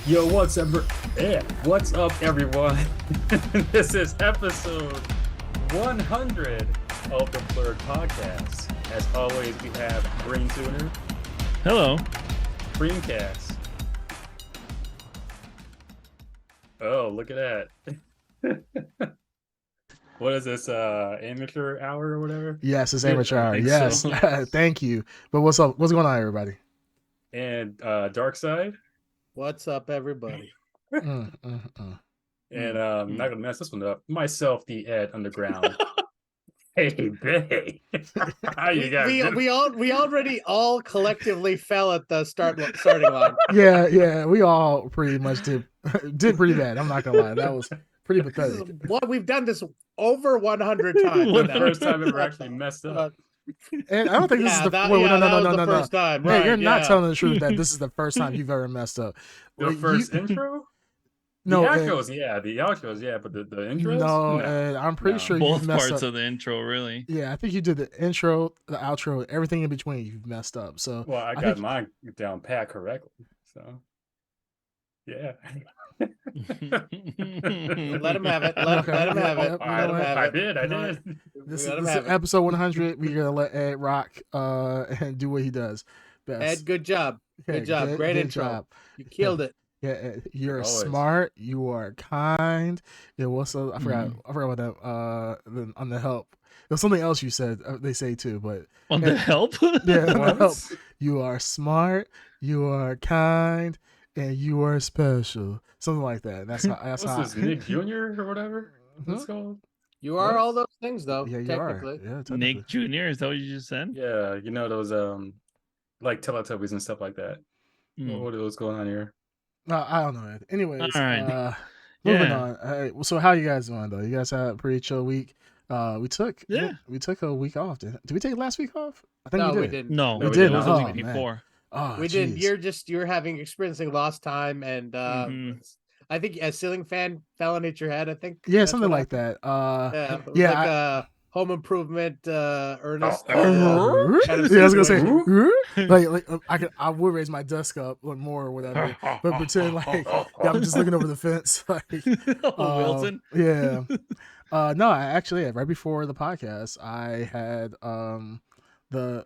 Yo, what's up, everyone? This is episode 100 of the Blrd podcast. As always, we have Brain Tuner. Hello. Dreamcast. Oh, look at that. What is this, amateur hour or whatever? Yes, it's amateur hour. think Yes. so. Thank you. But what's up? What's going on, everybody? And Dark Side. What's up, everybody? And I'm not gonna mess this one up. Myself, the Ed Underground. Hey, babe. How you guys doing? we already all collectively fell at the starting line. Yeah, we all pretty much did pretty bad. I'm not gonna lie, that was pretty pathetic. What we've done this over 100 times. The first time ever actually messed up. And I don't think this is the first time. Hey, Right, you're not telling the truth that this is the first time you've ever messed up. The first intro? No, the outros, yeah, but the intros? No, and I'm pretty sure Both you've messed parts up. of the intro, really. Yeah, I think you did the intro, the outro, everything in between. You've messed up. So Well, I got mine down pat correctly. So, yeah. Let him have it. Let him have it. I did. This is episode 100. We're gonna let Ed rock and do what he does best. Ed, good job. Good job. Great intro. Job. You killed it. Yeah, Ed, you're Always. smart. You are kind. Yeah, what's up? I forgot about that. On the help. There's something else you said. They say too, but On the help? yeah, on the What? help. You are smart. You are kind, and you are special. Something like that. That's how. That's What's how. this, Nick Jr. or whatever? What's it called? You are all those things, though. Yeah, you technically. are. Yeah, technically. Nick Jr., is that what you just said? Yeah, you know those like Teletubbies and stuff like that. Mm. What is going on here? No, I don't know. Ed. Anyways, All right. moving Yeah. on. All right, well, so how you guys doing though? You guys had a pretty chill week. We took a week off. Did we take last week off? I think No, we we did. didn't. No, We it did. was Oh, the week man. before. Oh, We did. jeez. You're experiencing lost time, and I think a ceiling fan fell and hit your head. I think. Yeah, that's something what like that. happened. yeah, Like a home improvement, Ernest. yeah, I was gonna say, like I would raise my desk up like more or whatever, but pretend like I'm just looking over the fence. Like, Wilson. Yeah. No, I actually right before the podcast, I had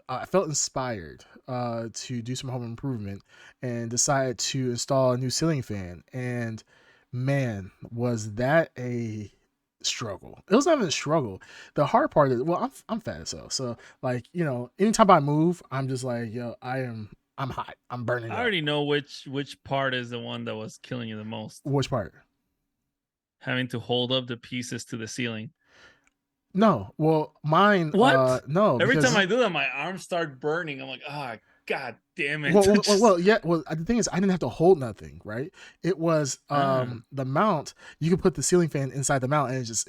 I felt inspired to do some home improvement and decided to install a new ceiling fan. And man, was that a struggle. It was not even a struggle. The hard part is, well, I'm fat as hell. So like, anytime I move, I'm just like, yo, I'm hot. I'm burning. I already know which part is the one that was killing you the most. Which part? Having to hold up the pieces to the ceiling. No. Well, mine. What? No. Every because- time I do that, my arms start burning. I'm like, god damn it. Well, the thing is, I didn't have to hold nothing, right? It was the mount. You can put the ceiling fan inside the mount, and it just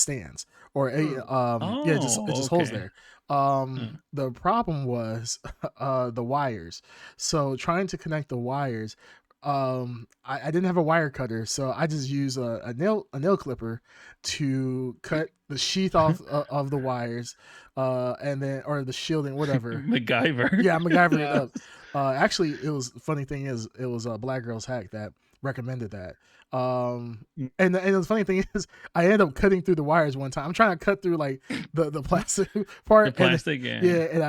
stands, or it just holds okay. there. The problem was the wires. So trying to connect the wires, I didn't have a wire cutter, so I just used a nail clipper to cut the sheath off of the wires, and then or the shielding, whatever. MacGyver. Yeah, MacGyver it up. Actually, it was funny thing is it was a Black Girl's Hack that recommended that. And the funny thing is I ended up cutting through the wires one time. I'm trying to cut through like the plastic part. The plastic, and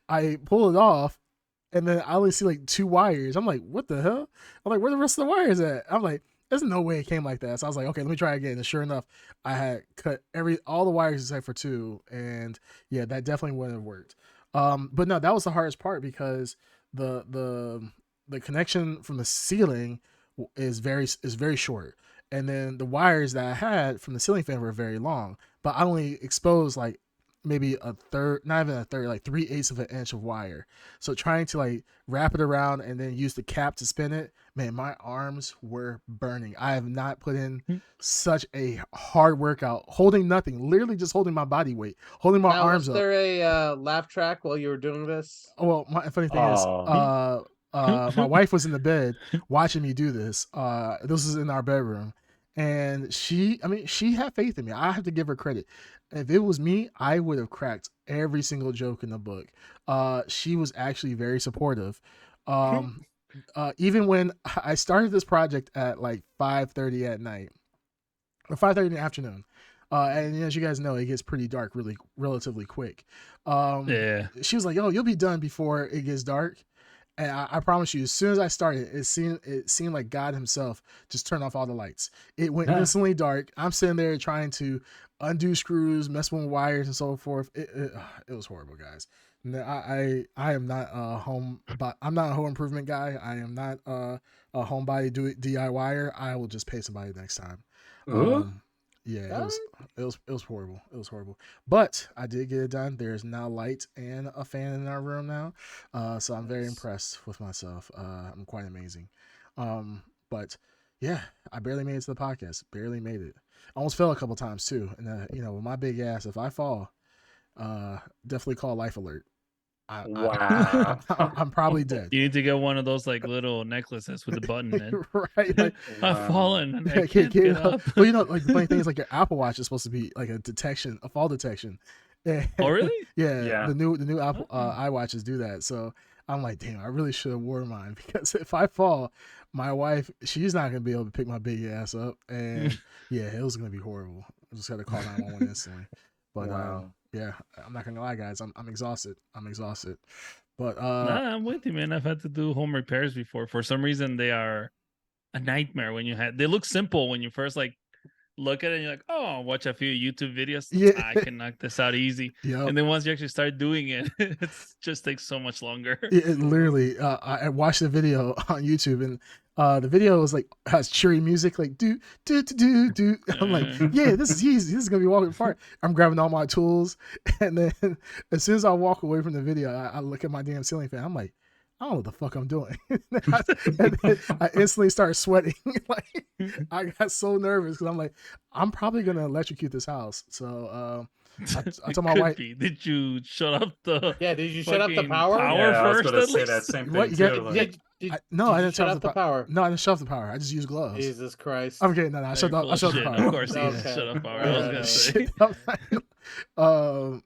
I pull it off, and then I only see like 2 wires. I'm like, what the hell? I'm like, where the rest of the wires at? I'm like, there's no way it came like that. So I was like, okay, let me try again. And sure enough, I had cut all the wires except for 2, and yeah, that definitely wouldn't have worked. But no, that was the hardest part because the connection from the ceiling is very short, and then the wires that I had from the ceiling fan were very long. But I only exposed like maybe a third, not even a third, like 3/8 of an inch of wire. So trying to like wrap it around and then use the cap to spin it, man, my arms were burning. I have not put in such a hard workout, holding nothing, literally just holding my body weight, holding my arms was up. there a laugh track while you were doing this? Well, my funny thing is, my wife was in the bed watching me do this. This is in our bedroom, and she had faith in me. I have to give her credit. if it was me, I would have cracked every single joke in the book. She was actually very supportive. Even when I started this project at like 5:30 at night or 5:30 in the afternoon. And as you guys know, it gets pretty dark really relatively quick. Yeah. She was like, "Oh, you'll be done before it gets dark." And I promise you, as soon as I started, it seemed like God Himself just turned off all the lights. It went instantly dark. I'm sitting there trying to undo screws, mess with wires, and so forth. It was horrible, guys. I am not a home, but I'm not a home improvement guy. I am not a homebody DIYer. I will just pay somebody next time. Yeah, it was horrible. It was horrible. But I did get it done. There's now light and a fan in our room now. So I'm very impressed with myself. I'm quite amazing. But yeah, I barely made it to the podcast. Barely made it. I almost fell a couple times too. And with my big ass, if I fall, definitely call life alert. Wow. I'm probably dead. You need to get one of those like little necklaces with a button in it. Right? Like, I've fallen and I yeah, can't get up. Well, like the funny thing is, like your Apple Watch is supposed to be like a fall detection. Oh, really? Yeah. The new Apple iWatches do that. So I'm like, damn, I really should have worn mine because if I fall, my wife, she's not gonna be able to pick my big ass up, and yeah, it was gonna be horrible. I just had to call 911 instantly. But yeah, I'm not gonna lie, guys. I'm exhausted. But Nah, I'm with you, man. I've had to do home repairs before. For some reason, they are a nightmare when they look simple when you first like look at it and you're like, oh, I'll watch a few YouTube videos. Yeah. I can knock this out easy. Yep. And then once you actually start doing it, it just takes so much longer. It literally, I watched the video on YouTube, and the video was like has cheery music, like do. I'm like, yeah, this is easy. This is gonna be walking apart. I'm grabbing all my tools, and then as soon as I walk away from the video, I look at my damn ceiling fan. I'm like, I don't know what the fuck I'm doing. And then I instantly start sweating. Like I got so nervous because I'm like, I'm probably gonna electrocute this house. So I told my wife. Did you shut up the? Yeah, did you shut up the power? Yeah, I was first, gonna at say least? that same What? thing too. No, I didn't shut off the power. No, I didn't shut off the power. I just used gloves. Jesus Christ. I'm kidding. No, I shut off the power. Of course, Okay. shut up power. I was gonna say.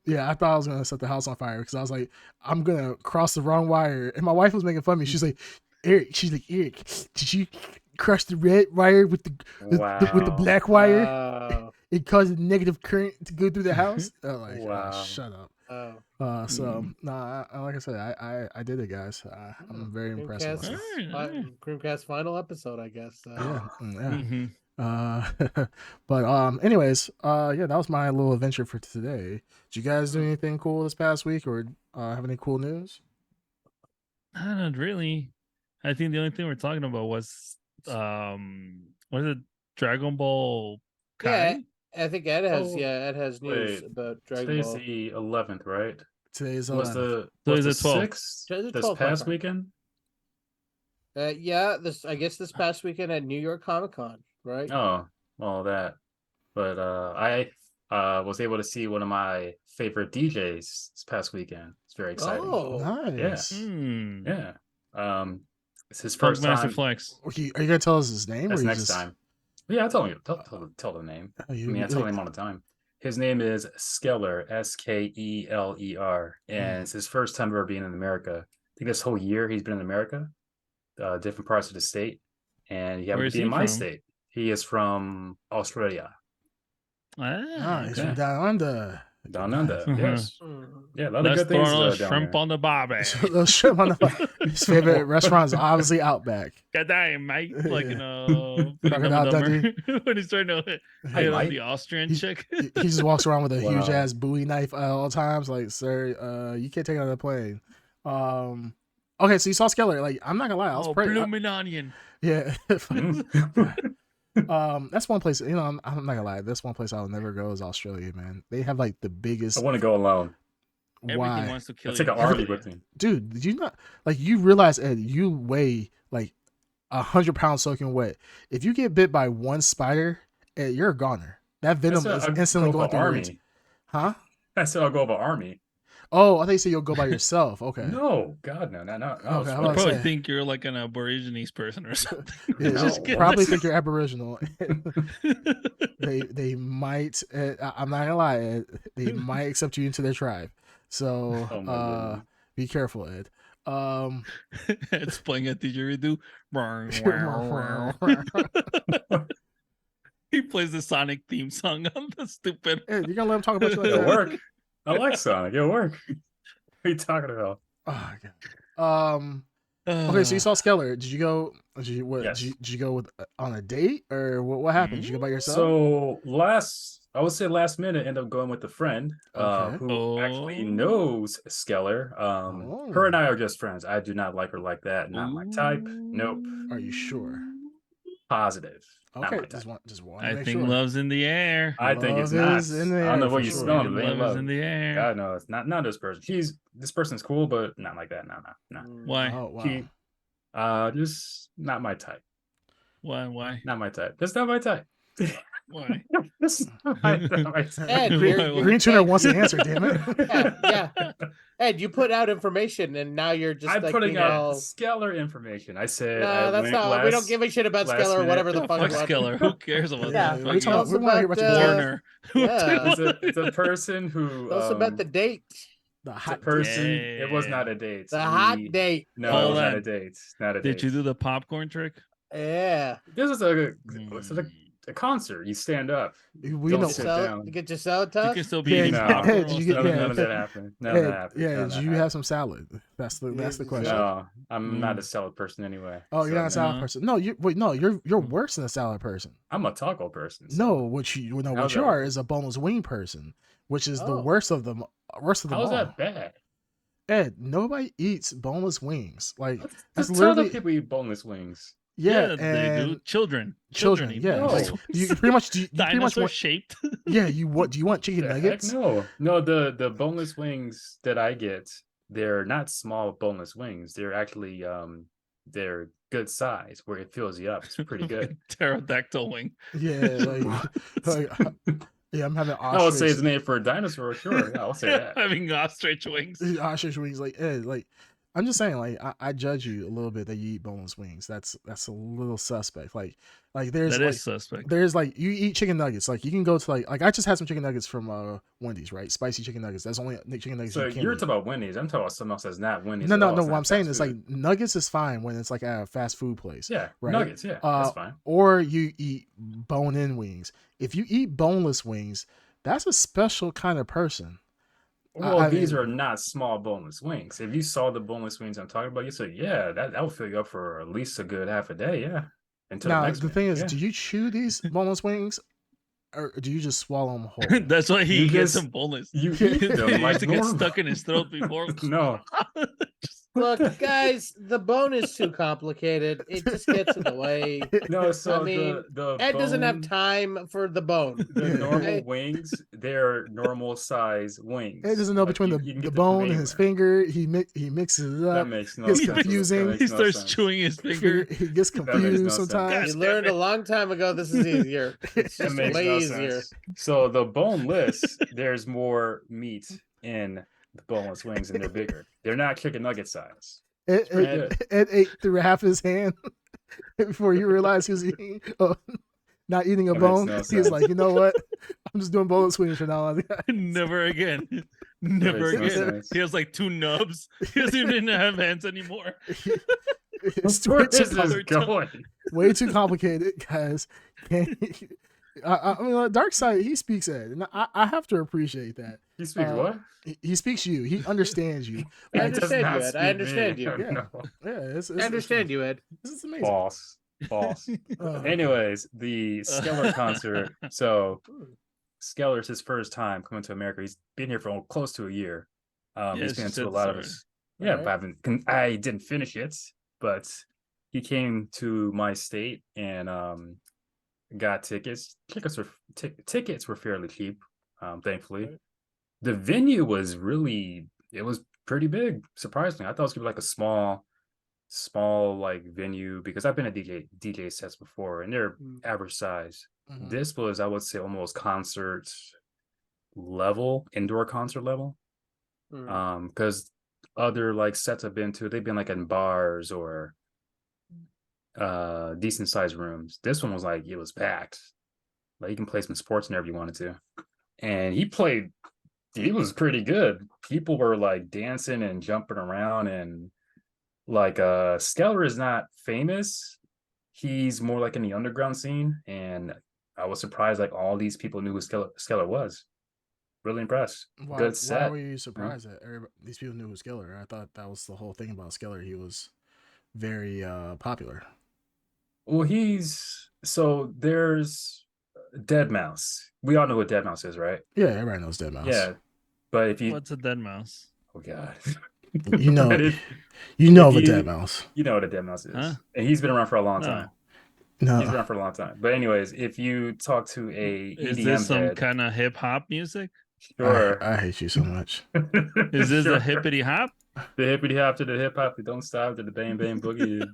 Yeah, I thought I was gonna set the house on fire because I was like, I'm gonna cross the wrong wire, and my wife was making fun of me. She's like, Eric, did you crush the red wire with the black wire? It caused a negative current to go through the house. I'm like, oh, shut up. So like I said, I did it, guys. I'm very impressed with myself. Creamcast final episode, I guess. But anyways, yeah, that was my little adventure for today. Did you guys do anything cool this past week, or have any cool news? Not really. I think the only thing we're talking about was what is it, Dragon Ball Kai? Yeah, I think Ed has news about Dragon Ball. Today's the 11th, right? Today's What's the 12th? 6th? This past weekend? Yeah, this past weekend at New York Comic Con, right? Oh, well, that. But I was able to see one of my favorite DJs this past weekend. It's very exciting. Oh, nice. Yeah. It's his first Master time. Flex. Okay, are you gonna tell us his name? That's or next time. Yeah, I'll tell you. Tell the name. I tell the name all the time. His name is Skeller, Skeler, and it's his first time ever being in America. I think this whole year he's been in America, different parts of the state, and he happened to be in my state. He is from Australia. He's from down under. Down under, yes. Yeah, a lot of Let's good things. throw Down shrimp there. on the barbie. Shrimp on the His favorite restaurant is obviously Outback. God damn, mate. Like, Crocodile Dundee. when he's trying to hit on the Austrian chick. He just walks around with a huge ass Bowie knife at all times. Like, sir, you can't take it on the plane. Okay, so you saw Skeller. Like, I'm not gonna lie, I was pretty. Blooming onion. Yeah. That's one place. I'm not gonna lie. That's one place I will never go is Australia, man. They have like the biggest. I want to go alone. Everything wants to kill I'll you. take an army with me. Dude, did you not like? You realize, Ed, you weigh like 100 pounds soaking wet. If you get bit by one spider, Ed, you're a goner. That venom is instantly going through your. Huh? I said I'll go over army. Oh, I think you said you'll go by yourself. Okay. No, God, no. Okay, I was how I about fucking- probably say- think you're like an Aborigines person or something. Yeah, No. Just kidding. probably think you're Aboriginal. they might. I'm not gonna lie. They might accept you into their tribe. So Oh my goodness. be careful, Ed. It's playing a didgeridoo. He plays the Sonic theme song on the stupid. Ed, you gonna let him talk about you like It'll that? work. I like Sonic. It'll work. What are you talking about? Oh, God. Okay, so you saw Skeller. Did you go? Did you what? Yes. Did you go with on a date or what happened? Did you go by yourself? So I would say last minute, end up going with a friend Okay. who actually Oh. knows Skeller. Her and I are just friends. I do not like her like that. Not my type. Nope. Are you sure? Positive. Not Okay, my type. just want to I make think sure. love's in the air. I think it's Love not. is in the I don't know air what for you sure. smell. Love is in the air. God, no, it's not this person. This person's cool, but not like that. No. Why? Oh wow. She, just not my type. Why? Not my type. That's not my type. Why? That's not my type. Ed, Why- you're- Green Tuner wants an answer. Damn it. Yeah. Ed, you put out information and now you're just I'm like putting being out all... Skeller information. I said No, that's not. We don't give a shit about last Skeller or minute. whatever the Yeah, fuck. fuck you want. Skeller. Who cares about Yeah, that? we Fucking talking- we want to hear about your about, Warner. Yeah. It's a person who. Tell us about the date. The It's a hot person. It was Yeah. not a date. The hot We- date. No, Hold it was not on. a date. Not a date. Did you do the popcorn trick? Yeah. This is a concert. You stand up. We Don't know. sit So, down. you get your salad You toast? can still be Yeah, eating No. popcorn. Did while you get- standing None up. of that happened. None of that happened. Yeah, None of did that you have happened. some salad? That's the question. No, I'm not Mm. a salad person anyway. Oh, you're not a So, salad No. person. No, you're worse than a salad person. I'm a taco person. so- No, what you How's that are work? is a boneless wing person, which is the Oh. worst of them. Worst of them How's all. that bad? Ed, nobody eats boneless wings. Like that's Just tell literally the people eat boneless wings. yeah, they and do. Children. children. eat Yeah, No. boneless like, wings. you pretty much you pretty much Dinosaur want. shaped. Yeah, you what? Do you want chicken The heck nuggets? no, the boneless wings that I get, they're not small boneless wings. They're actually they're good size where it fills you up. It's pretty good. Pterodactyl wing. Yeah, like yeah, I'm having I would say ostrich. it's named for a dinosaur. Sure, yeah, I'll say that. Having ostrich wings. Ostrich wings, like Ed, like I'm just saying, like I judge you a little bit that you eat boneless wings. That's a little suspect. Like there's That like is suspect. there's like you eat chicken nuggets. Like you can go to like I just had some chicken nuggets from Wendy's, right? Spicy chicken nuggets. That's only chicken nuggets So you can you're eat. talking about Wendy's. I'm talking about something else that's not Wendy's. No, at no, all. no. It's What not I'm saying fast is like food. nuggets is fine when it's like at a fast food place. Yeah, right? nuggets. Yeah, that's fine. Or you eat bone-in wings. If you eat boneless wings, that's a special kind of person. Well, I these mean- are not small boneless wings. If you saw the boneless wings I'm talking about, you said, yeah, that will fill you up for at least a good half a day. Yeah. Until Now next the one. thing is, Yeah. do you chew these boneless wings, or do you just swallow them whole? That's why he You gets just- them boneless. You He eat He them used like to get normal. stuck in his throat before. No. Look, guys, the bone is too complicated. It just gets in the way. No, so I mean, the Ed doesn't have bone- time for the bone. The Yeah. normal Okay. wings, they're normal size wings. Ed doesn't know Like, between you can the get them from bone and his anywhere. finger. He mixes it That up. makes no It's sense. confusing. That He makes no starts sense. chewing his finger. He gets makes confused no sense. sometimes. You learned a long time ago this is easier. It's That just makes way no easier. sense. So the boneless, there's more meat in the boneless wings and they're bigger. They're not chicken nugget size. Ed, pretty Ed ate through half his hand before he realized he was eating, not eating a That makes bone. no He was sense. like, you know what? I'm just doing boneless wings for now on. Never again. Never makes no again. sense. He has like 2 nubs. He doesn't even have hands anymore. It's Where way is too, this going? way too complicated, guys. I mean, Dark Side, he speaks it, and I have to appreciate that. He speaks Uh, what? He speaks you. He understands you. I Like, He does understand not you, Ed. I speak understand me. you. Yeah. No. yeah, I understand you, Ed. This is amazing. False. False. Oh. Anyways, the Skeller concert. So Skeller's his first time coming to America. He's been here for close to a year. Yes, He's been you to said a lot so of us. Yeah, Alright. but I didn't finish it, but he came to my state and got tickets. Tickets were fairly cheap, thankfully. Right. The venue was pretty big, surprisingly. I thought it was gonna be like a small like venue because I've been at DJ sets before and they're average size. Mhm. This was, I would say, almost concert level, indoor concert level. Because other like sets I've been to, they've been like in bars or decent sized rooms. This one was like, it was packed. Like you can play some sports whenever you wanted to. And he was pretty good. People were like dancing and jumping around, and like Skeller is not famous. He's more like in the underground scene, and I was surprised like all these people knew who Skeller was. Really impressed. Good set. Why were you surprised that these people knew who Skeller? I thought that was the whole thing about Skeller. He was very popular. Well, there's Deadmau5. We all know what Deadmau5 is, right? Yeah, everybody knows Deadmau5. Yeah, but if you What's a Deadmau5? Oh God, you know But you know what Deadmau5. You know what a Deadmau5 is, Huh? and he's been around for a long No. time. No, He's been around for a long time. But anyways, if you talk to a Is EDM this some head, kind of hip hop music? sure. I hate you so much. Is this Sure. a hippity hop? The hippity hop to the hip hop, the don't stop to the bang bang boogie?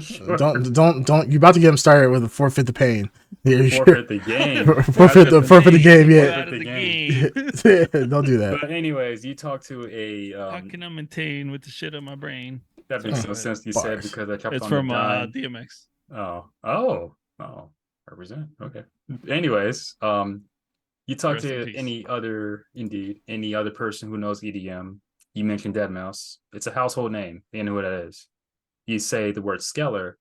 Sure. Don't. You about to get him started with a forfeit the pain. Forfeit the game. Forfeit the game. Get Yeah. out of the game. game. Don't do that. But anyways, you talk to a How can I maintain with the shit on my brain? that makes no sense. You said Bars. because I kept It's on from the dime. DMX. Oh, represent. Okay. Anyways, you talk Rest in to peace. any other person who knows EDM. You mentioned Deadmau5. It's a household name. They know who that is. You say the word Skeller.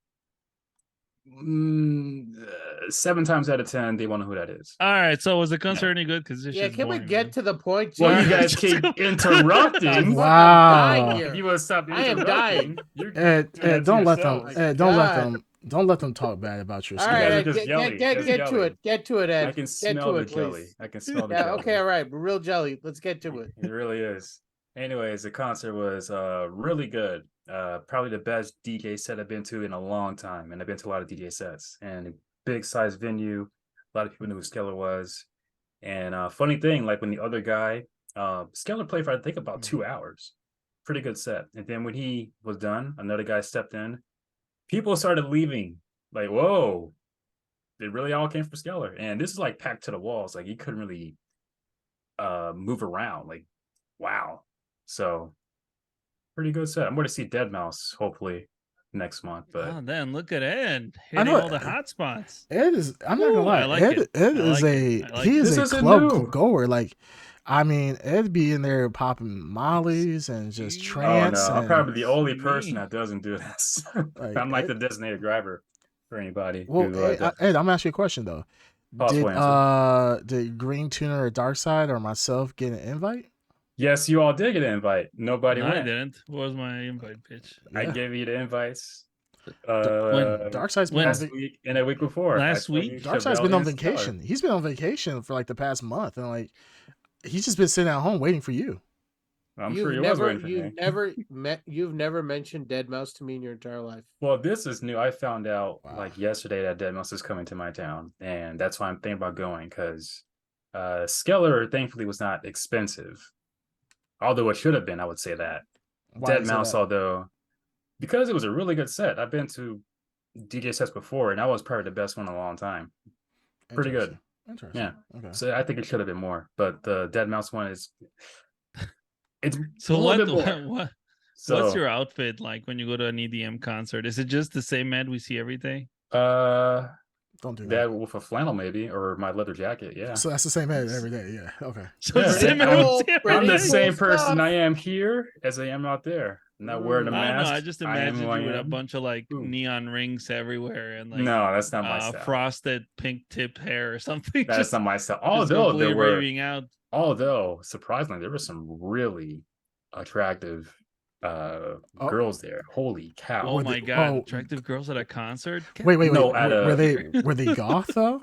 7 times out of 10, they want to know who that is. All right, so was the concert any good? Because Yeah, can we get to the point? Well, you John? guys keep interrupting. Wow. I'm dying here. If you want to stop I am interrupting, dying. you're Ed, doing that to don't let yourselves. them. Ed, don't let them talk bad about your All skill. guys are right, just yelling, get just to yelling. it. Get to it, Ed. I can Get smell to the it, jelly. please. I can smell the Yeah, jelly. okay, all right. Real jelly. Let's get to it. It really is. Anyways, the concert was really good. Probably the best DJ set I've been to in a long time, and I've been to a lot of DJ sets. And a big size venue. A lot of people knew who Skeller was. And funny thing, like when the other guy, Skeller played for I think about 2 hours. Pretty good set. And then when he was done, another guy stepped in. People started leaving. Like, whoa, they really all came for Skeller. And this is like packed to the walls. Like he couldn't really move around. Like, wow. So pretty good set. I'm going to see Deadmau5 hopefully next month. But Oh, then look at Ed I hitting know- all the hot spots. Ed is. I'm not gonna Ooh, lie. I like Ed it. Ed I is like a it. I like he it. is This a isn't club new. goer. Like, I mean, Ed be in there popping mollies and just Oh, trance. oh no, I'm and, probably the only person Me. that doesn't do this. Like, I'm like Ed- the designated driver for anybody. Well, who, Ed, does- I'm gonna ask you a question though. Possible answer. Did Green Tuner or Darkside or myself get an invite? Yes, you all did get an invite. Nobody No, I went. didn't. What was my invite pitch? I Yeah. gave you the invites. Darkside's been on Last week and a week before. I Last told week? you Darkside's Chevelle been on and Skeller. vacation. He's been on vacation for like the past month, and like he's just been sitting at home waiting for you. I'm sure you was waiting for me. You've never mentioned Deadmau5 to me in your entire life. Well, this is new. I found out Wow. like yesterday that Deadmau5 is coming to my town, and that's why I'm thinking about going because Skeller thankfully was not expensive, although it should have been. I would say that. Why is Deadmau5, that? although because it was a really good set. I've been to DJ sets before, and that was probably the best one in a long time. Pretty good. Interesting. Yeah. Okay. So I think it should have been more, but the Deadmau5 one is it's So a little bit more. what So, what's your outfit like when you go to an EDM concert? Is it just the same Ed we see every day? Don't do that. that with a flannel maybe or my leather jacket? Yeah. So that's the same head every day. Yeah. Okay. So Yeah, the same I'm- Ed we see every I'm the day? same cool person stuff. I am here as I am out there. Not wearing a I don't mask. know. I just am imagined who I you with a am. bunch of like Ooh. neon rings everywhere and like No, that's not my style. frosted pink tipped hair or something. That's just, not my style. just Although completely there were, raving out. surprisingly, there were some really attractive girls there. Holy cow! Oh Were my they- god! oh. Attractive girls at a concert. Wait. No, at were a- they goth though?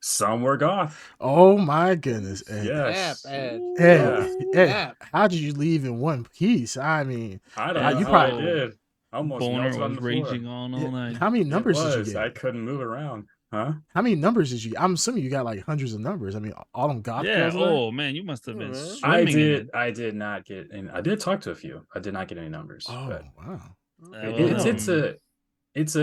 Some were goth. Oh my goodness. Ed. Yes. Ed. Ed, Yeah. Ed, how did you leave in one piece? I mean, I don't Yeah, know you how probably- I did. I almost Boner melted on was the floor. raging on all night. how many It numbers did you was. get? I couldn't move around. Huh? How many numbers did you? I'm assuming you got like hundreds of numbers. I mean, all them goth Yeah. girls. there? Oh man, you must have been Mhm. swimming in it. I did not get and I did talk to a few. I did not get any numbers. Oh but wow. it's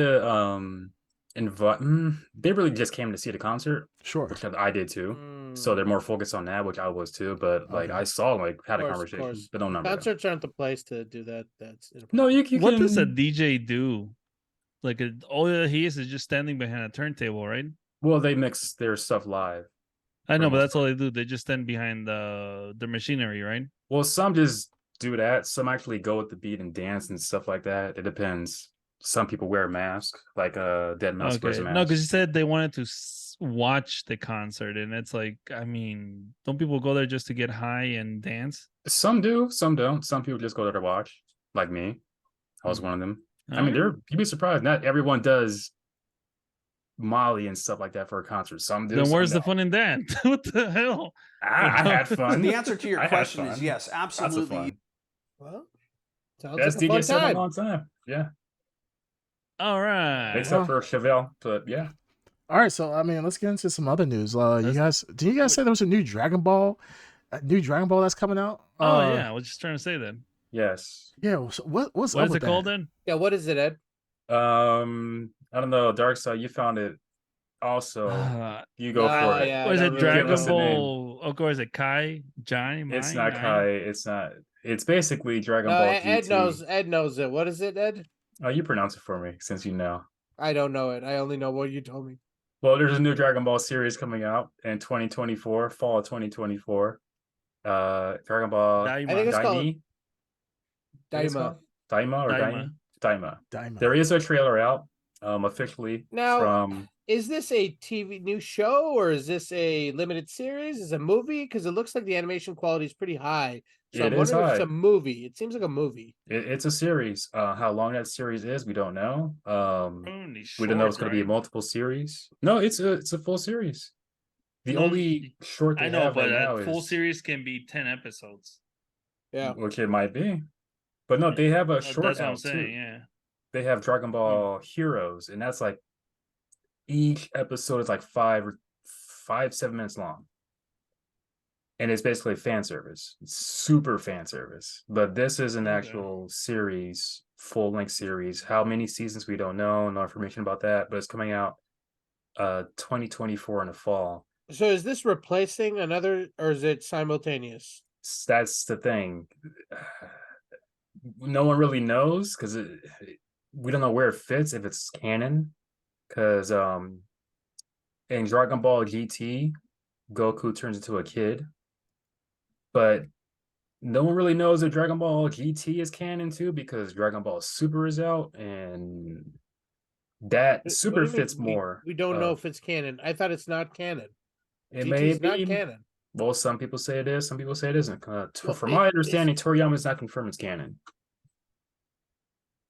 They really just came to see the concert, Sure. which I did too. So they're more focused on that, which I was too. But like Okay. I saw like had a Of conversation, course. but don't number them. Concerts aren't the place to do that. That's No, you What can. does a DJ do? Like all he is just standing behind a turntable, right? Well, they mix their stuff live. I for know, but most that's all part. they do. They just stand behind the machinery, right? Well, some just do that. Some actually go with the beat and dance and stuff like that. It depends. Some people wear a mask, like Dead Mouse wears a Okay, no, mask. because you said they wanted to watch the concert, and it's like, I mean, don't people go there just to get high and dance? Some do, some don't. Some people just go there to watch, like me. I was one of them. I mean, Alright. you'd be surprised. Not everyone does Molly and stuff like that for a concert. Some do. Then Some where's the don't. fun in that? What the hell? I had fun. The answer to your I had question is fun. yes, Lots of absolutely. fun. Well, sounds Best like a fun DJ set in a time. long time. Yeah, All right. except for Chevelle. But yeah, All right, so I mean, let's get into some other news. Did you Let's- guys say there was a new Dragon Ball that's coming out? Oh yeah, I was just trying to say that. Uh, yes. yeah. So what's What up is with it called that? then? Yeah, what is it, Ed? I don't know. Dark Side, you found it. Also, you go for it. Yeah, What is I it? don't Give Dragon us a name. Ball? Of course, it Kai, Jai, It's Mai, not Nai? Kai. It's not. It's basically Dragon No, Ball Ed GT. knows. Ed knows it. What is it, Ed? Oh, you pronounce it for me since you know. I don't know it. I only know what you told me. Well, there's a new Dragon Ball series coming out in 2024, fall of 2024. Dragon Ball Daima. I think it's called Daimi. I think it's Daima. called Daima or Daima. Daima. Daima. There is a trailer out, officially Now, from. Is this a TV new show or is this a limited series? Is it a movie? Because it looks like the animation quality is pretty high. So It I'm is wondering if it's high. a movie. It seems like a movie. It's a series. How long that series is, we don't know. Only We don't know if it's short, going to be a right? multiple series. No, it's a full series. The No, only short they I know, have but right now a full is series can be 10 episodes. Yeah. which it might be, but no, they have a short That's what I'm out saying. too. Yeah. They have Dragon Ball Heroes, and that's like each episode is like 7 minutes long, and it's basically fan service. It's super fan service. But this is an Okay. actual series, full length series. How many seasons we don't know. No information about that, but it's coming out 2024 in the fall. So is this replacing another or is it simultaneous? That's the thing. No one really knows because we don't know where it fits, if it's canon. Because in Dragon Ball GT, Goku turns into a kid, but no one really knows if Dragon Ball GT is canon too, because Dragon Ball Super is out, and that What Super do you mean fits more. We don't know if it's canon. I thought it's not canon. It GT may is not be. canon. Well, some people say it is, some people say it isn't. Well, From my it's- understanding, Toriyama is not confirmed it's canon.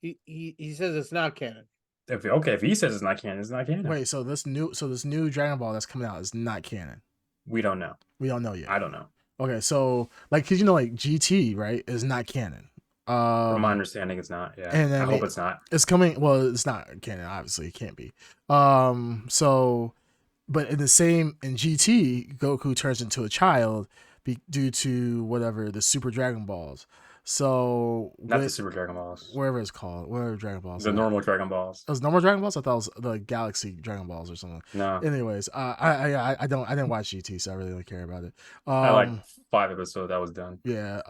He says it's not canon. If he says it's not canon, it's not canon. Wait, so this new Dragon Ball that's coming out is not canon. We don't know. We don't know yet. I don't know. Okay, so like, cause like GT, right, is not canon. From my understanding, it's not. Yeah, and then I hope it's not. It's coming. Well, it's not canon. Obviously, it can't be. So, but in GT, Goku turns into a child due to whatever the Super Dragon Balls. So Not the Super Dragon Balls. whatever it's called, whatever Dragon Balls. The normal Dragon Balls. It was normal Dragon Balls. I thought it was the Galaxy Dragon Balls or something. No, Anyways, I didn't watch GT, so I really don't care about it. I like 5 episodes. That was done. Yeah.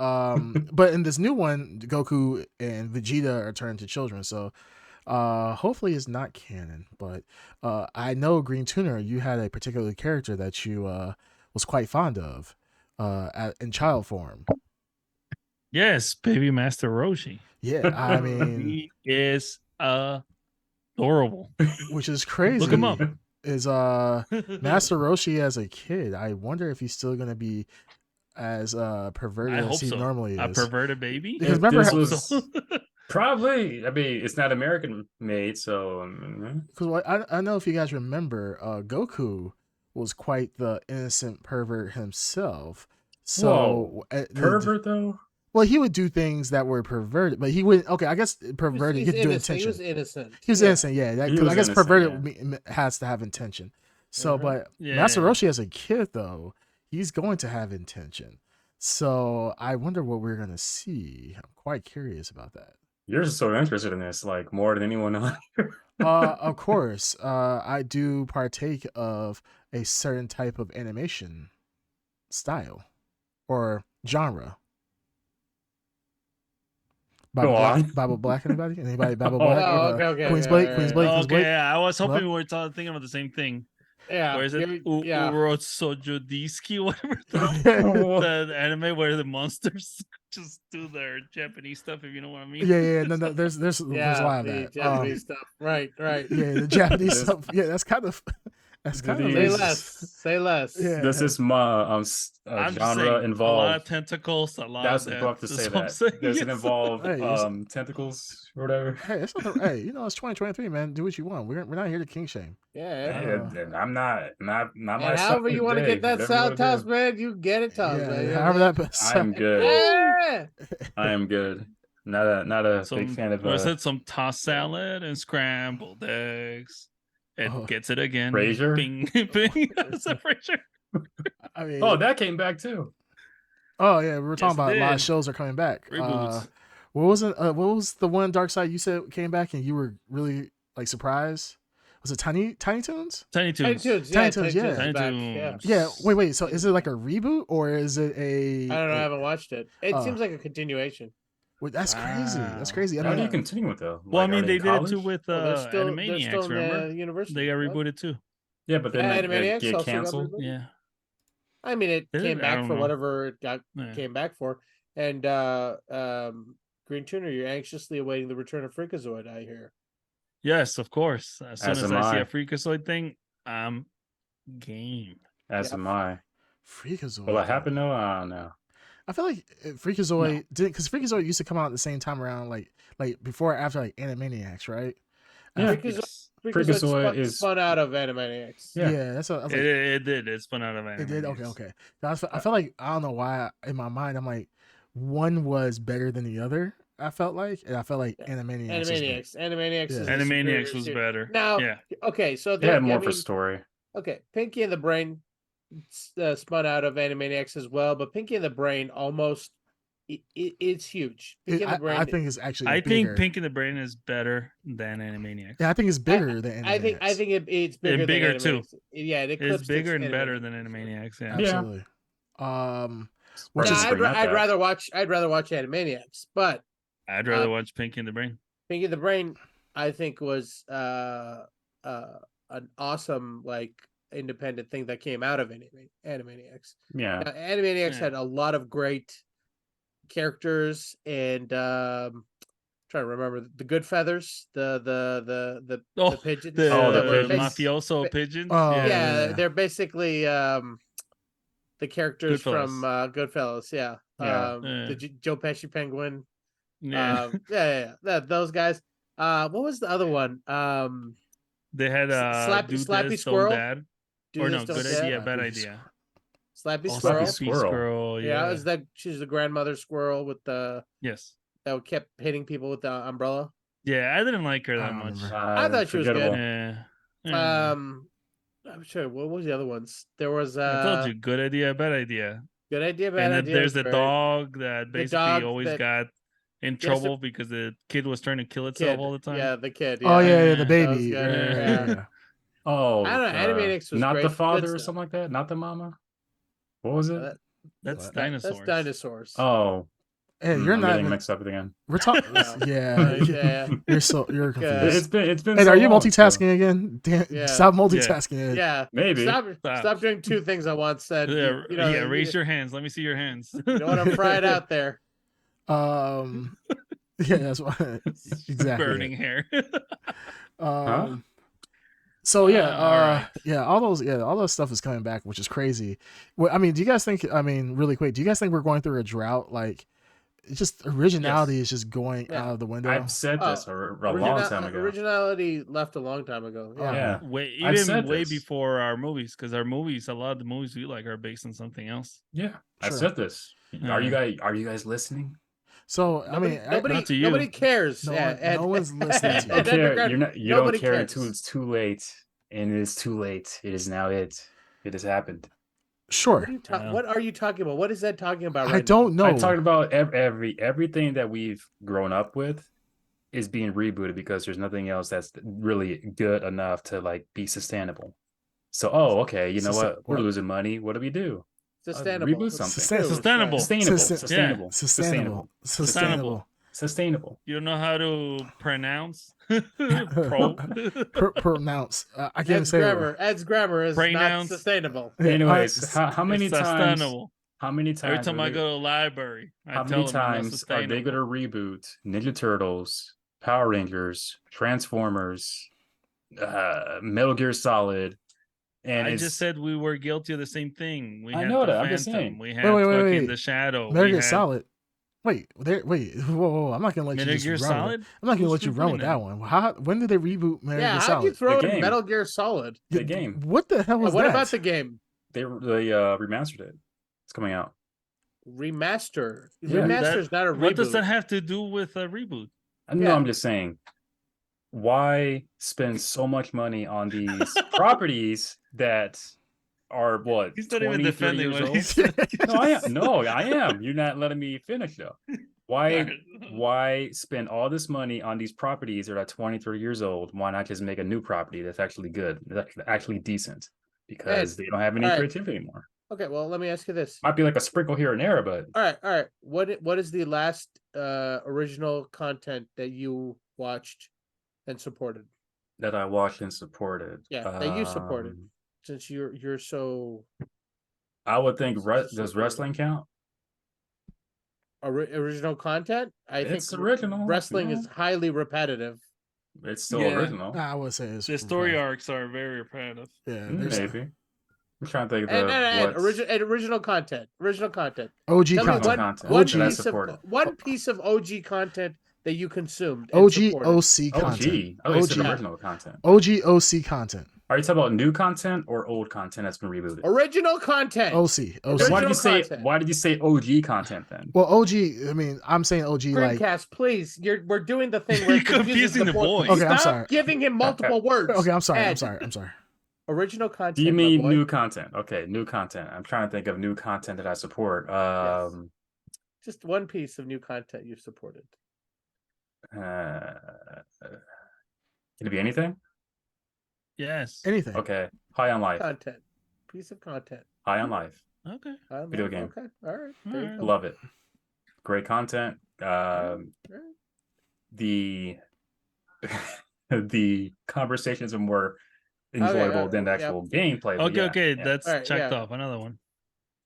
But in this new one, Goku and Vegeta are turned to children. So hopefully it's not canon. But I know, Green Tuner, you had a particular character that you was quite fond of in child form. Yes, Baby Master Roshi. Yeah, I mean, He is adorable. which is crazy. Look him up. Is Master Roshi as a kid? I wonder if he's still gonna be as perverted I as hope he so. normally is. A perverted baby? Because If remember this how- was probably, I mean, it's not American made, so Because I know if you guys remember, Goku was quite the innocent pervert himself. So pervert though. Well, he would do things that were perverted, but he would. Okay, I guess perverted. He's He could do innocent. intention. He was innocent. He was innocent. Yeah, He because was I guess innocent, perverted has to have intention. So, Mhm. but Yeah. Master Roshi as a kid though, he's going to have intention. So I wonder what we're gonna see. I'm quite curious about that. You're just so interested in this, like more than anyone else. Of course, I do partake of a certain type of animation style or genre. Go on. Bible Black, anybody? Anybody Bible Oh, Black? Oh, okay. Queen's Yeah, Blake, yeah, Queen's yeah. Blake, Queen's Blake. Okay, I was hoping Hello? we were thinking of the same thing. Yeah, Where is it? yeah. Urotsujodeski, whatever the anime where the monsters just do their Japanese stuff, if you know what I mean. Yeah. No, there's a Yeah, lot of the that. Japanese stuff. Right. Yeah, the Japanese This- stuff. Yeah, that's kind of Say racist. Say less. Yeah. Does this I'm just genre saying, a lot involve? of tentacles, a lot That's of about death. to That's say what I'm that. saying. Does it Yes. involve Hey, tentacles or whatever? Hey, it's not hey, it's 2023, man. Do what you want. We're not here to king shame. Yeah. And I'm not And my however you want to get that Whatever you sound wanna toss, do. man, you get it tossed, man. You know However what that I'm good. Yeah. I am good. Not a big fan of Was it some tossed salad and scrambled eggs? It Oh. gets it again. Frasier? Bing, bing. Is that Frasier? I mean, Oh, that came back too. oh yeah, we were talking Yes, it about a lot of did. shows are coming back. Reboots. What was the one Dark Side you said came back and you were really like surprised? Was it Tiny Toons? Tiny Toons. Tiny Toons, yeah. Tiny back. Toons. Yeah. Wait. So is it like a reboot or is it a? I don't know. I haven't watched it. It Oh. seems like a continuation. Wait, that's crazy. That's Wow. crazy. I How do you mean, continue with though? Well, I Like, mean, are they in did it too college? with Well, they're still Animaniacs, in remember? university. They got What? rebooted too. Yeah, but then Yeah, they Animaniacs get also got canceled. rebooted. Yeah. I mean, it Did came it? I back don't for know. whatever it Yeah. came back for. And Green Tuner, you're anxiously awaiting the return of Freakazoid, I hear. Yes, of course. As soon As as am I see I. a Freakazoid thing, I'm game. As am I. Freakazoid. Will it happen though? I don't know. I feel like Freakazoid did because Freakazoid used to come out at the same time around like before or after like Animaniacs, right? Yeah. Yes. Freakazoid spun out of Animaniacs. Yeah. That's what I was like. It did. It spun out of It Animaniacs. did. Okay. I feel like I don't know why in my mind I'm like one was better than the other. I felt like, and I felt like Animaniacs. Animaniacs is the Animaniacs superior was series. better. Now, Yeah. okay, so They had I more for mean, story. okay, Pinky and the Brain spun out of Animaniacs as well, but Pinky and the Brain almost it's huge. Pinky and the Brain. I think it's actually. I bigger. think Pink in the Brain is better than Animaniacs. Yeah, I think it's bigger than Animaniacs. I think it's bigger. And bigger than too. Animaniacs. Yeah, it It's eclipsed bigger and Animaniacs. better than Animaniacs. Yeah. Absolutely. Which No, is I'd rather watch Animaniacs, but I'd rather watch Pink in the Brain. Pinky and the Brain, I think, was an awesome like independent thing that came out of Animaniacs. Yeah. Now, Animaniacs Yeah. had a lot of great characters and trying to remember the good feathers, the pigeons. The pigeons. mafioso pigeons. Oh, yeah. yeah. They're basically the characters from Goodfellas. Yeah. Yeah. The Joe Pesci penguin. Yeah. Those guys. What was the other one? They had Slappy Stone Squirrel? Dad. Or no, Stone good Dad? idea, bad idea. Slappy Oh, Squirrel. Slappy Slappy Squirrel. Yeah, Yeah. is that she's the grandmother squirrel with the Yes. that kept hitting people with the umbrella? Yeah, I didn't like her I that don't much. remember. I thought she was good. Forgettable. Yeah. I'm sure. What was the other ones? There was I told you, good idea, bad idea. good idea, bad And then idea. there's the great. dog that basically dog always that- got in Yes, trouble because the kid was trying to kill itself Kid. all the time. Yeah, the kid. Oh yeah, Yeah, the that baby. was good. Yeah. Oh, I don't know, Animaniacs was not great. the Good father or stuff. something like that. Not the mama. What was it? That's What? dinosaurs. That's dinosaurs. Oh, Hey, you're I'm not getting even, mixed up again. we're talking. Yeah. Yeah, you're confused. It's been. Hey, so are you long, multitasking so- again? Damn, Yeah. stop multitasking. Yeah. Maybe. Stop doing two things at once. And Yeah, raise your hands. Let me see your hands. You don't want to fry it out there. Yeah, that's why. Exactly. Burning hair. So yeah, all right. all those stuff is coming back, which is crazy. Well, I mean, do you guys think? I mean, really quick, do you guys think we're going through a drought? Like, it's just originality is just going out of the window. I've said this a long time ago. Originality left a long time ago. Yeah. Yeah. I've Even said way this. before our movies, because our movies, a lot of the movies we like are based on something else. Yeah, I Sure. said this. Are you guys listening? So I mean, Not to you. Nobody cares. no one's listening to You you. don't care. You don't Nobody care cares. until it's too late, and it is too late. It is now. It has happened. Sure. What are you talking about? What is that talking about? I Right don't know. I'm talking about everything that we've grown up with is being rebooted because there's nothing else that's really good enough to like be sustainable. So, okay, you know what? We're losing money. What do we do? Sustainable. Reboot something. Sustainable. Sustainable. Sustainable. Sustainable. You don't know how to pronounce pro Pronounce. I can't Ed's say grammar. Ed's grammar is not Pronounce. sustainable. Anyways, how many It's times? sustainable. How many times? Every time I go to the library, I How tell many them I'm not times are they going to reboot Ninja Turtles, Power Rangers, Transformers, Metal Gear Solid? And I just said we were guilty of the same thing. We I had know the that, I'm just Phantom. saying. We had wait. fucking the Shadow. Metal We Gear had Solid. Wait, whoa! I'm not gonna let Metal you Gear just run Solid. with it. I'm not gonna Who's let you run with rebooting that it? one. When did they reboot Metal Gear Yeah, how'd Solid? you throw The in game. Metal Gear Solid? The game. What the hell was What that? about the game? They remastered it. It's coming out. Remaster. Yeah. Remaster's not a reboot. What does that have to do with a reboot? No, Yeah. I'm just saying. Why spend so much money on these properties that are what? He's not even 20, 30 defending years what old? he said. No, I am. You're not letting me finish though. Why spend all this money on these properties that are 20, 30 years old? Why not just make a new property that's actually good, that's actually decent? Because they don't have any creativity anymore. Okay, well, let me ask you this. Might be like a sprinkle here and there, but All right. What is the last original content that you watched and supported? that I watched and supported. Yeah, that you supported. Since you're so I would think does wrestling count? original content. I It's think original. wrestling Yeah. is highly repetitive. It's still Yeah. original. I would say it's The story arcs are very repetitive. Yeah, Maybe. I'm trying to think of And what original content. Original content. OG Tell me content. one piece of OG content that you consumed. And OG supported. OC content. Oh, it's original content. OG OC content. Are you talking about new content or old content that's been rebooted? Original content. OC. Then why did you say content. why did you say OG content then? Well, OG. I mean, I'm saying OG like. Screencast, please. We're doing the thing where You're confusing the boys. Okay, Stop I'm sorry. giving him multiple words. Okay, I'm sorry. Ed, I'm sorry. Original content. Do you my mean boy. new content? Okay, new content. I'm trying to think of new content that I support. Yes. Just one piece of new content you've supported. Can it be anything? Yes. Anything. Okay. High on Life. Content. Piece of content. High on Life. Okay. Video game. Okay. All right. There you go. Love it. Great content. All right. The the conversations are more enjoyable than the actual gameplay. but Okay. yeah. That's All right, checked yeah. off. Another one.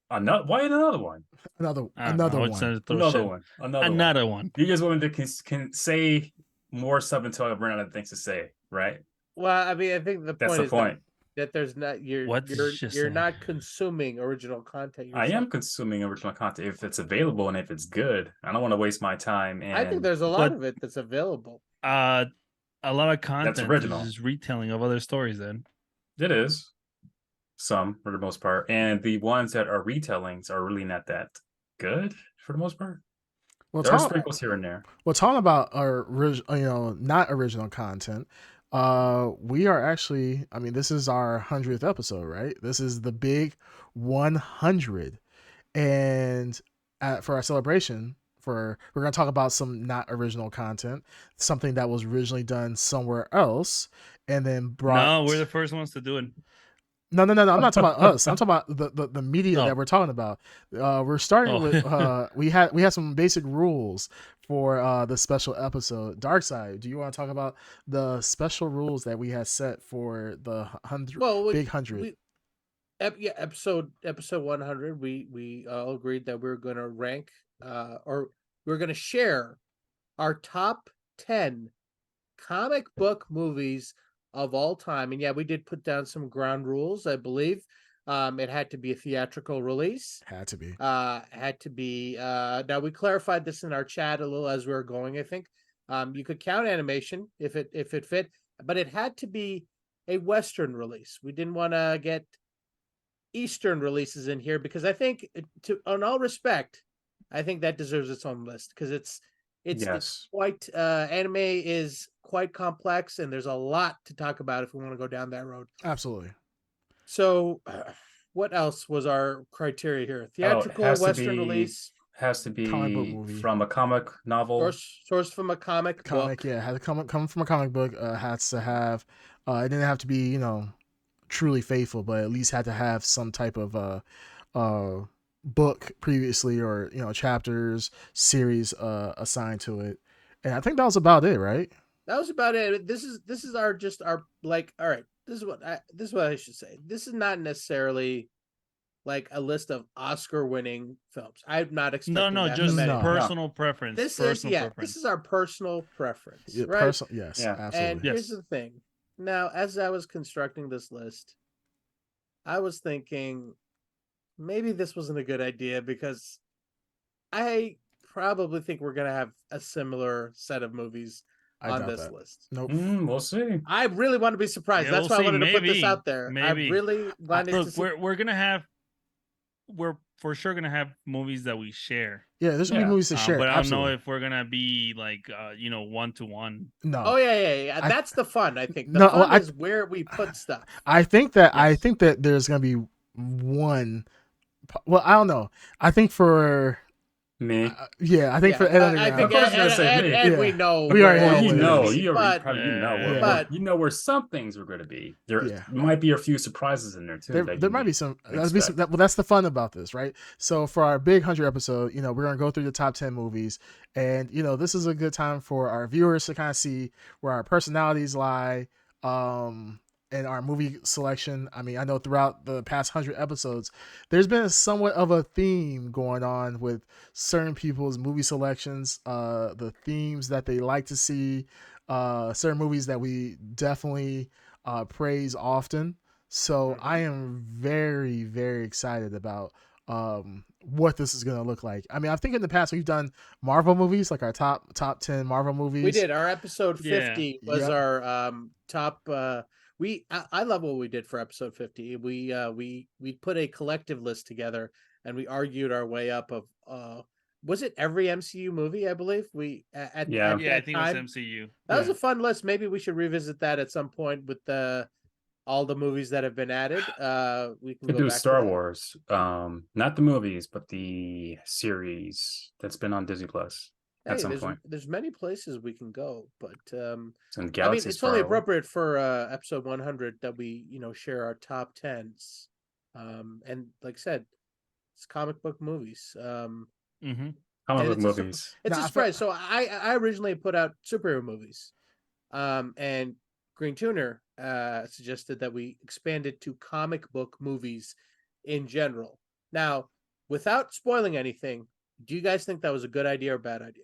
Why another one? Another I don't know, one. it's a throw Another shit. one. Another one. You just wanted to can say more stuff until I run out of things to say, right? Well, I mean, I think the That's point the is point. that there's not you're What did you you're say? not consuming original content. I am yourself. consuming original content if it's available and if it's good. I don't want to waste my time. And I think there's a lot But- of it that's available. A lot of content original. is just retelling of other stories. Then it is some for the most part, and the ones that are retellings are really not that good for the most part. Well, There are sprinkles here and there. Well, talking about our not original content, we are actually. I mean, this is our 100th episode, right? This is the big 100, and for our celebration, we're gonna talk about some not original content, something that was originally done somewhere else, and then brought. no, we're the first ones to do it. No. I'm not talking about us. I'm talking about the media that we're talking about. We're starting with we had some basic rules for the special episode. Darkside, do you want to talk about the special rules that we had set for the big 100? Episode 100. We all agreed that we were going to rank or we we're going to share our top 10 comic book movies of all time. And yeah, we did put down some ground rules, I believe. It had to be a theatrical release. Had to be. Now we clarified this in our chat a little as we were going, I think. You could count animation if it fit, but it had to be a Western release. We didn't want to get Eastern releases in here because I think on all respect, I think that deserves its own list because it's quite anime is quite complex and there's a lot to talk about if we want to go down that road. Absolutely. So what else was our criteria here? Theatrical Western release has to Comic book be movie. from a comic novel. Source from a comic book. Yeah, had to come from a comic book. Has to have. It didn't have to be truly faithful, but at least had to have some type of book previously or chapters series assigned to it. And I think that was about it, right? That was about it. This is our like, all right, this is what I should say. This is not necessarily like a list of Oscar winning films. I'm not expecting No, that just from anyone. personal preference. This preference. is our personal preference, Yeah, right? yes, Yeah. absolutely. And here's the thing. Now, as I was constructing this list, I was thinking maybe this wasn't a good idea because I probably think we're gonna have a similar set of movies I on doubt this that. list. Nope. We'll see. I really want to be surprised. Yeah, That's we'll why I see. wanted to put this Maybe. out there. Maybe. I really wanted to Look, see. we're for sure gonna have movies that we share. Yeah, there's gonna be movies to share. But I don't absolutely. know if we're gonna be like 1-to-1. No. Oh yeah. That's the fun. I think the No, fun is where we put stuff. I think that Yes. there's gonna be one. Well, I don't know. I think for Me. I think for Ed I Underground. think Of course you're gonna say me. Ed, Yeah. we know. We already where know it what it know. is. You But probably know Yeah. But- you know where some things are going to be. There Yeah. might be a few surprises in there too. There might be some. Well, that's the fun about this, right? So for our big 100 episode, we're gonna go through the top 10 movies, and this is a good time for our viewers to kind of see where our personalities lie, and our movie selection. I mean, I know throughout the past 100 episodes, there's been somewhat of a theme going on with certain people's movie selections, the themes that they like to see, certain movies that we definitely praise often. So I am very, very excited about what this is going to look like. I mean, I think in the past we've done Marvel movies, like our top 10 Marvel movies. we did. Our episode 50 was Yep. our top. I love what we did for episode 50. We put a collective list together and we argued our way up of was it every MCU movie? I believe I think it was MCU. That was a fun list. Maybe we should revisit that at some point with all the movies that have been added. We can could go do back Star to that. Wars. Not the movies, but the series that's been on Disney Plus at some point. There's many places we can go, but It's in I mean, galaxies it's only far away. appropriate for episode 100 that we share our top 10s. And like I said, it's comic book movies. Comic book it's movies. It's a spread. So I originally put out superhero movies, and Green Tuner suggested that we expand it to comic book movies in general. Now, without spoiling anything, do you guys think that was a good idea or bad idea?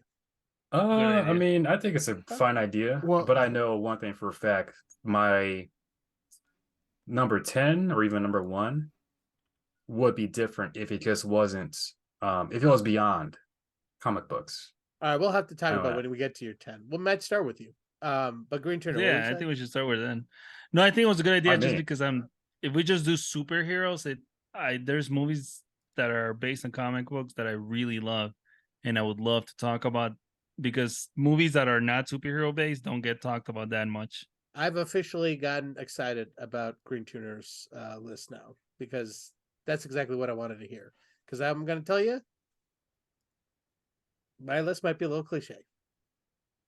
I mean, I think it's a fine idea, Well- but I know one thing for a fact: my number 10 or even number 1 would be different if it just wasn't. If it was beyond comic books. All right, we'll have to talk know about that. when we get to your 10. We might start with you. But Green Tuner, Yeah, I think we should start with then. No, I think it was a good idea On just me. because if we just do superheroes, there's movies that are based on comic books that I really love and I would love to talk about because movies that are not superhero based don't get talked about that much. I've officially gotten excited about Green Tuner's list now because that's exactly what I wanted to hear. Because I'm going to tell you, my list might be a little cliche.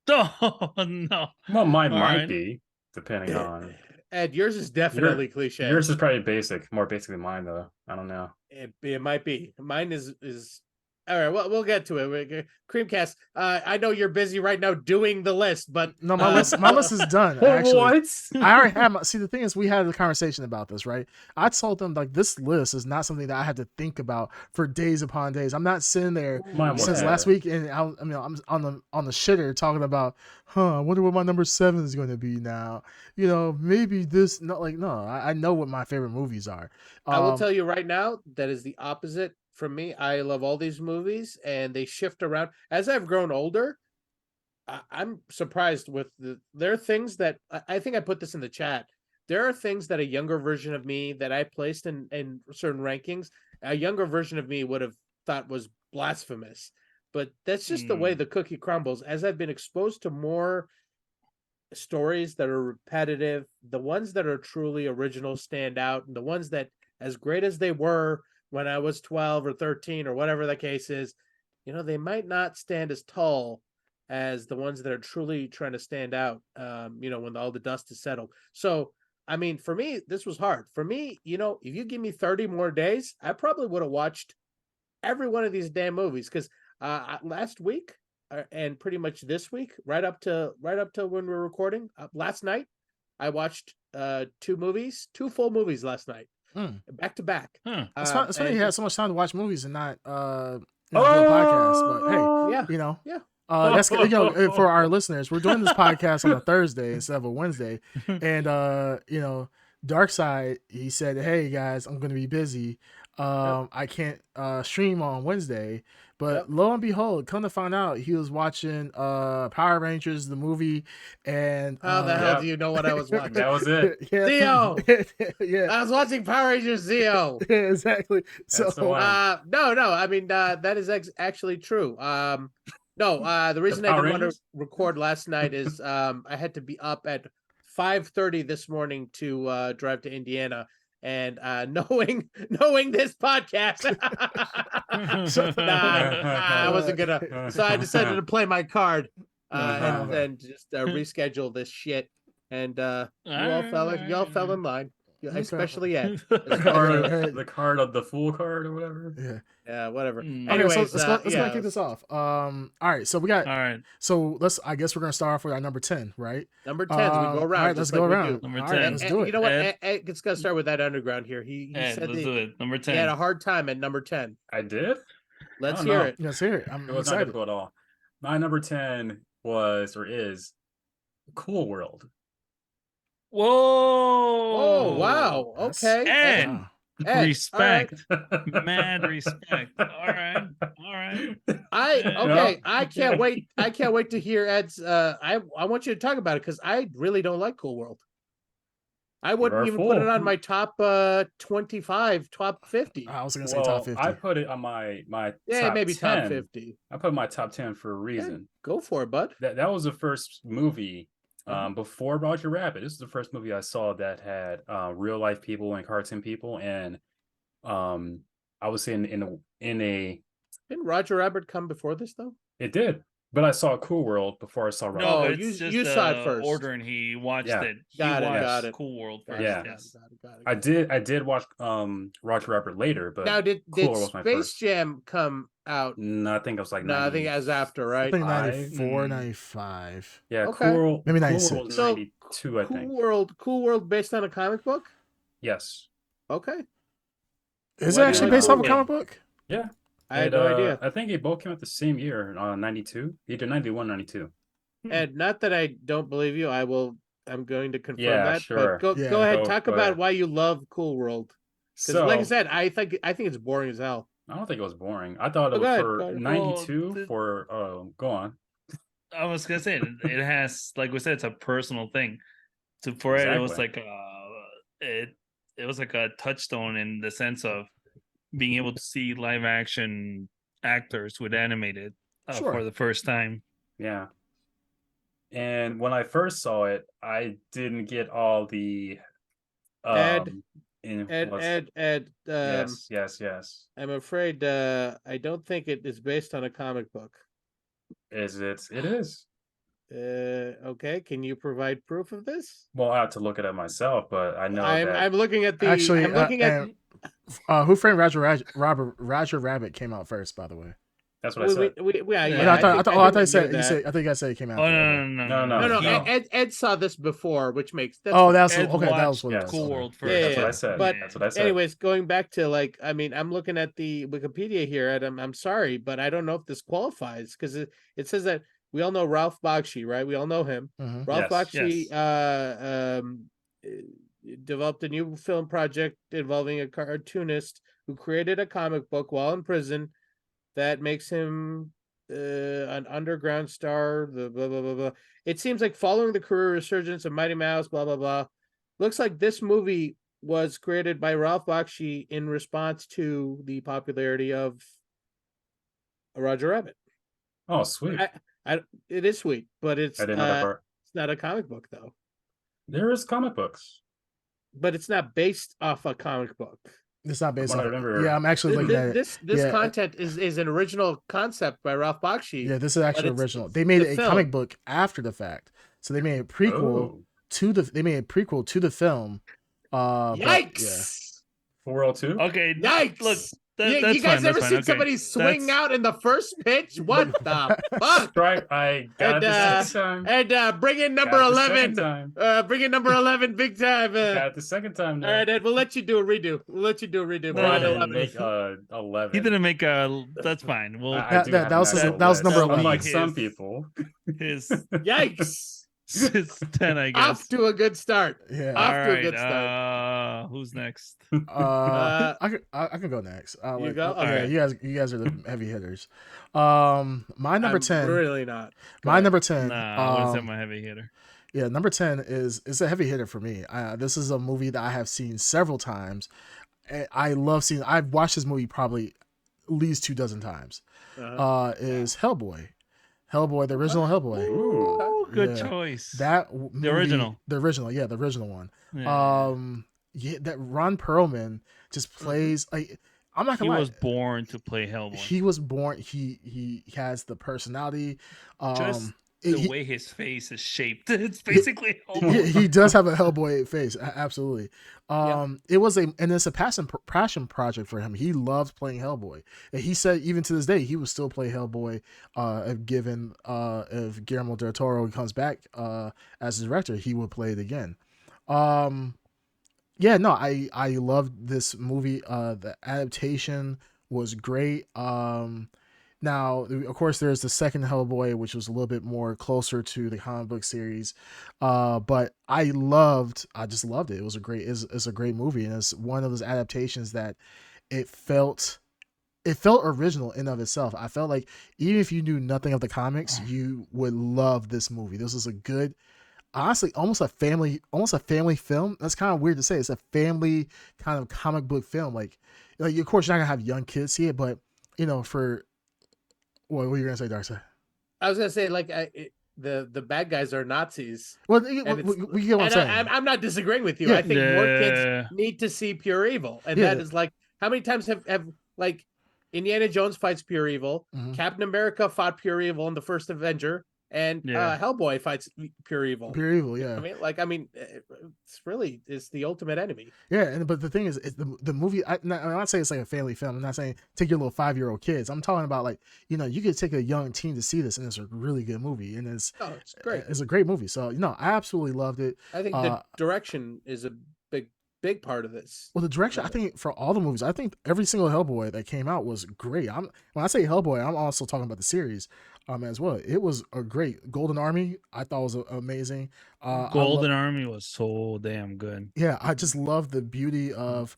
Oh, no. Well, mine All might right. be, depending on. Ed, yours is definitely cliche. Yours is probably basic, more basic than mine, though. I don't know. It might be. Mine is all right. Well, we'll get to it. Creamcast. I know you're busy right now doing the list, but No, my list is done. Actually, What? I already have see, the thing is, we had a conversation about this, right? I told them like this list is not something that I had to think about for days upon days. I'm not sitting there Mine was since bad. last week, and I'm on the shitter talking about, I wonder what my number 7 is going to be now. Maybe this. Not like no, I know what my favorite movies are. I will tell you right now that is the opposite from me. I love all these movies, and they shift around as I've grown older. I'm surprised with there are things that I think I put this in the chat. There are things that a younger version of me that I placed in certain rankings, a younger version of me would have thought was blasphemous. But that's just the way the cookie crumbles. As I've been exposed to more stories that are repetitive, the ones that are truly original stand out, and the ones that, as great as they were when I was 12 or 13 or whatever the case is, they might not stand as tall as the ones that are truly trying to stand out, when all the dust is settled. So, I mean, for me, this was hard. For me, if you give me 30 more days, I probably would have watched every one of these damn movies, because last week and pretty much this week, right up to when we're recording, last night, I watched two full movies last night, back to back. It's funny you had so much time to watch movies and not do a Oh! podcast. But hey, Yeah. That's for our listeners. We're doing this podcast on a Thursday instead of a Wednesday, and Darkside, he said, "Hey guys, I'm going to be busy. I can't stream on Wednesday." But lo and behold, come to find out, he was watching Power Rangers the movie, and How the hell do you know what I was watching? That was it. Zio. Yeah, I was watching Power Rangers Zio. yeah, exactly. That's the So one. No. I mean, that is actually true. No, the reason I Power didn't want to Rangers? record last night is I had to be up at 5:30 this morning to drive to Indiana, and knowing this podcast, I wasn't gonna. So I decided to play my card and just reschedule this shit. And you all fell in line, especially Ed. The card of the fool card or whatever. yeah. Yeah, whatever. Mm. Okay, Anyways, so let's go kick this off. All right, so we got. All right. So I guess we're gonna start off with our number 10, right? Number 10s, we go around. All right, let's go around. Number All 10. right, let's do it. You know what? Ed? It's gonna start with that underground here. He said Let's do it. Number 10. he had a hard time at number 10. I did? Let's Oh, hear no. it. Let's hear it. I'm It was not excited. difficult at all. My number 10 was or is Cool World. Whoa! Oh wow. That's- Okay. Ed. Wow. Ed, Respect. Mad respect. All right. I can't wait. I can't wait to hear Ed's. I want you to talk about it, because I really don't like Cool World. I wouldn't You're a even put it fool. on my top 25, top 50. I was gonna say top 50. I put it on my Yeah, top maybe 10. top 50. I put my top 10 for a reason. Go for it, bud. That was the first movie Mm-hmm. before Roger Rabbit. This is the first movie I saw that had real life people and cartoon people, and I was in a Didn't Roger Rabbit come before this though? it did, but I saw Cool World before I saw Roger. No, Oh, it's you just saw it first. order, and he watched Yeah. it. He Got it, watched got it. Cool World first. Yeah. Yes. Got it. I did watch Roger Rabbit later, but Now, did Cool World was my Space first. Jam come out? No, I think it was like No, I think it was after, I right? think 95? 94, 95. Yeah, Okay. Cool World. Maybe Cool 96. World was So, 92, I think. Cool World based on a comic book? Yes. Okay. Is Why it do you actually like based off a Cool comic book? Yeah. I had no idea. I think they both came out the same year, 92, either 91, 92. And not that I don't believe you, I'm going to confirm Yeah, that. sure. But Yeah. go ahead, Go- talk go about ahead. why you love Cool World. Because So, like I said, I think it's boring as hell. I don't think it was boring. I thought Oh, it go was ahead, for go ahead. 92 Well, for go on. I was gonna say it has, like we said, it's a personal thing. So for Ed, it was Exactly. like it was like a touchstone in the sense of being able to see live action actors with animated Sure. for the first time. Yeah. And when I first saw it, I didn't get all the Ed, what's- Ed, yes. I'm afraid I don't think it is based on a comic book. Is it? It is. Okay, can you provide proof of this? Well, I have to look it up myself, but I know that I'm looking at the. Actually, I'm looking at. Who Framed Roger Rabbit came out first, by the way. that's what I said. Yeah, Yeah, I thought think you we said knew you that. said I think I said it came out. Oh No. No, He- Ed saw this before, which makes Oh, that's Ed okay. That was watched what it was. Cool Okay. World first. Yeah, That's what yeah, I said. but That's what I said. anyways, going back to I'm looking at the Wikipedia here, Ed. I'm sorry, but I don't know if this qualifies, because it says that we all know Ralph Bakshi, right? We all know him. Mhm. Ralph Yes. Bakshi developed a new film project involving a cartoonist who created a comic book while in prison that makes him an underground star. The blah blah blah blah. It seems like following the career resurgence of Mighty Mouse, blah blah blah. Looks like this movie was created by Ralph Bakshi in response to the popularity of Roger Rabbit. Oh, sweet. It is sweet, but it's I didn't know that part. it's not a comic book though. There is comic books. But it's not based off a comic book. It's not based From what on. I remember. Yeah, I'm actually looking at it. This Yeah, content is an original concept by Ralph Bakshi. yeah, this is actually it's- original. it's They made the a film. comic book after the fact, so they made a prequel Oh, to the. They made a prequel to the film. But yeah, Yikes! 402. Okay, Yikes! look, You that's guys fine. ever That's fine. seen Okay, somebody swing that's out in the first pitch? What the fuck? Strike. I got it the second time. And bring in number Got it the second 11. time. Bring in number 11 big time. Got it the second time. All right, Ed, we'll let you do a redo. We'll let you do a redo. Well, I No. didn't make 11. he didn't make a. That's fine. Well, I do That have was an actual that was list, number That'll be 11. unlike some his- people. his Yikes! it's 10, I guess. Off to a good start. Yeah. Off All to a right. good start. Who's next? I can go next. You go? Yeah, Okay. you guys are the heavy hitters. My number I'm 10. Really not. Go My ahead. number 10. Nah, I wouldn't say my heavy hitter. Yeah, number 10 is a heavy hitter for me. This is a movie that I have seen several times. And I love seeing. I've watched this movie probably at least 24 times. Uh-huh. Is Hellboy, the original Hellboy. Ooh. Good Yeah. choice. That The original. the original one. Yeah. Yeah, that Ron Perlman just plays like. I'm not he gonna lie. was born to play Hellboy. He was born. He has the personality. Just it- the he- way his face is shaped. It's basically he, Hellboy. he does have a Hellboy face, absolutely. It was and it's a passion project for him. He loves playing Hellboy, and he said even to this day he would still play Hellboy if Guillermo del Toro comes back as director, he would play it again. Yeah, no, I loved this movie. The adaptation was great. Now, of course, there's the second Hellboy, which was a little bit more closer to the comic book series. But I just loved it. It was it's a great movie, and it's one of those adaptations that it felt original in of itself. I felt like even if you knew nothing of the comics, you would love this movie. This is a good, honestly, almost a family film. That's kind of weird to say. It's a family kind of comic book film. Like of course, you're not gonna have young kids see it, but for what were you gonna say, Darcy? I was gonna say the bad guys are Nazis. Well, And we get what I'm saying. I'm not disagreeing with you. Yeah. I think more Yeah. kids need to see pure evil, and Yeah. that is like how many times have like Indiana Jones fights pure evil, Mhm. Captain America fought pure evil in the first Avenger, and Yeah. Hellboy fights pure evil. Pure evil, yeah. It's the ultimate enemy. Yeah, but the thing is, the movie. I'm not saying it's like a family film. I'm not saying take your little 5-year-old kids. I'm talking about you could take a young teen to see this, and it's a really good movie, and it's great. It's a great movie. So I absolutely loved it. I think the direction is a big part of this. Well, the direction, I think for all the movies, I think every single Hellboy that came out was great. When I say Hellboy, I'm also talking about the series as well. It was a great. Golden Army, I thought was amazing. Golden Army was so damn good. Yeah, I just love the beauty of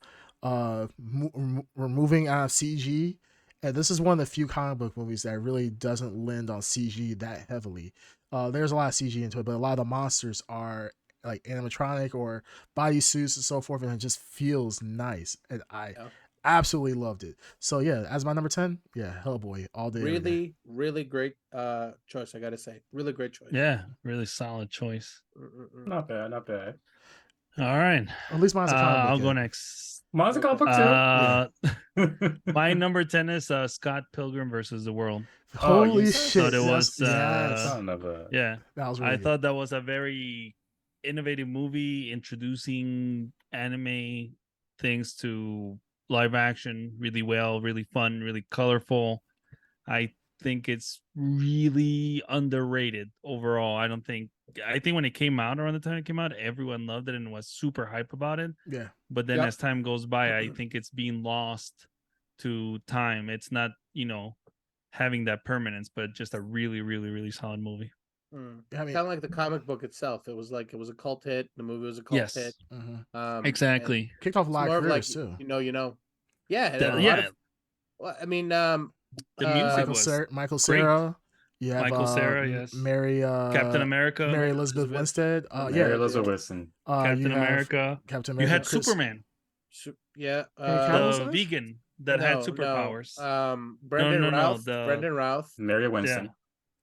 removing out of CG. And this is one of the few comic book movies that really doesn't lend on CG that heavily. There's a lot of CG into it, but a lot of the monsters are like animatronic or bodysuits and so forth, and it just feels nice. And I absolutely loved it. So yeah, as my number 10, Hellboy all day. Really, really great choice. I gotta say, really great choice. Yeah, really solid choice. Not bad. All right. At least mine's a comic book. I'll go kid. next. Mine's a comic book too. My number 10 is Scott Pilgrim versus the World. Holy you shit! thought it was, yes. Son of a- Yeah, That was really I good. thought that was a very innovative movie introducing anime things to live action really well, really fun, really colorful. I think it's really underrated overall. I think when it came out, around the time it came out, everyone loved it and was super hype about it. Yeah. But then Yep. as time goes by, I think it's being lost to time. It's not, having that permanence, but just a really, really, really solid movie. I mean, Kind of like the comic book itself. It was a cult hit. The movie was a cult Yes. hit. mhm. Exactly. Kicked off a It's lot more of of like careers too. Yeah, and a lot Yeah. of- well, I mean, The music was Michael great. Cera. You have Michael Cera, yes. Mary Captain America. Mary Elizabeth Winstead. Mary Elizabeth Wilson. Captain you have America. Captain You America. had Chris- Superman, yeah. Cavill? the vegan that had superpowers. Brendan no, Routh. the- Brendan Routh. Mary Winston.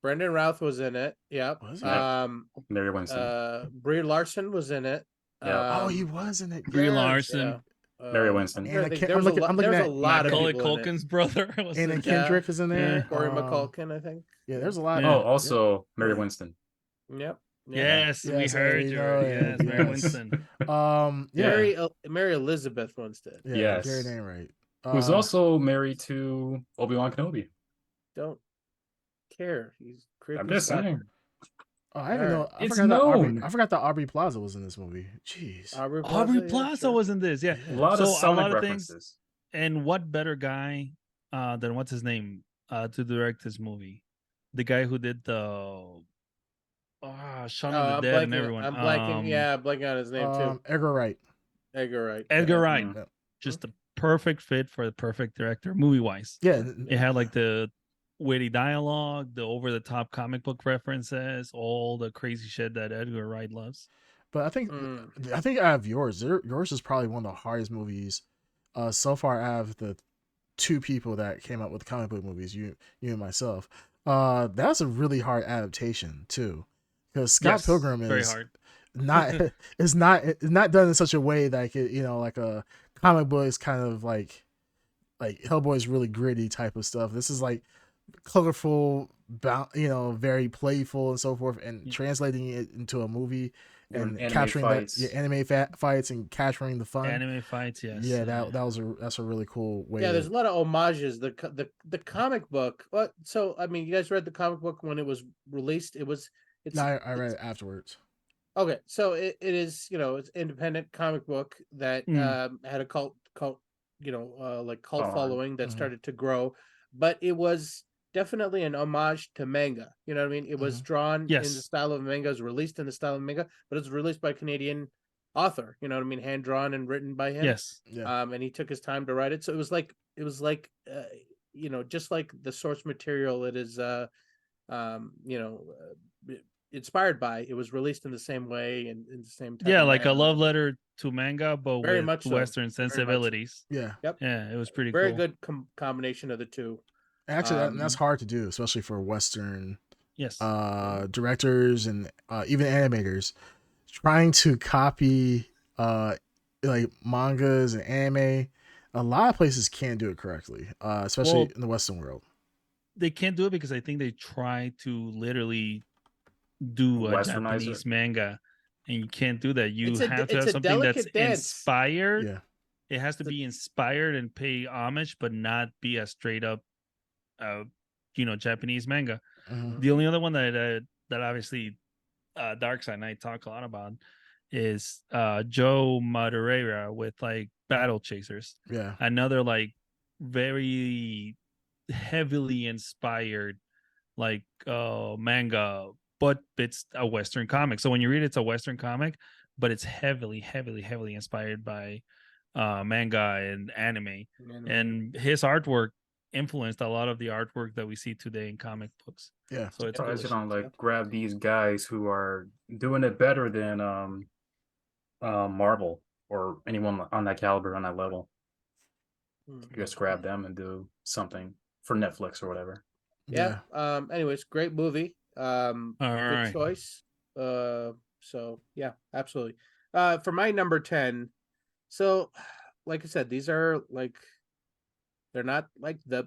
Brendan Routh was in it. Yep. Was he? Mary Winston. Brie Larson was in it. Yeah. Oh, he was in it. Brie yes. Larson. Yeah. Mary Winston. I'm trying to Anna think. Ken- There I'm was a looking- lot. I'm looking There's a at lot of Macaulay people in it. Culkin's brother. was Anna in it. Kendrick is in there. Corey McCulkin, I think. Yeah, there's a lot. Yeah. Oh, also Mary Winston. Yep. Yes, we Yes, heard you you. know it, Yes, Mary yes. Winston. Yeah, Mary Elizabeth Winstead. yeah, Yes. Gary name right. Who's also married to Obi-Wan Kenobi. Don't care. He's creepy. I'm just saying. Oh, I didn't know. I It's forgot that known. I forgot that Aubrey Plaza was in this movie. Jeez. Aubrey Plaza was in this. Yeah. A lot of So, Sonic things. references. And what better guy than what's his name to direct this movie? The guy who did the Shaun of the Dead and everyone. I'm blanking. Blanking on his name too. Edgar Wright. Edgar Wright. Edgar Wright. Mm. Just the perfect fit for the perfect director, movie wise. Yeah, It had like the witty dialogue, the over the top comic book references, all the crazy shit that Edgar Wright loves. but I think I have yours. Yours is probably one of the hardest movies so far. I have the two people that came up with comic book movies, you and myself. That's a really hard adaptation too, because Scott Pilgrim is very hard. it's not done in such a way that like a comic book is kind of like Hellboy's really gritty type of stuff. This is like colorful, very playful and so forth, and translating it into a movie and capturing anime fights and capturing the fun. Anime fights, yes. Yeah, that's a really cool way. Yeah, there's a lot of homages. The comic book. So I mean, you guys read the comic book when it was released. I read it afterwards. Okay, so it is it's independent comic book that had a cult following that started to grow, but it was definitely an homage to manga. You know what I mean? It was drawn in the style of manga, it was released in the style of manga, but it was released by a Canadian author. You know what I mean? Hand drawn and written by him. Yes. Yeah. And he took his time to write it, so it was like just like the source material. It is inspired by. It was released in the same way and in the same time. Yeah, like a love letter to manga, but Very with much so. Western sensibilities. Yeah. Yep. Yeah, it was pretty Very cool. good combination of the two. Actually, that's hard to do, especially for Western Yes. directors and even animators. Trying to copy like mangas and anime, a lot of places can't do it correctly, especially in the Western world. They can't do it because I think they try to literally do a Japanese manga, and you can't do that. You have to have something that's inspired. Yeah. It has to be inspired and pay homage, but not be a straight up, Japanese manga. Mm-hmm. The only other one that obviously Darkseid and I talk a lot about is Joe Madureira with like Battle Chasers. Yeah. Another like very heavily inspired like manga, but it's a Western comic. So when you read it's a Western comic, but it's heavily inspired by manga and anime. And his artwork influenced a lot of the artwork that we see today in comic books. Yeah. So it's grab these guys who are doing it better than Marvel or anyone on that caliber, on that level. Just grab them and do something for Netflix or whatever. Yeah. Anyways, great movie. Good choice. So yeah, absolutely. For my number 10, so like I said, these are like, they're not like the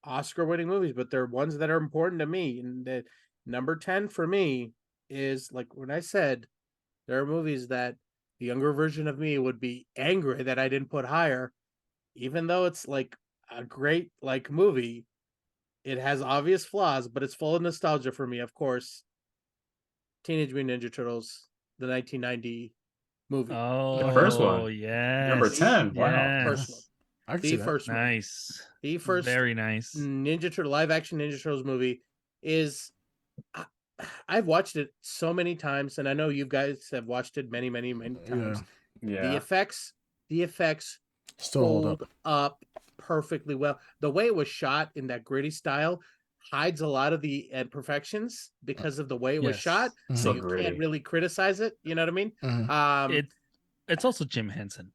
Oscar-winning movies, but they're ones that are important to me. And the number 10 for me is, like when I said, there are movies that the younger version of me would be angry that I didn't put higher, even though it's like a great like movie. It has obvious flaws, but it's full of nostalgia for me, of course. Teenage Mutant Ninja Turtles, the 1990 movie. Oh, the first one. Yeah. Number 10. Wow. Yes. First one. I can see that. First one. Nice. The first very nice live action Ninja Turtles movie is. I've watched it so many times, and I know you guys have watched it many times. Yeah. The effects still hold up perfectly well. The way it was shot in that gritty style hides a lot of the imperfections because of the way it was shot. Mm-hmm. So you can't really criticize it. You know what I mean? Mm-hmm. It's also Jim Henson.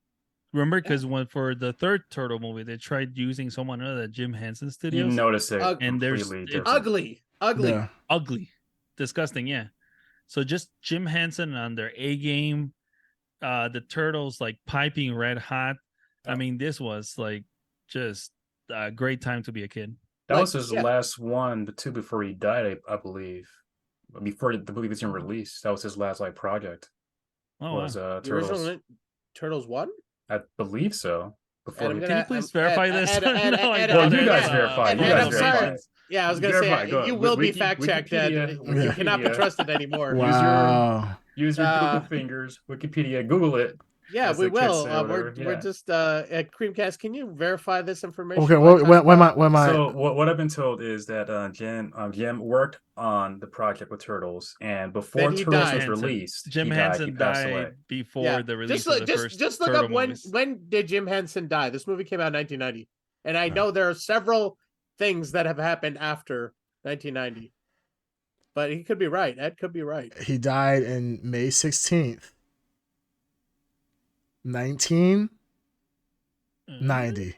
Remember, because when for the third Turtle movie, they tried using someone other than Jim Henson Studios. You notice it, and there's ugly, disgusting. Yeah. So just Jim Henson on their A game, the Turtles like piping red hot. I mean, this was like just a great time to be a kid. That Like, was his yeah. last one, the two before he died, I believe. Before the movie was even released, that was his last like project. Oh, Was wow. The original Turtles? Turtles 1? I believe so. And Before I'm he gonna Can you please verify this? Ed, Not like Well, that. you guys It's, verify. You Ed, guys I'm sorry. verify. Yeah, I was gonna Verify, say go. you will be Wiki- fact checked, Ed. Wikipedia, You cannot be Wikipedia. trusted anymore. Wow. Use your Google Uh, fingers, Wikipedia, Google it. Yeah, as we the kids will. say or whatever, We're yeah. just at Creamcast. Can you verify this information? Okay, while I what talk am I? So what I've been told is that Jim worked on the project with Turtles, and before Then he Turtles died. was Henson. released, Jim he died. He Henson passed away. died before Yeah, the release just of look, the first just look Turtle up movies. when did Jim Henson die? This movie came out in 1990, and I Yeah. know there are several things that have happened after 1990. But he could be right. Ed could be right. He died in May 16th, 1990.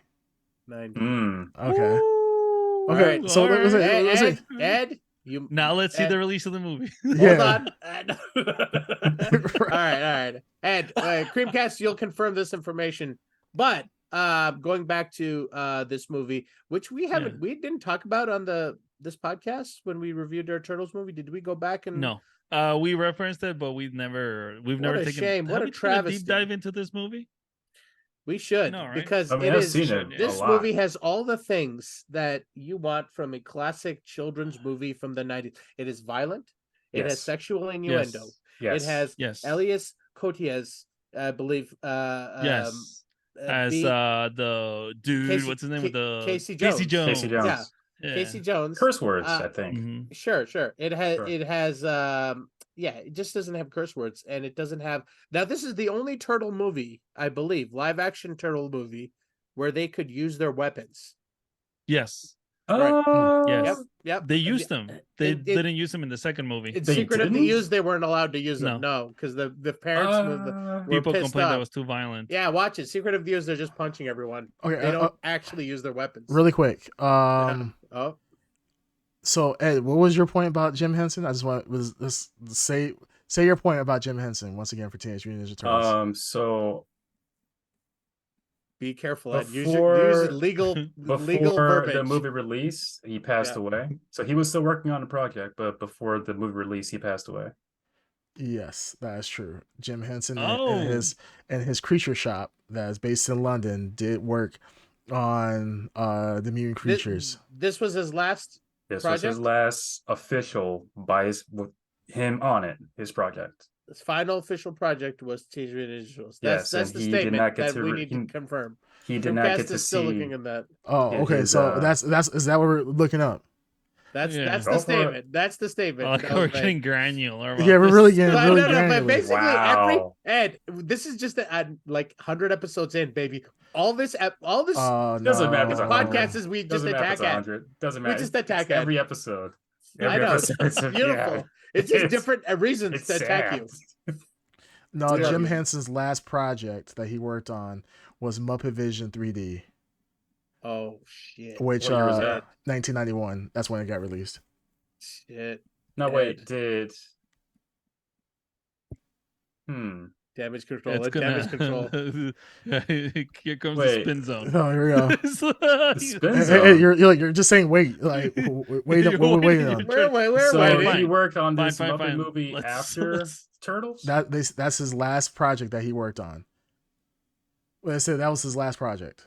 90. Okay. All Okay. right. So All let's right. say, Ed, you Now let's see Ed, the release of the movie. Hold Yeah. on. All right. Ed, Creamcast, you'll confirm this information. But going back to this movie, which we didn't talk about on this podcast when we reviewed our Turtles movie. Did we go back and No. We referenced it, but we've never a taken shame. What have a we taken a deep travesty. dive into this movie? We should, No, right? because I mean, it I've is seen it a this lot. movie has all the things that you want from a classic children's movie from the 90s. It is violent, it has Yes. sexual innuendo, Yes. it has Yes. Elias Koteas, I believe, Yes. As the dude, Casey- what's his name with the Casey Casey Jones. Jones. Casey Jones. Yeah. Yeah. Casey Jones. Curse words, I think. Mhm. Sure. It has Sure. it just doesn't have curse words, and it doesn't have. Now this is the only turtle movie, I believe, live action turtle movie where they could use their weapons. Yes. Oh, Yes. Yep. They used them. They it- didn't use them in the second movie. In They Secret of the didn't? Use, they weren't allowed to use them. No, because the parents were People pissed complained off. that was too violent. Yeah, watch it. Secret of the Use, they're just punching everyone. Okay. They don't actually use their weapons. really quick. Oh, So Ed, what was your point about Jim Henson? I just want say your point about Jim Henson once again for Teenage Mutant Ninja Turtles. So be careful, Ed. Use before legal before verbiage. the movie release, he passed away. So he was still working on the project, but before the movie release, he passed away. Yes, that is true. Jim Henson Oh. and his creature shop that is based in London did work on the mutant creatures. This was his last This project? was his last official with him on it, his project. His final official project was Teenage Mutant Ninja Turtles. Yes, That's and the he did statement not get that to we re- need to confirm. He did not Comcast get to is still see. looking at that. Oh, okay. his, So is that what we're looking up? That's Yeah. the Go for it. statement. That's the statement. Like that we're was made. getting granular. about Yeah, we're this. really getting But really no, but granular. basically Wow. Ed, this is just like 100 episodes in, baby. All this Doesn't matter if it's no. 100. podcast is we just Doesn't matter if it's attack at. 100. Doesn't We matter. just attack It's at. every episode. I Every know. episode. It's beautiful. Yeah. It's just It's- different reasons It's to attack sad. you. No, Yeah. Jim Henson's last project that he worked on was Muppet Vision 3D, Oh shit. which What year was that? 1991. That's when it got released. Shit. No, wait. Ed. Did Damage control. It's Damage control. Here comes the Wait. spin zone. Oh, here we go. the spin Hey, zone? you're just saying wait, like wait up, what we're waiting on. We're So waiting. he worked on Fine, this fine, Muppet fine. movie Let's- after let's- Turtles? That's his last project that he worked on. Well, I said that was his last project.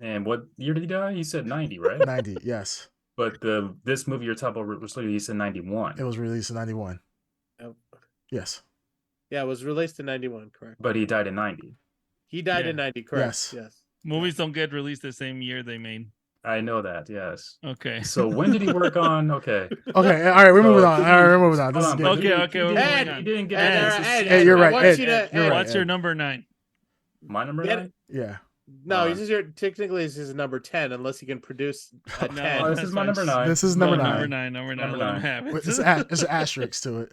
And what year did he die? You said 90, right? 90, yes. But this movie you're talking about was released in 91. It was released in 91. Oh. Yes. Yeah, it was released in 91, correct. But he died in 90. He died Yeah. in 90, correct. Yes. Yes. Movies don't get released the same year they made. I know that, yes. Okay. So when did he work on? Okay. Okay, all right, we're So moving on. he- All right, we're moving on. This is hold good. on, but Okay, he- okay, he we're didn't- moving on. He didn't get Ed, this is- Ed, you're right, I want Ed, you to. you're Ed, right. What's your number 9? My number Get 9? Yeah. No, Uh, this is technically this is number 10 unless he can produce a 10. No, Oh, this that's is my fine. number 9. This is number No, 9. Number 9. Number 9. Number Let him 9. have it. It's an asterisk to it.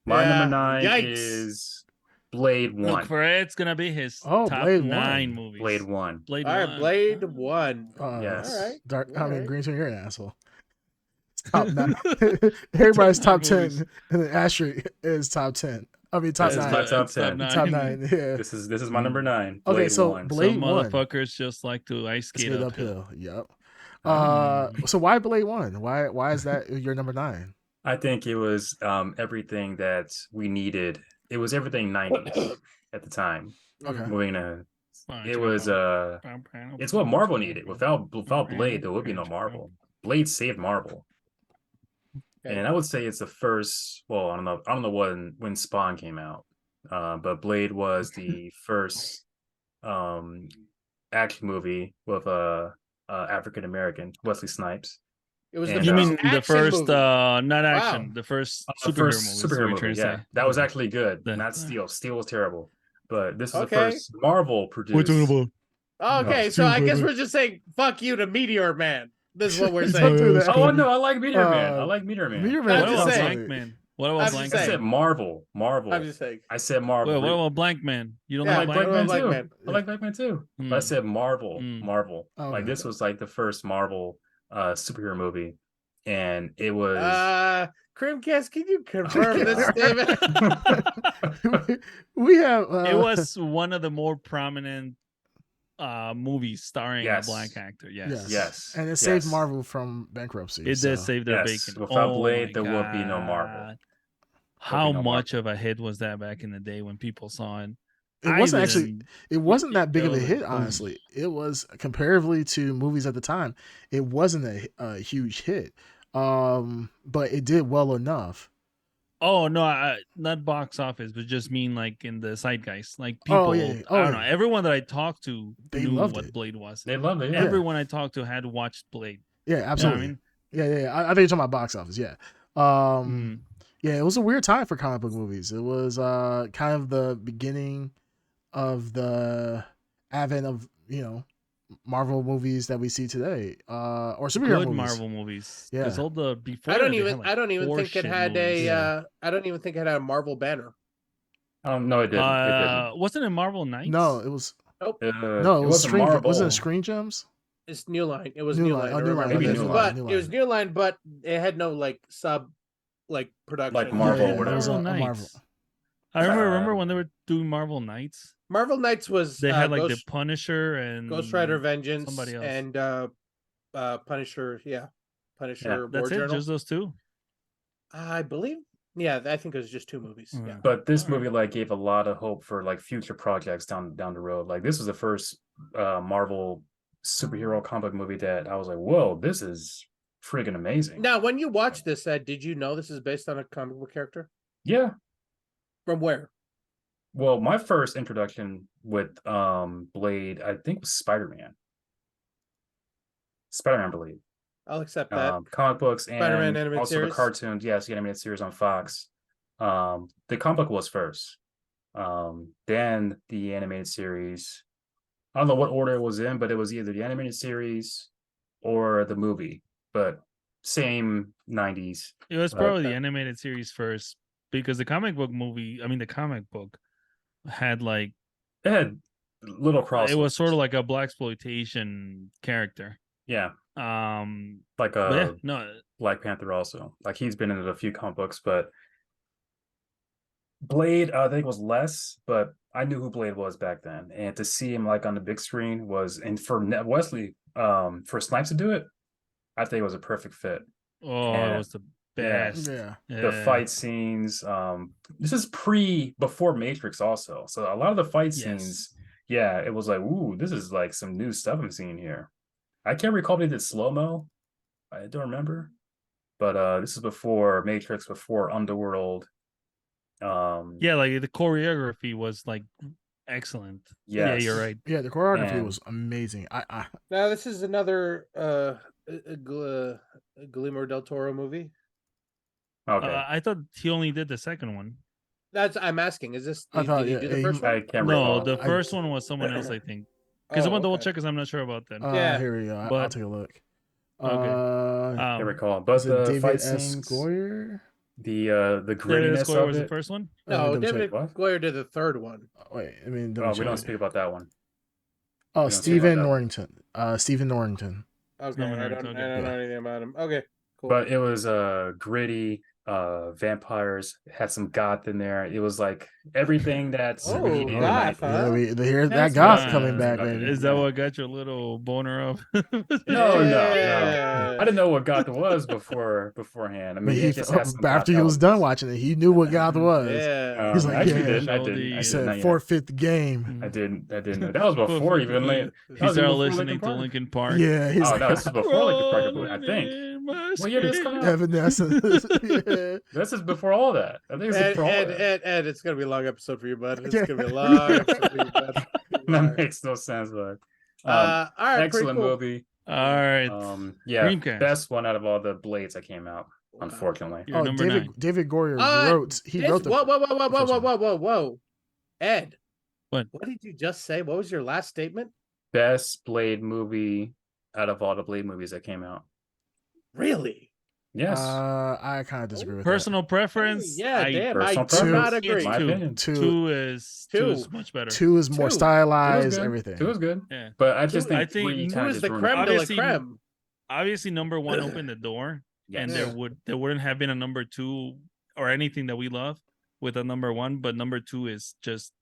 My Yeah. number 9 Yikes. is Blade 1. Look for it. It's gonna be his Oh, top Blade 9 1. movies. Blade 1. Blade All right, 1. Blade 1. Yes. All right. Dark. All I mean, right. Green Twin, you're an asshole. Top 9. Everybody's top Top 9 movies. 10, and the asterisk is top 10. I mean, top This is nine. my top It's top 10. nine. Top 9. Yeah. This is my number 9. Okay, Blade so 1. Blade Some 1. motherfuckers just like to ice skate Skate uphill. Yep. Mm. So why Blade 1? Why is that your number 9? I think it was everything that we needed. It was everything 90s at the time. Okay. Moving to it was it's what Marvel needed. Without Blade, there would be no Marvel. Blade saved Marvel. Okay. And I would say it's the first. Well, I don't know when Spawn came out, but Blade was the first action movie with African American Wesley Snipes. It was And, the You first mean the action first movie. not action, Wow. the first The superhero first movie. superhero movie, yeah, that was actually good. The- Not Steel. Steel was terrible, but this is the Okay. first Marvel We're produced. talking about Okay, so I guess we're just saying fuck you to Meteor Man. This is what we're Don't saying. do that. Oh no, I like Meteor Man. I like Meteor Man. Meteor I'm Man What just about is saying. Blank like- Man? What about I'm Blank I just said Man? Marvel. I'm just saying. I said Marvel. Well, what about Blank Man? You don't Yeah, I like like Blank Black Man? Man too. Man. I like Black Man too. But I Hmm. said Marvel. Mm. Marvel. Okay. Like this was like the first Marvel superhero movie, and it was. Creamcast, can you confirm this statement? we have. It was one of the more prominent movies starring Yes. a black actor. Yes. Yes. and it saved yes. Marvel from bankruptcy. It so. did save their Yes. bacon. Without Oh Blade, my there would be no Marvel. God. How no much Marvel. of a hit was that back in the day when people saw it? It I wasn't actually. didn't- It wasn't that big of a was like, hit, boom. honestly. It was comparatively to movies at the time. It wasn't a huge hit, but it did well enough. Oh no, not box office, but just mean like in the zeitgeist. Like people, Oh, yeah. Oh, I don't yeah. know. Everyone that I talked to They knew loved what it. Blade was. They loved it. Yeah. Everyone I talked to had watched Blade. Yeah, You know what absolutely. I mean? Yeah. I think you're talking about box office. Yeah. Mm. Yeah, it was a weird time for comic book movies. It was kind of the beginning of the advent of Marvel movies that we see today, or superhero Good movies. Marvel movies. Yeah. Because all the before I don't that, they even. had, I don't even think it horseshit had movies. I don't even think it had a Marvel banner. No, it didn't. It didn't. Wasn't it Marvel Knights? No, it was Nope. no, it was wasn't Screen. Marvel. Wasn't it Screen Gems? It's New Line. It was New New Line. Line. Oh, I New Line. remember Maybe this. New But Line. it was New Line, but it had no like sub production. Like Marvel Yeah, or it was whatever. a Marvel Marvel. Knights. I remember when they were doing Marvel Knights. Marvel Knights was They had like Ghost, the Punisher and Ghost Rider Vengeance somebody else. and Punisher. Yeah, Punisher. Yeah. War That's it, Journal. just those two. I believe. Yeah, I think it was just 2 movies. Mm. Yeah. But this All right. movie like gave a lot of hope for like future projects down the road. Like this was the first Marvel superhero comic movie that I was like, whoa, this is friggin' amazing. Now, when you watch this, did you know this is based on a comic book character? Yeah. From where? Well, my first introduction with Blade, I think, was Spider-Man. Spider-Man Blade. I'll accept that. Comic books Spider-Man and animated also series? the cartoons. Yes, the animated series on Fox. The comic book was first. Then the animated series. I don't know what order it was in, but it was either the animated series or the movie. But same 90s. It was probably the animated series first because the comic book had like It had little crossovers. it was sort of like a blaxploitation character. Yeah. Like But yeah, no, Black Panther also. Like he's been in a few comic books, but Blade, I think was less, but I knew who Blade was back then. And to see him like on the big screen was, and for Wesley, for Snipes to do it, I think it was a perfect fit. oh, And- it was the best. Yeah. The fight scenes, this is before Matrix also. So a lot of the fight scenes, yeah, it was like, ooh, this is like some new stuff I'm seeing here. I can't recall if they did slow-mo. I don't remember. But this is before Matrix, before Underworld. Yeah, like the choreography was like excellent. Yeah, Yes. you're right. Yeah, the choreography And- was amazing. I Now, this is another Guillermo del Toro movie. Okay. I thought he only did the second one. I'm asking. Is this? I thought, did he yeah, do the he- first I one? can't No, recall. the first one was someone else, I think. Because I want to double check because I'm not sure about that. Yeah. Here we go. I'll But- take a look. Okay. I Um, recall. But Was it the David fight S. scenes, Goyer? the David grittiness Square of was it. the first one. No, Double check. David What? Goyer did the third one. Wait, I mean, Oh, double we don't check. speak about that one. Oh, don't speak Stephen about that. Norrington. Stephen Norrington. Okay, no one I heard, don't okay. know anything about him. Okay, cool. But it was gritty. vampires, had some goth in there. It was like everything that's Oh, needed in goth, 90s. huh? Here's that That's goth right. coming back, Yeah. baby. Is that Yeah. what got your little boner up? No. Yeah. I didn't know what goth was beforehand. I But mean, it just has some goth after he was done elements. watching it, he knew what goth was. Yeah. He's like, I actually yeah. didn't. I Show didn't. the- I He did said not yet. 4th, 5th game. I didn't know. That was before even late. He started listening to Linkin Park. Yeah, he's Oh like, no, this is before Linkin Park, I think. Rolling in my What year did this come skin. out? Evanescence. Yeah. This is before all that. I think it's before all that. Ed, it's gonna be a long episode for you, bud. It's Yeah. gonna be a long episode for you, bud. That makes no sense, but All right, pretty excellent cool. movie. All right. Yeah, Dreamcast. best one out of all the Blades that came out. Unfortunately, You're number David 9. David Goyer wrote. He This- wrote the. whoa, first one. whoa. Ed. What? What did you just say? What was your last statement? best Blade movie out of all the Blade movies that came out. Really? Yes, I kind of disagree with Personal preference. Yeah, damn. I personal do not preference. agree. my two. opinion. that. Two Two is much better. two is more Two. Two was stylized. good. Everything. Two was good, Yeah. but I just Two- think I think three two kind Who of is just the ruined creme it. de la Obviously, creme? Obviously, number 1 opened the door, Yes. and Yeah. there wouldn't have been a number 2 or anything that we love with a number 1. But number 2 is just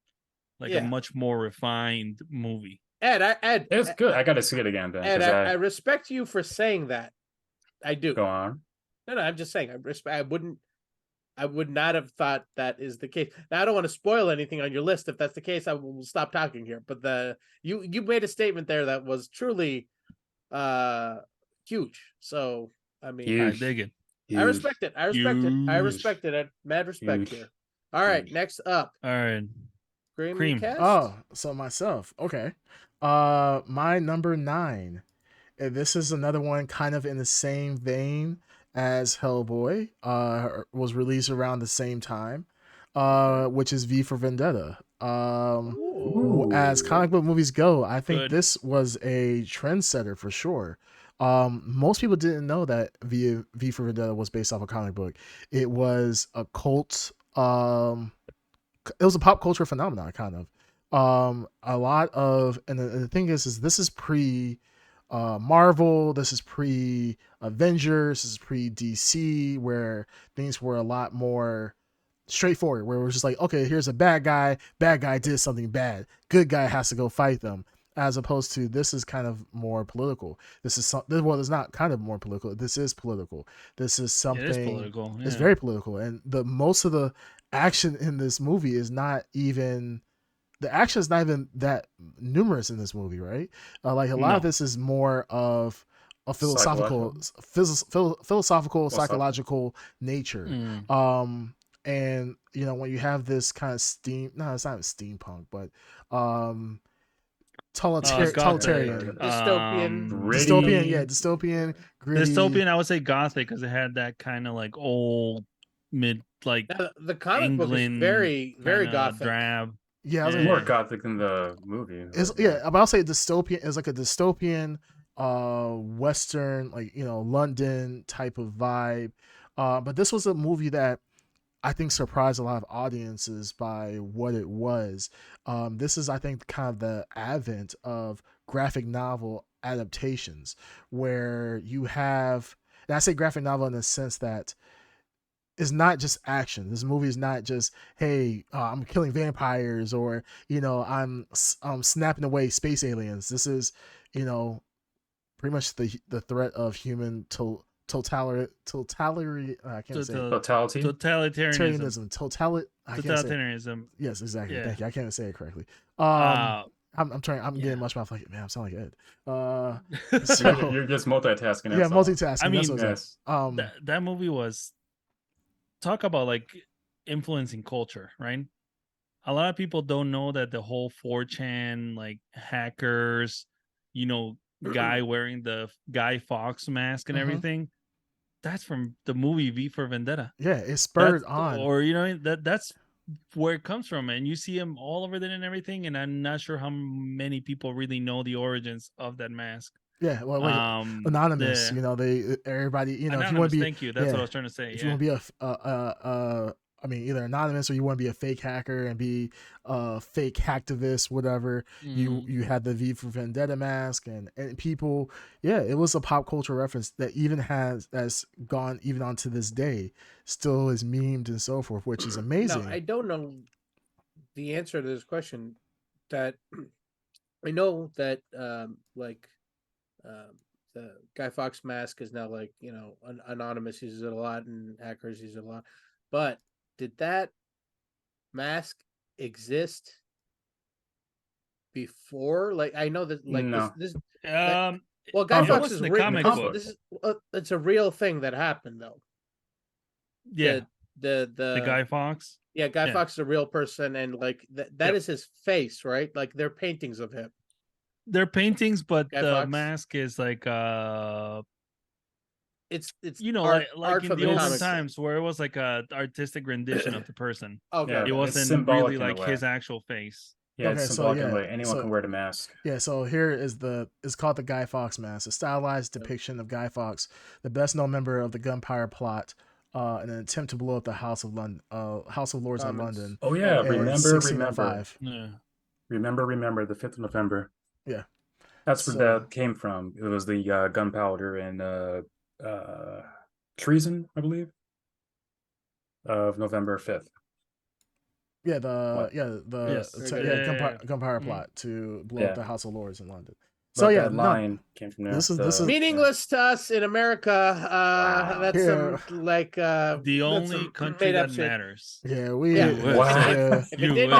like Yeah. a much more refined movie. Ed, It's good. I got to see it again then. Ed, 'cause I respect you for saying that. I do. go on. No, I'm just saying. I would not have thought that is the case. Now, I don't want to spoil anything on your list. If that's the case, I will stop talking here. But you made a statement there that was truly huge. So I mean, I Huge. dig it. I respect it. I Huge. respect it. Ed. Mad respect Huge. here. All right, Huge. next up, All right. Cream. Cast? Oh, so myself. Okay. My number 9. And this is another one kind of in the same vein as Hellboy. Was released around the same time. Which is V for Vendetta. As comic book movies go, I think Good. this was a trendsetter for sure. Most people didn't know that V for Vendetta was based off a comic book. It was a cult. It was a pop culture phenomenon, kind of. A lot of, and the thing is this is pre Marvel, this is pre Avengers, this is pre DC, where things were a lot more straightforward, where it was just like, okay, here's a bad guy did something bad, good guy has to go fight them, as opposed to this is kind of more political. This is well, it's not kind of more political, this is political. This is something, It is political. it's yeah. very political, and the most of the action in this movie is not even that numerous in this movie, right? Like a lot of No. this is more of a philosophical psychological nature. Mm. And you know, when you have this kind of it's not steampunk, but totalitarian, Dystopian. Gritty. dystopian, gritty. Dystopian, I would say gothic because it had that kind of like old mid like Now, the comic book is England very kinda gothic. drab. Yeah, I was Yeah. like, More gothic than the movie. it's, yeah, but I'll say dystopian is like a dystopian Western, like, you know, London type of vibe. But this was a movie that I think surprised a lot of audiences by what it was. This is, I think, kind of the advent of graphic novel adaptations, where you have, and I say graphic novel in the sense that it's not just action. This movie is not just, hey, I'm killing vampires, or, you know, I'm snapping away space aliens. This is, you know, pretty much the threat of human totalitarianism. Totalitarianism. Totalitarianism. Yes, exactly. Yeah. Thank you. I can't say it correctly. Uh, I'm trying. I'm yeah. getting much mouth like, man, I'm sounding like Ed. So You're just multitasking. yeah, that's all. multitasking. I mean, that's what it is. Yes. that movie was, talk about like influencing culture, right? A lot of people don't know that the whole 4chan like hackers, you know, guy wearing the Guy Fawkes mask and Mhm. everything, that's from the movie V for Vendetta. Yeah, it spurred That's- on. or you know, that's where it comes from, and you see him all over there and everything, and I'm not sure how many people really know the origins of that mask. Yeah, well, like, anonymous. the- You know, everybody. You know, Anonymous, if you want to be, thank you, that's yeah, what I was trying to say. if you want to be a I mean, either anonymous or you want to be a fake hacker and be a fake hacktivist, whatever. You had the V for Vendetta mask and people. Yeah, it was a pop culture reference that even has gone even on to this day, still is memed and so forth, which is amazing. Now, I don't know the answer to this question. That I know that the Guy Fawkes mask is now like, anonymous uses it a lot and hackers use it a lot. But did that mask exist before? Like, I know that like No. this Well, Guy it Fawkes wasn't is a real. comic book. This is it's a real thing that happened though. yeah, The Guy Fawkes. Guy yeah. Fawkes is a real person, and like that Yep. is his face, right? Like they're paintings of him. They're paintings, but Guy the Fawkes? mask is like It's art, art like in from the olden comics. times where it was like a artistic rendition of the person. Okay, Yeah, It it's wasn't symbolic really in a like way. his actual face. Yeah, Okay, it's so symbolic in yeah, a way. Anyone so- can wear the mask. Yeah, so here is it's called the Guy Fawkes mask, a stylized depiction of Guy Fawkes, the best known member of the gunpowder plot, in an attempt to blow up the House of Lords in Comments. London. Oh yeah, in remember 1605. Yeah. remember the 5th of November. Yeah. That's where So- that came from. It was the gunpowder and treason, I believe, of November 5th. Yeah, Yes. gunpowder Mhm. plot to blow Yeah. up the House of Lords in London. But So yeah, that line came from there. this is- meaningless to us in America. That's Yeah. some like The that's only some country made up that shit. matters. Yeah, we Yeah. Wow. yeah. If it didn't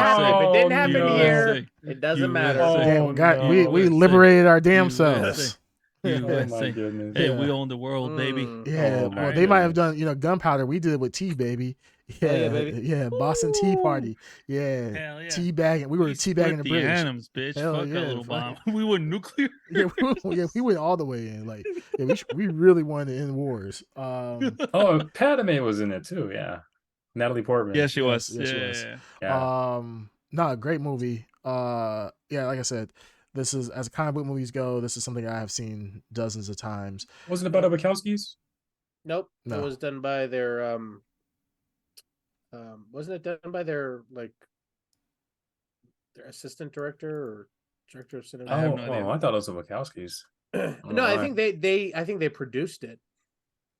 happen no. here, it doesn't matter. Oh, Damn, God, no. we USA. liberated our damn USA. selves. Oh my USA. goodness. Hey, Yeah. we own the world, baby. Yeah, Oh, my well, they might have goodness. done, gunpowder. We did it with tea, baby. Hell Yeah, yeah, baby. yeah, Boston Tea Party. Yeah, Hell yeah. tea bagging. We were tea bagging the the British. atoms, bitch. Hell Fuck yeah, a little fuck bomb. We went nuclear. Yeah, we went all the way in. Like, yeah, we really wanted to end wars. Oh, Padme was in it too. Yeah, Natalie Portman. Yeah, she was. yes, she was. Yeah. No, great movie. Yeah, like I said, this is, as comic book movies go, this is something I have seen dozens of times. Wasn't it about the Wachowskis? Nope. No. It was done by their wasn't it done by their their assistant director or director of cinema? I have no idea. I thought it was the Wachowskis. No, I think they produced it.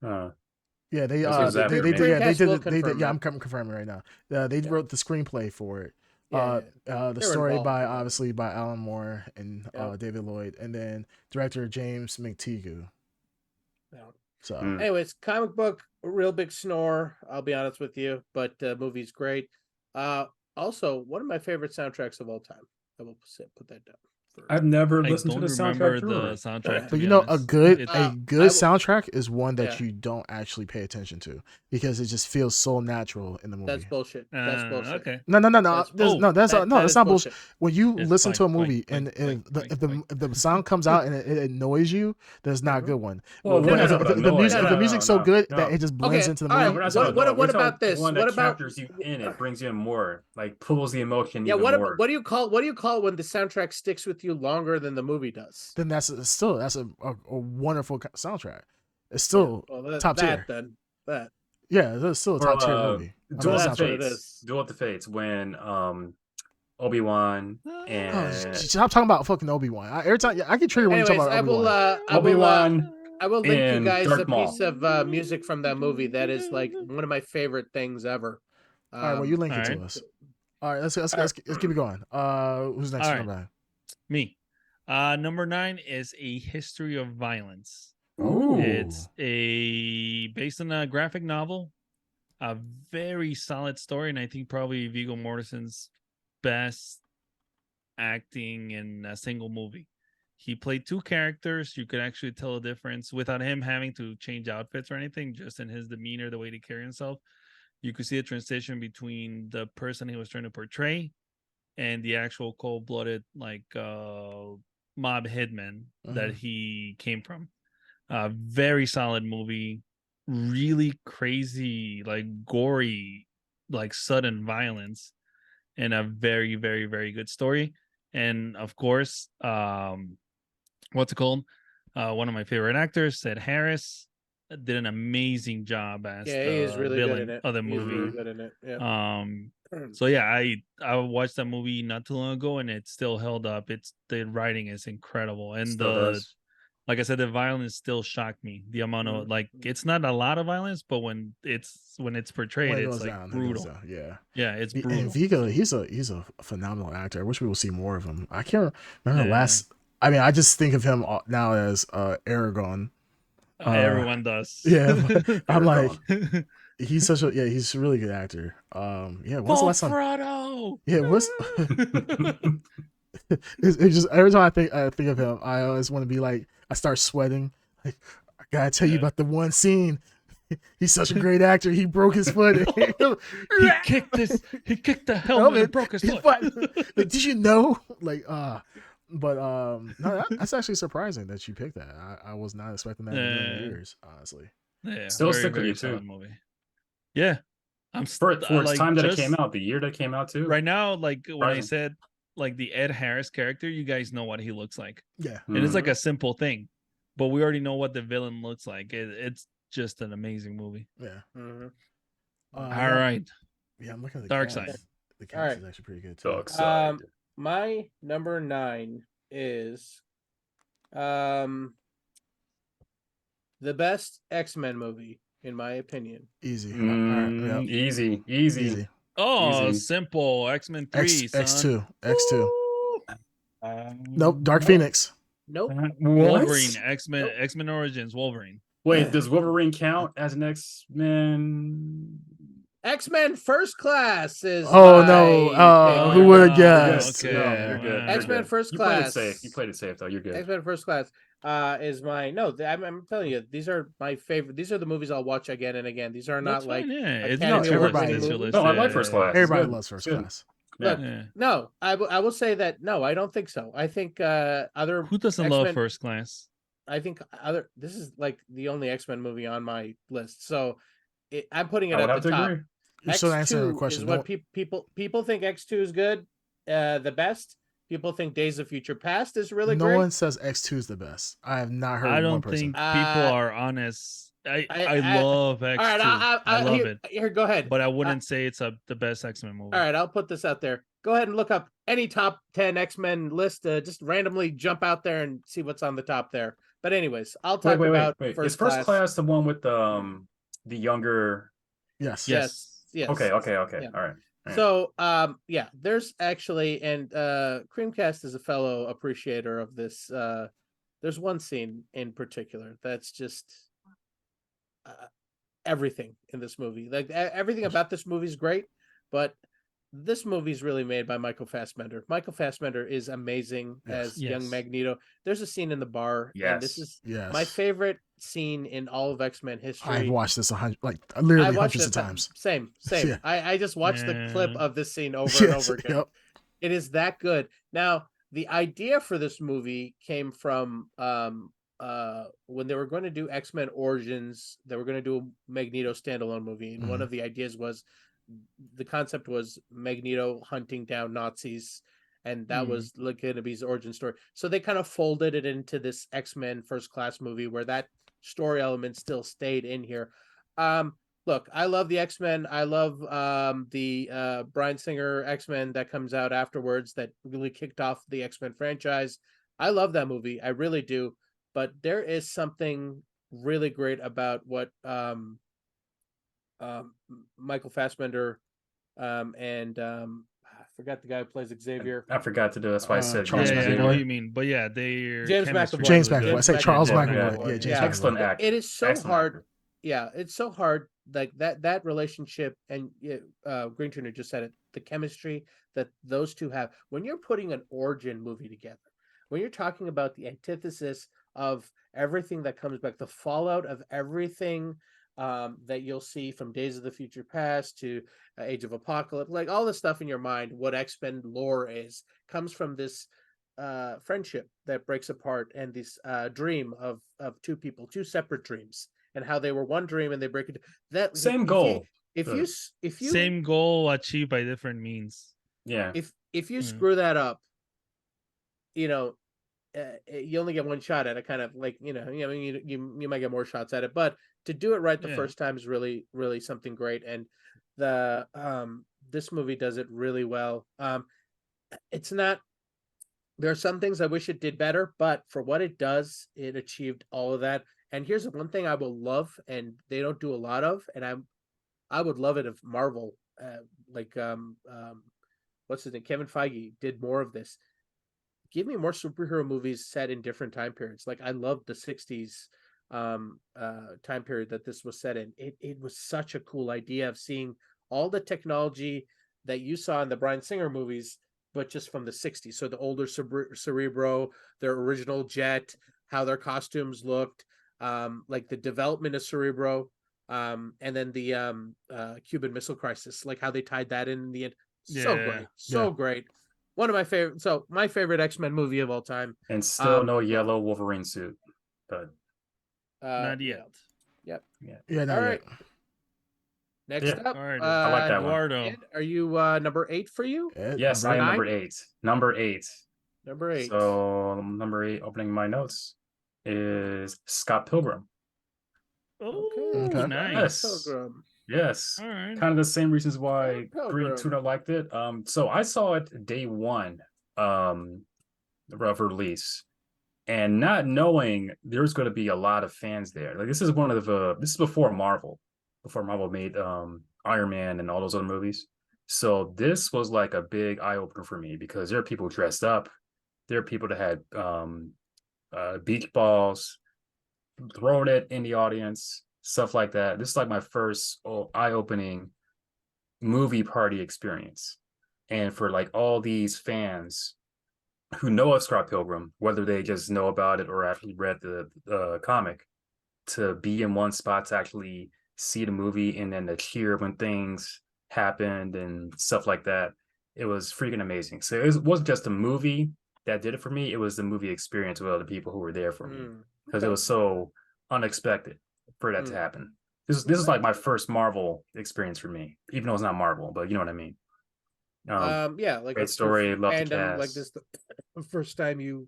Yeah, they That's exactly they what did. I Yeah, mean. they Dreamcast will did. They did. confirm Yeah, that. I'm confirming right now. They wrote the screenplay for it. Yeah, The They're story involved by in it. obviously by Alan Moore and Yep. David Lloyd, and then director James McTeague. Yeah. So Mm. Anyways, comic book, real big snore. I'll be honest with you, but movie's great. Also, one of my favorite soundtracks of all time. I will put that down. I've never I listened to don't the remember soundtrack. the through it. soundtrack. to but be a honest. good It's- a I good will- soundtrack is one that Yeah. you don't actually pay attention to because it just feels so natural in the movie. That's bullshit. That's bullshit. Okay. No. That's- That's that not is bullshit. When you It's listen to a fine, movie fine, and fine, if the sound comes out and it annoys you, that's not a good one. Well, But we're not if talking about the noise. music, No, the no, music's no, so good no. that it just blends Okay, into the all movie. right, We're not What- talking what- about what noise. We're about talking this? One What that about- captures you in it, brings you in more, like pulls the emotion Yeah, even more. what do you call it when the soundtrack sticks with you longer than the movie does? Then that's a wonderful soundtrack. It's still top tier. Then that. Yeah, it's still a top tier movie. Duel of the that's what it Fates. is. Duel of the Fates when Obi-Wan Oh, and stop talking about fucking Obi-Wan. Every time I get triggered when you talk Anyways, about I will. Obi-Wan. I will link you and guys Darth a Maul. piece of music from that movie that is like one of my favorite things ever. All right, well, you link it all to right. us. All right, let's keep it going. Who's next? All to right. come back? Me. Number 9 is A History of Violence. Ooh. It's based on a graphic novel, a very solid story, and I think probably Viggo Mortensen's best acting in a single movie. He played 2 characters. You could actually tell a difference without him having to change outfits or anything, just in his demeanor, the way he carry himself. You could see a transition between the person he was trying to portray and the actual cold-blooded mob hitman that he came from. Very solid movie, really crazy, gory, sudden violence, and a very, very, very good story. And of course, what's it called? One of my favorite actors, Ed Harris, did an amazing job as Yeah, the he is really good villain in it. of the He's movie. really good in it. Yeah. So yeah, I watched that movie not too long ago, and it still held up. The writing is incredible, and Still does. like I said, the violence still shocked me. The amount of Mm-hmm. it's not a lot of violence, but when it's portrayed, When it it's goes like down, brutal. yeah. Yeah, it's And brutal. Vigo, he's a phenomenal actor. I wish we would see more of him. I can't remember the Yeah. last. I mean, I just think of him now as Aragon. Everyone does. Yeah, but I'm like, Aragon. he's he's a really good actor. Yeah, what's the last time? Frodo. Yeah, what's it's just every time I think of him, I always want to be like, I start sweating. Like, I gotta tell you about the one scene. He's such a great actor. He broke his foot. He kicked the helmet and broke his foot. Like, did you know? Like, but no, that's actually surprising that you picked that. I was not expecting that in a million years, honestly. Yeah, Still very, stick with very you, too. solid movie. Yeah, for its like, time that it just came out, the year that it came out too. right now. Like when I Surprising. said like the Ed Harris character, you guys know what he looks like, Yeah, and it's like Mhm. a simple thing, but we already know what the villain looks like. It's just an amazing movie. yeah. Mhm. All Yeah. right, Yeah, I'm looking at the Dark cast. Side. The cast Alright. is actually pretty good too. Dark Side. My number 9 is the best X-Men movie, in my opinion. Easy. All right. Yep. Easy. Easy. Oh, Easy. simple X-Men 3, son. X2. X2. Woo! Nope. Dark Phoenix. Nope. Wolverine, X-Men, Nope. X-Men Origins, Wolverine. Wait, does Wolverine count as an X-Men? X-Men First Class is Oh my no. pick. Who you're would have good. You're good. guessed? Okay. No, Yeah. you're good. You're X-Men good. First You played it Class. safe. You played it safe though. You're good. X-Men First Class is my I'm telling you, these are my favorite. These are the movies I'll watch again and again. These are That's not like fine, yeah. It's Academy your Award list, winning it's your movies. list. No, I like First Class. It's Everybody good. loves First Good. Class. Look, Yeah. no, I will say that no, I don't think so. I think other Who doesn't X-Men, love First Class? I think this is like the only X-Men movie on my list. So I'm putting it I would at have the to top. agree. You're still answering the X2 question. is what people think X2 is good, the best. People think Days of Future Past is really No great. one says X2 is the best. I have not heard I one don't person. think people are honest. I love X2. All right, I love here, it. Here, go ahead. But I wouldn't say it's the best X-Men movie. All right, I'll put this out there. Go ahead and look up any top 10 X-Men list. Just randomly jump out there and see what's on the top there. But anyways, I'll talk about Wait. First Is First Class. Class the one with the younger? Yes. Yes. Yes. Okay. Yeah. All right. So, yeah, there's actually, and Creamcast is a fellow appreciator of this. There's one scene in particular that's just everything in this movie. Like everything about this movie is great, but this movie is really made by Michael Fassbender. Michael Fassbender is amazing as young Magneto. There's a scene in the bar, and this is my favorite scene in all of X-Men history. I've watched this literally hundreds of times. Same. Yeah. I just watched the clip of this scene over and over again. Yep. It is that good. Now, the idea for this movie came from when they were going to do X-Men Origins, they were going to do a Magneto standalone movie, and one of the ideas was the concept was Magneto hunting down Nazis, and that was going to be his origin story. So they kind of folded it into this X-Men First Class movie where that story element still stayed in here. Look, I love the X-Men. I love the Bryan Singer X-Men that comes out afterwards that really kicked off the X-Men franchise. I love that movie. I really do. But there is something really great about what Michael Fassbender and I forgot the guy who plays Xavier. I forgot to do. That's why I said Charles I know McAvoy. what you mean, but yeah, James McAvoy. James really McAvoy. good. I say Charles McAvoy. McAvoy. Yeah, James Yeah. McAvoy. Excellent act. It is so Excellent hard. actor. Yeah, it's so hard. Like that relationship, and Green Turner just said it. The chemistry that those two have when you're putting an origin movie together, when you're talking about the antithesis of everything that comes back, the fallout of everything that you'll see from Days of the Future Past to Age of Apocalypse, like all the stuff in your mind, what X-Men lore is, comes from this friendship that breaks apart and this dream of two people, two separate dreams, and how they were one dream and they break it. That Same goal. If you same goal achieved by different means. Yeah. If you screw that up, you only get one shot at it. Kind of like you might get more shots at it, but to do it right the Yeah. first time is really, really something great. And the this movie does it really well. It's not. There are some things I wish it did better, but for what it does, it achieved all of that. And here's one thing I will love, and they don't do a lot of, and I would love it if Marvel, like what's his name, Kevin Feige, did more of this. Give me more superhero movies set in different time periods. Like I loved the '60s time period that this was set in. It was such a cool idea of seeing all the technology that you saw in the Bryan Singer movies, but just from the '60s. So the older Cerebro, their original jet, how their costumes looked, like the development of Cerebro, and then the Cuban Missile Crisis, like how they tied that in the end. So Yeah. great, so great. One of my favorite. So my favorite X-Men movie of all time. And still no yellow Wolverine suit, but Not yet. Yep. Yeah, not All yet. right. Next Yeah. up, All right, I like that one. Eduardo. Ed, are you number 8 for you? Yes, I am Nine? number 8. Number 8. Number 8. So number 8, opening my notes, is Scott Pilgrim. Oh, Okay. nice. Pilgrim. Yes. All right. Kind of the same reasons why Pilgrim. Green Tuna liked it. So I saw it day one, of release, and not knowing there's going to be a lot of fans there. Like this is before Marvel made Iron Man and all those other movies. So this was like a big eye opener for me because there are people dressed up. There are people that had beach balls, throwing it in the audience, stuff like that. This is like my first eye-opening movie party experience. And for like all these fans who know of Scott Pilgrim, whether they just know about it or actually read the comic, to be in one spot to actually see the movie and then to cheer when things happened and stuff like that, it was freaking amazing. So it wasn't just a movie that did it for me, it was the movie experience with other people who were there for me, because it was so unexpected for that to happen. This is like my first Marvel experience for me, even though it's not Marvel, but you know what I mean. Yeah, like great story, love the fandom, cast. like this the first time you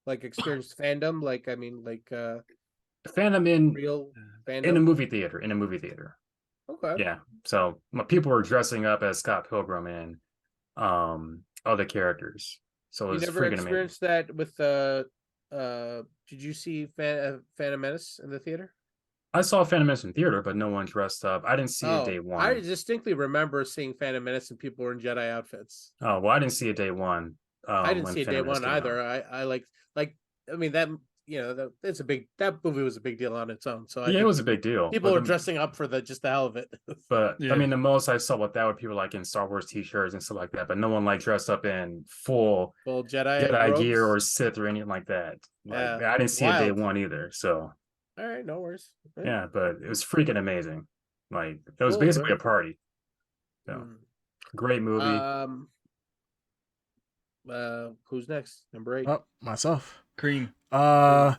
like experienced fandom, like I mean like fandom in real fandom in a movie theater. Okay. Yeah. So people were dressing up as Scott Pilgrim and other characters. So it You was never freaking experienced that with did you see Phantom Menace in the theater? I saw Phantom Menace in theater, but no one dressed up. I didn't see it day one. I distinctly remember seeing Phantom Menace and people were in Jedi outfits. Oh well, I didn't see it day one. I didn't when see it day Phantom Menace one came either. out. I like I mean that it's a big, that movie was a big deal on its own. So I Yeah, think it was a big deal. people are dressing up for just the hell of it. But Yeah. I mean, the most I saw with that were people like in Star Wars t-shirts and stuff like that, but no one like dressed up in full Jedi gear robes. or Sith or anything like that. Like Yeah, I didn't see it day wild. one either. So All right, no worries. All right. yeah, but it was freaking amazing. Like it was Cool, basically very a party. So Mm. great movie. Who's next? Number 8. Oh, myself. Cream.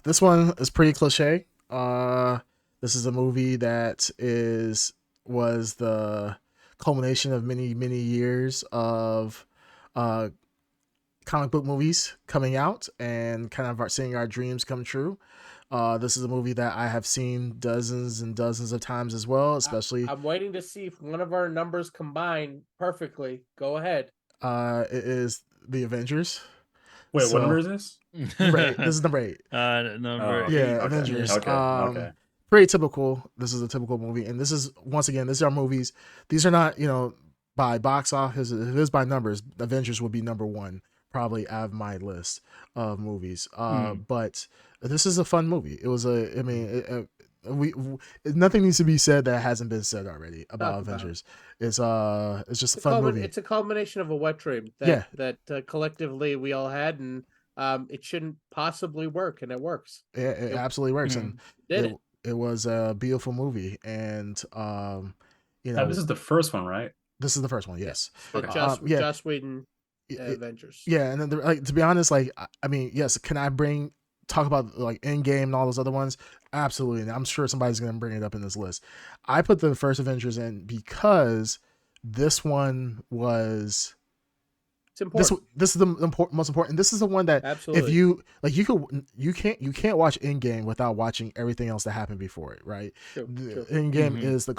This one is pretty cliche. This is a movie that was the culmination of many years of comic book movies coming out and kind of seeing our dreams come true. This is a movie that I have seen dozens and dozens of times as well, especially I'm waiting to see if one of our numbers combine perfectly. Go ahead. it is The Avengers. Wait, So- what number is this? Number 8. This is number 8. Number Oh, eight. Yeah, okay. Avengers. Okay. Pretty typical. This is a typical movie, and this is once again, these are movies. These are not by box office. If it is by numbers, Avengers would be number 1 probably out of my list of movies. But this is a fun movie. It was nothing needs to be said that hasn't been said already about Avengers. It's just a fun movie. It's a culmination of a wet dream that collectively we all had, and it shouldn't possibly work, and it works. It absolutely works, and it was a beautiful movie, and this is the first one, right? This is the first one, yes. Okay. Joss Whedon Avengers. Yeah, and then to be honest, I mean, yes, can I talk about like Endgame and all those other ones? Absolutely, and I'm sure somebody's going to bring it up in this list. I put the first Avengers in because this one was It's important. This is the most important. This is the one that Absolutely. if you like, you can't watch Endgame without watching everything else that happened before it, right? True, true. Endgame is the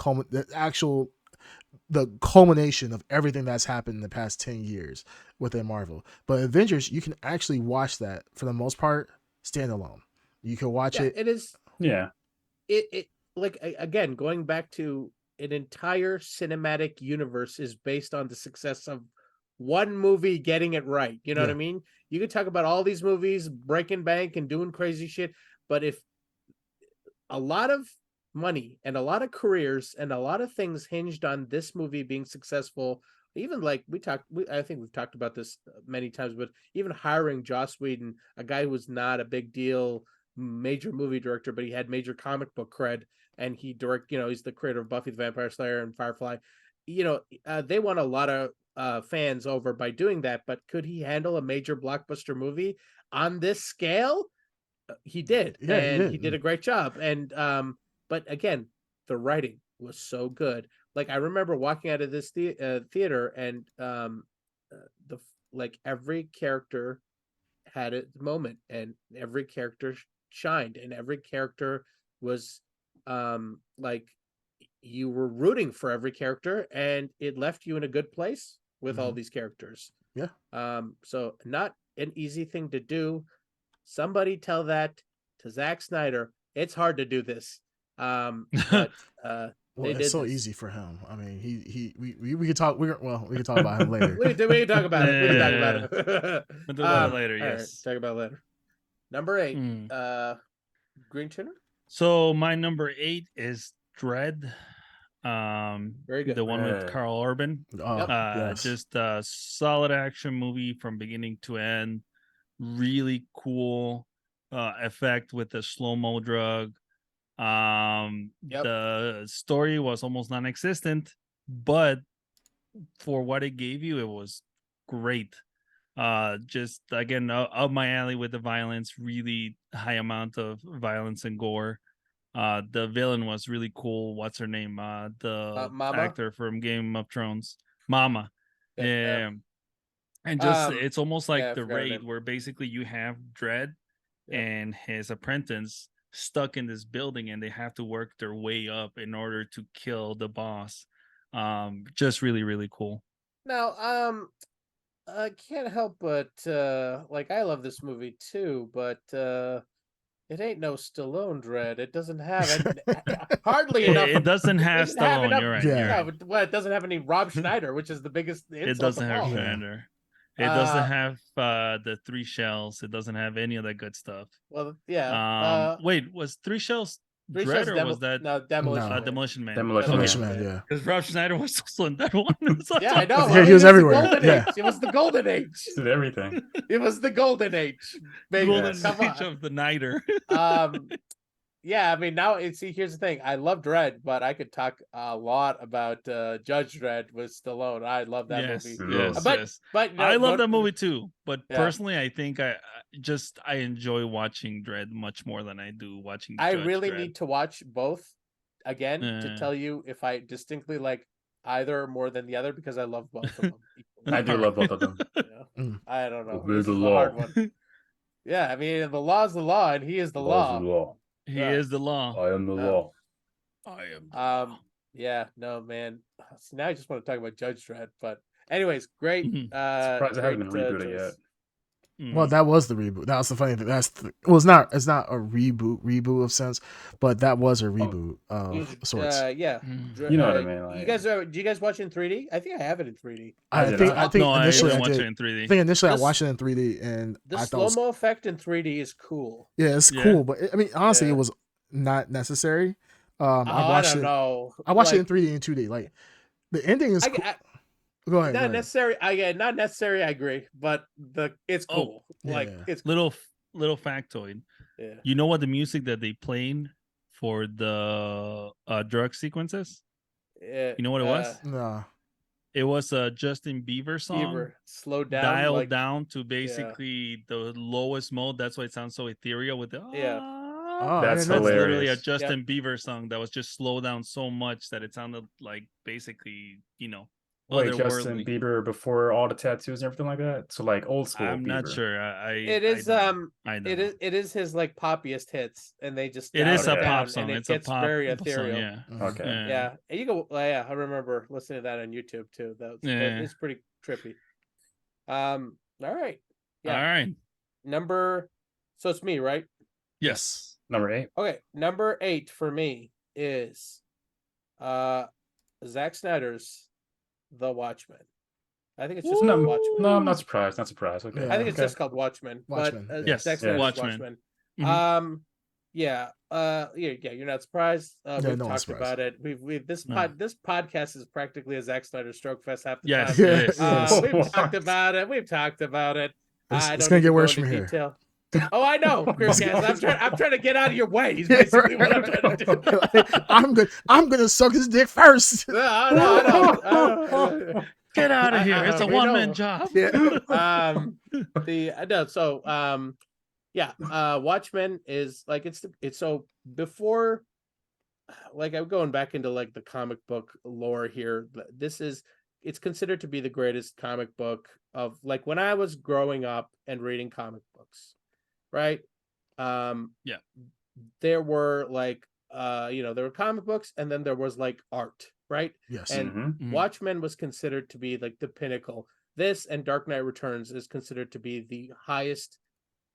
culmination of everything that's happened in the past 10 years within Marvel. But Avengers, you can actually watch that for the most part standalone. You can watch it. It is. Yeah. It like again, going back to an entire cinematic universe is based on the success of one movie getting it right. You know what I mean? You could talk about all these movies breaking bank and doing crazy shit, but if a lot of money and a lot of careers and a lot of things hinged on this movie being successful, even like I think we've talked about this many times, but even hiring Joss Whedon, a guy who was not a big deal major movie director, but he had major comic book cred, and he's the creator of Buffy the Vampire Slayer and Firefly. They won a lot of fans over by doing that, but could he handle a major blockbuster movie on this scale? He did, he did a great job. And but again, the writing was so good. Like, I remember walking out of this theater, and every character had its moment, and every character shined, and every character was you were rooting for every character, and it left you in a good place with all these characters. Yeah. So not an easy thing to do. Somebody tell that to Zack Snyder. It's hard to do this. But it's so easy for him. I mean, we could talk. We can talk about him later. we can talk about it. We can talk about it. We'll talk about it later. Yes, talk about it later. Number 8, Green Tuner. So my number 8 is Dredd. Very good. The one with Carl Urban. Yes. Just a solid action movie from beginning to end. Really cool effect with the slow-mo drug. The story was almost non-existent, but for what it gave you, it was great. Just again, up my alley with the violence, really high amount of violence and gore. The villain was really cool. What's her name? The actor from Game of Thrones, Mama. And just it's almost like the Raid, where basically you have Dredd and his apprentice stuck in this building, and they have to work their way up in order to kill the boss. Just really, really cool. Now, I can't help but I love this movie too, but it ain't no Stallone Dredd. It doesn't have hardly enough. It doesn't have Stallone. Enough, you're right. Yeah. You're right. Well, it doesn't have any Rob Schneider, which is the biggest. It doesn't have Schneider. It doesn't have the 3 shells. It doesn't have any of that good stuff. Well, yeah. Wait, was 3 shells Dredd, or was that Demolition Man? Demolition Man, yeah. Because Rob Schneider was also in that one. Yeah, I know. Yeah, he was everywhere. Yeah. It was the golden age. Did everything. It was the golden age. Baby. Golden age of the Nighter. Yeah, I mean, now here's the thing. I love Dredd, but I could talk a lot about Judge Dredd with Stallone. I love that movie. Yes, but I love that movie too. But personally, I think I enjoy watching Dredd much more than I do watching. I really need to watch both again to tell you if I distinctly like either more than the other, because I love both of them. I do love both of them. I don't know. This is a hard one. Yeah, I mean, the law is the law, and he is the law. He is the law. I am the law. I am. Yeah. No, man. So now I just want to talk about Judge Dredd. But anyways, great. Surprised I haven't rebooted it yet. Well, that was the reboot. That was the funny thing. It's not a reboot of sense, but that was a reboot of sorts. Yeah. You know what I mean. Like, do you guys watch it in 3D? I think I have it in 3D. I think initially I did. It in 3D. I think initially I watched it in 3D, and the slow-mo effect in 3D is cool. Yeah, it's cool, but I mean, honestly, it was not necessary. I watched I watched it in 3D and 2D. Like, the ending is cool. Go ahead. Not necessary. Not necessary. I agree, but it's cool. It's little factoid. Yeah. You know what the music that they played for the drug sequences? You know what it was? No. It was a Justin Bieber song. Slowed down, dialed down to basically the lowest mode. That's why it sounds so ethereal with the that's hilarious. Literally a Justin Bieber song that was just slowed down so much that it sounded like basically, Wait, Justin otherworldly. Bieber before all the tattoos and everything like that? So like old school I'm not Bieber. sure. It is I don't know. it is his like poppiest hits, and they just It dialed is it a Okay. pop down, song. and it It's a gets pop very song. ethereal. Yeah. Mhm. Okay. Yeah, and you go. Yeah, I remember listening to that on YouTube too. That Yeah. it's pretty trippy. All right. All Yeah. right. Number. So it's me, right? Yes. Number 8. Okay. Number 8 for me is, Zack Snyder's The Watchmen. I think it's just called Watchmen. No, I'm not surprised. Not surprised. Okay. Yeah. I think it's Okay. just called Watchmen. Watchmen, But yes. Zack Yeah. Snyder's Watchmen. Watchmen. Yeah. Yeah. You're not surprised. We've no one's talked surprised. about it. We've this podcast is practically a Zack Snyder stroke fest half the Yes, time. it is. Yes. We've talked about it. It's I don't gonna need get to go worse into from here. detail. Oh, I know, It's Chris. I'm trying to get out of your way. Is Yeah, basically right. what I'm trying to do. I'm gonna suck his dick first. I know. Get out of here. It's a we one-man know. job. Yeah. Watchmen is like it's so before, like I'm going back into like the comic book lore here. It's considered to be the greatest comic book of like when I was growing up and reading comic books, right? Yeah. There were like there were comic books, and then there was like art, right? Yes. And Mhm. Watchmen was considered to be like the pinnacle. This and Dark Knight Returns is considered to be the highest,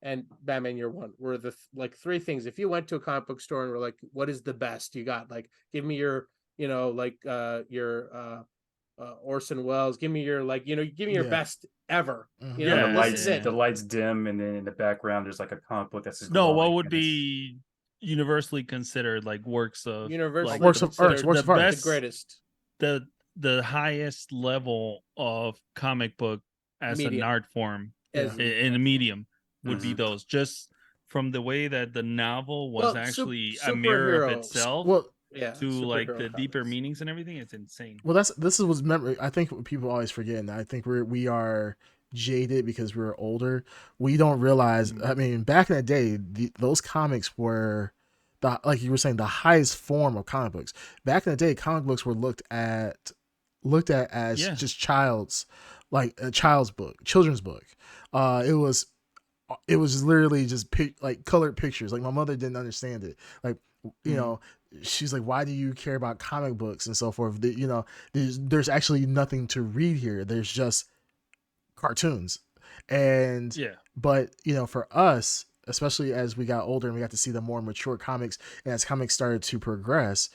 and Batman Year One were the like three things. If you went to a comic book store and were like, "What is the best you got?" Like, give me your, Orson Welles. Give me your give me your Yeah. best ever. Mhm. You know, Yeah, the this lights is it. the lights dim, and then in the background there's like a comic book that's just No, what glowing, would and it's- be universally considered like works of Universally like, Works of art, considered works of the art. the best, greatest the highest level of comic book as Medium. an art form as in a medium would be Mhm. those. Just from the way that the novel was actually a mirror of superheroes. itself Well, yeah to like the superhero deeper comics. meanings and everything. It's insane. well, this is what's memory. I think what people always forget, and I think we are jaded because we're older. We don't realize. I mean, back in the day, those comics were like you were saying, the highest form of comic books. Back in the day, comic books were looked at as Yeah. just child's book, children's book. It was literally just like colored pictures. Like my mother didn't understand it. Like she's like, why do you care about comic books and so forth? There's actually nothing to read here. There's just cartoons. And Yeah. but for us, especially as we got older and we got to see the more mature comics, and as comics started to progress,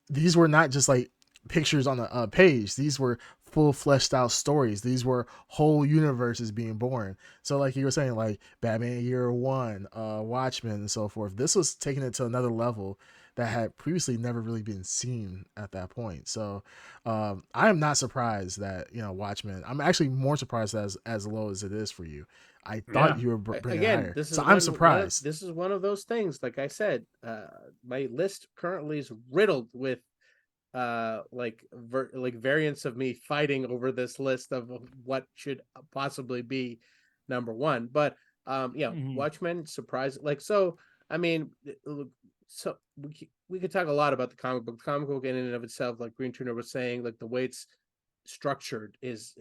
these were not just like pictures on a page. These were full fleshed out stories. These were whole universes being born. So like you were saying, like Batman Year One, Watchmen, and so forth. This was taking it to another level that had previously never really been seen at that point. So I am not surprised that Watchmen. I'm actually more surprised as low as it is for you. I thought you were bringing it higher. This is so I'm surprised. This is one of those things. Like I said, my list currently is riddled with variants of me fighting over this list of what should possibly be number one. But Watchmen surprise I mean, so we could talk a lot about the comic book. The comic book in and of itself, like Green Tuner was saying, like the way it's structured is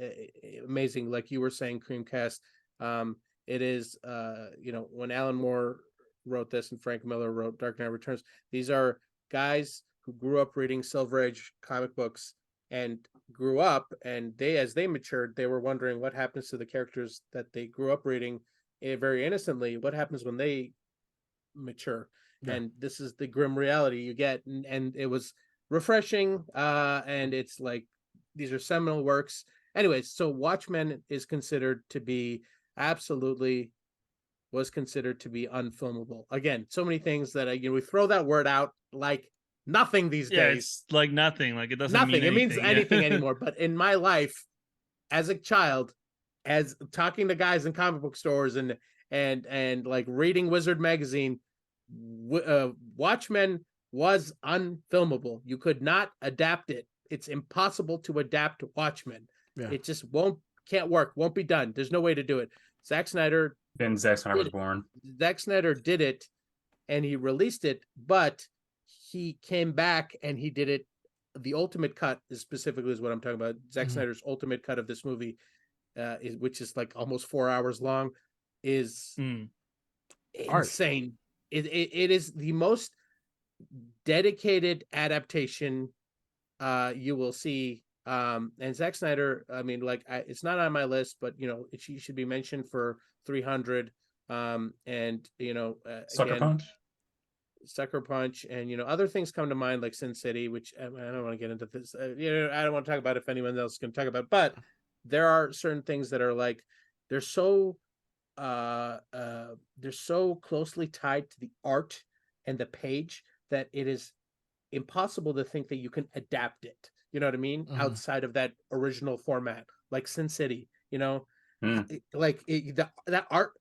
amazing. Like you were saying, Creamcast, it is when Alan Moore wrote this and Frank Miller wrote Dark Knight Returns, these are guys who grew up reading Silver Age comic books and grew up, and as they matured, they were wondering what happens to the characters that they grew up reading very innocently. What happens when they mature? Yeah. And this is the grim reality you get, and it was refreshing. And it's like these are seminal works. Anyways, so Watchmen is considered to be unfilmable. Again, so many things that we throw that word out like nothing these days. It's like nothing. Like it doesn't nothing. mean anything. It means anything anymore. But in my life, as a child, as talking to guys in comic book stores and like reading Wizard magazine, Watchmen was unfilmable. You could not adapt it. It's impossible to adapt Watchmen. Yeah. It just can't work. Won't be done. There's no way to do it. Zack Snyder. Then Zack Snyder was born. Zack Snyder did it, and he released it, but he came back and he did it the ultimate cut is specifically is what I'm talking about. Zack Mhm. Snyder's ultimate cut of this movie, which is like almost 4 hours long, is Mm. Art. insane. It is the most dedicated adaptation you will see. And Zack Snyder, I mean, like, it's not on my list, but you know, she should be mentioned for 300. And you know, Sucker again, Punch. Sucker Punch, and you know, other things come to mind like Sin City, which I don't want to get into this. You know, I don't want to talk about it if anyone else can talk about, but there are certain things that are like they're so they're so closely tied to the art and the page that it is impossible to think that you can adapt it. You know what I mean? Mhm. Outside of that original format, like Sin City. You know, Mm.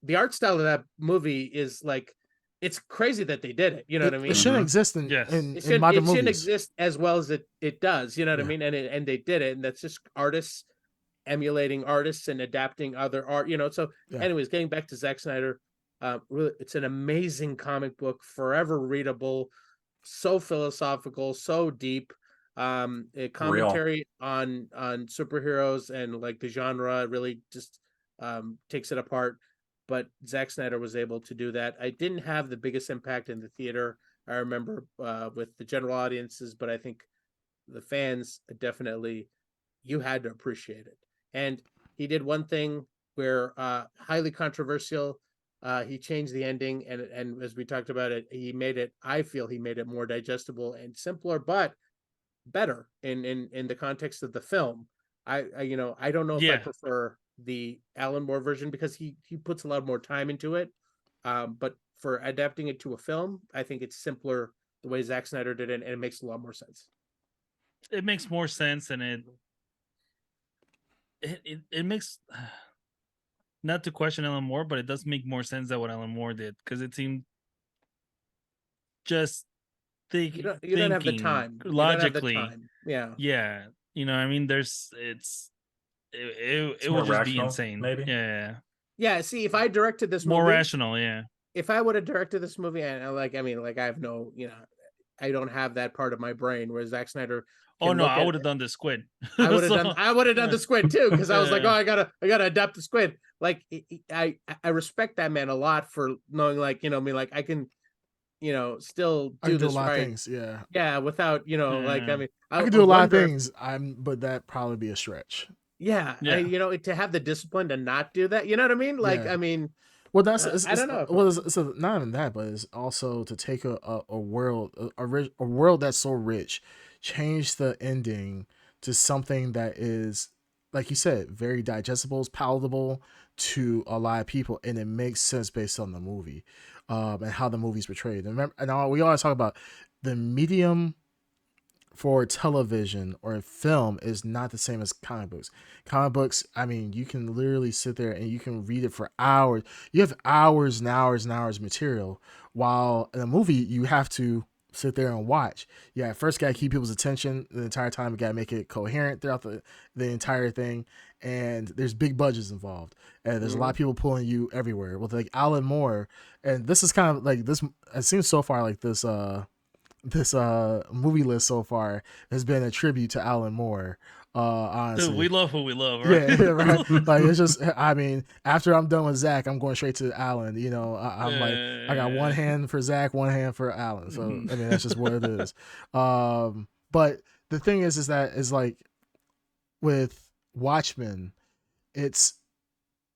the art style of that movie is like it's crazy that they did it. You know what I It mean? shouldn't Mhm. exist Yes. in modern It shouldn't movies. exist as well as it does. You know what I Yeah. mean? And they did it, and that's just artists emulating artists and adapting other art. You know, so Yeah. anyways, getting back to Zack Snyder, really, it's an amazing comic book, forever readable, so philosophical, so deep. A commentary on superheroes and like the genre really just takes it apart. But Zack Snyder was able to do that. I didn't have the biggest impact in the theater. I remember with the general audiences, but I think the fans definitely, you had to appreciate it. And he did one thing where highly controversial. He changed the ending, and as we talked about it, he made it. I feel he made it more digestible and simpler, but better in the context of the film. I you know, I don't know if I Yeah. prefer the Alan Moore version because he puts a lot more time into it. But for adapting it to a film, I think it's simpler the way Zack Snyder did it, and it makes a lot more sense. It makes more sense, and it makes not to question Alan Moore, but it does make more sense than what Alan Moore did because it seemed just You don't have the thinking time. You don't have the logically. time. Yeah. Yeah, you know, I mean, It's it more would just be rational, insane. maybe. Yeah, Yeah, see, if I directed this more movie, rational. Yeah. if I would have directed this movie, and like, I mean, like, I have no, you know, I don't have that part of my brain where Zack Snyder Oh can no, look I at. would have done the squid. I would have So, done. I would have done the squid too because I was like, oh, yeah. I gotta adapt the squid. Like, I respect that man a lot for knowing, like, you know, I mean, like, I can, you know, still I do can do a this lot of right. things. Yeah. Yeah, without, you know, like, I Yeah. mean, I I can do a lot of wonder. things. But that probably be a stretch. Yeah, Yeah. you know, to have the discipline to not do that. You know what I mean? Like, Yeah. I mean, Well, that's I don't know. well, it's not even that, but it's also to take a world a world that's so rich, change the ending to something that is, like you said, very digestible, is palatable to a lot of people, and it makes sense based on the movie, and how the movie's portrayed. And remember, we always talk about the medium for television or film is not the same as comic books. Comic books, I mean, you can literally sit there and you can read it for hours. You have hours and hours and hours of material. While in a movie, you have to sit there and watch. Yeah, first got to keep people's attention the entire time. You got to make it coherent throughout the entire thing. And there's big budgets involved. And there's a lot of people pulling you everywhere. With like Alan Moore, and this is kind of like this. It seems so far like this movie list so far has been a tribute to Alan Moore. Honestly, Dude, we love who we love, right? yeah, right. Like, it's just, I mean, after I'm done with Zach, I'm going straight to Alan. You know, I'm like, I got one hand for Zach, one hand for Alan. So I mean, that's just what it is. But the thing is that is like with Watchmen, it's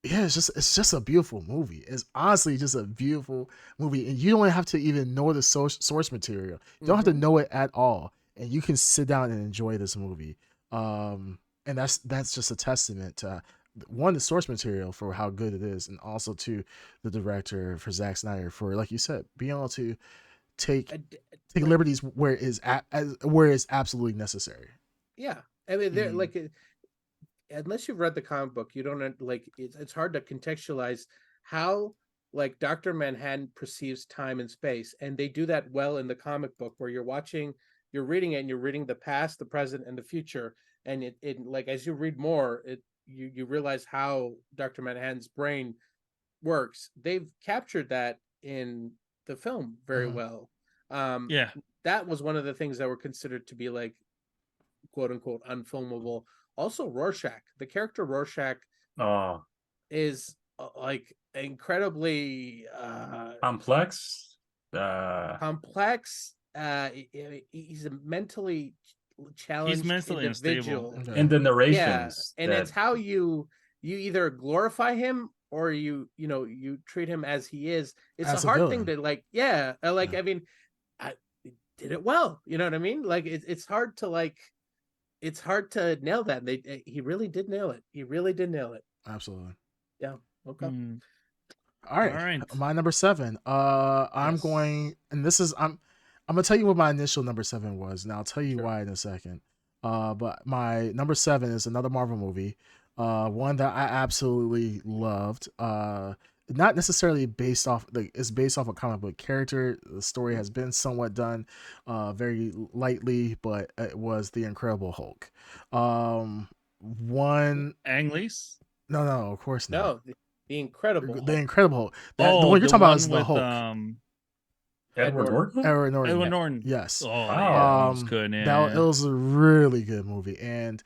yeah, it's just a beautiful movie. It's honestly just a beautiful movie, and you don't have to even know the source material. You don't have to know it at all, and you can sit down and enjoy this movie. And that's just a testament to one, the source material for how good it is, and also to the director, for Zack Snyder, for, like you said, being able to take liberties where it is where it's absolutely necessary. Yeah, I mean, they're like, unless you've read the comic book, you don't like. It's hard to contextualize how like Dr. Manhattan perceives time and space, and they do that well in the comic book where you're reading it, and you're reading the past, the present, and the future, and it like as you read more, you realize how Dr. Manhattan's brain works. They've captured that in the film very well. Yeah. That was one of the things that were considered to be like quote unquote unfilmable. Also, Rorschach, the character Rorschach Oh, is like incredibly complex. complex. He's a mentally challenged mentally unstable. individual. In the Yeah, narrations, and it's how you either glorify him or you treat him as he is. It's As a a hard thing villain. to like. Yeah. I mean, I did it well. You know what I mean? Like it's hard to nail that. And he really did nail it. He really did nail it. Absolutely. Yeah. Okay. All right. All right. My number 7. I'm Yes. going, and this is I'm gonna tell you what my initial number 7 was, and I'll tell you Sure. why in a second. But my number 7 is another Marvel movie. One that I absolutely loved. Not necessarily based off it's based off a comic book character. The story has been somewhat done very lightly, but it was The Incredible Hulk. One Ang Lee's? No, of course not. No, the Incredible The Hulk. Incredible Hulk. The one you're talking about is the with Hulk. Edward Norton. Edward Norton. Edward Norton. Yes. Oh, Wow. yeah, that was good. Yeah. It was a really good movie, and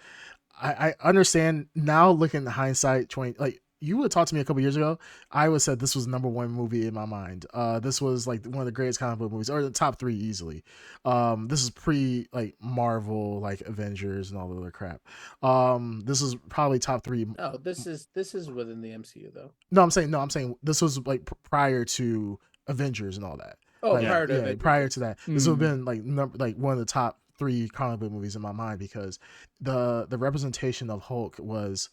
I understand now. Looking in hindsight, 20 like you would talk to me a couple years ago, I would have said this was number 1 movie in my mind. This was like one of the greatest comic book movies, or the top 3 easily. This is pre like Marvel, like Avengers and all the other crap. This is probably top 3. Oh, this is within the MCU though. No, I'm saying this was like prior to Avengers and all that. Oh, Like, prior to Avengers. prior to that, this would have Mm. been like one of the top 3 comic book movies in my mind, because the representation of Hulk was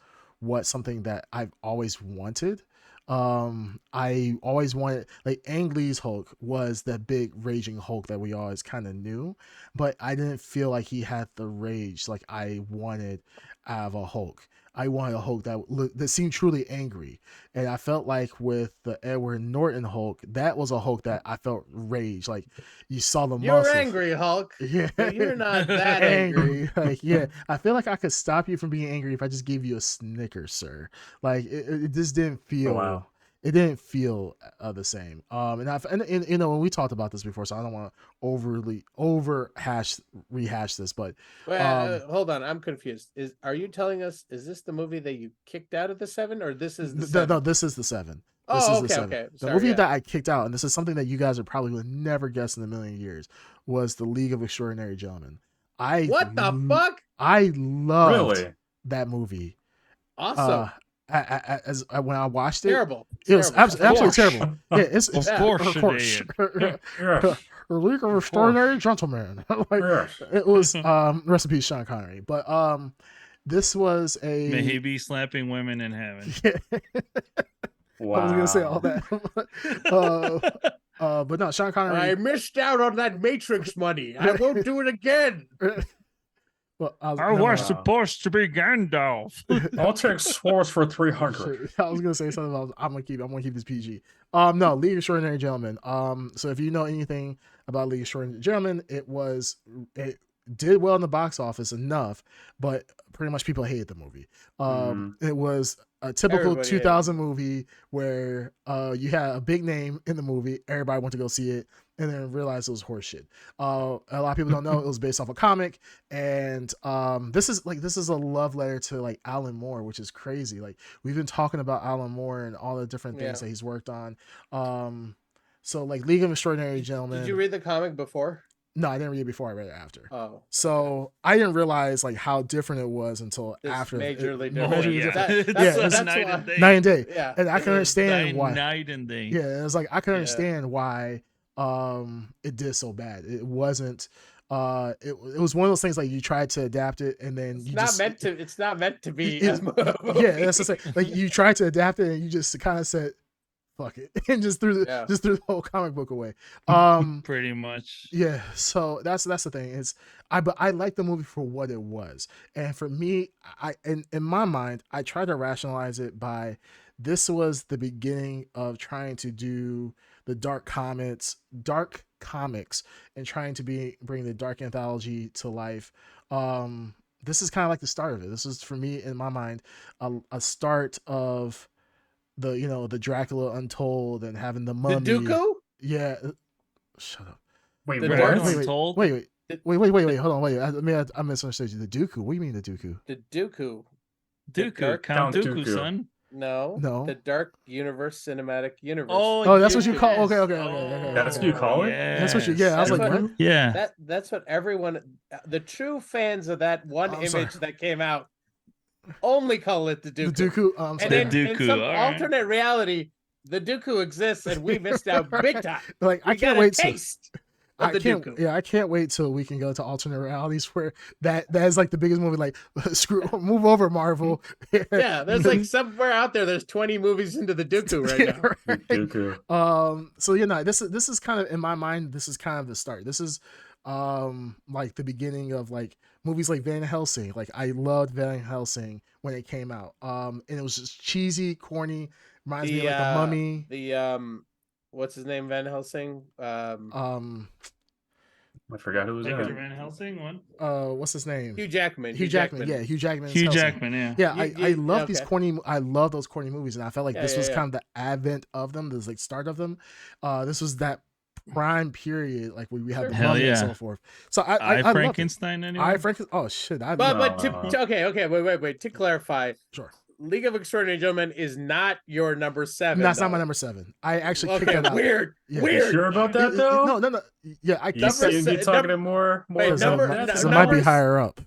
something that I've always wanted. I always wanted, like, Ang Lee's Hulk was that big raging Hulk that we always kind of knew, but I didn't feel like he had the rage like I wanted out of a Hulk. I wanted a Hulk that seemed truly angry, and I felt like with the Edward Norton Hulk, that was a Hulk that I felt rage. Like, you saw the You're muscles. angry, Hulk. Yeah, But you're not that angry. Like, yeah, I feel like I could stop you from being angry if I just gave you a Snickers, sir. Like, it just didn't feel. Oh, wow. It didn't feel the same. And you know, when we talked about this before, so I don't want to rehash this, but Well, hold on, I'm confused. Are you telling us, is this the movie that you kicked out of the 7, or this is the 7? no, this is the 7. This Oh, is okay, the 7. okay. The Sorry, movie yeah. that I kicked out, and this is something that you guys would never guess in a million years, was The League of Extraordinary Gentlemen. What the fuck? I loved Really? that movie. Awesome. When I watched it, Terrible. it was Terrible. absolutely terrible. Yeah, it's Of Yeah, course, of you course. did. Yes. The League of Extraordinary Gentlemen. Like, Yes. it was rest in peace, Sean Connery. But this was a May he be slapping women in heaven. Wow. I was gonna say all that. But no, Sean Connery. I missed out on that Matrix money. I won't do it again. Well, I never was mind. supposed to be Gandalf. I'll take swords for 300. I was gonna say something about I'm gonna keep this PG. No, League of Extraordinary Gentlemen. So if you know anything about League of Extraordinary Gentlemen, it did well in the box office enough, but pretty much people hated the movie. It was a typical Everybody hated 2000 movie where you had a big name in the movie, everybody went to go see it, and then realized it was horseshit. A lot of people don't know it was based off a comic, and this is a love letter to like Alan Moore, which is crazy. Like, we've been talking about Alan Moore and all the different things that he's worked on. So like League of Extraordinary Gentlemen. Did you read the comic before? No, I didn't read it before. I read it after. Oh, So I didn't realize like how different it was until it's after. majorly Oh, different. yeah. different. That's it's night why- and day. Night and day. Yeah, And I it can is. understand why. Night and day. Yeah, it's like I can Yeah. understand why it did so bad. It wasn't it was one of those things like you tried to adapt it and then you It's not meant to be. It- yeah, that's the thing. Like, you tried to adapt it and you just kind of said fuck it and just threw the whole comic book away. Pretty much. Yeah, so that's the thing. But I like the movie for what it was, and for me, in my mind, I try to rationalize it by this was the beginning of trying to do the dark comics, and trying to bring the dark anthology to life. This is kind of like the start of it. This is, for me, in my mind, a start of the Dracula Untold and having the The Mummy. Dooku? Yeah. Shut up. Wait, The what? Dark Untold? Wait. Wait. Hold on. Wait. I misunderstood you. The Dooku. What do you mean the Dooku? The Dooku. Dooku, Dark Count Count Dooku, Dooku. son. No. The Dark Universe Cinematic Universe. Oh, that's what you call- yes. okay. That's what you call it? That's what you. Yeah, I was That's like, what- what? Yeah. That's what everyone, the true fans of that one I'm image sorry. that came out, only call it the Dooku. The Dooku. I'm And sorry. in Dooku, some all right. alternate reality, the Dooku exists, and we missed out big time. Like I We can't got a wait to. taste of the Dooku. Yeah, I can't wait till we can go to alternate realities where that is like the biggest movie. Like, move over, Marvel. Yeah, there's like somewhere out there. There's 20 movies into the Dooku right now. Right. Dooku. So this is kind of, in my mind, this is kind of the start. This is like the beginning of like movies like Van Helsing. Like I loved Van Helsing when it came out. And it was just cheesy, corny. Reminds me of like the Mummy. The what's his name? Van Helsing. I forgot who was in Victor it. Van Helsing one. What's his name? Hugh Jackman. Hugh Jackman. Yeah, Hugh Jackman. Hugh Helsing. Jackman, yeah. Yeah, I You- love these okay. corny. I love those corny movies, and I felt like Yeah, this was yeah. kind of the advent of them. This like start of them. This was that prime period, like where we had the Hell Mummy and yeah. so forth. So I loved it. Frankenstein anyway. I Frankenstein. Oh shit! I But love okay. Wait. To clarify, sure. League of Extraordinary Gentlemen is not your number 7. That's not my though. number 7. I actually kicked Okay, that out. weird. Yeah. You Weird. sure about that though? No. Yeah, I You kicked see that him se- talking number- more wait, because about number- that? it no, might be numbers- higher up.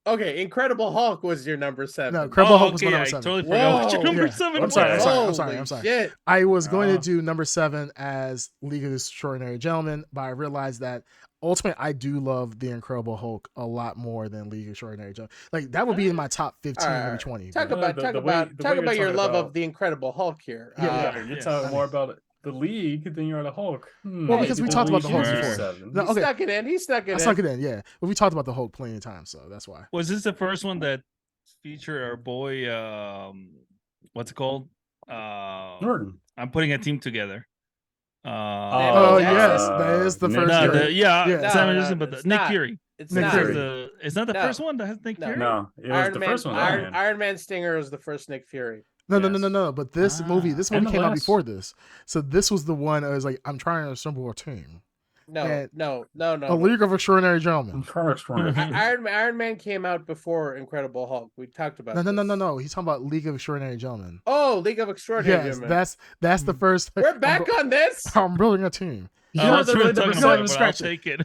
Okay, Incredible Hulk was your number 7. No, Incredible Hulk was my okay, number I 7. totally forgot what your Whoa. number Yeah. 7 I'm was. sorry, Holy I'm sorry. shit. I was going Oh. to do number 7 as League of Extraordinary Gentlemen, but I realized that ultimately I do love the Incredible Hulk a lot more than League of Extraordinary Gentlemen. Like that would be in my top 15, All right, maybe 20. Talk but- about the talk way- about the talk way you're about your talking love about- of the Incredible Hulk here. Yeah, You're yes. talking more about the League than you're the Hulk. Well, because Maybe we the talked about League the Hulk should be before. 7. No, He okay. snuck it in. He snuck it I in. snuck it in, yeah. But we talked about the Hulk plenty of times, so that's why. Was this the first one that featured our boy? What's it called? Norton. I'm putting a team together. Oh, yes, that is the Nick first No, Fury. Fury. yeah, Yeah. Simon No, Jackson, but it's Nick not. Fury. It's Nick not. Fury. It's not the No. first one that has Nick No. Fury. No, it was Iron the Man, first one. Iron Man Stinger was the first Nick Fury. No. Yes. But this movie Ah. came out Nonetheless. before this. So this was the one I was like, I'm trying to assemble a team. No, And- no. A League of Extraordinary Gentlemen. Iron Man came out before Incredible Hulk. We talked about No. He's talking about League of Extraordinary Gentlemen. Oh, League of Extraordinary Yes, Gentlemen. that's the first. We're back on this. I'm building a team. Yeah, That's the what way I'm number talking no, about, seven- but I'll scratch it. take it.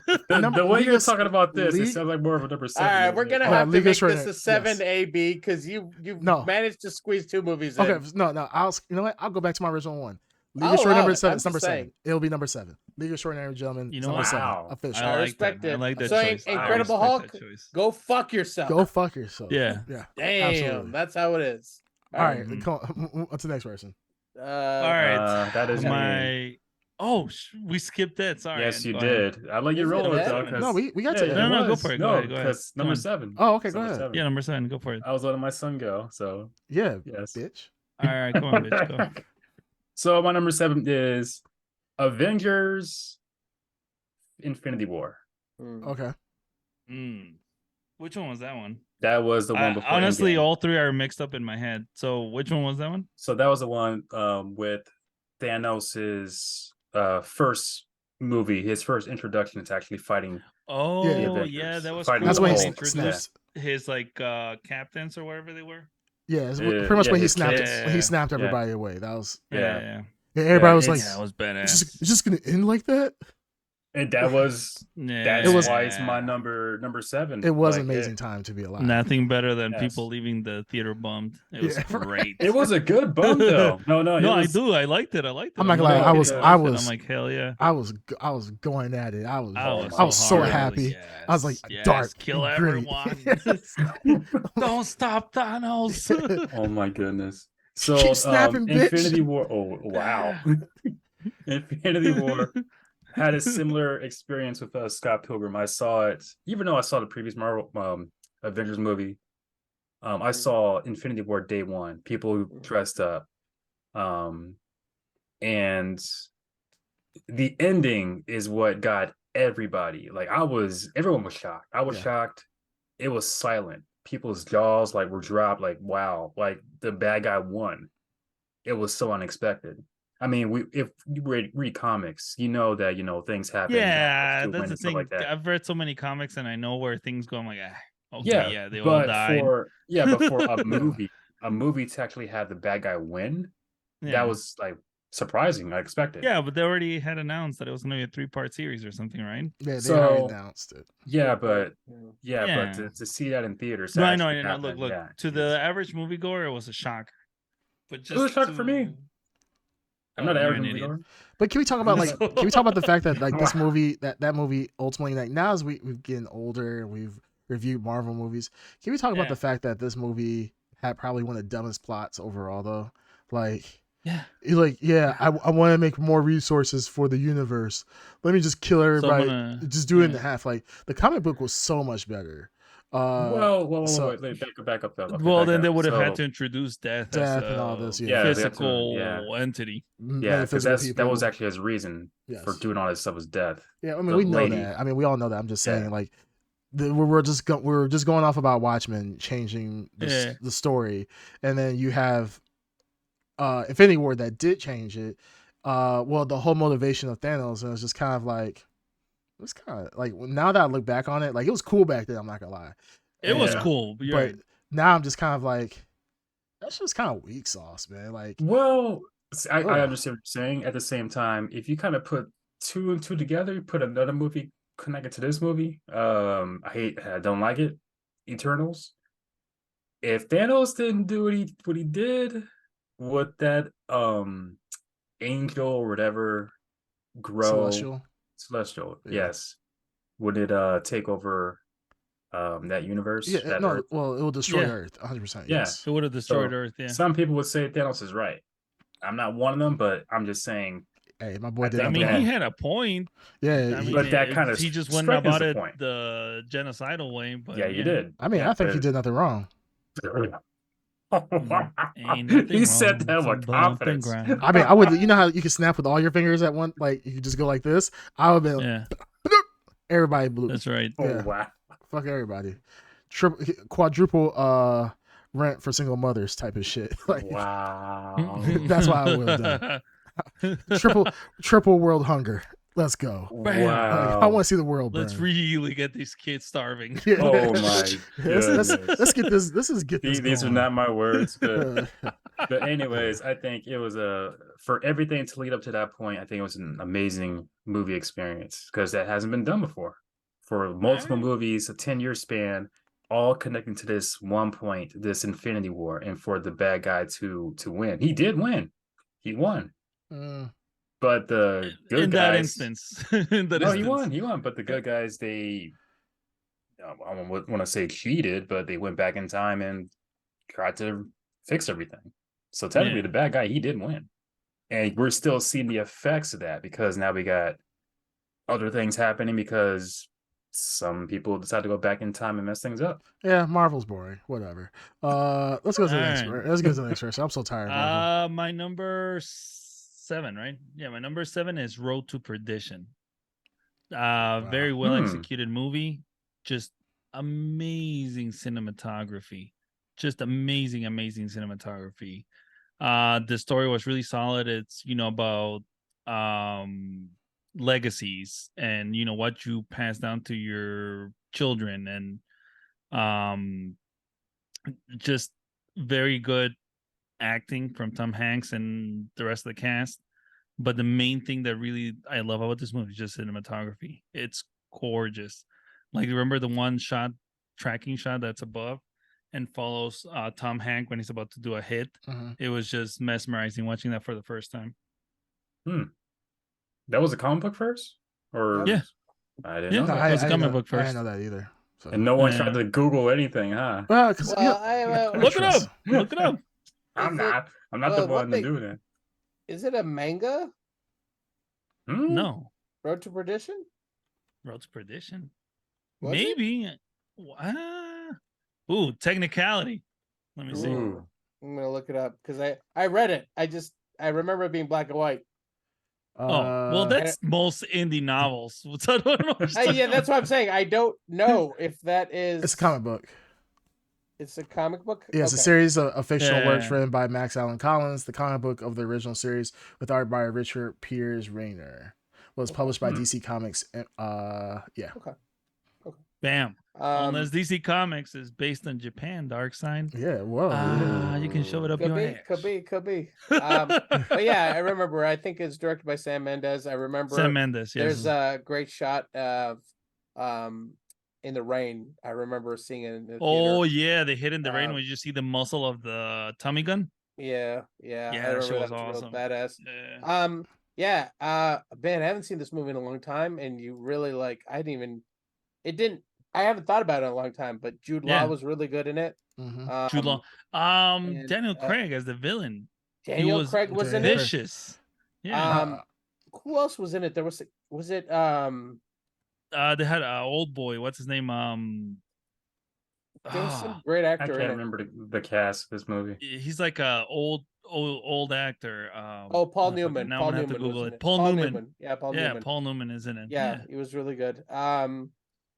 the way League you're of- talking about this, it League- sounds like more of a number All 7. right, we're gonna Yeah, have to League of make this Extraordinary- a 7 yes. AB because you No. managed to squeeze 2 movies in. Okay, no. You know what? I'll go back to my original one. League I'll of Extraordinary allow number it. 7. I'm It's number just 7. saying. It'll be number 7. League of Extraordinary Gentlemen. You It's know number what? 7. Wow. Official. I like respect that. I it. like that So choice. Incredible I respect Hulk, that choice. Go fuck yourself. Go fuck yourself. Yeah. Yeah. Damn, absolutely. that's how it is. All right. Mhm. Come on. What's the next person? All right. That is me. my. Oh, we skipped that. Sorry. Yes, you Go ahead. did. I let you Is it roll with that? though. 'cause- No, we got yeah, to. No, no, go was. for it. Go No, ahead, go ahead. because number Come on. 7. Oh, okay. It's Go number ahead. 7. Yeah, number 7. Go for it. I was letting my son go, so Yeah, yes. bitch. All right, come on, bitch. Go. So my number 7 is Avengers Infinity War. Mm. Okay. Which one was that one? That was the one before. Honestly, Endgame. all 3 are mixed up in my head. So which one was that one? So that was the one with Thanos's first movie, his first introduction to actually fighting. Oh, Avengers. yeah, that was Fighting cool. That's when the he They Hulk. introduced his like captains or whatever they were. Yeah, it's Yeah, pretty much yeah, when he his snapped. kids. When he snapped Yeah. everybody away. That was. Yeah. Yeah, everybody was Yeah, like, yeah, it was badass. it's just gonna end like that. And that was Yeah. that's why it's my number 7. It was Like, amazing time to be alive. Nothing better than Yes. people leaving the theater bummed. It was Yeah, right. great. It was a good bump though. No, No, it I was, do. I liked it. I liked it. I'm not gonna lie, like, I yeah, was- I I liked it. was- I'm like, hell yeah. I was going at it. I was so hard. happy. Yes, I was like, yes, dark, kill and gritty. everyone. Don't stop Thanos. Oh my goodness. So Keep snapping, bitch. Infinity War. Oh wow. Infinity War had a similar experience with Scott Pilgrim. I saw it, even though I saw the previous Marvel Avengers movie. I saw Infinity War day one. People who dressed up, and the ending is what got everybody. Like everyone was shocked. I was Yeah. shocked. It was silent. People's jaws were dropped. Like wow, like the bad guy won. It was so unexpected. I mean, if you read comics, you know that things happen. Yeah, to that's win the and stuff thing. like that. I've read so many comics and I know where things go. I'm like, okay, Yeah, yeah, they all but died. for a Yeah. movie to actually have the bad guy win, that Yeah. was like surprising. I expected. Yeah, but they already had announced that it was going to be a 3-part series or something, right? Yeah, they already So announced it. yeah, But, but Yeah. to see that in theaters, No, to I know. actually Look, happen, look. yeah, To it's- the average moviegoer, it was a shock. But it was a just shock for me. I'm not an you're average an movie idiot. goer. But can we talk about like can we talk about the fact that like this Wow. movie that movie ultimately like now as we've getting older and we've reviewed Marvel movies, can we talk about Yeah. the fact that this movie had probably one of the dumbest plots overall though? Like Yeah. you're like, yeah, I want to make more resources for the universe. Let me just kill everybody. Just do it in half. Like the comic book was so much better. So Wait, back up though. Okay, Well, back then up. they would have had So, to introduce death as death and all a this, yeah, they have to, physical entity. yeah, because metaphysical that was people. actually his reason for Yes. doing all this stuff was death. Yeah, I mean The we know lady- that. I mean we all know that. I'm just saying Yeah. like we're just going off about Watchmen changing Yeah. the story, and then you have Infinity War that did change it. Well, the whole motivation of Thanos, and it was just kind of like it was kind of like now that I look back on it, like it was cool back then. I'm not gonna lie, It was Yeah. cool, but, but now I'm just kind of like that's just kind of weak sauce, man. Like, Well, I Ugh. understand what you're saying. At the same time, if you kind of put two and two together, you put another movie connected to this movie. I don't like it. Eternals. If Thanos didn't do what he did, would that angel or whatever grow celestial? Yeah. Yes. Would it take over that universe? Yeah, that no, Earth? well, it will destroy Yeah. Earth 100%. Yeah. Yes. it would have destroyed So, Earth. Yeah. Some people would say Thanos is right. I'm not one of them, but I'm just saying. Hey, my boy I did think nothing I mean, wrong. he had a point. Yeah, I mean, But that if kinda he just went strengthens about the it point. the genocidal way. But Yeah, you did. I mean, Yeah, I think he but- did nothing wrong. Ain't nothing He said wrong that with with some bump and confidence. grind. I mean, I would, you know how you can snap with all your fingers at one, like you could just go like this. I would be like, Yeah, everybody blue. that's right. Oh Yeah. wow! Fuck everybody. Quadruple rent for single mothers type of shit. Like Wow! That's why I would have done. triple world hunger. Let's go. Like, Wow! I want to see the world burn. Let's really get these kids starving. Yeah. Oh my let's goodness! get this. This is get this. These are going. not my words, but anyways, I think it was for everything to lead up to that point. I think it was an amazing movie experience because that hasn't been done before. For multiple Alright. movies, a 10-year span, all connecting to this one point, this Infinity War, and for the bad guy to win. He did win. He won. But the good in guys, that instance. he won. He won. But the good guys, they, I don't want to say cheated, but they went back in time and tried to fix everything. So technically, Yeah. the bad guy, he did win, and we're still seeing the effects of that because now we got other things happening because some people decide to go back in time and mess things up. Yeah, Marvel's boring. Whatever. Let's go to the next. Alright. Let's go to the next person. I'm so tired. Of Marvel. My number 7, right? Yeah, my number 7 is Road to Perdition. Very well executed movie. Just amazing cinematography. Just amazing cinematography. The story was really solid. It's about legacies and what you pass down to your children, and just very good acting from Tom Hanks and the rest of the cast. But the main thing that really I love about this movie is just cinematography. It's gorgeous. Like, remember the one tracking shot that's above and follows Tom Hanks when he's about to do a hit? It was just mesmerizing watching that for the first time. That was a comic book first, or Yeah, I didn't yeah, know. No, That. it was a comic book I first. didn't know that either. So. And no one Yeah. tried to Google anything, huh? Well, 'cause, Well, I have a- Look it up. Look it up. I'm Is it- not. I'm not the one to do that. Is it a manga? No, Road to Perdition? Road to Perdition. Was it? Maybe. Ooh, technicality. Let me see. Ooh. I'm gonna look it up because I read it. I remember it being black and white. Oh, well, that's most indie novels. So I don't know what you're Yeah, that's what I'm saying. I don't know if that is. it's a comic book. It's a comic book. Yeah, it's a Okay. series of fictional works Yeah. written by Max Allan Collins. The comic book of the original series with art by Richard Piers Rayner was Okay. published by DC Comics. Yeah. Okay. Okay. Bam. Unless Um, DC Comics is based in Japan, Dark Sign. Yeah, whoa. You can shove it up could your be, ass. could be. But yeah, I remember. I think it's directed by Sam Mendes. I remember Sam Mendes, there's yes. a great shot of in the rain. I remember seeing it in the Oh theater. yeah, they hit in the rain Um, when you see the muscle of the Tommy gun. Yeah, Yeah, I that shit remember was that was real awesome. badass. Yeah. Yeah, Ben, I haven't seen this movie in a long time, and you really like. It didn't. I haven't thought about it in a long time, but Jude Law Yeah. was really good in it. Mm-hmm. Jude Law. And Daniel Craig as the villain. He Daniel was Craig was in Daniel it. Craig. vicious. Yeah. Um, who else was in it? There was it They had old boy. What's his name? there was some ah, great I actor can't in it. remember the cast of this movie. he's like a old actor. Oh, Paul fuck, Newman. now Paul I'm gonna have to Newman was Google in it. it. Paul Newman. Yeah, Paul Yeah, Newman. Paul Newman is in it. Yeah, he was really good.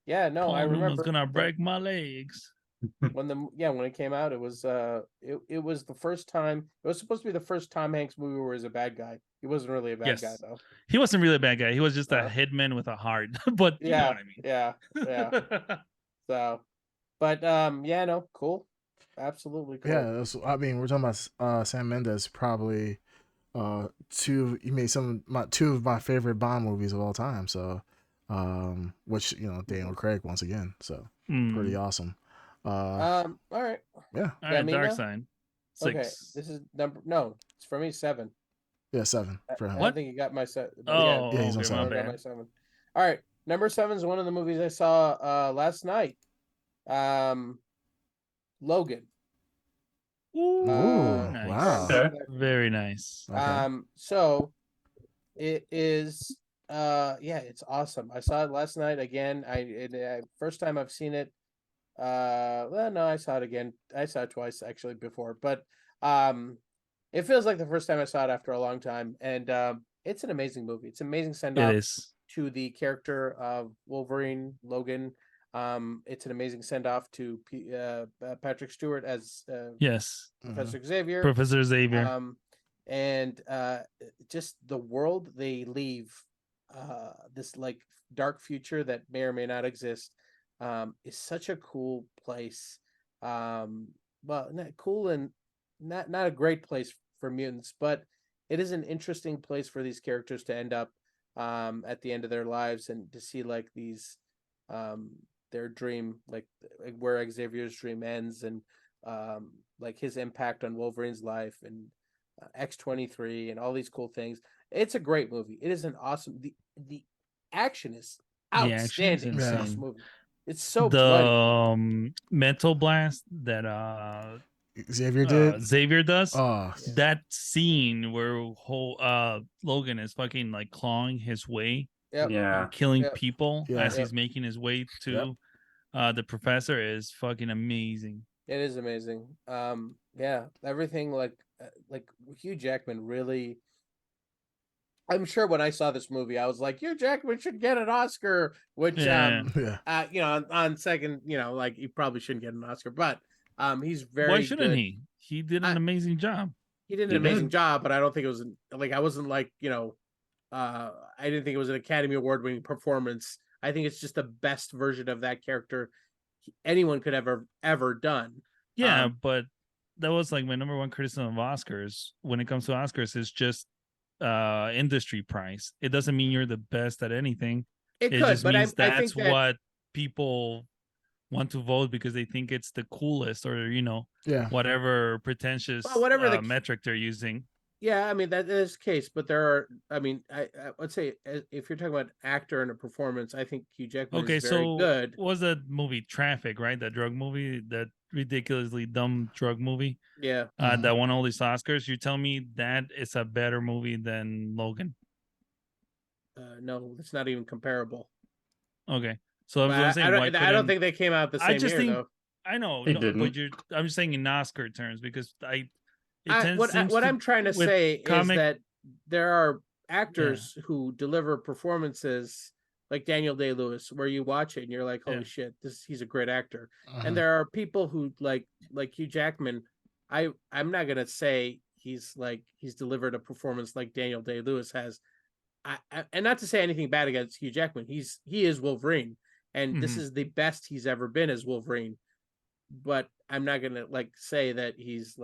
Yeah, no, Paul I Newman's remember gonna break my legs. when it came out. It was it was the first time. It was supposed to be the first Tom Hanks movie where he was a bad guy. He wasn't really a bad guy Yes. though. He wasn't really a bad guy. He was just a Uh, hitman with a heart. But you know Yeah, what I mean. yeah. So, but yeah, no, cool, absolutely cool. Yeah, I mean, we're talking about Sam Mendes, probably he made two of my favorite Bond movies of all time. So, which Daniel Craig once again. So pretty awesome. All right. Yeah. All right, me Dark now? Sign. Okay, 6. this is no. It's for me 7. Yeah, 7 for I him. don't think you got my set. But Oh, Yeah, he's on okay, my seven. got my bad. 7. All right, number 7 is one of the movies I saw last night. Logan. Ooh, Nice. wow. Okay. Very nice. Okay. So it is yeah, it's awesome. I saw it last night again. First time I've seen it. Well, no, I saw it again. I saw it twice actually before, but it feels like the first time I saw it after a long time, and it's an amazing movie. It's an amazing send It off is. to the character of Wolverine, Logan. It's an amazing send off to Patrick Stewart as Yes. Professor Xavier. Professor Xavier. And just the world they leave, this like dark future that may or may not exist, is such a cool place. Well, not cool and not a great place for mutants, but it is an interesting place for these characters to end up at the end of their lives, and to see like these their dream, like where Xavier's dream ends, and like his impact on Wolverine's life, and X-23 and all these cool things. It's a great movie. It is an awesome. The action is The action is outstanding in this insane. movie. It's so The bloody. mental blast that Xavier did. Xavier does. Oh, Yeah. That scene where Logan is fucking like clawing his way Yep. Yeah. and killing Yep. people Yeah. as he's Yep. making his way to the professor is fucking amazing. It is amazing. Yeah, everything like Hugh Jackman really. I'm sure when I saw this movie, I was like, Hugh Jackman should get an Oscar, which Yeah. yeah. on second, like he probably shouldn't get an Oscar, but he's very Why shouldn't good. he? He did an amazing job. He did an He amazing did. job, but I don't think it was like I wasn't like, I didn't think it was an Academy Award winning performance. I think it's just the best version of that character anyone could ever done. Yeah, but that was like my number one criticism of Oscars when it comes to Oscars is just industry price. It doesn't mean you're the best at anything. It could, just but means I that's think that what people want to vote because they think it's the coolest, or Yeah. whatever pretentious whatever the metric they're using. yeah, I mean that is the case, but there are. I mean, I would say if you're talking about actor and a performance, I think Hugh Jackman Okay, is very so good. was that movie Traffic, right? That drug movie, that ridiculously dumb drug movie Yeah, that won all these Oscars. You tell me that is a better movie than Logan? no, it's not even comparable. Okay, so But I'm saying I don't think they came out the same I just year think though. I know, He no, didn't. but I'm just saying in Oscar terms because What I'm trying to with say is comic- that there are actors who deliver performances like Daniel Day-Lewis, where you watch it and you're like, holy Yeah. shit, he's a great actor. Uh-huh. And there are people who like Hugh Jackman. I'm not gonna say he's delivered a performance like Daniel Day-Lewis has. And not to say anything bad against Hugh Jackman, he is Wolverine, and this Mhm. is the best he's ever been as Wolverine. But I'm not gonna say that he's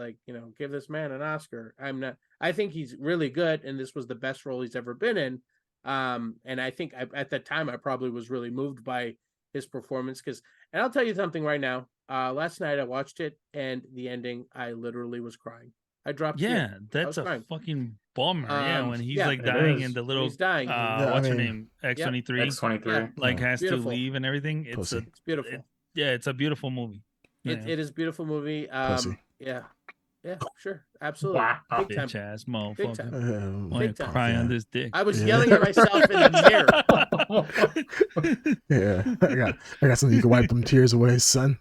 give this man an Oscar. I'm not. I think he's really good, and this was the best role he's ever been in. And I think at that time I probably was really moved by his performance and I'll tell you something right now. Last night I watched it, and the ending, I literally was crying. I dropped. Yeah, tears. that's a crying. fucking bummer. Yeah, when he's yeah, like it dying is. and the little He's dying. Yeah, what's I her mean- name? X-23 X-23. Yeah. like Yeah. has Beautiful. to leave and everything. It's Pussy. It's beautiful. it's a beautiful movie. Yeah. It is a beautiful movie. Pussy. Yeah, sure, absolutely, Wow. big time. Bitch ass Big motherfucker. time. Want Big to time. cry on Yeah. this dick. I was Yeah. yelling at myself in the mirror. Yeah, I got something you can wipe them tears away, son.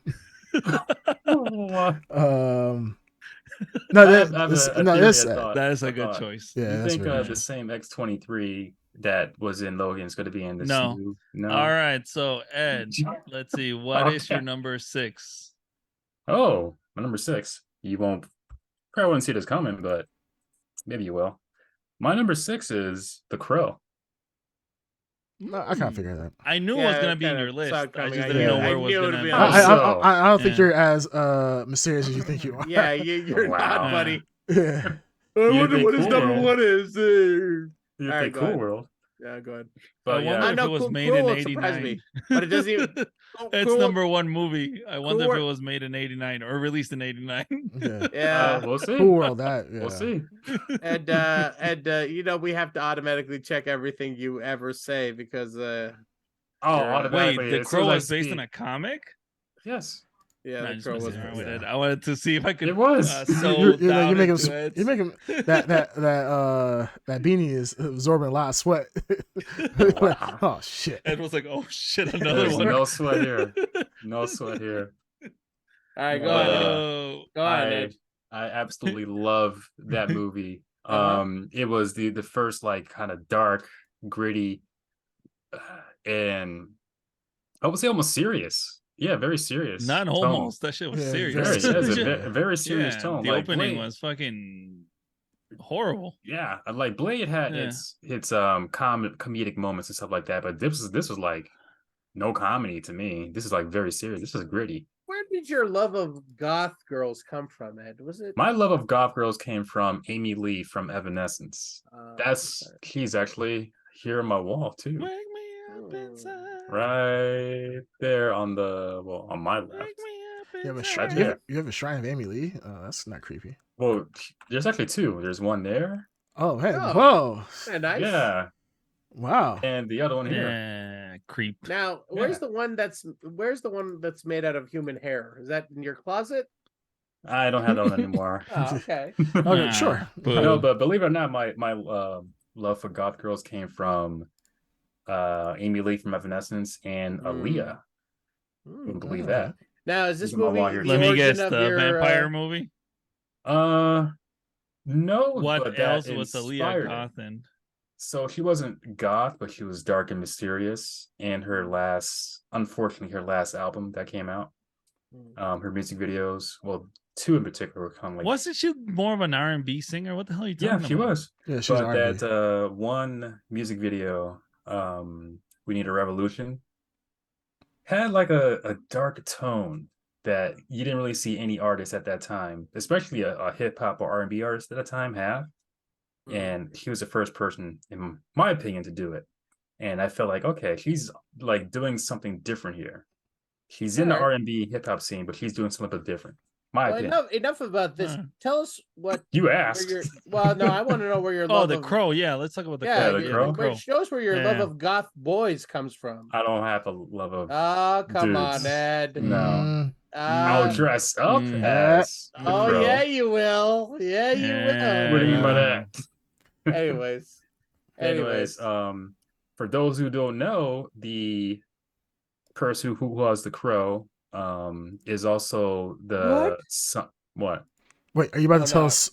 No, I have a this theory, that's a sad. thought, That is a a good thought. choice. Yeah, You that's think very the good. same X-23 that was in Logan is going to be in this No. new? No. All right, so Ed, let's see. What is your Okay. number 6? Oh, my number 6. You probably won't see this coming, but maybe you will. My number 6 is The Crow. No, I can't figure that. I knew it was gonna be in your list. I just didn't know where it was knew gonna it'd be be. on the I, list. I don't think Yeah. you're as mysterious as you think you are. Yeah, you're Wow. not, Yeah. buddy. Yeah. I You'd wonder be what his cool, number man. one is. You All right, think go Cool ahead. World. Yeah, go ahead. But I wonder yeah, if know, it was Cool- made Cool in won't surprise 89. me, but it doesn't even. It's Cool- number 1 movie. I wonder if Cool- it was made in 89 or released in 89. Yeah. Yeah, we'll see. Cool World, that. Yeah. We'll see. and we have to automatically check everything you ever say because Oh, Yeah. automatically. Wait, The as soon as Crow I is based on speak- a comic? Yes. yeah, No, the just Crow messing was. around with yeah. it. I wanted to see if I could. It was. So You're making it. you're making that beanie is absorbing a lot of sweat. Wow. Oh shit. Ed was like, "Oh shit, another There's one." no sweat here. No sweat here. All right, go on. Ed. Oh, Go on, Ed. I absolutely love that movie. Uh-huh. It was the first kind of dark, gritty, and I would say almost serious. Yeah, very serious. not tone. almost. That shit was Yeah, serious. Very, Serious. yeah, it's a very serious Yeah, tone. The Like opening Blade, was fucking horrible. yeah, like Blade had Yeah. its comedic moments and stuff like that, but this was like no comedy to me. This is like very serious. This is gritty. Where did your love of goth girls come from, Ed? Was it? My love of goth girls came from Amy Lee from Evanescence. That's okay. she's actually here on my wall too. Wake me up inside. Right there on my left. Wake me up You have a inside. shrine. there. You have a shrine of Amy Lee. Oh, that's not creepy. Well, there's actually 2. There's one there. Oh hey, Oh. whoa, Yeah, nice. Yeah. wow. And the other one here. Yeah, creep. Now, where's the one that's made out of human hair? Is that in your closet? I don't have that one anymore. Oh, okay. Okay, Nah, sure. boo. No, but believe it or not, my love for goth girls came from Amy Lee from Evanescence and Aaliyah. Wouldn't believe okay. that. Now, is this Look at my movie? wall here. the Let me origin guess, of the your, vampire movie. No. What but else that was Aaliyah inspired it. goth in? So she wasn't goth, but she was dark and mysterious. And unfortunately, her last album that came out, her music videos, well, 2 in particular were kind of like. Wasn't she more of an R&B singer? What the hell are you talking Yeah, about? she was. Yeah, she's But R&B. that one music video, "We Need a Revolution," had like a dark tone that you didn't really see any artist at that time, especially a hip hop or R&B artist at the time, have. And he was the first person, in my opinion, to do it. And I felt like, okay, she's like doing something different here. She's in the Alright. R&B hip hop scene, but she's doing something different. My Well, opinion. enough about this. Huh. Tell us what. You Where asked. your, well, no, I want to know where your Oh, love The of Crow. Yeah, let's talk about The yeah, Crow. The Yeah, Crow? where- show us where your love Yeah. of goth boys comes from. I don't have a love of. Oh, come on, dudes. Ed. No. Mm, I'll dress up Mm. as the Oh Crow. yeah, you will. Yeah, you Yeah. What do you mean by Yeah. that? Anyways. For those who don't know, the person who was the Crow is also the What? son. What? Wait, are you about Oh, to tell no. us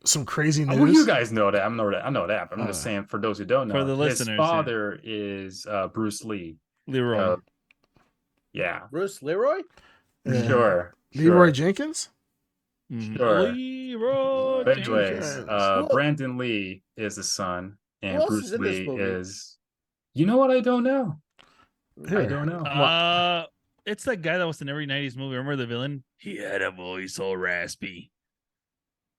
some crazy news. Well, you guys know that. I know that. But I'm just Uh, saying, for those who don't know, for the his listeners, yeah. father is Bruce Lee. Leroy. Yeah, Bruce Leroy? Yeah. sure. Leroy Jenkins. Sure. Leroy But anyways, Jenkins. Brandon Lee is the son, Who and else Bruce is in this Lee movie? is. You know what? I don't know. Here. I don't know. It's that guy that was in every 90s movie. Remember the villain? He had a voice so raspy.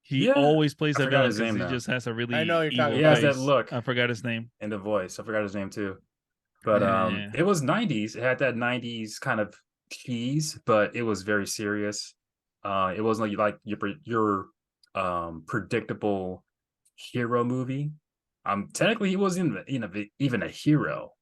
He Yeah, always plays I that forgot villain his because name he now. just has a really I know you're evil talking He has face. that look I forgot his name. and the voice. I forgot his name too. But Yeah. it was 90s. It had that 90s kind of cheese, but it was very serious. It wasn't like your predictable hero movie. Technically he wasn't even a hero.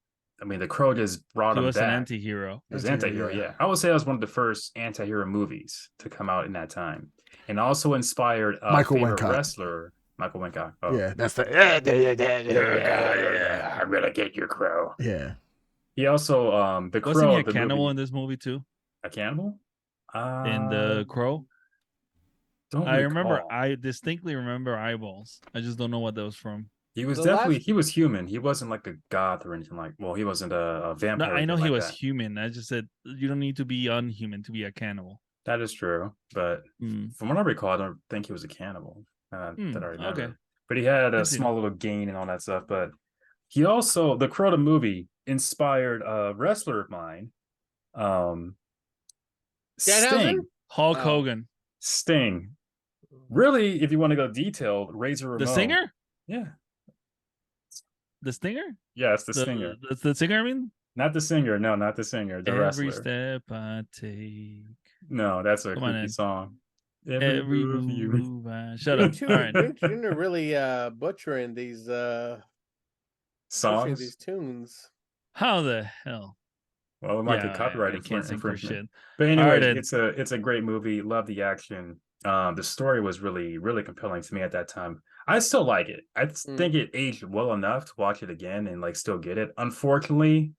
I mean, The Crow just brought He him was an back. anti-hero. It was anti-hero, yeah. I would say that was one of the first anti-hero movies to come out in that time, and also inspired Michael favorite Wincott. wrestler Michael Wincott. Oh. Yeah, that's the. I'm gonna get your Crow. Yeah. He also the Crow. Wasn't he a the cannibal movie, in this movie too? a cannibal? In the Crow? Don't I remember. recall. I distinctly remember eyeballs. I just don't know what that was from. He was The definitely last- he was human. He wasn't like a goth or anything like. Well, he wasn't a No, vampire. or I know anything he like was that. human. I just said you don't need to be unhuman to be a cannibal. That is true, but from what I recall, I don't think he was a cannibal. That I remember. Okay. But he had a Continue. small little gain and all that stuff. But he also, the Crow the movie inspired a wrestler of mine, Danhausen? Hulk Oh. Hogan. Sting. Really, if you want to go detailed, Razor Ramon. The singer? Yeah. The stinger? Yeah, it's the singer. The singer, I mean? Not the singer. No, not the singer. The Every wrestler. step I take. No, that's a Come on creepy in. song. Every move you. move I... Shut up. All right. You're really butchering these Songs. these tunes. How the hell? Well, it might get Yeah, copyright I can't sing for infringement. shit. But All anyway, right, then. it's a great movie. Love the action. The story was really, really compelling to me at that time. I still like it. I think it aged well enough to watch it again and like still get it. Unfortunately,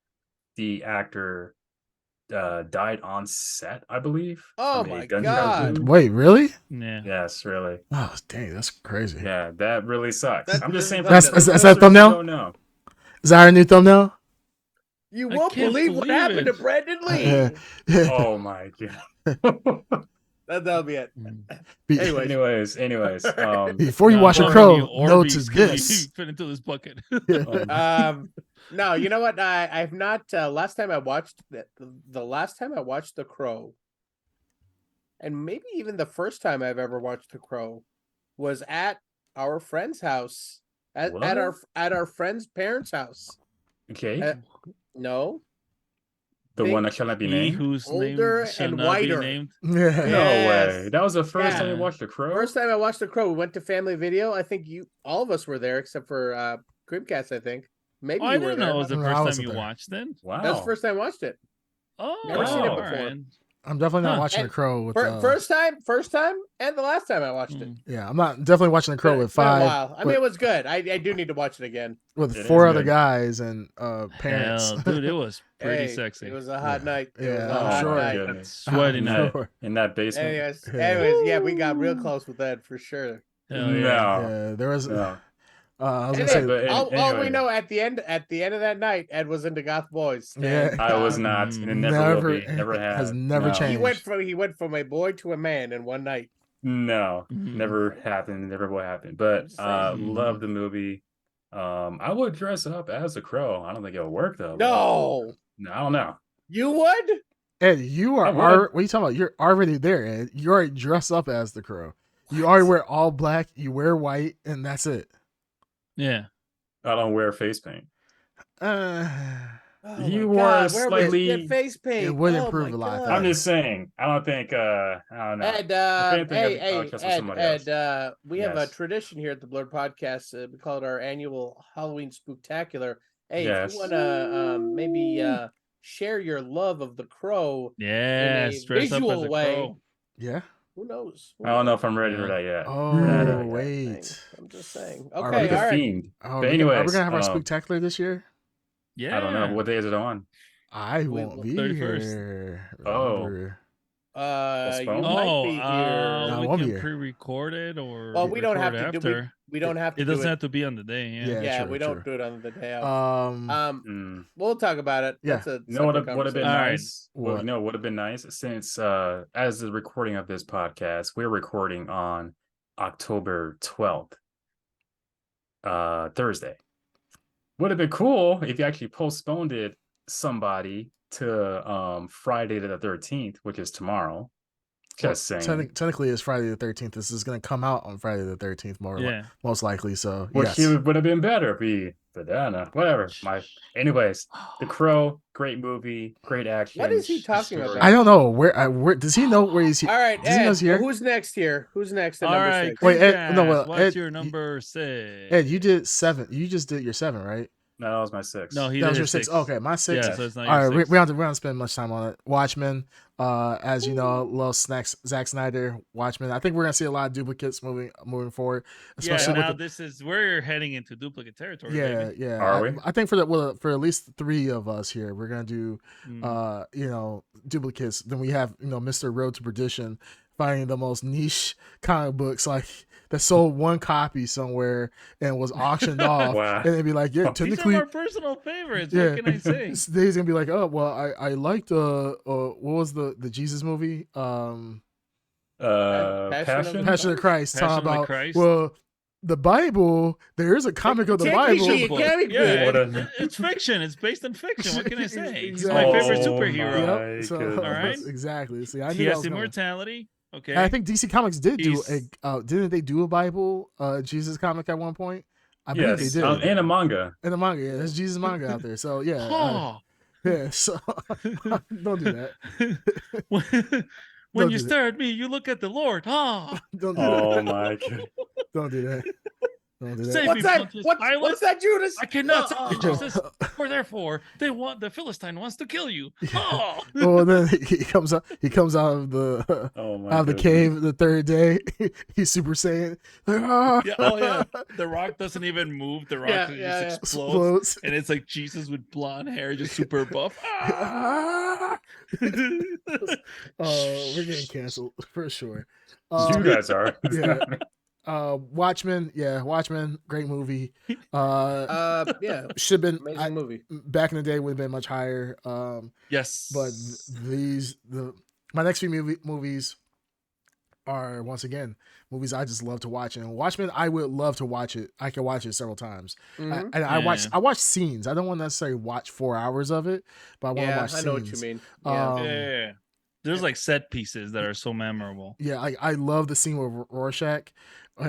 the actor died on set, I believe. Oh from a my gunshot God. wound. Wait, really? Yeah. Yes, really. Oh, dang, that's crazy. Yeah, that really sucks. That's- I'm just saying. That's- for is that listeners who thumbnail? Don't know. Is that our new thumbnail? You I won't can't believe what believe happened it. to Brandon Lee. Oh my god. That'll be it. Be- Anyways. anyways. Before you Nah, watch a how crow, many note Orbeez to can this. you fit into this bucket. No, you know what? I've not. Last time I watched the last time I watched The Crow, and maybe even the first time I've ever watched The Crow, was at our friend's house. At our friend's parents' house. Okay. No, The think one that shall not be He named. whose Older name shall and not be whiter. named. No Yes. way. That was the first time you Yeah. watched The Crow. first time I watched The Crow, we went to Family Video. I think all of us were there except for Creamcast. I think maybe Oh, I you were didn't there. know it was the No, I first time wasn't you there. watched then. Wow. That's the first time I watched it. Oh, Never seen it all before. right. I'm definitely not Huh. watching And the crow with First time, and the last time I watched it. Yeah, I'm not definitely watching the crow Been- with been a five. while. I mean, it was good. I do need to watch it again. with It four is other good. guys and parents. Hell, dude, it was pretty Hey, sexy. It was a hot Yeah. night. It Yeah, was a I'm hot sure. night. Goodness. Sweaty In night. that, in that basement. Anyways, Yeah. yeah, we got real close with that for sure. Hell yeah. No. Yeah, there was. No. I was And gonna say. but all we anyway. know at the end of that night, Ed was into Goth Boys. Yeah. And, I was not, and it never will be. Never has have. never No. changed. He went from a boy to a man in one night. No, Mhm. never happened. Never will happen. But just saying. love the movie. I would dress up as a crow. I don't think it'll work though. No, No, I don't know. you would. Ed, you are. I would. What are you talking about? You're already there, Ed. You already dress up as the crow. You already wear all black. You wear white, and that's it. Yeah. I don't wear face paint. Uh, Oh You my were God, where would you slightly- get face paint. It would Oh improve my a lot, God. though. I'm just saying. I don't think. I don't know. Ed, If anything, I would hey, dress with somebody else. Ed, we have a Yes. tradition here at the Blrd Podcast. We call it our annual Halloween Spooktacular. Hey, if Yes. you want to maybe share your love of the crow, Yes. Dress up as visual a way. crow. yeah. who knows? Who I don't know knows? if I'm ready for Yeah. that yet. Oh, Yeah. wait. I'm just saying. Are Okay, we Make all a right. themed. Are But we anyways, gonna have our spectacular this year? Yeah. I don't know. What day is it on? I won't be 31st. here. Oh. Remember. You Postpone? might be here. No, we won't be can here. pre-record it or Well, we don't have record to do after. we don't have to It do doesn't it. have to be on the day. Yeah. Yeah, We don't do it on the day of. Mm. We'll talk about it. Yeah. That's a You know what separate would have been conversation. All right. nice? Well, you know what would have been nice since as the recording of this podcast, we're recording on October 12th, Thursday. Would have been cool if you actually postponed it somebody to Friday the 13th, which is tomorrow. Just saying. Technically, it's Friday the 13th. This is going to come out on Friday the 13th, most likely. So, Which yes. would have been better if we, whatever. Anyways, The Crow, great movie, great action. What is he talking story. about? I don't know where does he know where he's here? All right, Does he know Ed. he's here? Who's next here? Who's next at All number right, 6? Wait, Ed, Creamcast, no, well, what's Ed, your number 6? Ed, you did 7. You just did your 7, right? No, that was my 6. No, he That did was your his 6. 6. Okay, my 6. Yeah, so it's not All your right, 6. we don't spend much time on it. Watchmen, as you know, love snacks. Zack Snyder, Watchmen. I think we're gonna see a lot of duplicates moving forward. Yeah, Especially now with this is we're heading into duplicate territory. yeah, baby. yeah. Are we? I think for at least 3 of us here, we're gonna do Mm. duplicates. Then we have Mr. Road to Perdition finding the most niche comic books like that sold 1 copy somewhere and was auctioned off. Wow. And they'd be like, yeah, These are technically. my personal favorites. Yeah. What can I say? He's gonna be like, oh well, I liked what was the Jesus movie? Passion Passion of Christ. Passion Talking of the about Christ? well, the Bible. There is a comic of the Bible. Technically, it can be Yeah, What it's fiction. It's based on fiction. What can I say? He's Exactly. my favorite Oh superhero. my Yep. So, goodness. All right. exactly. See, I knew He that has was coming. immortality. Okay. And I think DC Comics did do He's- didn't they do a Bible Jesus comic at one point? I believe Yes, they did. and a manga. In the manga, yeah, there's Jesus manga out there. So yeah, Oh. yeah. So don't do that. when Don't you do that. stare at me, you look at the Lord. Oh, Don't do Oh that. my god. Don't do that. Don't do that. Save What's me, that? Pontius What's Pilate. that, Judas? I cannot Oh. say Jesus, for therefore the Philistine wants to kill you. Oh. Well, then he comes out. He comes out of the Oh my out of the goodness. cave the 3rd day. He's Super Saiyan. Like, ah! Yeah, oh yeah. The rock doesn't even move. The rock Yeah, just yeah, yeah. explodes. Explodes. And it's like Jesus with blonde hair, just super buff. Ah! Oh, we're getting canceled for sure. You guys are. yeah. Watchmen, great movie. Yeah, Should have been amazing movie. back in the day would have been much higher. Yes. But my next few movies are once again movies I just love to watch. And Watchmen, I would love to watch it. I can watch it several times. Mhm. And I watch scenes. I don't want to necessarily watch 4 hours of it, but I want to Yeah, watch scenes. I know what you mean. Yeah. yeah. There's like set pieces that are so memorable. Yeah, I love the scene with Rorschach.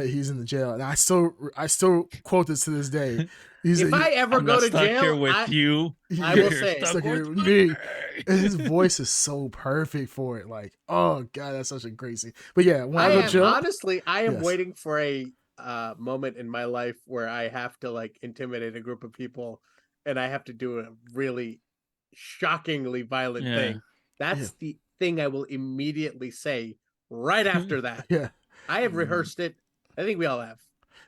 He's in the jail, and I still quote this to this day. If I ever I'm go not to stuck jail, here with you. I will You're say- stuck Stuck here with with me. And his voice is so perfect for it. Like, oh god, that's such a great scene. But yeah, when I go to jail, honestly, I am Yes. waiting for a moment in my life where I have to like intimidate a group of people, and I have to do a really shockingly violent Yeah. thing. That's the thing I will immediately say right after that. yeah. I have rehearsed it. I think we all have.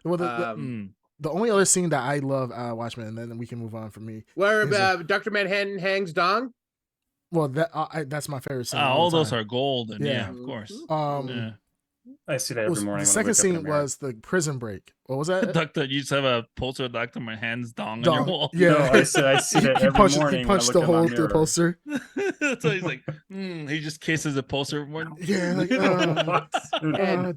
Well, Mm. the only other scene that I love out of Watchmen, and then we can move on from me. Where Is it- Dr. Manhattan hangs dong. Well, that's my favorite scene. All those are golden. Yeah. Yeah, of course. are. Yeah. I see that every morning. The when I second wake up in the scene mirror. was the prison break. What was that? Doctor, you just have a poster of Dr. Manhattan's dong on Dong. your wall. Yeah. No, I see that he every punched, morning. he when I punched look the at my hole through the mirror. poster. So he's like, he just kisses the poster. Yeah, like,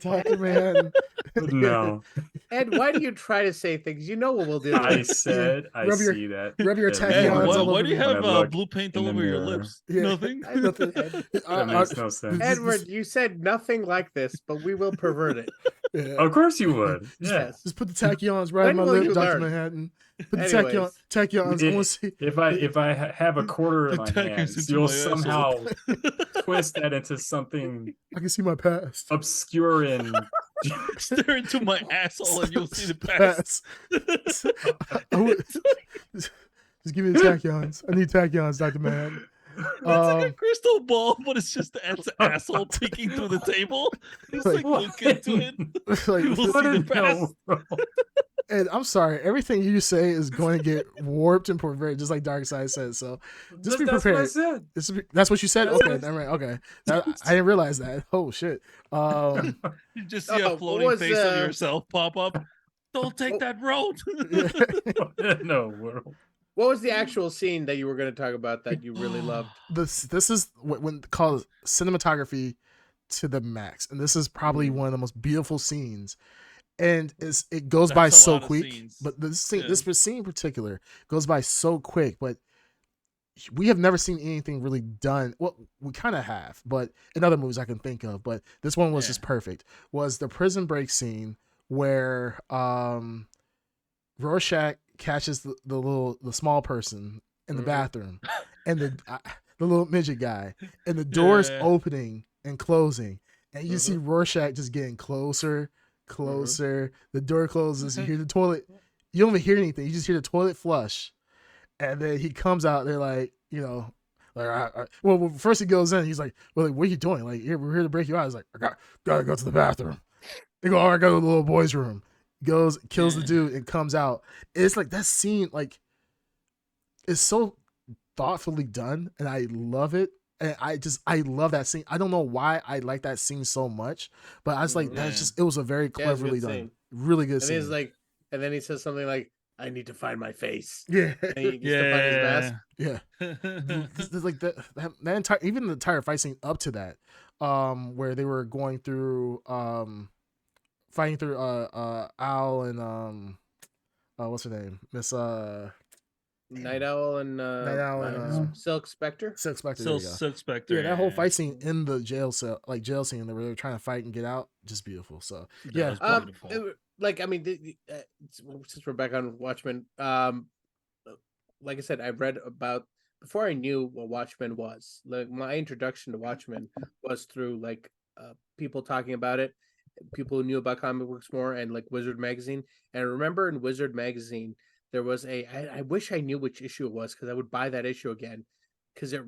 Dr. Manhattan. No, Ed, why do you try to say things? You know what we'll do. I said I Rub your- see that. rub your every tacky Hey, hands morning. all why over do you me. have When I look blue paint all in the over your mirror. lips? Yeah. Nothing? Nothing. That makes no sense. Edward, you said nothing like this, but we will pervert it. Yeah. Of course you would. Yeah. Just put the tachyons right in my When will lip, you Dr. learn? Manhattan. Put the Anyways. tachyons. I want to see. If I have a quarter in The my tacos hands, into you'll my asshole. somehow twist that into something I can see my past. obscure and Stare into my asshole and you'll see the past. Past. Just give me the tachyons. I need tachyons, Dr. Manhattan. It's like a crystal ball, but it's just Ed's asshole peeking through the table. He's like, Like, look into it. Like, You will What see in the past. hell, bro? And I'm sorry, everything you say is going to get warped and perverted, just like Darkseid said. So just be That's what I prepared. said. That's what you said. That's Okay, what I never mind. Okay, I didn't realize that. Oh shit. You just see a what floating was, face of yourself pop up. Don't take what- that road. No world. What was the actual scene that you were going to talk about that you really loved? This is when called cinematography to the max, and this is probably one of the most beautiful scenes. And it goes by That's a so lot of quick. scenes. But this scene, Yeah. this scene in particular, goes by so quick. But we have never seen anything really done. Well, we kind of have, but in other movies I can think of. But this one was Yeah. just perfect. Was the prison break scene where Rorschach catches the small person in the bathroom, and the little midget guy, and the doors Yeah. opening and closing, and you see Rorschach just getting closer. The door closes. You hear the toilet. You don't even hear anything. You just hear the toilet flush, and then he comes out. They're like, well, first he goes in. He's like, well, what are you doing? Like, we're here to break you out. He's like, gotta go to the bathroom. They go, all right, go to the little boy's room. Goes, kills the dude, and comes out. It's like that scene, like, is so thoughtfully done, and I love it. And I love that scene. I don't know why I like that scene so much, but I was like, that's just, it was a very cleverly done, scene. really good And scene. he's like, and then he says something like, "I need to find my face." Yeah, And he needs to find his mask. yeah. There's like that entire, even the entire fight scene up to that, where they were going through, fighting through, Owl and what's her name, Miss Night Owl and Silk Spectre. Silk Spectre. Still There you go. Silk Spectre. Yeah, that whole fight scene in the jail cell, like jail scene, where they were trying to fight and get out, just beautiful. So yeah, That was beautiful. Like, I mean, since we're back on Watchmen, like I said, I read about before I knew what Watchmen was. Like, my introduction to Watchmen was through like people talking about it, people who knew about comic books more, and like Wizard magazine. And I remember in Wizard magazine there was I wish I knew which issue it was, because I would buy that issue again, because there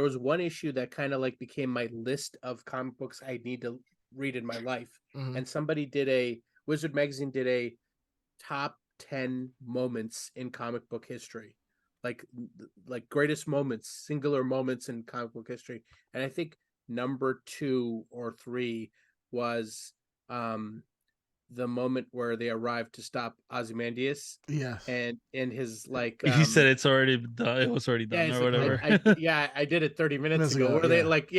was one issue that kind of like became my list of comic books I need to read in my life. And Wizard magazine did a top 10 moments in comic book history, like greatest moments, singular moments in comic book history. And I think number 2 or 3 was the moment where they arrived to stop Ozymandias. yeah, And in his like He said it's already done. It was already done, yeah, or like, whatever. I did it 30 minutes Minutes ago. ago, Where they yeah. like,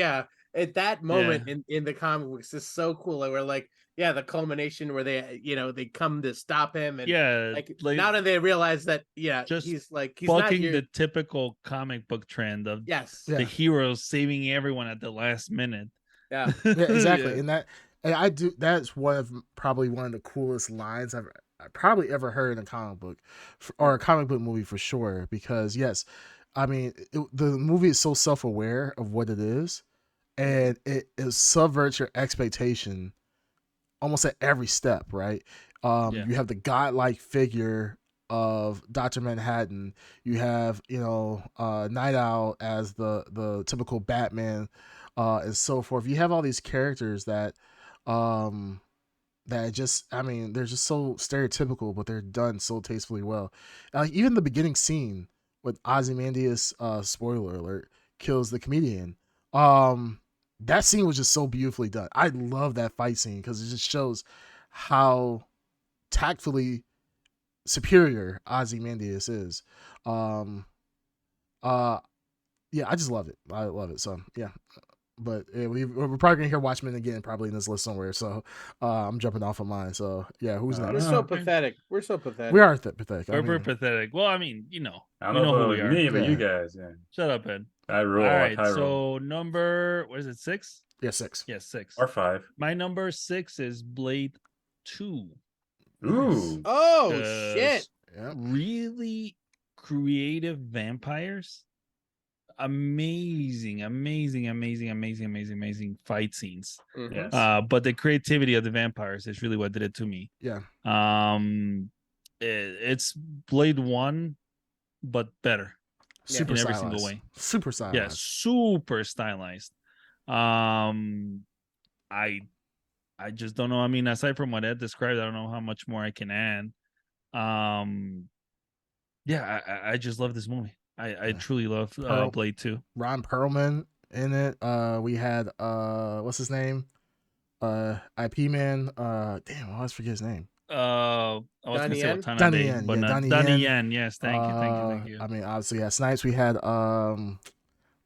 at that moment in the comic books is so cool. Like, we're like, the culmination where they come to stop him, and like now that they realize that just he's not bucking here. the typical comic book trend of Yes. the heroes saving everyone at the last minute. Yeah. yeah, exactly. Yeah. And I do. That's probably one of the coolest lines I probably ever heard in a comic book, or a comic book movie for sure. Because yes, I mean the movie is so self aware of what it is, and it subverts your expectation almost at every step. Right? You have the godlike figure of Dr. Manhattan. You have Night Owl as the typical Batman, and so forth. You have all these characters that just, I mean, they're just so stereotypical, but they're done so tastefully well. Even the beginning scene with Ozymandias, spoiler alert, kills the comedian. That scene was just so beautifully done. I love that fight scene because it just shows how tactfully superior Ozymandias is. Yeah, I just love it. I love it. So yeah. But we're probably gonna hear Watchmen again, probably in this list somewhere. So I'm jumping off of mine. So yeah, who's next? We're so pathetic. We're so pathetic. We are pathetic. We're pathetic. Well, I mean, I don't know know who we are. me, but Yeah. you guys. Yeah. Shut up, Ed. I roll. All right, I roll. so number, what is it, 6? Yeah, 6. Yes, 6. Or 5. My number 6 is Blade 2. Ooh. Oh shit! Yeah. Really creative vampires. Amazing fight scenes. Mhm. Yes. But the creativity of the vampires is really what did it to me. Yeah. It's Blade 1, but better. Super in every stylized. single way. Super stylized. Yeah, super stylized. I just don't know. I mean, aside from what Ed described, I don't know how much more I can add. Yeah, I just love this movie. I Yeah. truly love Pearl- Blade 2. Ron Perlman in it. We had what's his name? IP man. Damn, I always forget his name. I was gonna Donnie say Yen? Watanabe, Donnie Yen, but yeah, not Donnie Donnie Yen. Yen. Yes, thank you. I mean, obviously, yeah, Snipes. We had That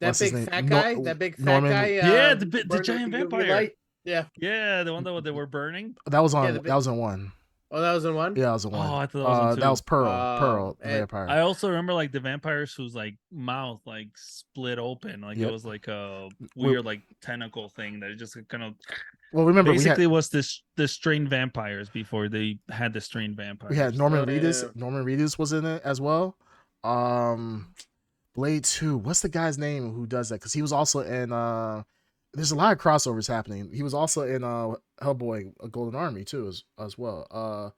what's his big name? fat guy. That big fat Norman. guy. Yeah, who the burned giant with the UV vampire. light. Yeah. Yeah, the one that they were burning. That was Yeah, on. That was in one. Oh, that was in one. Yeah, that was in one. Oh, I thought that was on two. That was Pearl. Oh, Pearl, the and vampire. I also remember like the vampires whose like mouth like split open, like Yep. it was like a weird like tentacle thing that just kind of. Well, remember basically was this the strained vampires before they had the strained vampires. we had Norman Yeah. Reedus. Norman Reedus was in it as well. Blade 2. What's the guy's name who does that? Because he was also in. There's a lot of crossovers happening. He was also in Hellboy: A Golden Army too, as well.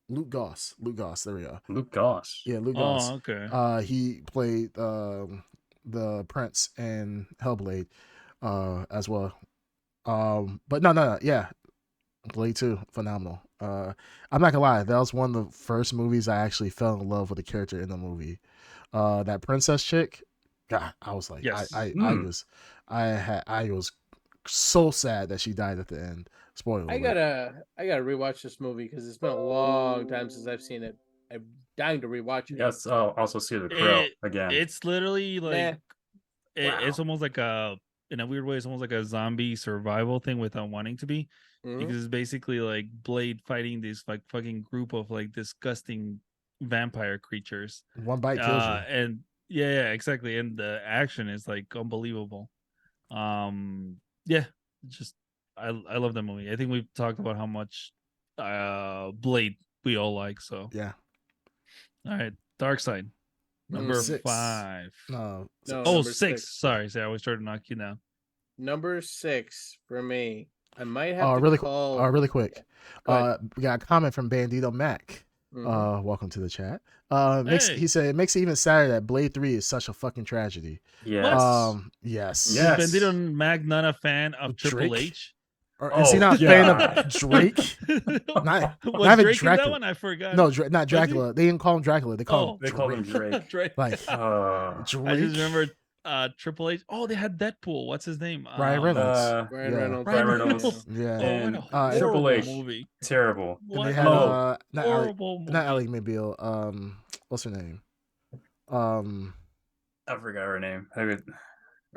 Luke Goss. There we go. Luke Goss. Yeah, Luke Goss. Oh, okay. He played the prince in Hellblade as well. But no, yeah, Blade 2, phenomenal. I'm not gonna lie, that was one of the first movies I actually fell in love with the character in the movie. That princess chick, God, I was like, Yes. I was so sad that she died at the end. Spoiler. I alert. gotta rewatch this movie because it's been a long time since I've seen it. I'm dying to rewatch it. Yes. I'll also see the Crow again. It's literally like it's Wow. almost like in a weird way, it's almost like a zombie survival thing without wanting to be, Mhm. because it's basically like Blade fighting this like fucking group of like disgusting vampire creatures. One bite kills you. And yeah, exactly. And the action is like unbelievable. Yeah, just I love that movie. I think we've talked about how much Blade we all like. So Yeah. all right, Dark Side number 6. 5. No. No, Oh, number 6. Sorry, I always try to knock you down. Number 6 for me. I might have to really call. really quick. Go ahead. We got a comment from Bandito Mac. Mhm. Welcome to the chat. Hey. He said it makes it even sadder that Blade 3 is such a fucking tragedy. Yes. Yes. Yes. Bandito Mac, not a fan of Triple Drake? H. Or is he not a fan of Drake? Not Was even Drake in that Dracula. one? I forgot. No, not Dracula. They didn't call him Dracula. They called They him call him Drake. Drake. Drake. Like I Drake. just remember Triple H. Oh, they had Deadpool. What's his name? Ryan Reynolds. Ryan yeah. Reynolds. Ryan Reynolds. Yeah. And what a Triple horrible H. movie. Terrible. And What they a had not horrible movie. Ally McBeal. What's her name? I forgot her name.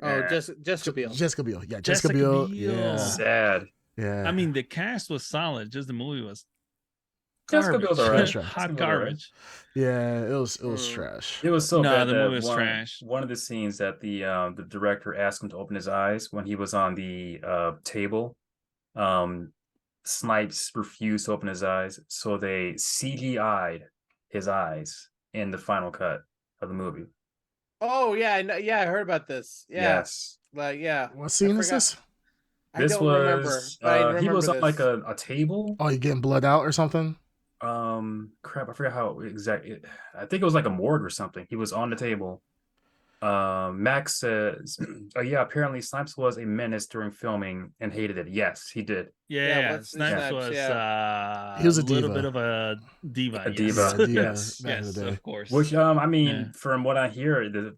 Oh, Jessica Biel. Jessica Biel. Yeah, Jessica Jessica Biel. Biel. Yeah. Sad. Yeah. I mean, the cast was solid. Just the movie was Jessica garbage. Biel's alright. Sure. Hot Jessica Biel's alright. garbage. Yeah, it was trash. It was so No, bad the that movie was trash. one of the scenes that the director asked him to open his eyes when he was on the table. Snipes refused to open his eyes, so they CGI'd his eyes in the final cut of the movie. Oh yeah, I know. Yeah, I heard about this. Yeah, Yes. like yeah. What scene is forgot. this? This I don't remember. was But I remember he was on this. like a table. Oh, you getting blood out or something? Crap, I forgot how exactly. I think it was like a morgue or something. He was on the table. Max says, "Oh yeah, apparently Snipes was a menace during filming and hated it." Yes, he did. Yeah, what's the Snipes Snipes? was He was a little diva. bit of a diva. A yes. diva, Yeah, diva yes. back in the Yes, day. of course. Which I mean, Yeah. from what I hear, the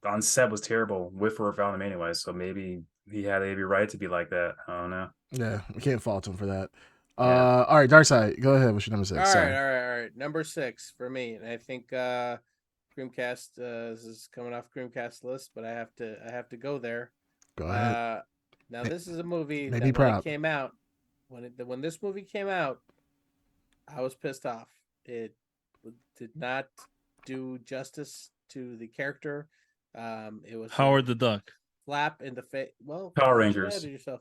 on set was terrible with or without him anyway. So maybe he had every right to be like that. I don't know. Yeah, we can't fault him for that. Yeah. All right, Darkseid, go ahead. What's your number 6? All Sorry. right. Number 6 for me, and I think Creamcast this is coming off Creamcast list, but I have to go there. Go ahead. Now this is a movie Make that me when proud. it came out, when this movie came out, I was pissed off. It did not do justice to the character. It was Howard the Duck. slap in the face. Well, Power you should Rangers. add it yourself.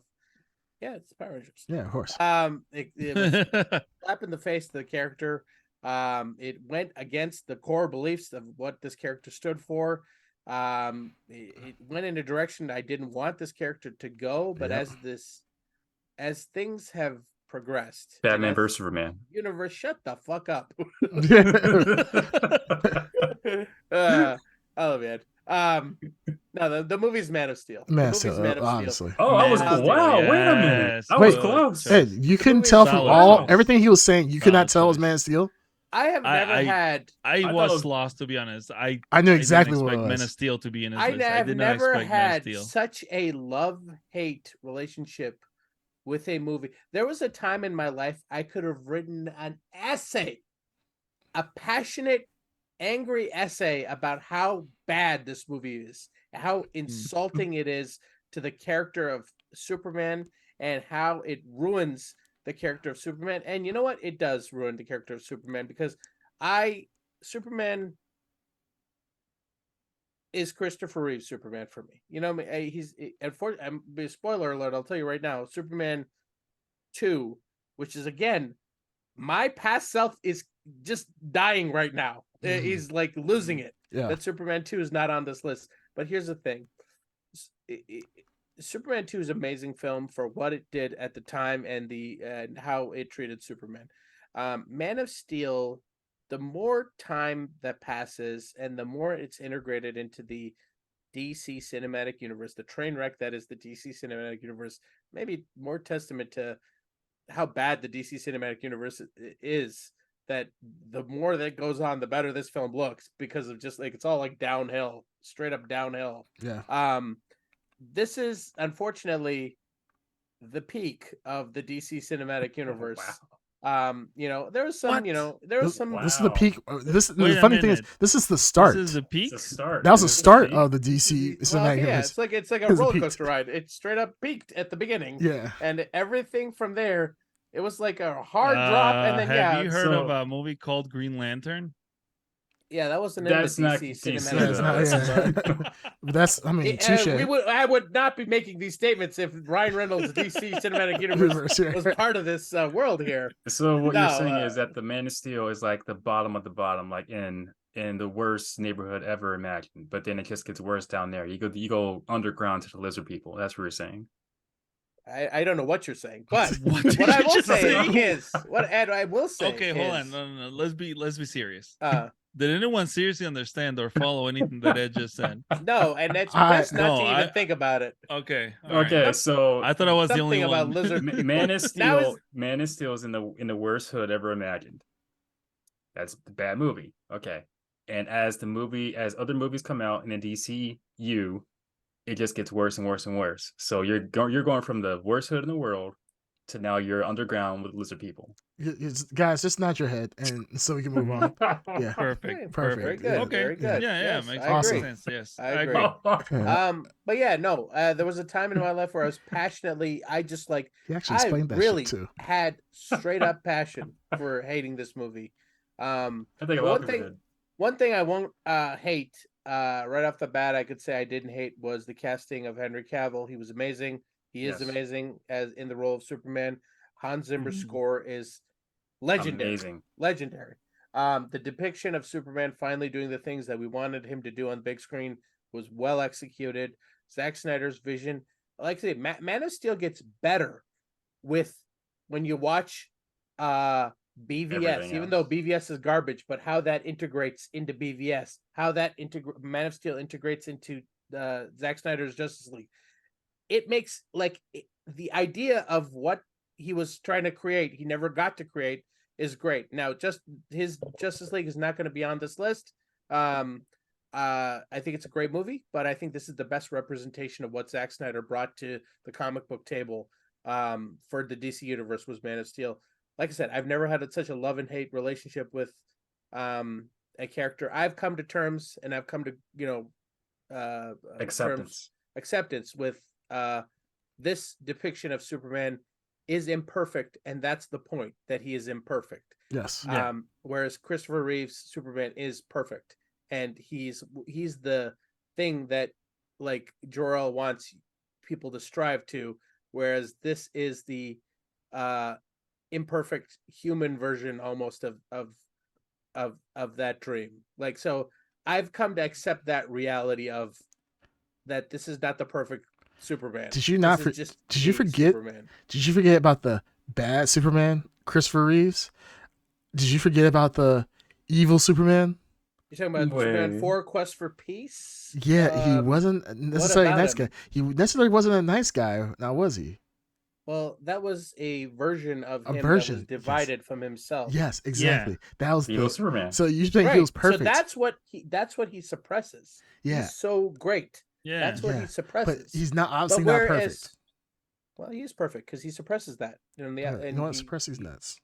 Yeah, it's Power Rangers. Yeah, of course. It was slap in the face to the character. It went against the core beliefs of what this character stood for. It went in a direction I didn't want this character to go, but Yep. as things have progressed, Batman and vs Superman. universe, shut the fuck up. Oh man. No, the movie's Man of Steel. Man, The movie's so, Man of Steel. obviously. Oh, I was Man, wow! Wait a minute, yes. I was Wait, close. Hey, you couldn't movie tell is from solid all choice. everything he was saying. You could not Solid tell it was choice. Man of Steel. I have never had. I thought was it was- lost, to be honest. I knew I didn't exactly what it expect Men of was. Steel to be in his I list. I have did not never expect Men of had Steel. such a love-hate relationship with a movie. There was a time in my life I could have written an essay, a passionate, angry essay about how bad this movie is, how insulting it is to the character of Superman, and how it ruins the character of Superman. And you know what? It does ruin the character of Superman, because Superman is Christopher Reeve's Superman for me. You know, he's unfortunately, spoiler alert, I'll tell you right now, Superman 2, which is again, my past self is just dying right now. He's like losing it. Yeah. That Superman 2 is not on this list. But here's the thing. Superman 2 is an amazing film for what it did at the time and how it treated Superman. Man of Steel, the more time that passes and the more it's integrated into the DC cinematic universe, the train wreck that is the DC cinematic universe, maybe more testament to how bad the DC cinematic universe is, that the more that goes on, the better this film looks, because of just like, it's all like downhill, straight up downhill. Yeah. This is unfortunately the peak of the DC cinematic universe. You know, there was some, What? you know, there was some. This is the peak. The Wait a funny thing is, minute. this is the start. This is the peak. It's a start. That was the It's start peak. of the DC Well, cinematic yeah, universe. it's like a It's a roller peak. coaster ride. It straight up peaked at the beginning, Yeah. and everything from there, it was like a hard drop, and then Have you heard of so- a movie called Green Lantern? yeah, that wasn't in the That's not DC DC, cinematic Yeah, it's not, universe. yeah. That's, I mean, touche. I would not be making these statements if Ryan Reynolds' DC cinematic universe Yeah. was part of this world here. So what you're No, saying is that the Man of Steel is like the bottom of the bottom, like in the worst neighborhood ever imagined. But then it just gets worse down there. You go underground to the lizard people. That's what you're saying. I don't know what you're saying, but What what did I you will just say say? is what Ed I will say. Okay, hold on. is, No. Let's be serious. Did Did anyone seriously understand or follow anything that Ed just said? no, and it's I- best not to No, even I- think about it. Okay. all right. Okay, so I thought I was the only Something about one. lizard. Man of Now Steel. Man of Steel is in the worst hood ever imagined. That's the bad movie. Okay, and as other movies come out in the DCU, it just gets worse and worse and worse. So you're going from the worst hood in the world to now you're underground with lizard people. Guys, just nod your head, and so we can move on. Yeah. Perfect. Perfect. Very good. Okay. Very good. Yeah, Yes, makes I awesome. agree. sense. Yes, I agree. Yeah. But yeah, no. There was a time in my life where I was passionately. I just like. He actually I explained that really shit too. had straight up passion for hating this movie. I think a lot of one people thing. did. One thing I won't hate right off the bat, I could say I didn't hate, was the casting of Henry Cavill. He was amazing. He is Yes. amazing as in the role of Superman. Hans Zimmer's Mhm. score is legendary. Amazing. Legendary. The depiction of Superman finally doing the things that we wanted him to do on the big screen was well executed. Zack Snyder's vision, like I say, Man of Steel gets better with when you watch BVS, Everything even else. though BVS is garbage, but how that integrates into BVS, how that Man of Steel integrates into Zack Snyder's Justice League. It makes the idea of what he was trying to create, he never got to create, is great. Now, just his Justice League is not going to be on this list. I think it's a great movie, but I think this is the best representation of what Zack Snyder brought to the comic book table for the DC universe was Man of Steel. Like I said, I've never had such a love and hate relationship with a character. I've come to terms, and I've come to acceptance with this depiction of Superman is imperfect, and that's the point, that he is imperfect. Yes. Yeah. Whereas Christopher Reeve's Superman is perfect, and he's the thing that like Jor-El wants people to strive to, whereas this is the imperfect human version almost of that dream. Like, so I've come to accept that reality of that this is not the perfect Superman. Did you not? This is just Did you a forget? Superman. Did you forget about the bad Superman, Christopher Reeves? Did you forget about the evil Superman? You're talking about Superman Wait. 4: Quest for Peace? Yeah, he wasn't necessarily a about nice him? guy. He necessarily wasn't a nice guy, now was he? Well, that was a version of A him version, that was yes. divided from himself. Yes, exactly. That was Beetle the. Superman. So you think he Right. was perfect? So that's what he suppresses. Yeah. He's so great. Yeah. That's what Yeah. he But suppresses. he's not But obviously not whereas, perfect. well, he is perfect because he suppresses that. You know, You know what? Suppress these nuts.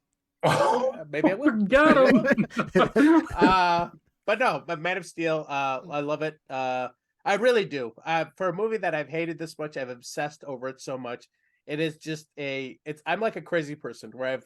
maybe I will. Got him. But no, but Man of Steel, I love it. I really do. For a movie that I've hated this much, I've obsessed over it so much. It is just I'm like a crazy person where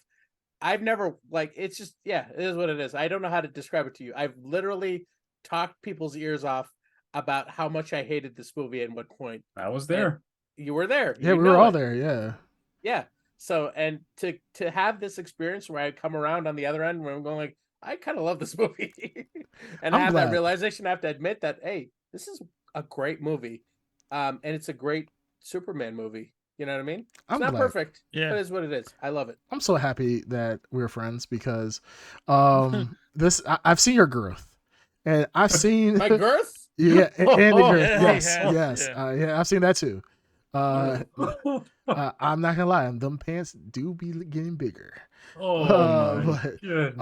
I've never like it's just it is what it is. I don't know how to describe it to you. I've literally talked people's ears off about how much I hated this movie at what point. I was there. You were there. Yeah, You we were know all it. there. Yeah. Yeah. So and to have this experience where I come around on the other end where I'm going like, I kind of love this movie. And I'm have glad. that realization, I have to admit that, hey, this is a great movie. And it's a great Superman movie. You know what I mean? It's I'm not glad. perfect. Yeah. But it is what it is. I love it. I'm so happy that we're friends because I've seen your growth. And I've seen My girth? yeah, and the girth. Yeah, Yes, he has, yes. yeah. I've seen that too. I'm not gonna lie, them pants do be getting bigger. Oh my but, goodness.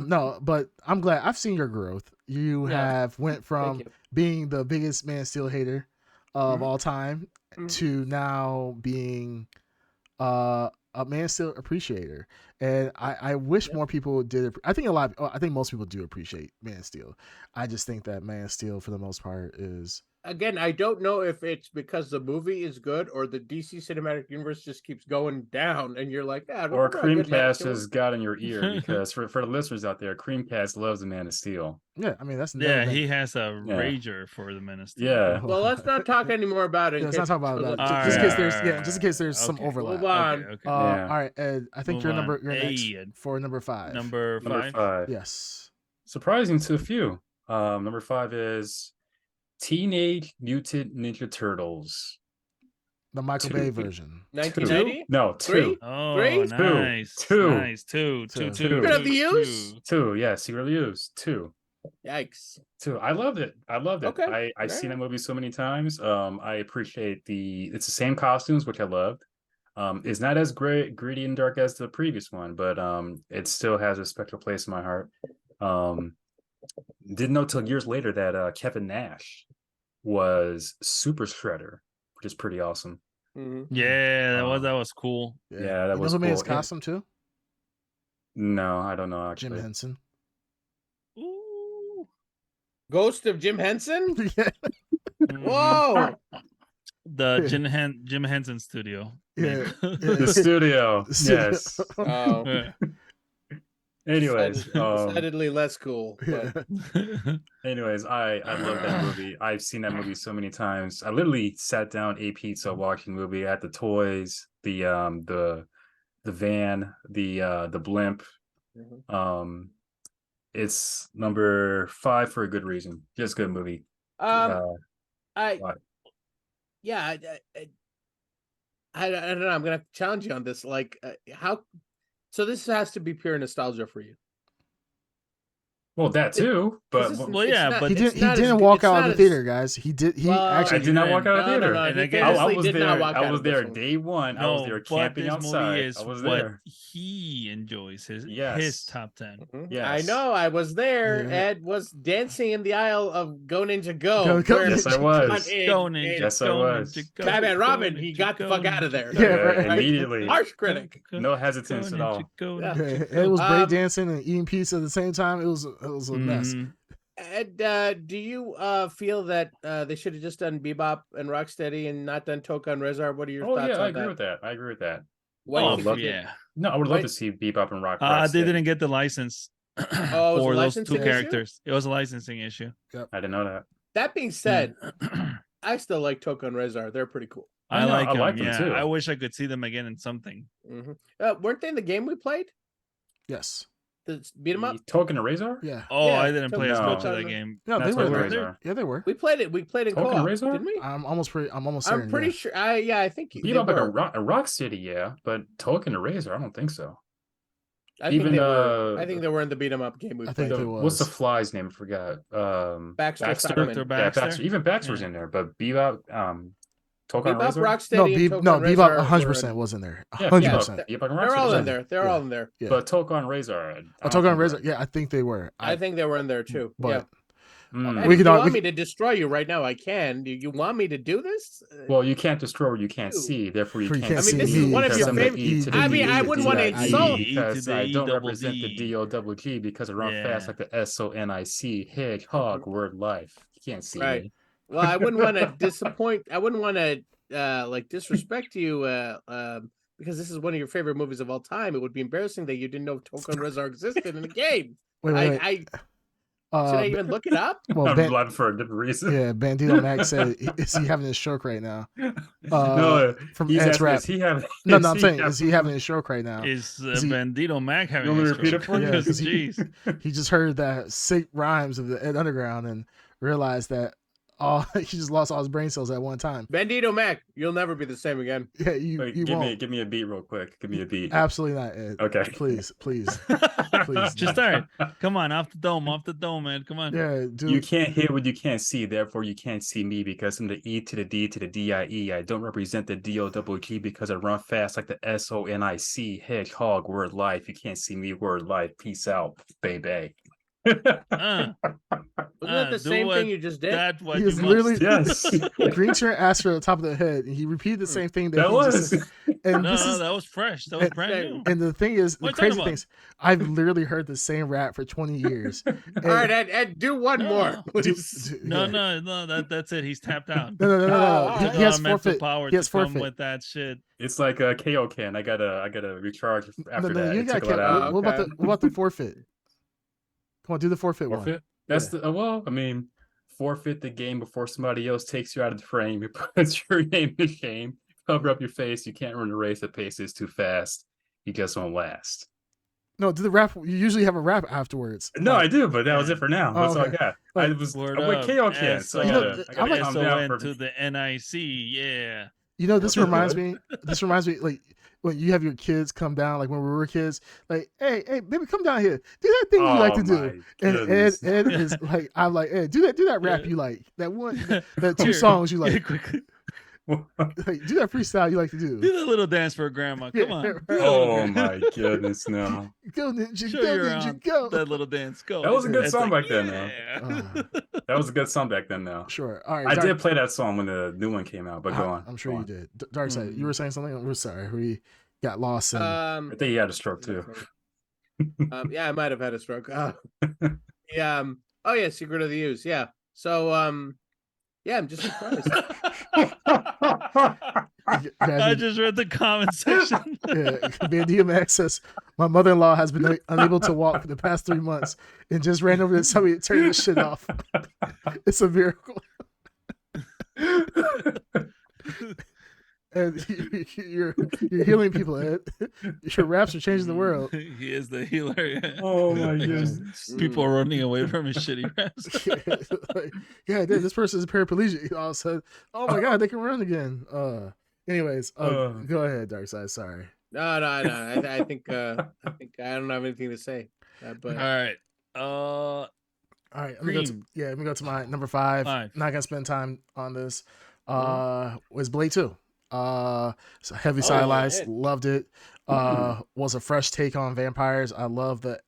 no, but I'm glad I've seen your growth. You Yeah. have went Thank from you. being the biggest Man of Steel hater of Mhm. all time Mhm. to now being a Man of Steel appreciator. And I wish Yep. more people did. I think I think most people do appreciate Man of Steel. I just think that Man of Steel, for the most part, is. Again, I don't know if it's because the movie is good or the DC cinematic universe just keeps going down and you're like, Or remember how good Man of Creamcast Steel was?" has got in your ear because for the listeners out there, Creamcast loves the Man of Steel. Yeah, I mean that's never Yeah, been. he has a Yeah. rager for the Man of Steel. Yeah. Well, let's not talk anymore about it. Yeah, let's not talk about that. Let's Just in case there's Alright, just in case there's some okay. overlap. move on. Okay. Yeah. All right, Ed. I think Move you're on. next Ed. for number 5. Number Number 5. 5. Yes. Surprising to a few. Number 5 is Teenage Mutant Ninja Turtles. The Michael 2. Bay version. 1990? No, 2. Three? Oh, Three? nice. Two. Nice. Two. Two. Secret of the Use? 2, yeah, Secret Use. 2. Yikes. 2. I loved it. Okay. I've seen that movie so many times. I appreciate it's the same costumes, which I loved. It's not as gritty and dark as the previous one, but it still has a special place in my heart. Didn't know till years later that Kevin Nash was Super Shredder, which is pretty awesome. Mhm. Yeah, that was cool. Yeah, that you was know who made his cool. costume too? No, I don't know Jim actually. Henson. Ooh. Ghost of Jim Henson? yeah. Mhm. Whoa. The Jim Henson studio. Yeah. The studio. Yes. Oh. Yeah. Anyways, Decidedly less cool. But anyways, I love that movie. I've seen that movie so many times. I literally sat down, ate pizza, watching the movie. I had the toys, the van, the blimp. Mhm. It's number 5 for a good reason. Just good movie. I What? yeah, I don't know. I'm gonna challenge you on this. Like, how? So this has to be pure nostalgia for you. Well, that too, but This is- Well, it's yeah, not- but he it's didn't not as walk good- out it's of not the as- theater, guys. He Well, I actually did not walk out of the No, theater. no, And he again- I famously was did there. not walk I out was of this there one. day one. I was there but camping this outside. movie is I was what there. he enjoys. His Yes. top 10. Mhm. Yes. I know. I was there. Yeah. Ed was dancing in the aisle of Go Ninja Go. Go where- Yes, I was. but in- Go in Ninja. Yes, I go was. Ninja, go, Batman go Robin, Ninja, he got the go fuck out of Ninja, there. go, Yeah, right. Immediately. Harsh critic. No hesitance go at all. Ninja, go Yeah. Ninja, It was Um, breakdancing and eating pizza at the same time. It was a mess. Mhm. Ed, do you feel that they should have just done Bebop and Rocksteady and not done Tokan Rezar? What are your Oh thoughts yeah, on I agree that? with that. I agree with that. Why do you Oh, think love they did? yeah. No, I would love Why- to see Bebop and Rock. They Rocksteady. didn't get the license it was a for those licensing two issue? characters. It was a licensing issue. I didn't know that. That being said, I still like Tokan Rezar. They're pretty cool. I know, like I them. like them Yeah, too. I wish I could see them again in something. Hmm Weren't they in the game we played? Yes. The beat 'em up. Token Razor? Yeah. Oh, Yeah, I didn't play as no. much of that game. No, they That's were what there. Razor. Yeah, they were. We played it. We played in Token co-op, Razor? didn't we? I'm almost certain. I'm pretty yeah. sure. I think they Bebop were. and Rocksteady, yeah, but Token Razor, I don't think so. I think even, they were. I think they were in the beat 'em up game we I played. think they What's the was. fly's name? I forgot. Baxter Dr. Stockman. Baxter. Yeah, Baxter. Even Baxter was Yeah. in there, but Bebop, Token Bebop, Razor? No, Rocksteady, and Token no, Razor Bebop were 100% was in there. Yeah, 100%. Bebop and They're all in Rocksteady. there. They're all in there. Yeah. But Token Razor, I don't Token think Razor, were. yeah, I think they were. I think they were in there too. But Yeah. Mm. And We if could you all- want we me to destroy you right now, I can. Do you want me to do this? Well, you can't destroy what you can't Ew. see. Therefore, you For you can't can't see see this me is one of because your I'm the favorite- E to the I mean, D I to wouldn't the want to DIE insult- because I don't represent the D. DOGG because I run fast Yeah. like the SONIC. Hedgehog, word life. You can't see Right. me. Well, I wouldn't want to disappoint. I wouldn't want to like disrespect you because this is one of your favorite movies of all time. It would be embarrassing that you didn't know Token Razor existed in the game. wait. Should I even look it up? Well, I'm blood for a different reason. yeah, Bandito Max said, is he having a stroke right now? No, from he's Ed's asking, rap. is he having? No, I'm saying, is he having a stroke right now? Is he- Bandito Mac having You want me a to repeat stroke? it for you? Yeah, because Jeez. he just heard that sick rhymes of the Ed Underground and realized that he just lost all his brain cells at one time. Bandito Mac, you'll never be the same again. Yeah, you Wait, won't. give me a beat real quick. Give me a beat. Absolutely not, Ed. Okay. Please. Please, Just start. Come on, off the dome, man. Come on. yeah, dude. You can't hear what you can't see, therefore you can't see me because I'm the E to the D to the DIE. I don't represent the DOGG because I run fast like the SONIC. Hedgehog, word life. You can't see me, word life. Peace out, baby. Wasn't that the do same what- thing you just did? That's what He you was must literally- do. Yes. Green Turn asked for the top of the head, and he repeated the same thing That he was. just said. And No, this is, that was fresh. That was and- brand new. and the thing is, the What are you crazy talking thing is, I've literally heard the same rap for 20 years. All right, Ed, do one No. more. Dude, please. dude, No, yeah. that's it. He's tapped out. No. Oh, He, oh, he has mental forfeit. power He has to come forfeit. with that shit. It's like a KO can. I gotta recharge after No, that. you It got took a lot what, out. what about Okay. what about the forfeit? Come on, do the forfeit, Forfeit? That's the well, I mean, forfeit the game before somebody else takes you out of the frame. It puts your name to shame. Cover up your face. You can't run the race. The pace is too fast. You just won't last. one. No, do the rap. You usually have a rap afterwards. No, Like, I do, but that was it for now. Oh, That's all I okay. got. Like, I was Word with up. KO can, so I You know, gotta, I'm like- calm down for SON to the NIC. Yeah. You know, this reminds me. This reminds me, like when you have your kids come down, like when we were kids, like, hey, baby, come down here, do that thing you like to do. And Ed is like, I'm like, Ed, do that rap Yeah. you like, that two Here, songs you yeah, like, quickly. like, do that freestyle you like to do. Do the little dance for grandma. Come on. Yeah, Do the Oh little- my goodness, no. Go ninja, Show go your ninja, aunt go. that little dance. Go. That was a good It's song like, back then, though. yeah. That was a good song back then, though. Sure. All right. I Dark- did play that song when the new one came out, but go on. I'm sure go you on. did. Dark Side, you were saying something. We're sorry. We got lost in. I think he had a stroke too. Yeah, I might have had a stroke. Yeah. Oh yeah, Secret of the Use. Yeah. So yeah, I'm just surprised. I just read the comment section. Yeah, Bandia Max says, my mother-in-law has been unable to walk for the past 3 months and just ran over to somebody to turn this shit off. It's a miracle. And you're healing people, Ed. Your raps are changing the world. He is the healer. Yeah. Oh my goodness. People are running away from his shitty raps. Like, yeah, dude, this person is paraplegic. All of a sudden, oh my god, they can run again. Anyways, go ahead, Darkside. Sorry. No. I think I don't have anything to say. But All right. All right, let me go to my number 5. Five. Not gonna spend time on this. Was Blade 2. So heavy stylized, yeah. loved it. Was a fresh take on vampires. I love the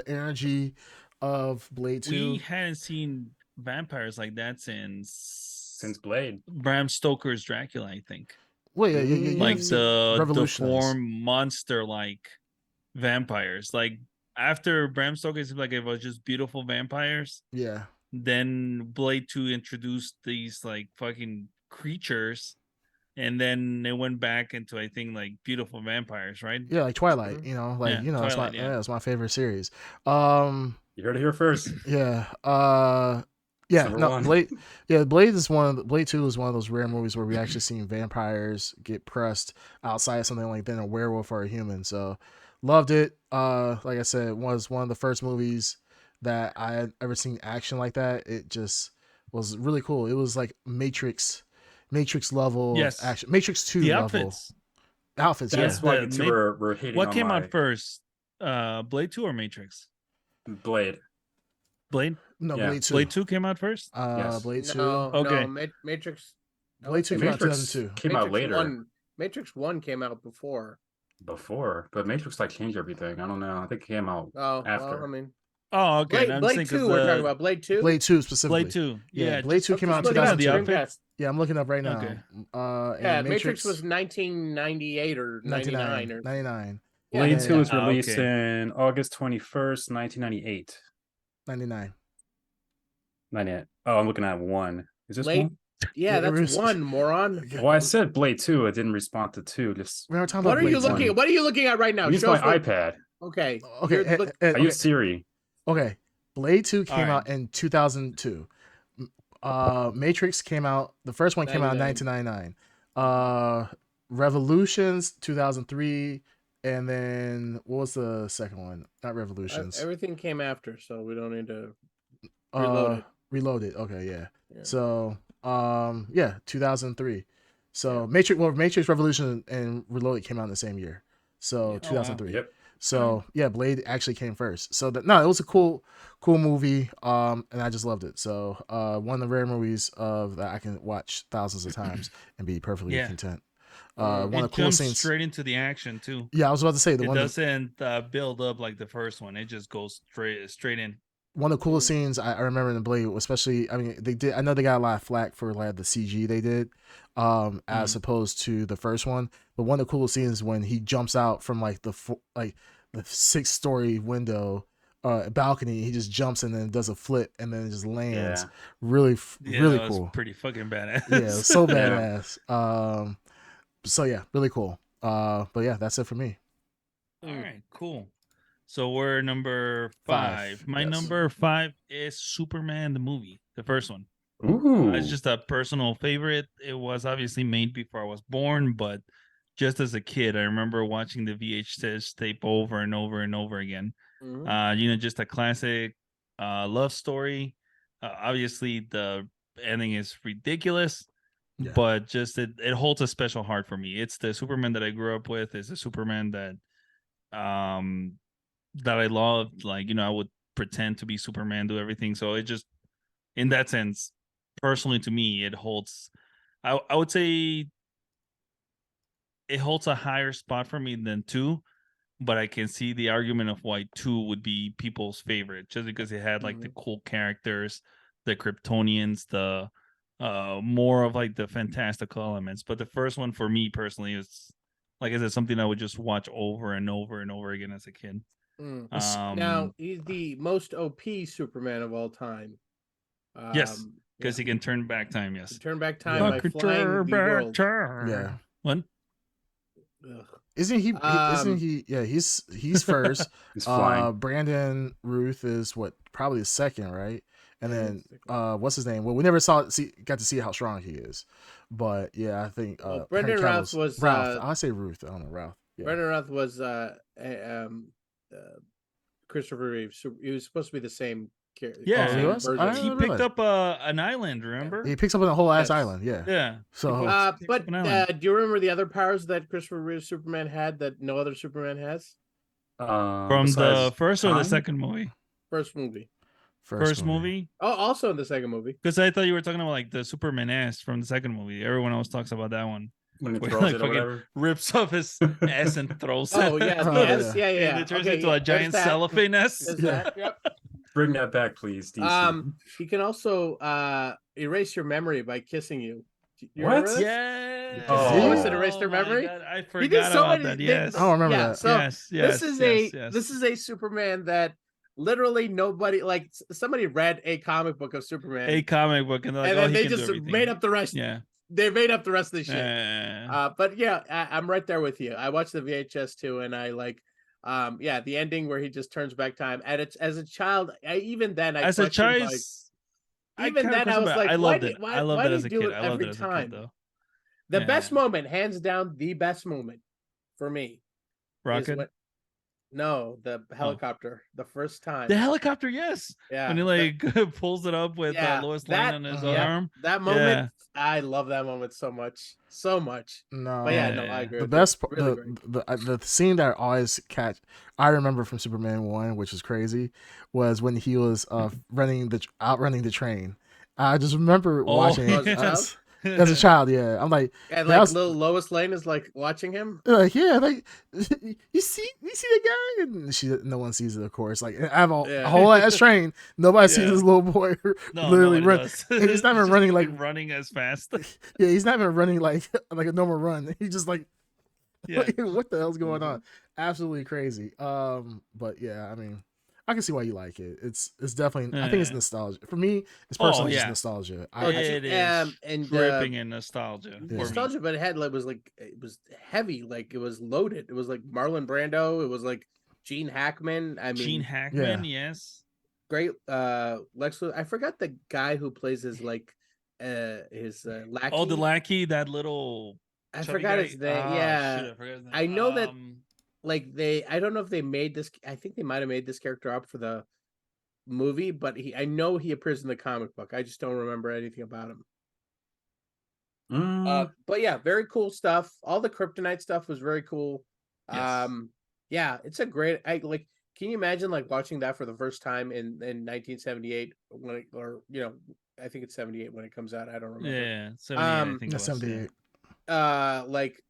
energy of Blade 2. We hadn't seen vampires like that since Blade. Bram Stoker's Dracula, I think. Well, yeah. Like the revolutionized. form monster like vampires. Like after Bram Stoker, it seemed like it was just beautiful vampires. Yeah. Then Blade 2 introduced these like fucking creatures, and then it went back into I think like beautiful vampires, right? Yeah, like Twilight, it's Twilight, it's my favorite series. You heard it here first. Yeah. Number one. Blade 2 is one of those rare movies where we actually seen vampires get pressed outside of something like then a werewolf or a human. So loved it. Like I said, it was one of the first movies that I had ever seen action like that. It just was really cool. It was like Matrix level Yes. action. Matrix 2 The level. Outfits, That's yeah. why you two were hating What on came my out first? Blade 2 or Matrix? Blade. Blade? No, Yeah. Blade 2. Blade 2 came out first? Yes. Blade 2. no, Okay. Matrix. Blade 2 came out in Matrix 2002. came out later. Matrix 1 came out before. But Matrix like changed everything. I don't know. I think it came out Oh, after. well, I mean, Oh, okay. Blade, I'm Blade thinking 2, we're talking about Blade 2? Blade 2 specifically. Blade 2. Yeah, Yeah, Blade 2 I'm came out in just looking at the 2002. screencast. Yeah, I'm looking up right now. Okay. Yeah, And Matrix was 1998 or 99 or 99. Yeah, Blade yeah, 2 was yeah. released Okay. in August 21st, 1998. 99. 98. Oh, I'm looking at 1. Is this Blade. 1? Yeah, Yeah, that's was- 1, moron. Well, I said Blade 2. It didn't respond to 2. Just We were talking What about are you Blade looking 2. at? What are you looking at right now? I use Show my us what- iPad. Okay. Okay, You're look- I use Siri. Okay, Blade 2 came Alright. out in 2002. Matrix came out. The first one came out in 99. 1999. Revolutions 2003, and then what was the second one? Not Revolutions. Everything came after, so we don't need to reload it. Reloaded. Okay, yeah. Yeah. So, 2003. So Matrix Revolution and Reloaded came out in the same year. So Yeah. 2003. Yep. So yeah, Blade actually came first. So no, it was a cool movie. And I just loved it. So one of the rare movies that I can watch thousands of times and be perfectly Yeah. content. Mm. One It of the cool jumps scenes. straight into the action too. Yeah, I was about to say It one doesn't build up like the first one. It just goes straight in. of the coolest scenes I remember in the Blade, especially, I mean, I know they got a lot of flack for like the CG they did, as opposed to the first one. But one of the coolest scenes is when he jumps out from like the 6-story window, balcony. He just jumps and then does a flip and then it just lands. Yeah. Really That was cool. pretty fucking badass. Yeah, it was so Yeah. badass. So yeah, really cool. But yeah, that's it for me. All right, cool. So we're number 5, 5. My yes. number 5 is Superman the movie, the first one. Ooh. It's just a personal favorite. It was obviously made before I was born, but just as a kid, I remember watching the VHS tape over and over and over again. Mhm. Just a classic love story. Obviously, the ending is ridiculous, Yeah. but just it holds a special heart for me. It's the Superman that I grew up with. It's the Superman that I loved. Like, I would pretend to be Superman, do everything. So it just, in that sense, personally to me, it holds, I would say it holds a higher spot for me than 2, but I can see the argument of why 2 would be people's favorite, just because it had like the cool characters, the Kryptonians, the more of like the fantastical elements. But the first one for me personally is, like I said, something I would just watch over and over and over again as a kid. Now, he's the most OP Superman of all time. Yes, because yeah. he can turn back time. Yes, Turn back time by flying the world. Yeah. What? Ugh. Isn't he? Yeah, he's first. He's flying. Brandon Ruth is probably the second, right? And Yeah, then second. what's his name? Well, we never got to see how strong he is, but yeah, I think Brendan Henry Routh Cavill's- was, Ralph. I say Ruth. I don't know Ralph. Yeah. Brendan Routh was Christopher Reeves. So he was supposed to be the same character. Yeah, he was? version. I he didn't picked realize. up an island. Remember? He picks up on the whole ass Yes. island. Yeah. Yeah. So Picks But up an island. do you remember the other powers that Christopher Reeves Superman had that no other Superman has? From the besides first or the time? second movie? First movie. First movie? Oh, also in the second movie. Because I thought you were talking about like the Superman ass from the second movie. Everyone else talks about that one. when he Where, throws like, it or fucking whatever. rips off his ass and throws Oh it. yeah, Oh, yes, yeah. yeah. And it turns Okay, into a giant there's that. cellophane S. There's Yeah. that, yep. Bring that back, please, DC. He can also erase your memory by kissing you. You What? remember this? Yeah. Oh. He wants to erase their my memory? God, I He did forgot so about many that. things. Yes. I don't remember Yeah, that. so yes. this is yes. this is a Superman that literally nobody, like, somebody read a comic book of Superman a comic book, and they're like, and oh, then he they can do just everything. made up the rest. Yeah. They made up the rest of the shit. But yeah, I'm right there with you. I watched the VHS too, and I like, the ending where he just turns back time. And it's, as a child, even then, as a child, like, even then I was like, I loved it. why, I loved why it do as you a do kid. it I loved every it as a time? kid, though. The Yeah. best moment, hands down, the best moment for me is Rocket. when, no, the helicopter, the first time. The helicopter, yes. Yeah, When he like pulls it up with yeah, Lois Lane that- on his yeah, arm. that moment, I love that moment so much. No. But yeah, no, I Yeah. agree. The with best, you. Really great. the scene that I always I remember from Superman 1, which is crazy, was when he was outrunning the train. I just remember watching it. yes. as a child. Yeah, I'm like, And that like was- little Lois Lane is like watching him. yeah, like you see the guy, and no one sees it, of course. Like I have a Yeah. whole ass train, nobody sees Yeah. this little boy No, literally nobody run. does. And he's not even just running fucking like running as fast. yeah, he's not even running like a normal run. He's just like, Yeah. like, what the hell's going on? Absolutely crazy. But yeah, I mean, I can see why you like it. It's definitely. I think it's Yeah. nostalgia for me. It's Oh, personally just yeah. nostalgia. It is and tripping in nostalgia for me. nostalgia, but it was heavy, like it was loaded. It was like Marlon Brando. It was like Gene Hackman. I mean, Gene Hackman, yes. great. Lex Luthor. I forgot the guy who plays his lackey. Oh, the lackey, that little. I chubby forgot guy. his name. Ah, Yeah, shit, I forgot his name. I know that. Like I don't know if they made this. I think they might have made this character up for the movie, but I know he appears in the comic book. I just don't remember anything about him. But yeah, very cool stuff. All the kryptonite stuff was very cool. Yes. Yeah, it's a great. Can you imagine like watching that for the first time in 1978 when I think it's 78 when it comes out. I don't remember. Yeah, 78. I think it was, 78. Like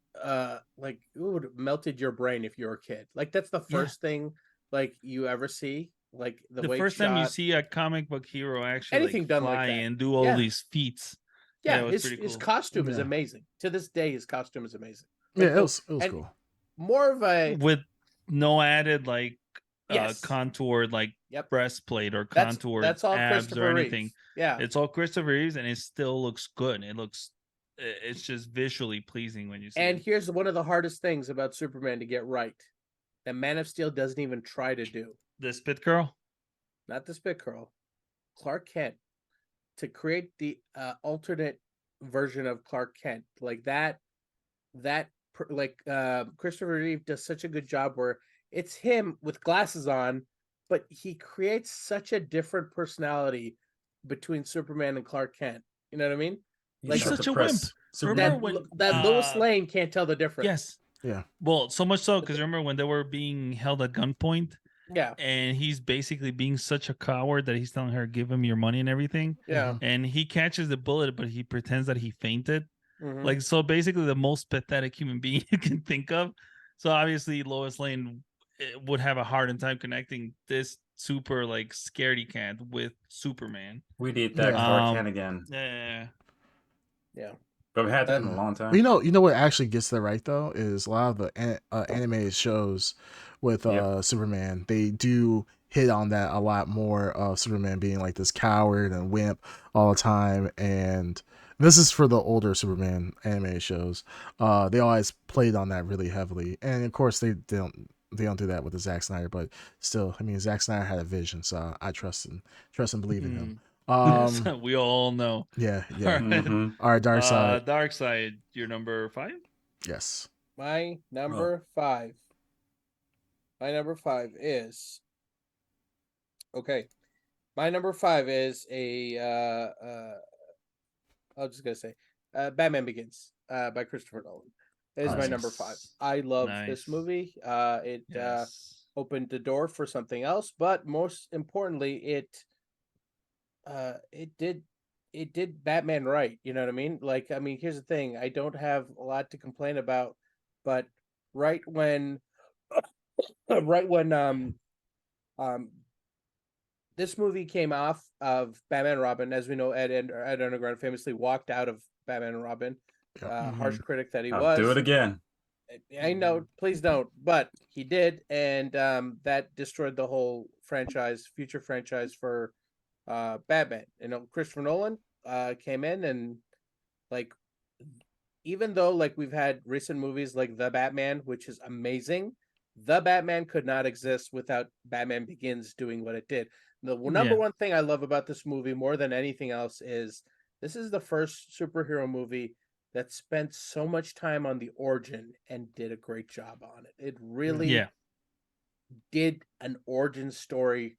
it would have melted your brain if you're a kid. Like that's the first thing like you ever see. Like the way first time you see a comic book hero actually anything like done like fly that. and do all these feats. Yeah, it was his pretty cool. his costume is Yeah. amazing. To this day, his costume is amazing. Yeah, Like, it was and cool. More of a with no added like Yes. contoured like Yep. breastplate or that's contoured all abs Christopher or Reeve. anything. Yeah, It's all Christopher Reeves, and it still looks good. It's just visually pleasing when you see and it. here's one of the hardest things about Superman to get right that Man of Steel doesn't even try to do. The Spit Girl. Not the Spit Girl, Clark Kent, to create the alternate version of Clark Kent like that. Christopher Reeve does such a good job where it's him with glasses on, but he creates such a different personality between Superman and Clark Kent. You know what I mean? He's Like such a wimp. Remember that when, Lois Lane can't tell the difference. Yes. Yeah. Well, so much so because remember when they were being held at gunpoint, Yeah. and he's basically being such a coward that he's telling her, "Give him your money and everything." Yeah. And he catches the bullet, but he pretends that he fainted. Mhm. Like, so basically the most pathetic human being you can think of. So obviously Lois Lane would have a hard time connecting this super like scaredy cat with Superman. We need that Yeah. Clark Kent again. Yeah. Yeah. But we've had that in a long time. You know what actually gets that right though is a lot of the animated shows with Superman. They do hit on that a lot more of Superman being like this coward and wimp all the time. And this is for the older Superman animated shows. They always played on that really heavily, and of course they don't do that with the Zack Snyder. But still, I mean, Zack Snyder had a vision, so I trust and believe in him. We all know. Yeah. All right. Mhm. All right, Dark Side. Dark Side, you're number 5? Yes. My number 5. My number 5 is okay. My number 5 is I was just gonna say Batman Begins by Christopher Nolan. It is my number 5. I love this movie. It opened the door for something else, but most importantly, it did Batman right. You know what I mean? Like, I mean, here's the thing. I don't have a lot to complain about, but right when this movie came off of Batman and Robin, as we know, Ed Underground famously walked out of Batman and Robin. Harsh critic that he was. Do it again. I know, please don't, but he did, and that destroyed the whole future franchise for Batman. You know, Christopher Nolan came in and like, even though like we've had recent movies like The Batman, which is amazing, The Batman could not exist without Batman Begins doing what it did. The number one thing I love about this movie more than anything else is this is the first superhero movie that spent so much time on the origin and did a great job on it. It really did an origin story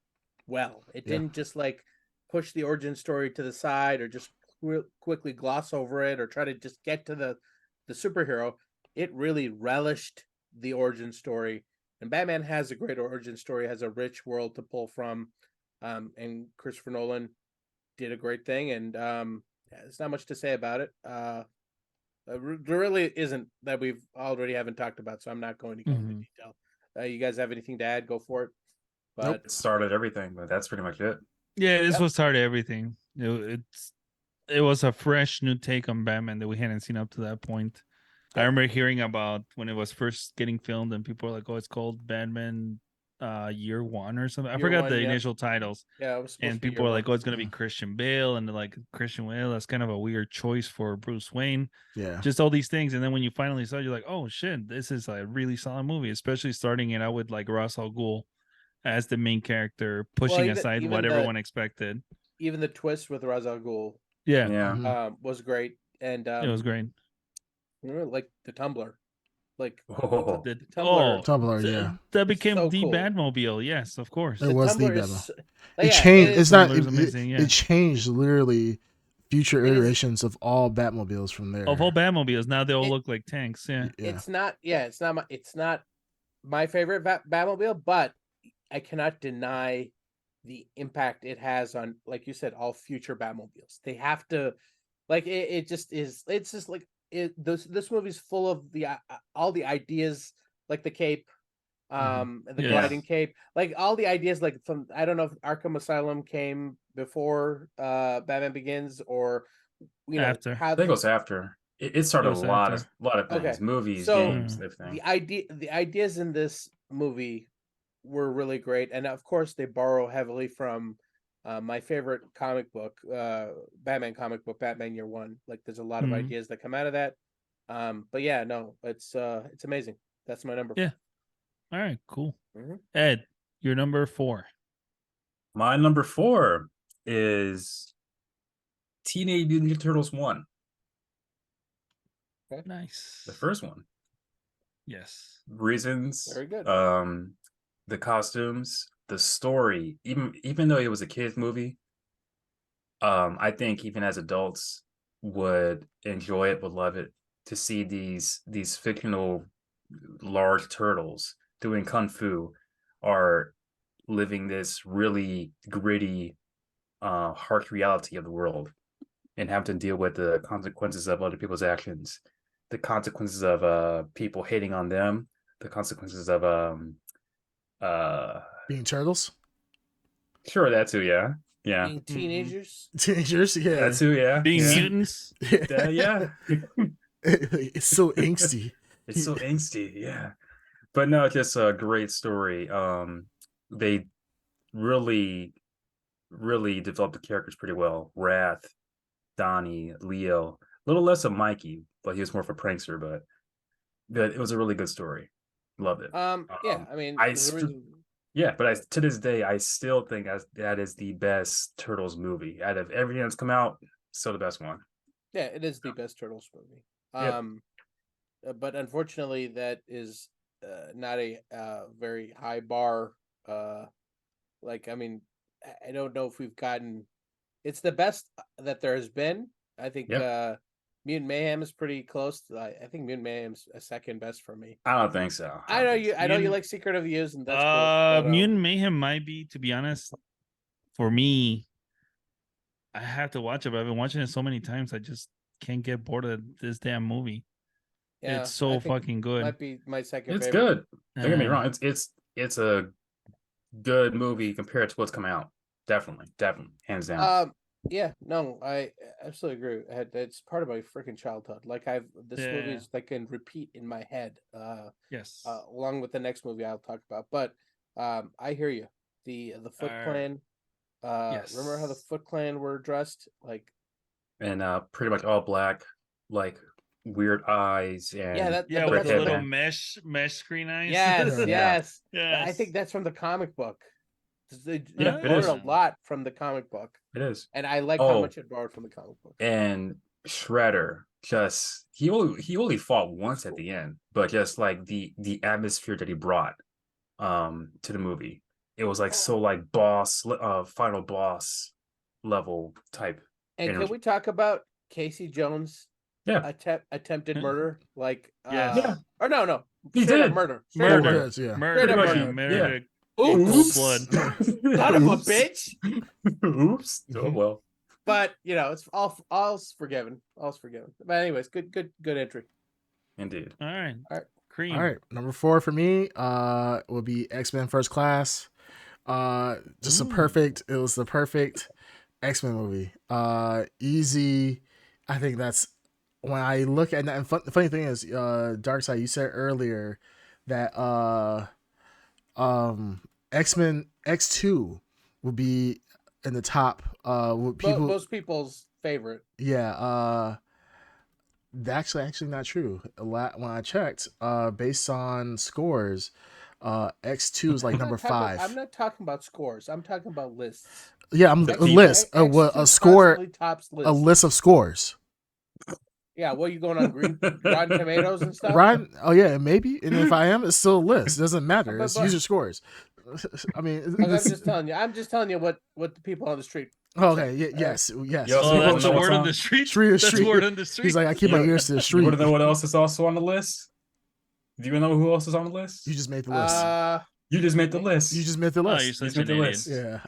well. It didn't just like push the origin story to the side or just quickly gloss over it or try to just get to the superhero. It really relished the origin story. And Batman has a great origin story, has a rich world to pull from. And Christopher Nolan did a great thing. And Yeah, there's not much to say about it. There really isn't that we've already haven't talked about, so I'm not going to go into detail. You guys have anything to add? Go for it. But It started everything, but that's pretty much it. Yeah, this Yep. was hard everything. It was a fresh new take on Batman that we hadn't seen up to that point. I Yep. remember hearing about when it was first getting filmed, and people were like, "Oh, it's called Batman Year One or something." I Year forgot One, the yep. initial titles. Yeah, it was supposed And to be people Year were like, One. "Oh, it's gonna be Christian Bale," and they're like, "Christian Bale, that's kind of a weird choice for Bruce Wayne." Yeah. Just all these things, and then when you finally saw it, you're like, "Oh shit, this is a really solid movie." Especially starting it out with like Ra's al Ghul as the main character, pushing even- aside even what the- everyone expected. Even the twist with Ra's al Ghul Yeah, Yeah. Mhm. was great, and it was great. like the Tumblr, like Oh. The Tumblr. Tumblr, yeah. that became So the cool. Batmobile. Yes, of course. It was the Tumblr Batman. is It yeah, changed. it It's is- not. Tumblr is amazing, yeah. It changed literally future It is- iterations of all Batmobiles from there. Of all Batmobiles, now they all It- look like tanks. Yeah, Yeah. it's not my favorite Batmobile, but I cannot deny the impact it has on, like you said, all future Batmobiles. They have to, like it just is. It's just like this movie's full of the all the ideas, like the cape, the Yes. gliding cape, like all the ideas, like from, I don't know if Arkham Asylum came before Batman Begins, or After. I think it was after. It started a was lot after. of things, Okay. movies, So, games, everything. the ideas in this movie were really great, and of course they borrow heavily from my favorite comic book, Batman comic book, Batman Year One. Like there's a lot of Mhm. ideas that come out of that. But yeah, no, it's amazing. That's my number. Yeah. All right, cool. Mhm. Ed, your number 4. My number 4 is Teenage Mutant Ninja Turtles 1, Nice. the first one. Yes. Reasons, Very good. the costumes, the story. Even though it was a kids movie, I think even as adults would enjoy it, would love it, to see these fictional large turtles doing kung fu are living this really gritty, harsh reality of the world, and having to deal with the consequences of other people's actions, the consequences of people hating on them, the consequences of Being turtles. sure, that too, yeah. Being teenagers. Teenagers, yeah. That too, yeah. Being yeah. mutants. Yeah. It's so angsty. It's so angsty, yeah. But no, just a great story. They really developed the characters pretty well. Wrath, Donnie, Leo, a little less of Mikey, but he was more of a prankster, but it was a really good story. Loved it. Yeah, I mean, I there's a sp- reason- Yeah, but to this day, I still think that is the best Turtles movie. Out of everything that's come out, still the best one. yeah, it is the best Turtles movie. Yep. But unfortunately, that is not a very high bar. Like, I mean, I don't know if we've gotten. It's the best that there has been. I think Mutant Mayhem is pretty close. I think Mutant Mayhem's a second best for me. I don't think so. I know you. I know you Mutant- like Secret of Use, and that's cool. But, Mutant Mayhem might be, to be honest, for me. I have to watch it, but I've been watching it so many times. I just can't get bored of this damn movie. yeah, It's so I think fucking good. Might be my second. It's favorite. good. Don't get me Uh, wrong. It's a good movie compared to what's come out. Definitely, hands down. Yeah, no, I absolutely agree. It's part of my freaking childhood. Like this movie is like in repeat in my head. Yes. Along with the next movie I'll talk about. But I hear you. The Foot Clan. Remember how the Yes. Foot Clan were dressed? Like, And pretty much all black, like weird eyes and Yeah, but with red the little headband. mesh screen eyes. yes, Yeah. yes. I think that's from the comic book. They Yeah, it borrowed is. a lot from the comic book, It is. and I like how much it borrowed from the comic book. And Shredder, just he only fought once at the end, but just like the atmosphere that he brought to the movie, it was like so like final boss level type. And energy. can we talk about Casey Jones? Yeah. Attempted murder, like Yes. Yeah. or no, He straight up did. murder, Murder. Yes, yeah. Murder. Straight up Yeah, murder. murder. Oops. Blood. Son of a Oops. bitch. Oops. Oh well. But it's all's forgiven. All's forgiven. But anyways, good entry. Indeed. All right. All right. Cream. All right, number 4 for me will be X-Men First Class. Just it was the perfect X-Men movie. Easy. I think that's when I look at that. And the funny thing is, Darkseid, you said earlier that X-Men X2 will be in the top. Most people's favorite. Yeah. That's actually not true. When I checked, based on scores, X2 is like number 5. I'm not talking about scores. I'm talking about lists. Yeah, I'm a list. A score. Tops list. A list of scores. Yeah, what are you going on Rotten Tomatoes and stuff? Oh yeah, maybe. And if I am, it's still a list. It doesn't matter. It's user scores. I mean, I'm just telling you. I'm just telling you what the people on the street. Okay. Yes. Yo, Oh, that's the word on the street. That's the word on the street. He's like, I keep my ears to the street. You want to know what else is also on the list? Do you know who else is on the list? You just made the list. You just made the list. You just made the list. Oh, you're such an idiot. Yeah.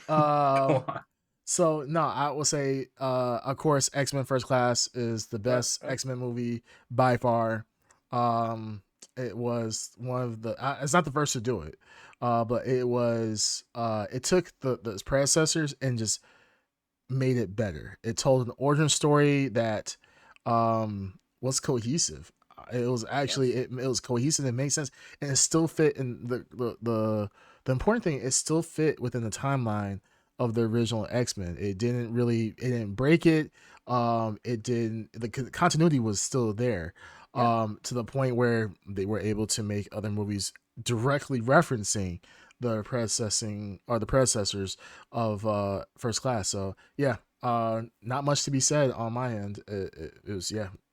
So no, I will say, of course, X-Men First Class is the best X-Men movie by far. It was one of the. It's not the first to do it, but it was. It took the predecessors and just made it better. It told an origin story that was cohesive. It was actually it was cohesive. It made sense, and it still fit in the important thing. It still fit within the timeline of the original X-Men. It didn't break it. The continuity was still there, to the point where they were able to make other movies directly referencing the predecessors of First Class. So yeah, not much to be said on my end. It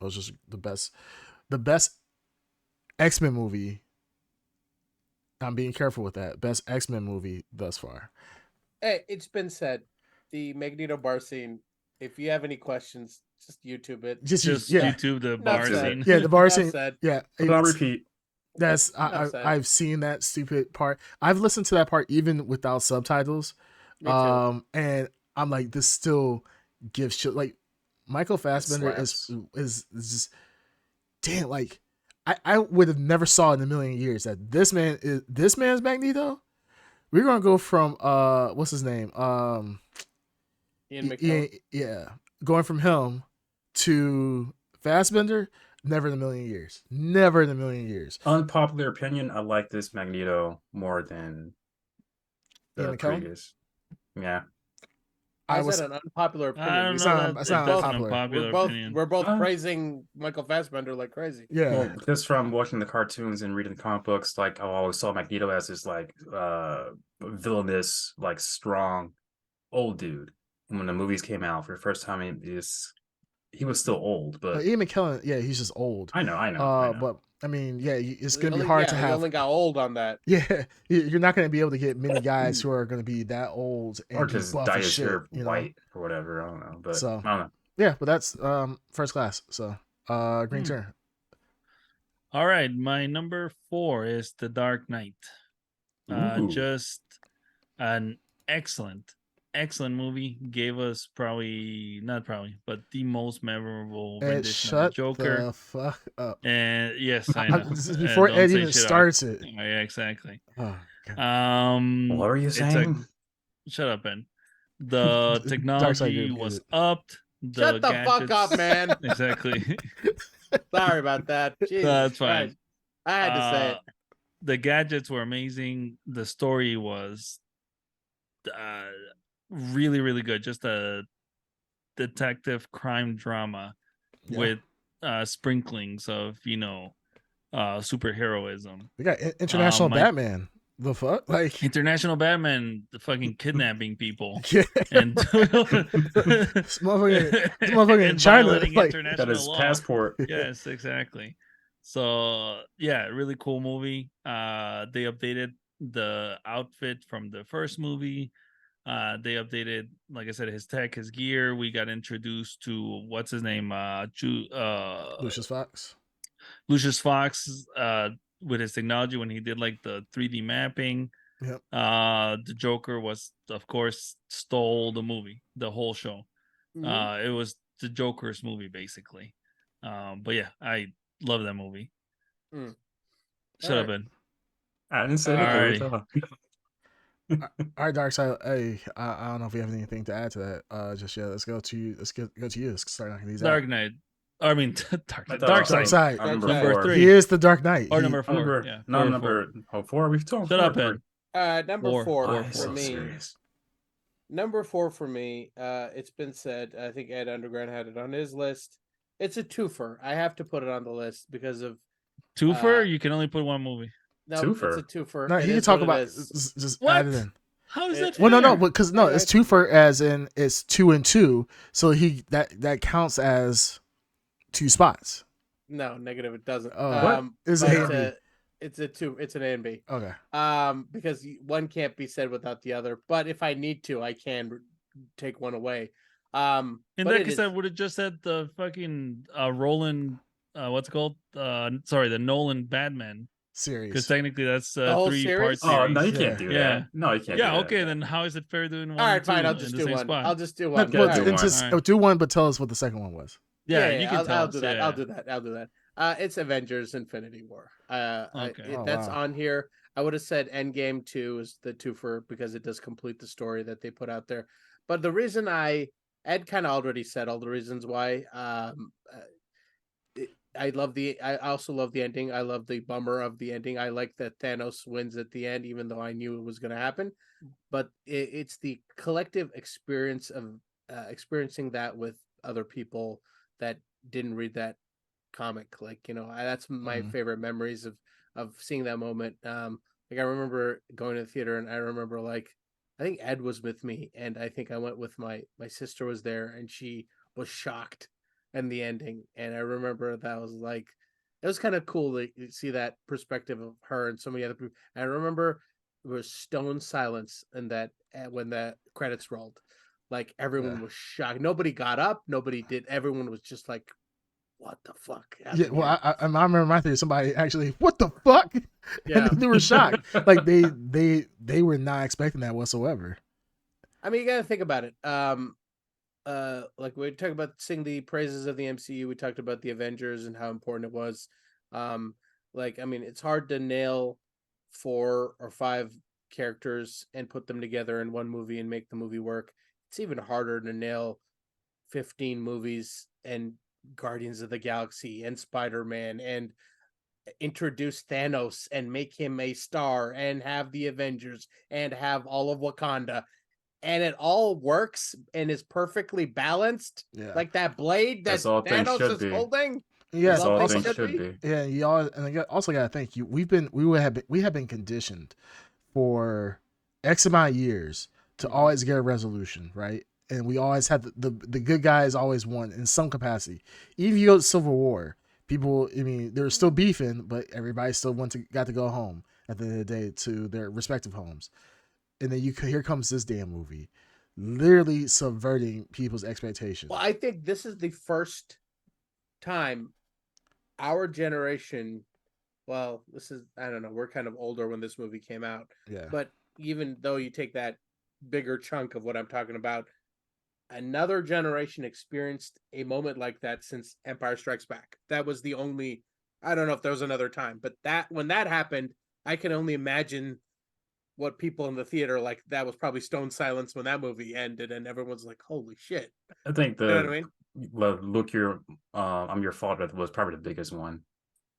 was just the best X-Men movie. I'm being careful with that. Best X-Men movie thus far. Hey, it's been said. The Magneto bar scene. If you have any questions, just YouTube it. Just YouTube the bar scene. Yeah, the bar scene. Said. Yeah, put on repeat. That's I've seen that stupid part. I've listened to that part even without subtitles. Me too. And I'm like, this still gives shit. Like Michael Fassbender is just damn. Like I would have never saw in a million years that this man's Magneto. We're gonna go from what's his name? Ian McKellen. Yeah, going from him to Fassbender. Never in a million years. Never in a million years. Unpopular opinion, I like this Magneto more than the previous. Yeah. I was an unpopular opinion. I don't know. It's not unpopular. We're both praising Michael Fassbender like crazy. Yeah. Well, just from watching the cartoons and reading the comic books, like I always saw Magneto as this like villainous, like strong old dude. And when the movies came out for the first time, he was still old, but Ian McKellen, yeah, he's just old. I know. But I mean, yeah, it's gonna be hard to have. He only got old on that. Yeah, you're not gonna be able to get many guys who are gonna be that old and or just dye his hair white or whatever. I don't know, but so, I don't know. Yeah, but that's First Class. So, green turn. All right, my number 4 is The Dark Knight. Just an excellent movie. Gave us but the most memorable rendition of the Joker. The fuck up. And yes, I know. Before Ed even starts it. Yeah, exactly. Oh, God. What were you saying? Shut up, Ben. The technology was upped. Shut the fuck up, man. Exactly. Sorry about that. Jesus That's fine. Christ. I had to say it. The gadgets were amazing. The story was really, really good. Just a detective crime drama with sprinklings of superheroism. We got international Batman. The fuck, like international Batman, the fucking kidnapping people, and motherfucking in China, like got his passport. Yes, exactly. So yeah, really cool movie. They updated the outfit from the first movie. They updated, like I said, his tech, his gear. We got introduced to what's his name, Lucius Fox. Lucius Fox, with his technology when he did like the 3D mapping. Yep. The Joker was, of course, stole the movie, the whole show. Mhm. It was the Joker's movie, basically. But yeah, I love that movie. Mm. Shut up, Alright. Ben. I didn't say All anything. right. All right, Dark Side. Hey, I don't know if you have anything to add to that. Just yeah, let's go to you. Let's go to you. Let's start knocking these out. Dark Knight. I mean, Dark Dark Side. Side. Number Number 4. 3. He is the Dark Knight. Or number 4. Number, Yeah. no, four, number 4. We've talked Shut 4 up, or 3. Ben. Number Four. four Why for so me. serious? Number 4 for me. It's been said. I think Ed Underground had it on his list. It's a twofer. I have to put it on the list because of Twofer? You can only put one movie. no. It's Twofer. a twofer. No, It he can is talk what it about is. just What? add it in. How is that Well, no, fair? because no, Yeah, it's two for as in it's 2 and 2, so he that counts as 2 spots. No, negative. It doesn't. What? It's but A and B. it's a 2. It's an A and B. Okay. Because one can't be said without the other. But if I need to, I can take one away. In but that it case, is- I would have just said the fucking Roland. What's it called? Sorry, the Nolan Batman. Series. Because technically, that's The whole 3-part series? Oh, series. no, you Yeah. can't do Yeah. that. No, you can't Yeah. do that. Okay, then how is it fair doing one? all right, and fine. two I'll just in do the same one. spot? I'll just do No, one. Yeah, well, do and one. just Alright. do one, but tell us what the second one was. Yeah, you can tell I'll us, do that. yeah. I'll do that. I'll do that. It's Avengers: Infinity War. Okay. Oh, That's wow. on here. I would have said Endgame 2 is the twofer because it does complete the story that they put out there. But the reason Ed kind of already said all the reasons why. I also love the ending. I love the bummer of the ending. I like that Thanos wins at the end, even though I knew it was going to happen. But it's the collective experience of experiencing that with other people that didn't read that comic. Like, that's my Mhm. favorite memories of seeing that moment. Like I remember going to the theater, and I remember like I think Ed was with me, and I think I went with my sister was there, and she was shocked in the ending. And I remember that was like it was kind of cool to see that perspective of her and so many other people. And I remember there was stone silence in that when the credits rolled. Like everyone Yeah. was shocked. Nobody got up. Nobody did. Everyone was just like, "What the fuck?" Yeah, happened well, here?" I remember my theory. Somebody actually, what the fuck? Yeah. And they were shocked. Like they were not expecting that whatsoever. I mean, you got to think about it. Like we talked about sing the praises of the MCU. We talked about the Avengers and how important it was. Like I mean, it's hard to nail 4 or 5 characters and put them together in one movie and make the movie work. It's even harder to nail 15 movies and Guardians of the Galaxy and Spider-Man and introduce Thanos and make him a star and have the Avengers and have all of Wakanda, and it all works and is perfectly balanced. Yeah. Like that blade that That's all things Thanos should is be. holding. Yeah. That's all things things should should be. be. Yeah, y'all, and I also got to thank you. We have been conditioned for X amount of years to always get a resolution, right? And we always had the good guys always won in some capacity. Even if you go to Civil War, people, I mean, they're still beefing, but everybody still got to go home at the end of the day to their respective homes. And then here comes this damn movie, literally subverting people's expectations. Well, I think this is the first time our generation. Well, this is I don't know. We're kind of older when this movie came out, Yeah. but even though you take that bigger chunk of what I'm talking about, another generation experienced a moment like that since Empire Strikes Back. That was the only. I don't know if there was another time, but when that happened, I can only imagine what people in the theater like. That was probably stone silence when that movie ended, and everyone's like, "Holy shit!" I think You know what I mean? look your I'm your father was probably the biggest one.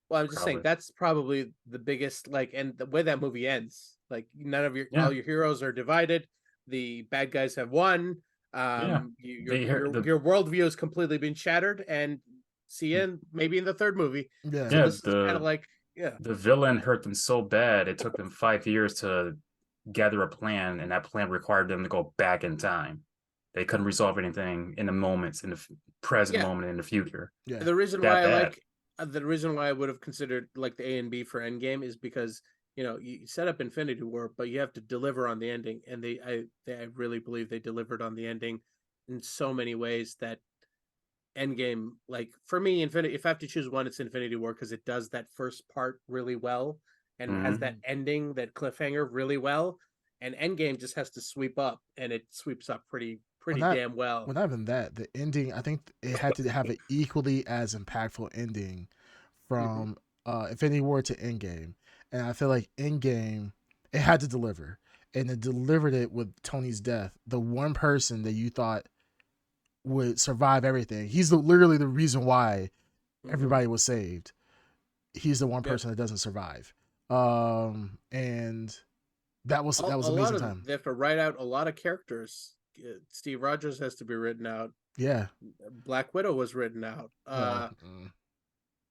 Well, I'm just saying Probably. that's probably the biggest like, and the way that movie ends, like none of Yeah. all your heroes are divided. The bad guys have won. Yeah. Your worldview has completely been shattered, and see you maybe in the third movie. Yeah. So Yeah, this is kind of like, yeah, the villain hurt them so bad it took them 5 years to gather a plan, and that plan required them to go back in time. They couldn't resolve anything in the moments, in the present Yeah. moment, in the future. Yeah. the reason That why I bad. like the reason why I would have considered like the A and B for Endgame is because you set up Infinity War, but you have to deliver on the ending, and I really believe they delivered on the ending in so many ways that Endgame, like for me, Infinity. If I have to choose one, it's Infinity War because it does that first part really well and has that ending, that cliffhanger really well. And Endgame just has to sweep up, and it sweeps up pretty pretty not- damn well. Well, not even that. The ending, I think it had to have an equally as impactful ending from Infinity War to Endgame. And I feel like Endgame, it had to deliver. And it delivered it with Tony's death. The one person that you thought would survive everything. He's literally the reason why everybody was saved. He's the one person that doesn't survive. And that was amazing time. They have to write out a lot of characters. Steve Rogers has to be written out. Yeah. Black Widow was written out.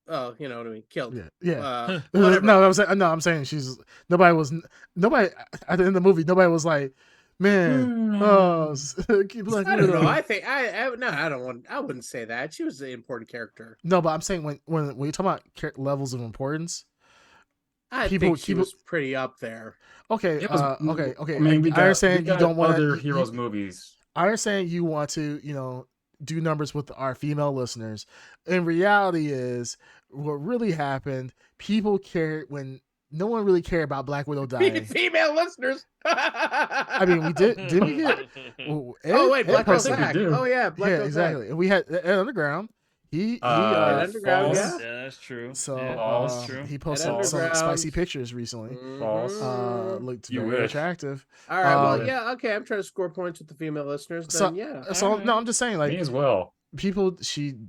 Oh, you know what I mean? Killed. Yeah. Whatever. I'm saying nobody at the end of the movie, nobody was like, man, keep Black I don't Widow. know. I think I wouldn't say that. She was an important character. No, but I'm saying when you talk about levels of importance, I think she was pretty up there. Okay, okay. I mean, I understand you don't want other heroes movies. I understand you want to, do numbers with our female listeners. In reality is what really happened. People cared when no one really cared about Black Widow dying. Female listeners. I mean, we didn't we get? Black Widow's back. Oh yeah, Black Widow's exactly. back. And we had Ed Underground. He Underground, false. Yeah, that's true. So he posted some spicy pictures recently. False. Looked very attractive. All right. Well, okay. I'm trying to score points with the female listeners. Then, No, I'm just saying, like, me as well. People.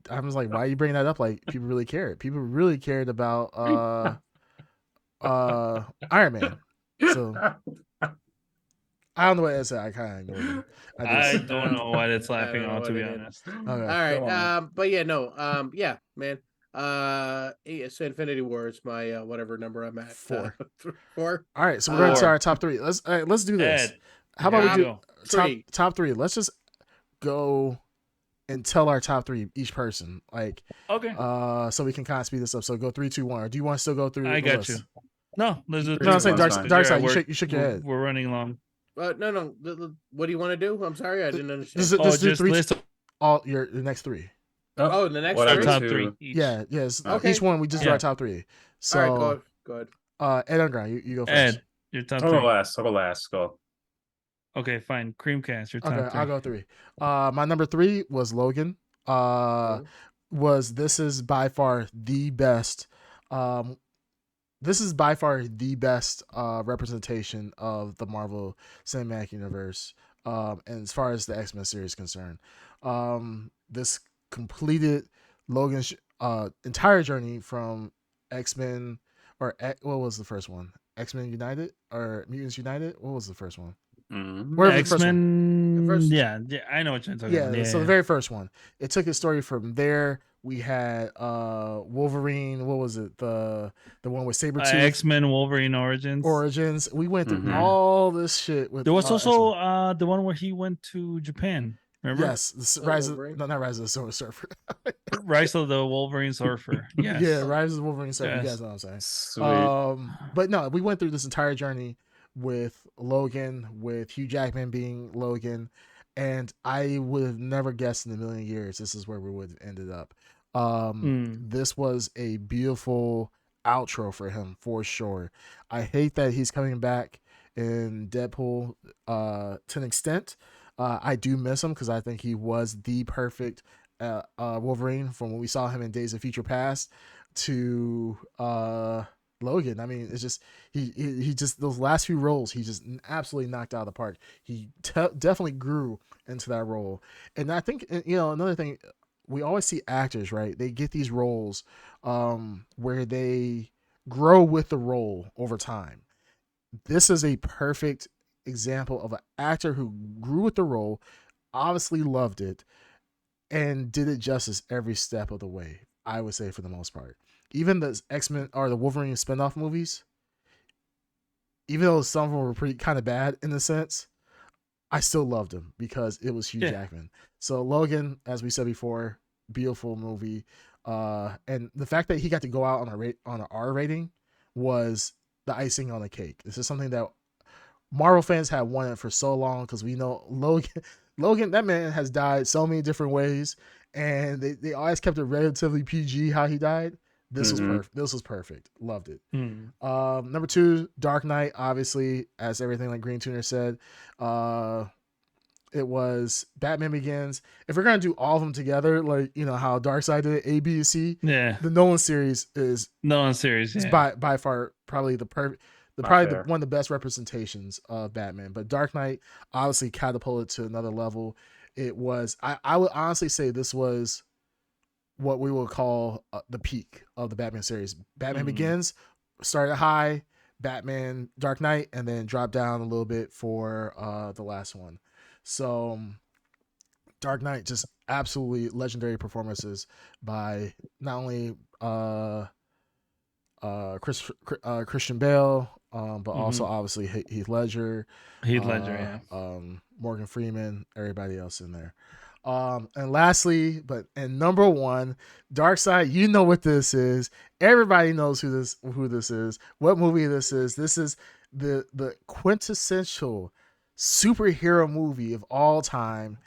I was like, why are you bringing that up? Like, people really cared. People really cared about Iron Man. So I don't know what it is. I kind of ignored it. I don't know what it's laughing on, to be honest. Okay. All right. But yeah, no. Yeah, man. So Infinity War is my whatever number I'm at. 4. 4. All right. So we're going to our top 3. Let's do this. Ed, How about we do 3? Top 3. Let's just go and tell our top 3 each person. Like, okay. So we can kind of speed this up. So go 3, 2, 1. Or do you want to still go through? I got you. No, let's do. No, I'm saying Dark Side. Yeah, You shook your head. We're running long. No. What do you want to do? I'm sorry, I didn't understand. Just do 3. List all the next 3. The next 3. Top 3. Each. Yeah. Yes. Okay. Each one we just do our top 3. So all right, go ahead. Ed Underground, you go first. Ed, your top 3. I'll go last. Go. Okay, fine. Creamcast, your top 3. I'll go 3. My number 3 was Logan. This is by far the best. This is by far the best representation of the Marvel Cinematic Universe, and as far as the X-Men series is concerned. This completed Logan's entire journey from X-Men, or what was the first one? X-Men United or Mutants United? What was the first one? X-Men. Yeah, I know what you're talking about. So the very first one. It took his story from there. We had Wolverine. What was it? The one with Sabretooth. X-Men Wolverine Origins. We went through all this shit with. There was also the one where he went to Japan. Remember? Yes, Rise of the Silver Surfer. Rise of the Wolverine Surfer. Yes. Yeah, Rise of the Wolverine Surfer. Yes. You guys know what I'm saying. Sweet. But no, we went through this entire journey with Logan, with Hugh Jackman being Logan, and I would have never guessed in a million years this is where we would have ended up. This was a beautiful outro for him, for sure. I hate that he's coming back in Deadpool to an extent. I do miss him because I think he was the perfect Wolverine from when we saw him in Days of Future Past to Logan. I mean, it's just he just those last few roles he just absolutely knocked out of the park. He definitely grew into that role, and I think another thing, we always see actors, right? They get these roles where they grow with the role over time. This is a perfect example of an actor who grew with the role, obviously loved it, and did it justice every step of the way. I would say for the most part. Even the X-Men or the Wolverine spinoff movies, even though some of them were pretty kind of bad in a sense, I still loved him because it was Hugh Jackman. So Logan, as we said before, beautiful movie. And the fact that he got to go out on an R rating was the icing on the cake. This is something that Marvel fans have wanted for so long because we know Logan, that man has died so many different ways, and they always kept it relatively PG how he died. This was perfect. This was perfect. Loved it. Number 2, Dark Knight, obviously, as everything like Green Tuner said. It was Batman Begins. If we're gonna do all of them together, like how Darkseid did it, A, B, C, Yeah. the Nolan series is No, I'm serious. it's Yeah. by far probably one of the best representations of Batman. But Dark Knight obviously catapulted to another level. It was I would honestly say this was what we would call the peak of the Batman series. Batman Begins started high, Batman Dark Knight, and then dropped down a little bit for the last one. So Dark Knight, just absolutely legendary performances by not only Christian Bale, but also obviously Heath Ledger, Heath Ledger, Morgan Freeman, everybody else in there. And lastly, and number one, Darkseid. You know what this is. Everybody knows who this is. What movie this is. This is the quintessential superhero movie of all time.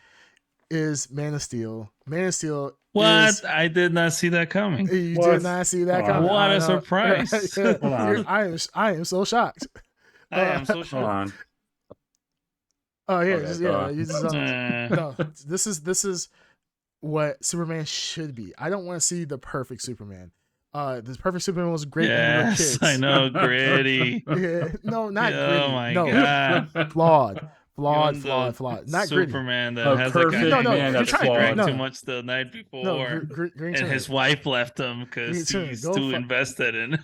Is Man of Steel. Man of Steel. What? I did not see that coming. You What? did not see that coming. What a surprise. Yeah. Hold on. I am so shocked. I am so Hold shocked. on. Oh yeah, Okay, you just Nah. no. This is what Superman should be. I don't want to see the perfect Superman. This perfect Superman was great when we were Yes, kids. I know, gritty. Yeah, no, not Oh gritty. my No, God. flawed. You want the Not gritty. Superman that A has like perfect a man that's he drank flawed. too No. much the night before, No, Green and his wife left him because he's too invested in.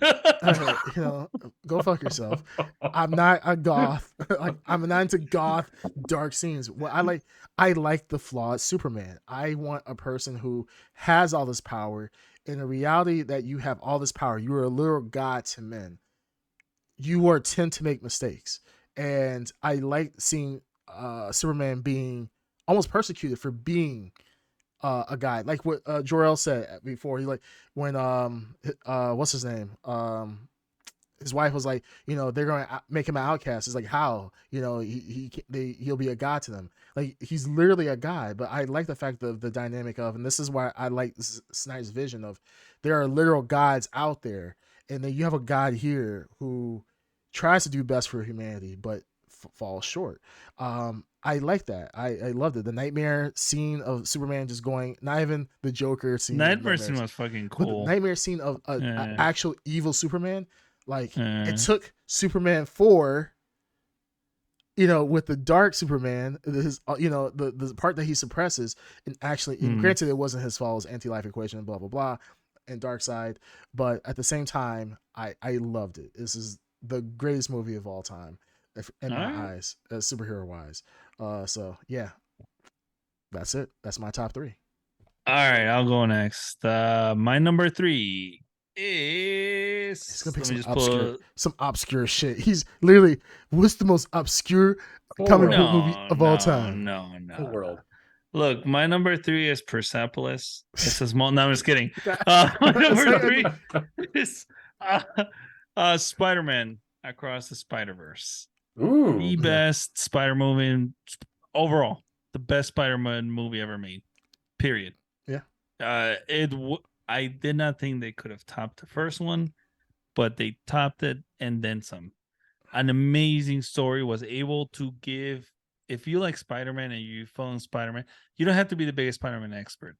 Go fuck yourself. I'm not a goth. I'm not into goth dark scenes. What I like the flawed Superman. I want a person who has all this power. In the reality that you have all this power, you are a literal god to men. You are tend to make mistakes, and I like seeing Superman being almost persecuted for being a guy, like what Jor-El said before. He like when what's his name, his wife was like, they're going to make him an outcast. It's like, how, he'll be a god to them. Like, he's literally a god. But I like the fact of the dynamic of, and this is why I like Snyder's vision of, there are literal gods out there, and then you have a god here who tries to do best for humanity but falls short. I like that. I loved it. The nightmare scene of Superman just going, not even the Joker scene. Nightmare scene was fucking cool. But the nightmare scene of an actual evil Superman, like it Uh. took Superman 4, with the dark Superman, his, the part that he suppresses, and actually, and granted, it wasn't his fault, it was anti-life equation, blah blah blah, and Darkseid, but at the same time, I loved it. This is the greatest movie of all time, in my eyes, superhero wise. So yeah, that's it. That's my top 3. All right, I'll go next. My number 3 is. He's gonna pick some obscure shit. He's literally, what's the most obscure comic book movie of all time? No. The world. Look, my number 3 is Persepolis. It's a small. No, I'm just kidding. My number 3 is Spider-Man Across the Spider-Verse. Ooh. The best Spider movie overall. The best Spider-Man movie ever made. Period. Yeah. I did not think they could have topped the first one, but they topped it and then some. An amazing story, was able to give. If you like Spider-Man and you follow Spider-Man, you don't have to be the biggest Spider-Man expert,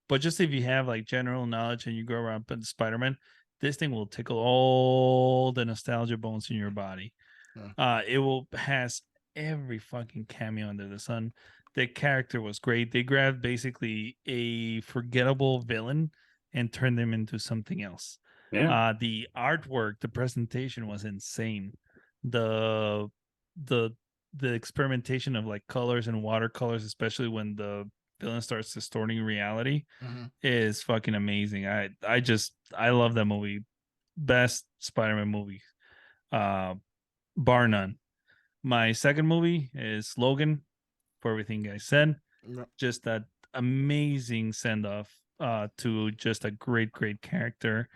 but just if you have like general knowledge and you go around with Spider-Man, this thing will tickle all the nostalgia bones in your body. Yeah. It has every fucking cameo under the sun. The character was great. They grabbed basically a forgettable villain and turned them into something else. Yeah. The artwork, the presentation was insane. The experimentation of like colors and watercolors, especially when the villain starts distorting reality, is fucking amazing. I love that movie. Best Spider-Man movie, bar none. My second movie is Logan, for everything I said. Yep. Just that amazing send-off to just a great character.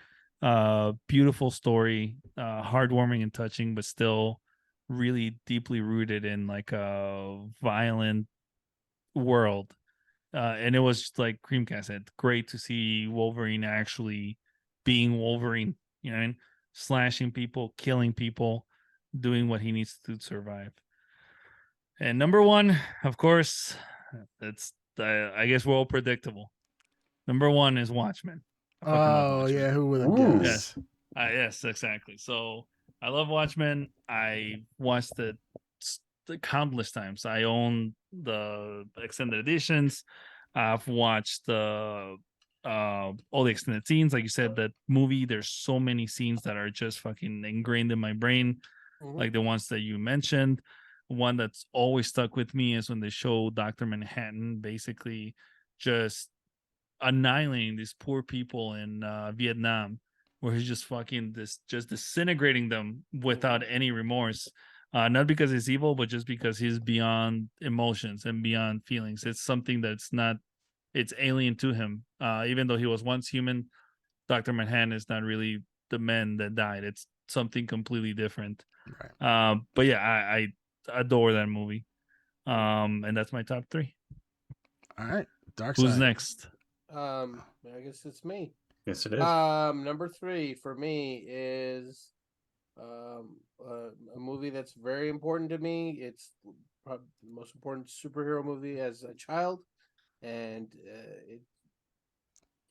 Beautiful story, heartwarming and touching, but still really deeply rooted in like a violent world. And it was just like Creamcast said, great to see Wolverine actually being Wolverine, slashing people, killing people, doing what he needs to survive. And number one, of course, it's I guess we're all predictable. Number one is Watchmen. I fucking love Oh Watchmen. yeah, who would have Ooh. guessed? Yes, exactly. So I love Watchmen. I watched it countless times. I own the extended editions. I've watched all the extended scenes. Like you said, that movie, there's so many scenes that are just fucking ingrained in my brain, like the ones that you mentioned. One that's always stuck with me is when they show Dr. Manhattan basically just annihilating these poor people in Vietnam, where he's just fucking just disintegrating them without any remorse. Not because he's evil, but just because he's beyond emotions and beyond feelings. It's something that's not, it's alien to him. Even though he was once human, Dr. Manhattan is not really the man that died. It's something completely different. Right. But yeah, I adore that movie. And that's my top three. All right. Dark Who's Side. next? I guess it's me. Yes, it is. Number 3 for me is a movie that's very important to me. It's probably the most important superhero movie as a child, and it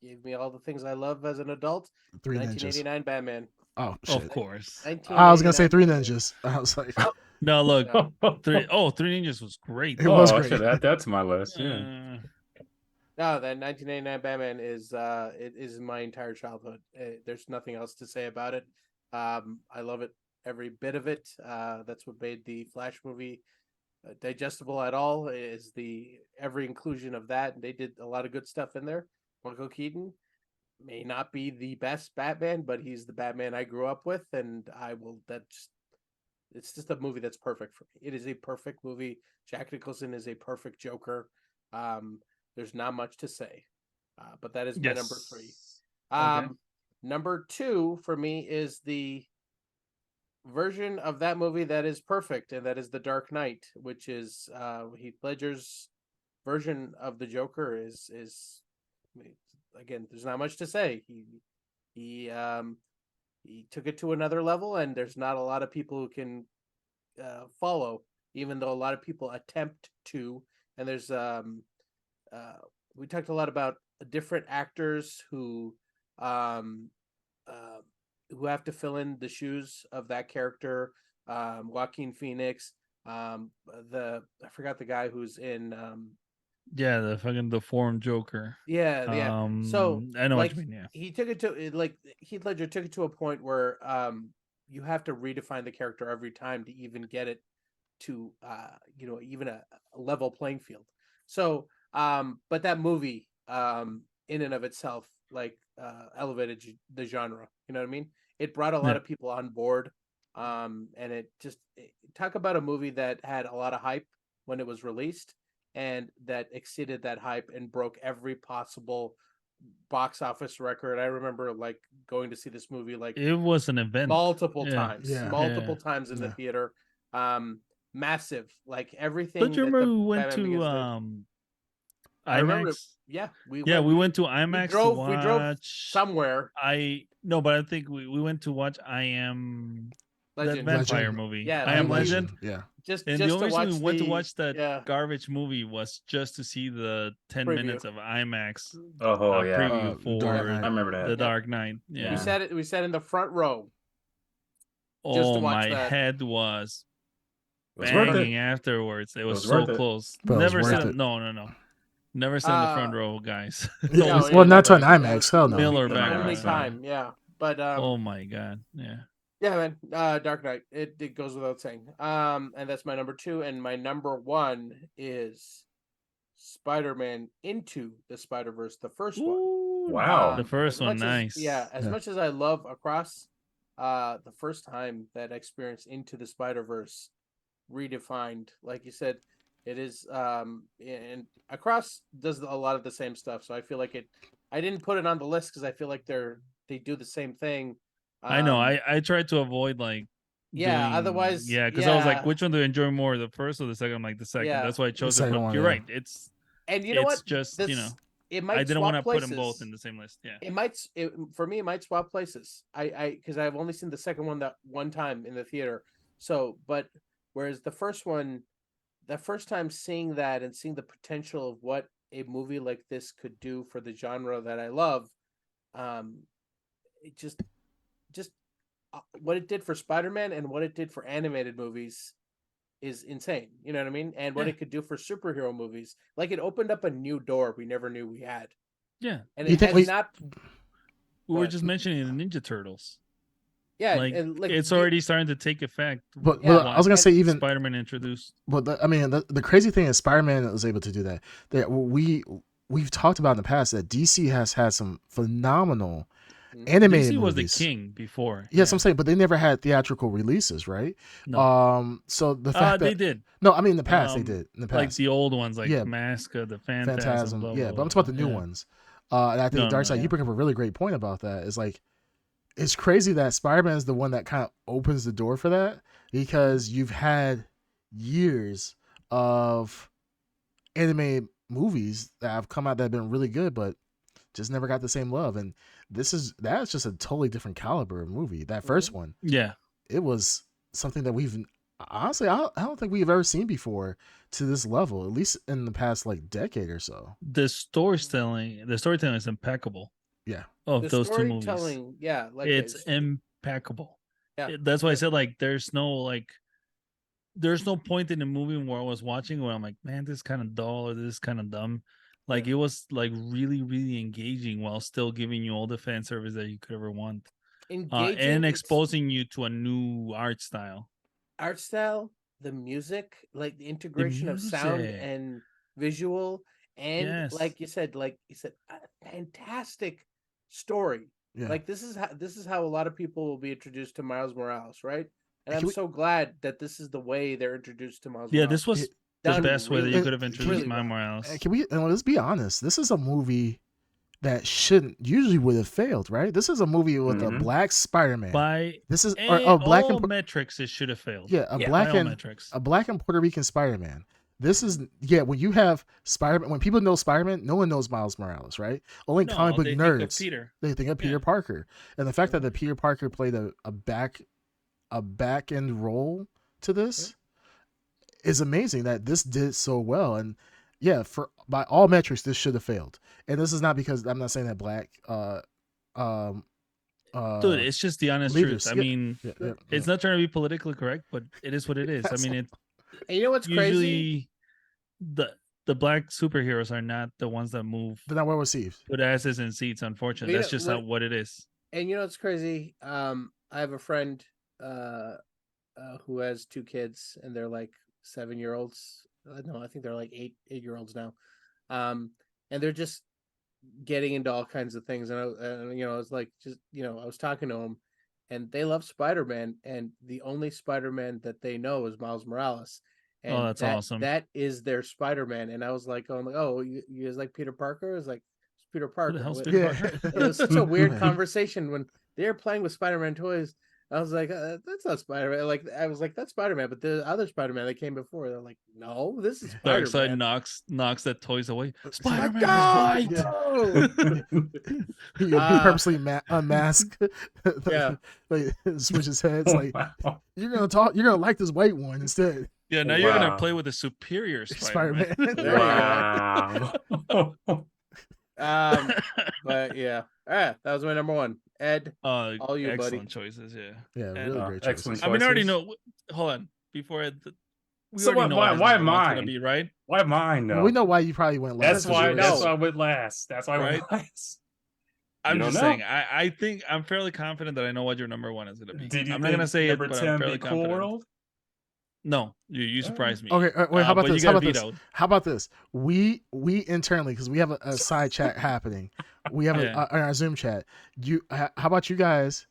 gave me all the things I love as an adult. Three 1989 Ninjas. Batman. Oh shit. Of course. I was gonna say 1989 Three Batman. Ninjas. I was like, No, look, No. Three Ninjas was great. It was Oh, great. shit, that's my list. Yeah. No, that 1989 Batman is it is my entire childhood. There's nothing else to say about it. I love it, every bit of it. That's what made the Flash movie digestible at all. Is the every inclusion of that, and they did a lot of good stuff in there. Michael Keaton may not be the best Batman, but he's the Batman I grew up with, and I will. That's it's just a movie that's perfect for me. It is a perfect movie. Jack Nicholson is a perfect Joker. There's not much to say, but that is my number 3. Okay. Number 2 for me is the version of that movie that is perfect, and that is The Dark Knight, which is Heath Ledger's version of the Joker. Is again, there's not much to say. He took it to another level, and there's not a lot of people who can follow, even though a lot of people attempt to. And there's we talked a lot about different actors who have to fill in the shoes of that character. Joaquin Phoenix, I forgot the guy who's in Yeah, the fucking deformed Joker. yeah. So I know like what you mean. Yeah. he took it to like Heath Ledger took it to a point where you have to redefine the character every time to even get it to even a level playing field. So but that movie in and of itself elevated the genre. You know what I mean? It brought a lot Yeah. of people on board. And talk about a movie that had a lot of hype when it was released, and that exceeded that hype and broke every possible box office record. I remember going to see this movie It was an event. multiple Yeah. times, Yeah. multiple times in the Yeah. theater. Massive, like everything. Don't you that remember the we went Batman to Begins did. I remember. IMAX? Yeah, We went to IMAX to watch. We drove somewhere. No, but I think we went to watch I Am Legend. that vampire Legend. movie. Yeah, I Am Legend. Legend. Yeah. Just And just the only to reason we watch went to watch that yeah, garbage movie was just to see the 10 Preview. minutes of IMAX Oh, yeah. preview for Dark Knight. I remember that. The Dark Knight. Yeah. we sat in the front row. Oh, to watch my that. head was It was worth banging it. afterwards. It was was so worth it. close. But it was Never worth sit. it. No. Never sit in the front row, guys. No, well, not to an back. IMAX. Hell no. Middle or the back only row. time, yeah. But Oh my god. Yeah. yeah, man. Dark Knight. It goes without saying. And that's my number 2, and my number 1 is Spider-Man Into the Spider-Verse, the first one. Ooh, Wow. the first as one, much as- nice. Yeah, as much as I love Across, the first time that experience Into the Spider-Verse redefined, like you said, it is and Across does a lot of the same stuff. So I feel like I didn't put it on the list because I feel like they do the same thing. I know. I tried to avoid Otherwise, because I was like, which one do you enjoy more, the first or the second? I'm like, the second. Yeah. That's why I chose it. second But one, you're yeah. right. It's and you know it's what? just it might I didn't want want to put them both in the same list. Yeah. For me, it might swap places. Because I've only seen the second one that one time in the theater. So, but whereas the first one, the first time seeing that and seeing the potential of what a movie like this could do for the genre that I love, it just what it did for Spider-Man and what it did for animated movies is insane. You know what I mean? And what Yeah. it could do for superhero movies, like it opened up a new door we never knew we had. Yeah. And You it think has we- not. We were What? just mentioning the Ninja Turtles. Yeah, Like, and it's already starting to take effect. But, Yeah, I was gonna say even Spider-Man introduced. But the crazy thing is Spider-Man was able to do that. That we've talked about in the past that DC has had some phenomenal animated DC was movies. the king before. Yes, I'm saying, but they never had theatrical releases, right? No. So the fact that they did. No, I mean in the past they did. In the Like past, the old ones, like Yeah. Mask of the Phantasm. Phantasm, blah, yeah. blah, But I'm talking about the blah. new Yeah. ones. And I think No, Darkseid, no. you bring up a really great point about that. It's like it's crazy that Spider-Man is the one that kind of opens the door for that, because you've had years of animated movies that have come out that have been really good, but just never got the same love. And that's just a totally different caliber of movie. That first one, Yeah. it was something that we've honestly, I don't think we've ever seen before to this level, at least in the past like decade or so. The storytelling is impeccable. Yeah. Of The those two movies. storytelling, yeah, like It's impeccable. Yeah. That's why I said, like, there's no point in the movie where I was watching where I'm like, man, this is kind of dull or this is kind of dumb. Like, it was like really, really engaging while still giving you all the fan service that you could ever want. engaging And it's exposing you to a new art style. art style, the music, like the integration of sound music. and visual, and Yes. like you said, a fantastic story. Yeah. Like this is how a lot of people will be introduced to Miles Morales, right? And Can I'm we- so glad that this is the way they're introduced to Miles Yeah, Morales. this was It- the done best way that really- you could have introduced really Miles well. Morales. Can we? And let's be honest. This is a movie that shouldn't usually would have failed, right? This is a movie with a Mhm. black Spider-Man. By This is black metrics, it should have failed. yeah, a Yeah, black by all and metrics. a black and Puerto Rican Spider-Man. This is when you have Spider-Man. When people know Spider-Man, no one knows Miles Morales, right? Only No, comic book they think of nerds. Peter. They think of Peter Yeah. Parker, and the fact that the Peter Parker played a back end role to this is amazing. That this did so well, and yeah, by all metrics, this should have failed. And this is not because I'm not saying that black, Dude, it's just the honest leaders, truth. I yeah. mean, yeah, it's not trying to be politically correct, but it is what it is. I That's mean, it's And you know what's crazy? usually the black superheroes are not the ones that move they're not well received. put asses in seats. Unfortunately, You that's know, just not what it is. And you know what's crazy? I have a friend who has 2 kids, and they're like 7-year-olds. No, I think they're like 8-year-olds now. And they're just getting into all kinds of things. And I was like, I was talking to them, and they love Spider-Man, and the only Spider-Man that they know is Miles Morales. And Oh, that's awesome. That is their Spider-Man. And I was like, oh, you guys like Peter Parker? I was like, it's Peter Parker. Who the hell's What- Peter Yeah. Parker? it was such a weird Yeah. conversation when they were playing with Spider-Man toys. I was like, that's not Spider-Man. Like, I was like, that's Spider-Man, but the other Spider-Man that came before, they're like, no, this is Darkseid Spider-Man. knocks that toys away. My Spider-Man God, is right. no! He purposely unmask. Yeah. Like switch his heads. Like Wow. you're gonna like this white one instead. Yeah, now you're gonna Wow. play with a superior Spider-Man. Spider-Man. There you Wow. But yeah, that was my number one. Ed, all you, buddy. excellent choices. Yeah. Yeah, And, really great choice. excellent I mean, I already choices. know. Hold on, before we So already know why what his why number one's gonna mine? be, right? Why mine? Well, No. we know why you probably went last. That's 'cause why. yours- That's No. why I went last. That's why I went last. I'm You don't just know. saying. I think I'm fairly confident that I know what your number one is gonna be. Did you I'm not think gonna say it, number but 10 I'm be fairly Cool confident. World? No, you surprised me. Okay, wait. How about but this? You How got about this? vetoed. How about this? We internally, because we have a side chat happening. We have Yeah. in our Zoom chat. How about you guys?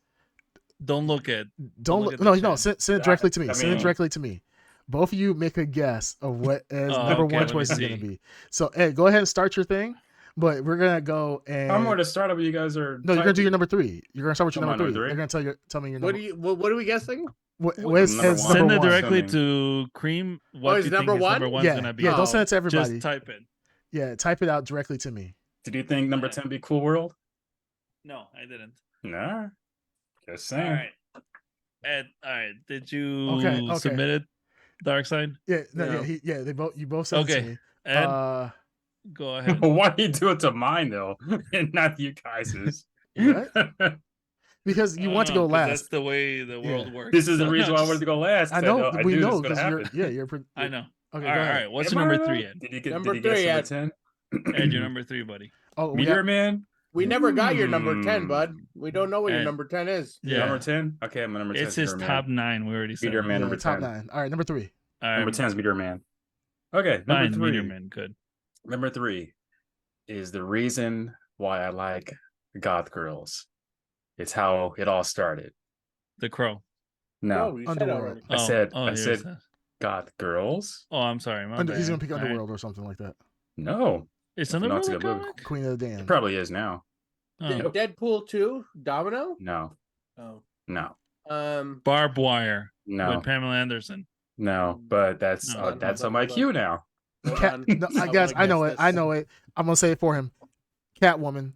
Don't look at. Don't look look. at the No, chat. send it directly to me. I Send it mean- directly to me. Both of you make a guess of what Ed's Oh, number okay, one let me choice is going to see. be. So Ed, go ahead and start your thing. But we're gonna go and I'm going to start up. You guys are. no, you're gonna do your typing. number 3. You're gonna start with your Oh, my number 3. number 3? They're gonna tell me your What number. what are we guessing? What Number is one. Ed's Send number it one? directly Assuming. to Cream. What he's do you think number his one? number one's Yeah, gonna be? yeah. Don't Oh. send it to everybody. Just type it. Yeah, type it out directly to me. Did you think number 10 be Cool World? No, I didn't. Nah. Just All saying. right. Ed, all right. Did you Okay. submit it? Dark Side. Yeah, no, No. yeah, they both. You both sent it to Okay. me. Ed, go ahead. Why do you do it to mine though, and not you guys's? What? Because you want to go last. That's the way the world works. This is the reason why I wanted to go last. I know. I We knew this know was gonna because you're. happen. Yeah, you're. I know. Okay, All go right, ahead. all right. What's Am your I number right? 3, Ed? Did you get Number did you guess three, number Ed. 10? Ed, your number 3, buddy. Oh, we Meteor got, Man. We never got your number 10, bud. Hmm. We don't know what your And- number 10 is. Yeah. Number 10. Okay, I'm number 10. It's his top 9. We already said. Meteor it. Man. yeah, number top 10. 9. All right, number 3. All right, Number 10 is Meteor Man. Okay, number fine, 3. Meteor Man, good. Number 3 is the reason why I like goth girls. It's how it all started. The Crow. No, Oh, you said Underworld. already. I said here's that. goth girls. Oh, I'm sorry. My He's gonna bad. pick All right. Underworld or something like that. No, It's No, Underworld it's a a good movie. comic? Queen of the it Damned. probably is now. Oh. Deadpool 2, Domino. No, Oh, no, Barbed Wire no, with Pamela Anderson. no. But that's No. that's on Hold my on. queue now. hold Cat, on. no, I guess wanna I know guess it. I this. know it. I'm gonna say it for him. Catwoman.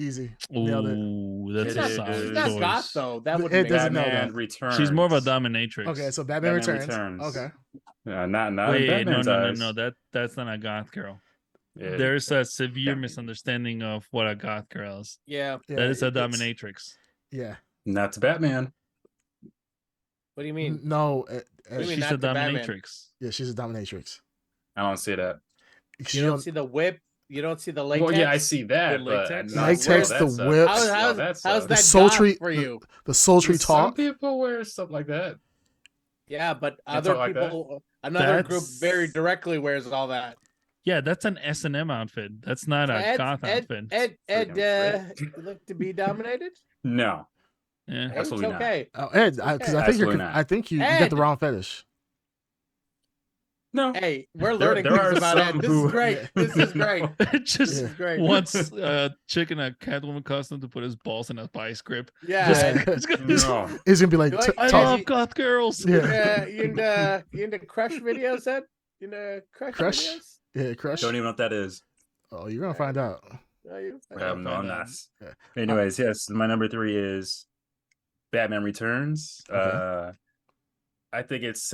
Easy. Nailed it. Ooh, that's She's It a is. not, solid she's not choice. goth though. That would It make doesn't know Batman that. Returns. She's more of a dominatrix. Okay, so Batman Batman Returns. Returns. Okay. Not in Wait, Batman's no. eyes. That's not a goth girl. Yeah. There's a severe Yeah. misunderstanding of what a goth girl is. Yeah. Yeah, That is a it's- dominatrix. Yeah. Not to Batman. What do you mean? No. do you mean She's not a the Batman? dominatrix. Yeah, she's a dominatrix. I don't see that. She You don't don't- see the whip. You don't see the latex. Well, yeah, I see that, The but latex? not Latex, all the that stuff. whips. How's, All how's, that how's stuff. The that sultry goth for you? the sultry Some talk. people wear stuff like that. Yeah, but Can't other talk like that. people, another group That's- very directly wears all that. Yeah, that's an S&M outfit. That's not a goth outfit. Ed, Freaking you look to be dominated. No, Yeah. It's absolutely not. okay. Oh, Ed, because I think Absolutely you're. not. I think you got the Ed! wrong fetish. No. Hey, we're There- learning there are things about Ed. some This who- is great. This is great. It just Yeah. This is great. wants a chick in a Catwoman costume to put his balls in a vice grip. Yeah. Just- It's gonna- No. It's gonna be like You like- I talk- love goth girls. Yeah. You into crush videos, Ed? You into crush Crush? videos? Yeah, crush. Don't even know what that is. Oh, you're gonna find out. Are you? No, I'm find not. out. Yeah. Anyways, yes, my number 3 is Batman Returns. Okay. I think it's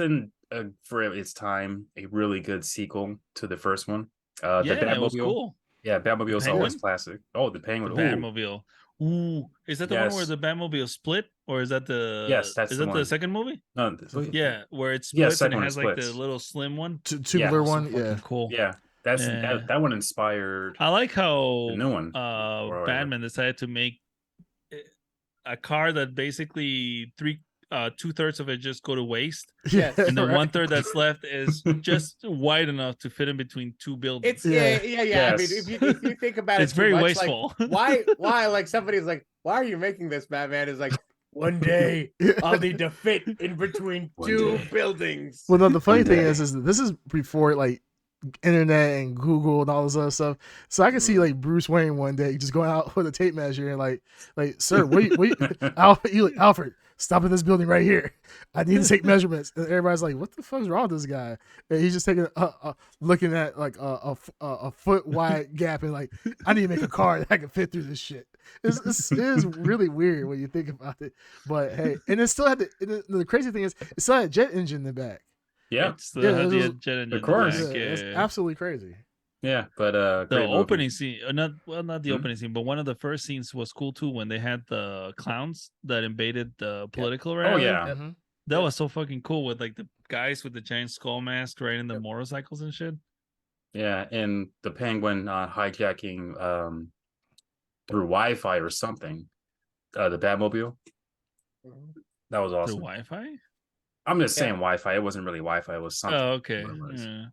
for its time a really good sequel to the first one. Yeah, The Batmobile. it was cool. Yeah, Batmobile's Penguin? always classic. Oh, the The Penguin. Ooh. Batmobile. Ooh, is that the one where Yes. the Batmobile split, or is that the? Yes, that's is the that one. the second movie? No, Yeah, where it Yeah, splits and second it one has like the splits. little slim one. Tubular Yeah, one. So fucking Yeah. cool. yeah, that's Yeah. that one inspired I like how the new one. or whatever. Batman decided to make a car that basically 2/3 of it just go to waste, Yes. and the Right. 1/3 that's left is just wide enough to fit in between two buildings. It's yeah. I Yes. mean, if you think about it, It's too very much, wasteful. Like, why? Like somebody's like, why are you making this, Batman? Is like, one day I'll need to fit in between One two day. buildings. Well, no, the funny One thing day. is that this is before like internet and Google and all this other stuff. So I can see like Bruce Wayne one day just going out with a tape measure and like, sir, Alfred, stop at this building right here. I need to take measurements. And everybody's like, what the fuck's wrong with this guy? And he's just taking looking at like a foot wide gap and like, I need to make a car that I can fit through this shit. It is really weird when you think about it. But hey, and it still had the crazy thing is it still had a jet engine in the back. Yeah, It's the, Yeah, had it the was- jet engine in the course. back, Yeah, it's yeah. absolutely crazy. yeah, but The great movie. opening scene, not the Mhm. opening scene, but one of the first scenes was cool too when they had the clowns that invaded the political Oh rally. yeah, Mhm. That was so fucking cool with like the guys with the giant skull mask riding the motorcycles and shit. yeah, and the Penguin hijacking through Wi-Fi or something. The Batmobile. That was The awesome. Wi-Fi? I'm just Yeah. saying Wi-Fi. It wasn't really Wi-Fi. It was something. Oh, okay. what it was. Yeah.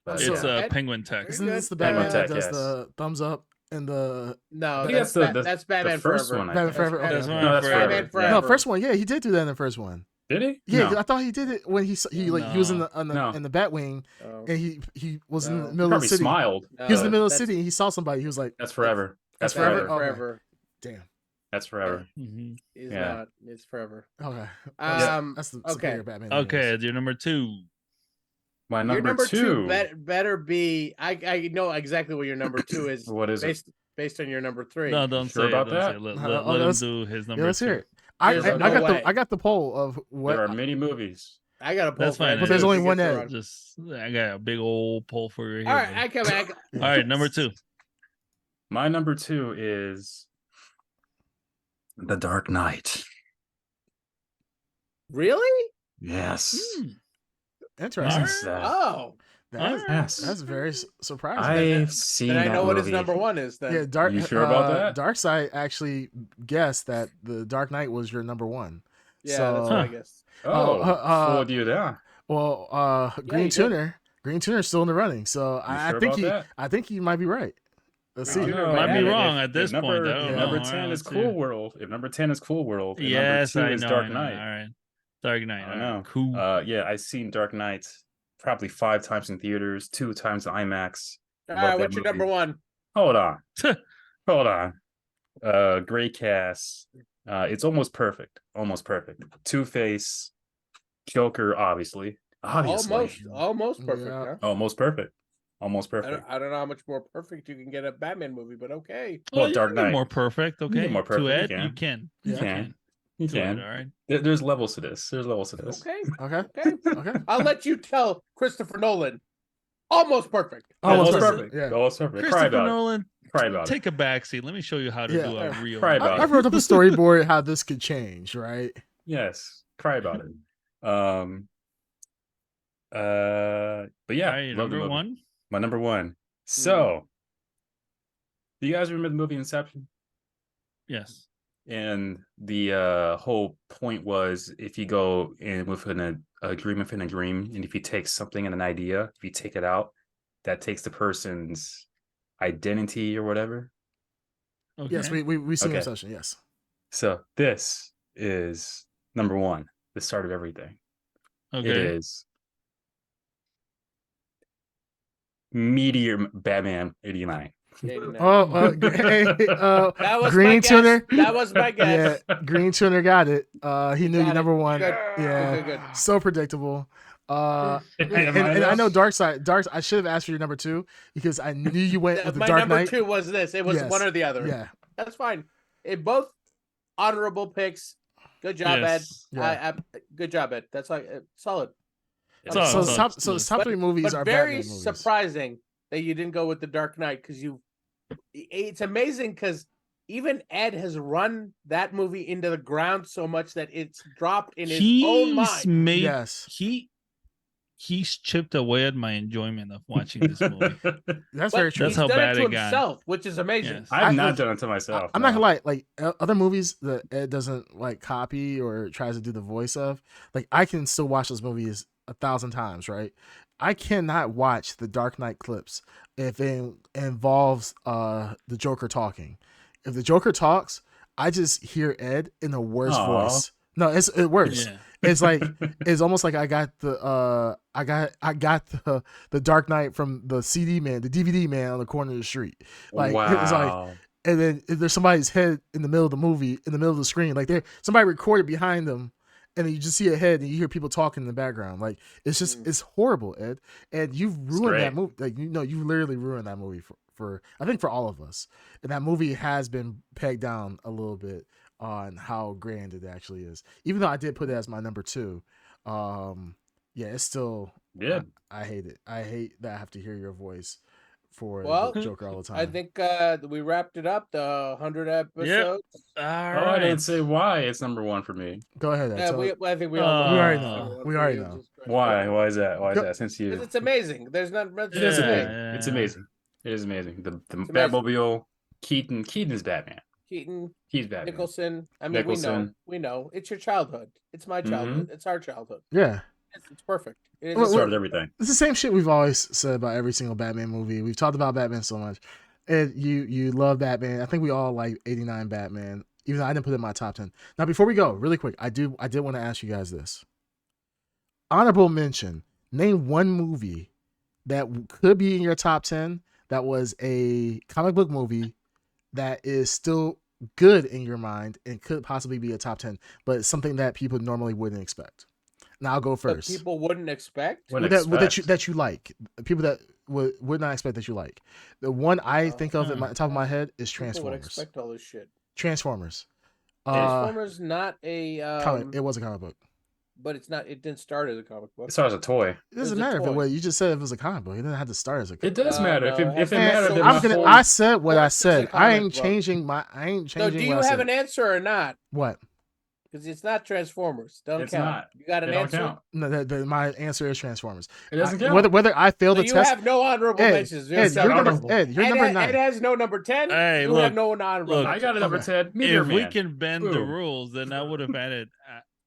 But, So- It's yeah. Ed- Penguin Tech. Isn't this the Penguin Batman that Tech, does yes. the thumbs up and the No, I think that's that's the that's Batman the first Forever. one. I Batman think. Forever? That's Okay. one No, that's forever. Batman Yeah. Forever. No, first one. Yeah, he did do that in the first one. Did he? Yeah, No. I thought he did it when he was in No. the No. in the Batwing Oh, and he was in No. the He middle of probably the city. smiled. He was in the no, middle of the that's- city and he saw somebody. He was like, That's forever. That's That's forever? forever. Okay. Forever. "Damn, That's forever. Mhm. Is Yeah. not. It's forever. okay." That's the Okay. superior Batman. Okay, your number 2. My Your number two. better be. I know exactly what your number 2 is. What is it? based on your number 3. No, don't Sure say about it. Don't that? say it. Let, No, let him let's- do his number Yeah, let's 2. hear it. I There's no got way. I got the poll of what There are many movies. I got a poll. That's fine. But there's It only is. one Ed. Ed. Just I got a big old poll for you here. All right, buddy. I come back. All right, number 2. My number 2 is The Dark Knight. Really? Yes. Interesting. Yes. Oh, That's very surprising. I've seen then I that know what his movie. number 1 is. Then Yeah, Dark. You sure about that? Darkseid actually guessed that The Dark Knight was your number 1. yeah, So, that's what I guess. Oh, fooled you there. Well, Green you Tuner. Green Tuner's still in the running, so I sure think about that? I think he might be right. Let's see. Green Tuner Might be Yeah, wrong at this point. Number, I don't if know. number All 10 right, is let's Cool see. World. If number 10 is Cool World, and Yes, number 2 I is know. Dark I know. Knight. All right, Dark Knight. I All don't know. right, cool. Yeah, I've seen Dark Knight probably 5 times in theaters, 2 times in IMAX. All Love right, that what's your number movie. 1? Hold on. Hold on. Great cast. It's almost perfect. Almost perfect. Two-Face, Joker, obviously. Almost perfect. Yeah. Huh? Almost perfect. Almost I perfect. don't know how much more perfect you can get a Batman movie, but okay. Well, you Dark can get Knight. more perfect. can Okay, get more perfect, To you Ed, can. you can. You Yeah. can. You To Ed, can. all right. There's levels to this. There's levels to this. Okay. Okay. Okay. Okay. I'll let you tell Christopher Nolan. Almost perfect. Almost Almost perfect. perfect. Yeah. Almost perfect. Cry Christopher about it. Nolan, Cry about it. take a backseat. Let me show you how to Yeah. do a real. Cry about I wrote up a storyboard how this could change, right? Yes. Cry about it. But yeah, All right, love the number movie. 1. My number 1. So, do you guys remember the movie Inception? Yes. And the whole point was if you go in with an agreement within a dream, and if you take something and an idea, if you take it out, that takes the person's identity or whatever. Okay. Yes, we see Okay. Inception. Yes. So this is number 1, the start of everything. Okay. It is Meteor Batman 89. 89. That was Green my guess. Tuner. That was my guess. Yeah, Green Tuner got it. He knew got you it. number 1. Good. Yeah, Good. so predictable. And I know Darkseid. I should have asked for your number 2 because I knew you went with the My Dark number Knight. 2 was this. It was Yes. one or the other. Yeah, That's fine. It both honorable picks. Good job, Yes. Yeah. Ed. Good job, Ed. That's like solid. It's so all- the top, so the top But- 3 movies but are very Batman movies. surprising that you didn't go with the Dark Knight because it's amazing because even Ed has run that movie into the ground so much that it's dropped in his own He's mind. made Yes, he's chipped away at my enjoyment of watching this movie. that's But very true. That's he's how done bad it to it got. himself, which is amazing. Yes. I've not like- done it to myself. I'm not no. gonna lie. Like other movies that Ed doesn't like copy or tries to do the voice of, like I can still watch those movies 1,000 times. Right? I cannot watch the Dark Knight clips if it involves the Joker talking. If the Joker talks, I just hear Ed in the worst Aw. voice. No, it's worse. Yeah. It's like it's almost like I got the the Dark Knight from the CD man, the DVD man on the corner of the street. Like it's like, Wow. and then if there's somebody's head in the middle of the movie, in the middle of the screen, like somebody recorded behind them, and then you just see a head and you hear people talking in the background. Like it's just it's horrible, Ed. And you've ruined that great. movie. Like you literally ruined that movie for I think for all of us. And that movie has been pegged down a little bit on how grand it actually is. Even though I did put it as my number 2. Yeah, it's still Yeah. I hate it. I hate that I have to hear your voice for Well, the Joker all the time. I think we wrapped it up. The 100 episodes. All Oh, I right. didn't say why it's number 1 for me. Go ahead. Ed, Yeah, tell it. I think we We all already know. know. Everyone We already agrees. know. Why? Why is that? Why is Go- that? Since Because you, it's amazing. There's not much it is to say. amazing. It's amazing. It is amazing. The amazing. Batmobile, Keaton's Batman. Keaton, He's Batman. Nicholson. I mean, Nicholson. we know. It's your childhood. It's my childhood. It's our childhood. Yeah. It's perfect. It is Well, Started everything. It's the same shit we've always said about every single Batman movie. We've talked about Batman so much. And you love Batman. I think we all like 89 Batman, even though I didn't put it in my top 10. Now, before we go, really quick, I did want to ask you guys this. Honorable mention. Name one movie that could be in your top 10 that was a comic book movie that is still good in your mind and could possibly be a top 10, but it's something that people normally wouldn't expect. Now I'll go But first. people wouldn't expect. That you like, people that would not expect that you like. The one I think of at my top of my head is People would Transformers. expect all this shit. Transformers. Transformers not a Comic. It was a comic book. But it's not. It didn't start as a comic book. It starts as a toy. It doesn't It was a matter if it toy. was. You just said it was a comic book. It didn't have to start as a. It does No, matter. no, it If it has mattered, to- then I'm my gonna. whole I said what I Horse is a said. I comic ain't book. changing my. I ain't No, changing. do what you I have said. an answer or not? What? Because it's not Transformers. Don't It's count. not. You got It an don't answer? count. No, my answer is Transformers. It doesn't I- count. whether I fail So the you test. have no honorable Ed, mentions. Ed, Just you're number. honorable. Ed, you're number 9. Ed has no number 10. Hey, you look, have no honorable look, I got a number Okay. 10. Meteor If Man. we can bend the Boom. rules, then I would have added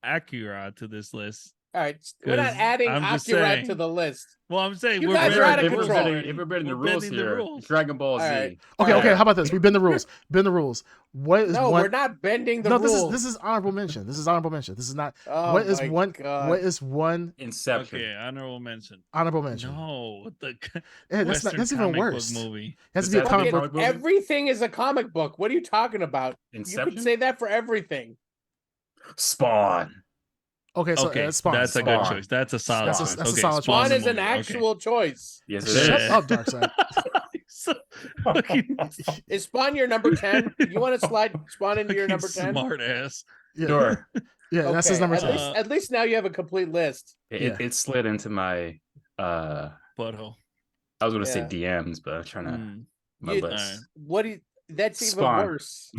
Acura to this list. All right, we're not 'Cause adding I'm just Akira saying. to the list. Well, I'm saying You we're guys bending are out of the if we're rules control. bending, already. if we're bending the We're rules bending the here, rules. Dragon Ball Z. All right. Okay, All okay. right. How about this? We bend the rules. Bend the rules. What is No, one? we're not bending the No, rules. this is honorable mention. This is honorable mention. This is not. Oh what is my one? God. What is one Inception. Okay, honorable mention. honorable mention? No, the Yeah, that's not. Western That's even comic worse. book movie. It has to Does be a that have to be comic book. comic book? Everything is a comic book. What are you talking about? You Inception? could say that for everything. Spawn. Okay, so Okay, that's Spawn. that's a good Spawn. choice. That's a solid That's a- choice. that's a Okay, solid Spawn choice. is an movie, okay. actual choice. Yes, it Shut is. up, Darkseid. So fucking, Is Spawn your number 10? You want to slide Spawn into your fucking number 10? smart ass. Yeah, Sure. yeah, that's his Okay, number at 10. least, at least now you have a complete list. It slid into my Butthole. I was gonna say Yeah. DMs, but I'm trying to Mm. my You- list. What do you, that's even Spawn. worse.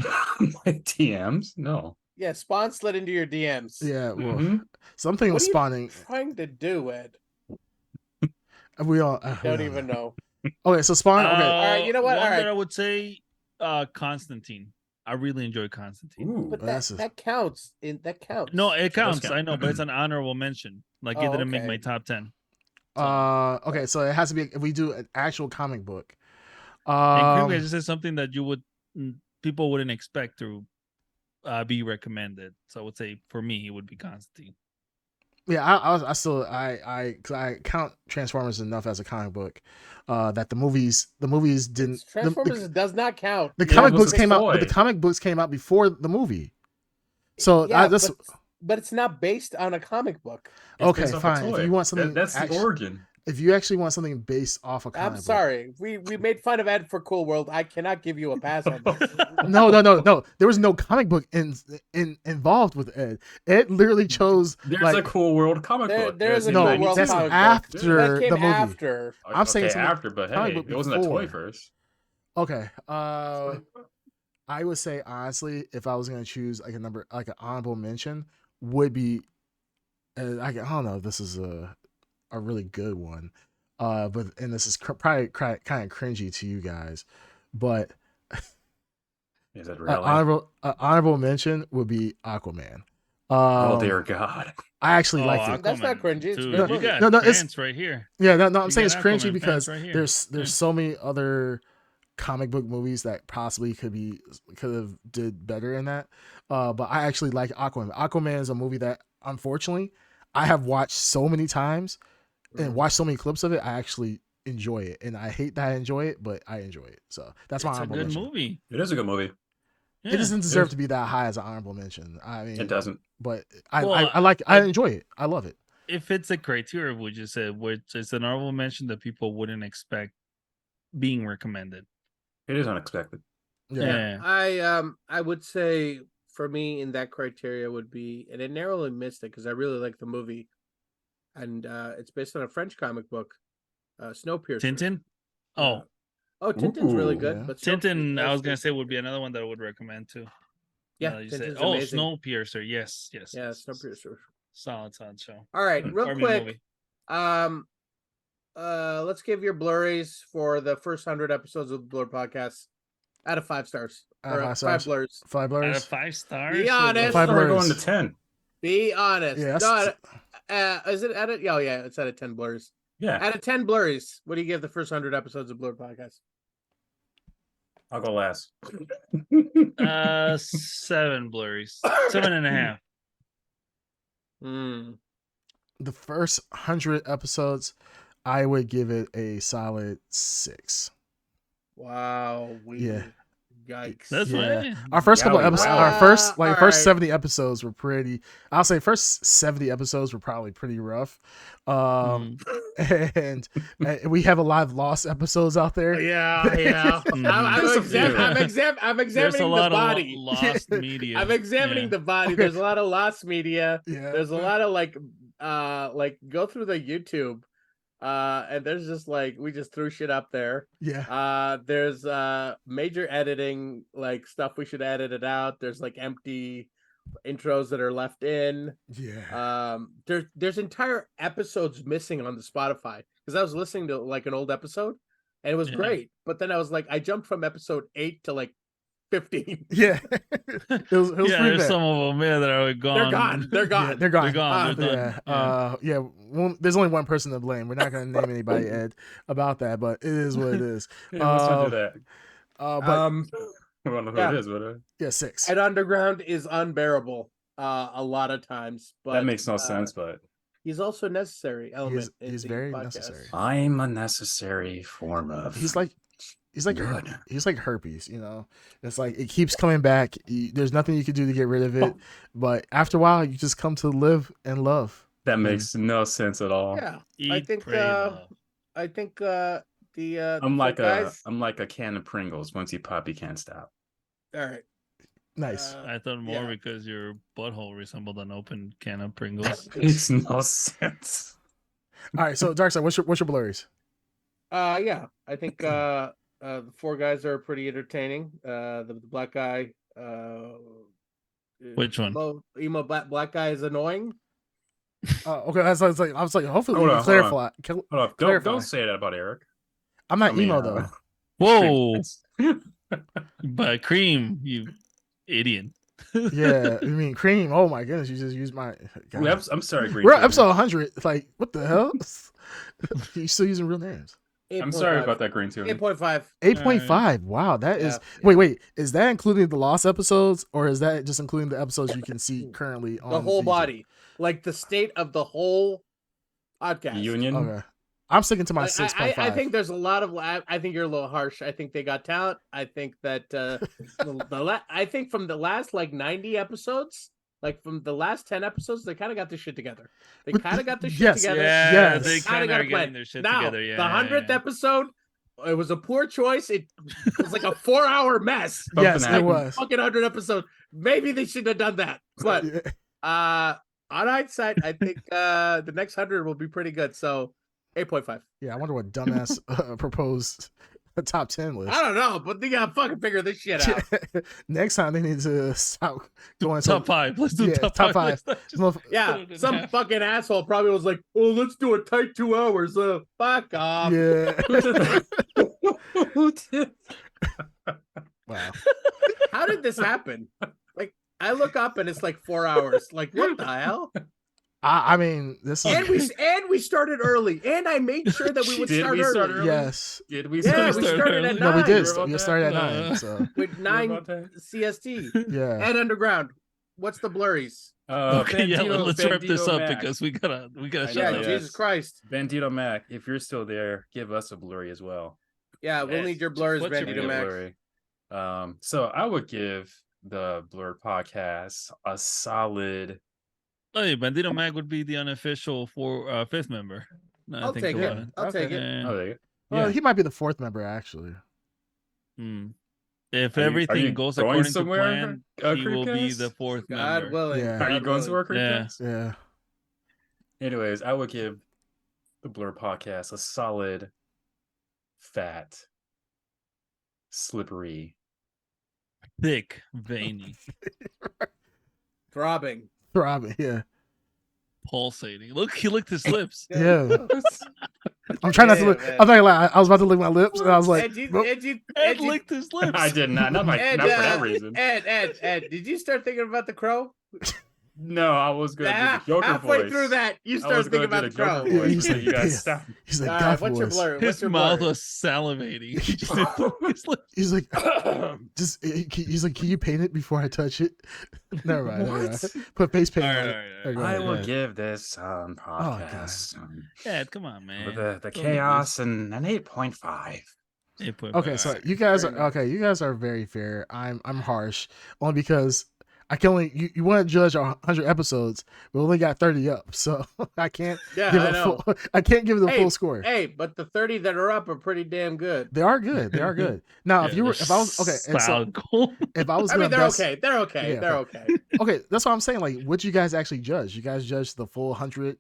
My DMs? No. Yeah, Spawn slid into your DMs. Yeah, well, Mhm. something What was are you spawning. trying to do, Ed? We all Don't even know. Okay, so Spawn. Okay, right, you know what? One All right. that I would say, Constantine. I really enjoy Constantine. Ooh. But that's that counts. That counts. No, it does counts. count. I know, but it's an honorable mention. Like it Oh, didn't make okay. my top 10. okay, so it has to be if we do an actual comic book. And Creepy, I just said something that people wouldn't expect to be recommended. So I would say for me, it would be Constantine. Yeah, I still because I count Transformers enough as a comic book that the movies didn't. Transformers does not count. The Yeah, comic it was books a came out, but toy. the comic books came out before the movie. So Yeah, this but it's not based on a comic book. It's okay, based off a fine. If toy. you want something, that's the origin. if you actually want something based off a comic I'm sorry. We made fun of Ed for Cool World. I cannot give you a pass on this. book. No. There was no comic book involved with Ed. Ed literally chose There's like a Cool World comic book. there's a no. Cool World That's comic book. after That came the movie. after. I'm saying okay, something- after, but comic hey, book it wasn't a toy before. first. Okay. I would say honestly, if I was gonna choose like a number, like an honorable mention, would be, I don't know if this is a really good one, but and this is probably kind of cringy to you guys, but Is that really? honorable mention would be Aquaman. Oh dear God. I actually liked it. That's not cringy, it's a Dude, good you movie. got No, it's- fans right here. Yeah, no, I'm You saying it's got cringy Aquaman fans because right here. there's Yeah. so many other comic book movies that possibly could have did better in that. But I actually like Aquaman. Aquaman is a movie that unfortunately I have watched so many times and watched so many clips of it. I actually enjoy it, and I hate that I enjoy it, but I enjoy it. So that's my It's a honorable good mention. movie. It is a good movie. Yeah. It doesn't deserve is. to be that high as an honorable mention. I mean, It doesn't. but I Well, I like I enjoy it. I love it. If it's a criteria, would you say, which is an honorable mention that people wouldn't expect being recommended? It is unexpected. Yeah. I would say for me in that criteria would be, and it narrowly missed it because I really like the movie, and it's based on a French comic book, Snowpiercer. Tintin? Oh, Oh, Tintin's really Ooh, good. yeah. But Tintin, I was gonna say would be another one that I would recommend too. Yeah, Now that you said- Tintin's oh, amazing. Snowpiercer. Yes. Yeah, Snowpiercer. Solid show. All right, real Army quick. movie. Let's give your blurries for the first 100 episodes of the Blur podcast out of 5 stars. Out of Or 5 stars. 5 blurs. 5 Out of blurs. 5 stars. Be honest. Five We're blurs. going to 10. Be honest. Yeah, No, is it out of? Oh yeah, it's out of 10 blurs. Yeah, Out of 10 blurries, what do you give the first 100 episodes of Blur podcast? I'll go last. 7 blurries. 7.5. Hmm. The first 100 episodes, I would give it a solid 6. Wow. Yeah. Yikes. That's Yeah. right. Our first couple Yowie, episodes, wow. our first All first right. 70 episodes were pretty. I'll say first 70 episodes were probably pretty rough. And we have a lot of lost episodes out there. Yeah. Just a few. I'm There's a examining the lot of body. lost media. I'm examining Yeah. the body. Okay. There's a lot of lost media. Yeah. There's a lot of like go through the YouTube. And there's just like we just threw shit up there. Yeah. There's major editing, like stuff we should edit it out. There's like empty intros that are left in. Yeah. There's entire episodes missing on the Spotify because I was listening to like an old episode and it was Yeah. great. But then I was like, I jumped from episode 8 to like 15. Yeah. it was Yeah, pretty there's bad. some of them that are gone. They're gone. Yeah, they're gone. They're gone. They're Yeah. done. Yeah. There's only one person to blame. We're not going to name anybody, Ed, about that, but it is what it is. Yeah, let's not do that. But I don't know who yeah. it is, but yeah, 6. And Underground is unbearable a lot of times. But that makes no sense. But he's also a necessary element. He's in the very podcast. necessary. I'm a necessary form of. He's like Good. he's like herpes, you know. It's like it keeps coming back. There's nothing you can do to get rid of it, but after a while, you just come to live and love. That makes no sense at all. Yeah, Eat, I think. pray, love. I think the I'm like guys. I'm like a can of Pringles. Once you pop, you can't stop. All right. Nice. I thought more yeah. because your butthole resembled an open can of Pringles. Makes no sense. All right, so Darkside, what's your blurries? Yeah, I think the 4 guys are pretty entertaining. The black guy. Which one? Emo black guy is annoying. Okay, I was like, hopefully Hold we on, can hold clarify. Hold up. Clarify. Don't say that about Eric. I'm not I mean, emo though. Whoa, but cream, you idiot. Yeah, I mean cream. Oh my goodness, you just used my. God. I'm sorry, Green. We're at Tea. episode 100. Like, what the hell? You still using real names? I'm sorry about that, Green Tea. 8.5. 8.5. Wow, that is. Yeah. Wait. Is that including the lost episodes, or is that just including the episodes you can see currently on The whole YouTube? body, like the state of the whole podcast. Union. Okay, I'm sticking to my Like, 6.5. I think there's a lot of. I think you're a little harsh. I think they got talent. I think that I think from the last like 90 episodes, like from the last 10 episodes, they kind of got this shit together. They But kind of got this shit yes, together. Yeah, Yes. they Kinda kind of got are a plan. getting their shit Now, together. Yeah, the 100th episode, it was a poor choice. It was like a 4-hour mess. Yes, Something it was. Fucking 100 episode. Maybe they should have done that. But on hindsight, I think the next 100 will be pretty good. So 8.5. Yeah, I wonder what dumbass proposed a top 10 list. I don't know, but they gotta fucking figure this shit out. Next time they need to stop going top 5. Let's do Yeah, top top 5. five. Just Motherf- Yeah, put it in some half. fucking asshole probably was like, "Oh, let's do a tight 2 hours." Fuck off. Yeah. Wow. How did this happen? Like, I look up and it's like 4 hours. Like, what the hell? I mean, this is And we started early, and I made sure that we would Did start we early. start early? yes. Did we Yeah, we start started early? at No, 9. we did. You're about We that? started at Uh, 9. So With You're 9 about that? CST. yeah. And Underground. What's the blurries? Okay, yeah, Bandito- let's wrap this Bandito up Mac. because we gotta I shut Yeah, know, up. yes. Jesus Christ. Bandito Mac, if you're still there, give us a blurry as well. Yeah, we'll Yes. need your blurs, What's your Bandito Give me a Max. blurry. So I would give the Blrd podcast a solid. Hey, Bandito Mag would be the unofficial 5th member. No, I'll take about it. I'll take it. Yeah. Oh, there you go. Well, Yeah. he might be the 4th member actually. Hmm. If Are you everything goes going according to somewhere, plan, he will be Creepcast? the 4th God member. willing. Yeah. Are you God going to willing. work? Yeah. Yeah. Anyways, I would give the Blur podcast a solid, fat, slippery. Thick, veiny, Throbbing. Throbbing. Yeah. pulsating. Look, he licked his lips. Yeah. I'm trying not to Yeah, look. man. I'm not gonna lie. I was about to lick my lips, and I was like, Ed, nope. Ed licked his lips. I did not. Not for that reason. Ed, did you start thinking about the crow? No, I was going to do the Joker halfway voice. through that, you I started was thinking gonna about do the crow. Joker Yeah, voice, he's but like, you guys yeah. stop. He's like, All God right, what's your voice. blur? What's His your mouth blur? was salivating. He just licked his lips. He's like, he's like, can you paint it before I touch it? Never mind. Never mind. Put face paint All on right, it. all right, All right, go I ahead, will go ahead. give this podcast Ed, come on, man. with the Don't chaos and an 8.5. Okay, so you guys are okay. You guys are very fair. I'm harsh only because I can only you want to judge 100 episodes, but we only got 30 up, so I can't Yeah, give I it know. full. I can't give it the Hey, full score. Hey, but the 30 that are up are pretty damn good. They are good. They are good. Now, if I was okay, and so if I was I gonna mean, they're best, okay. They're okay. Yeah, They're okay. okay, that's what I'm saying. Like, what you guys actually judge? You guys judge the full 100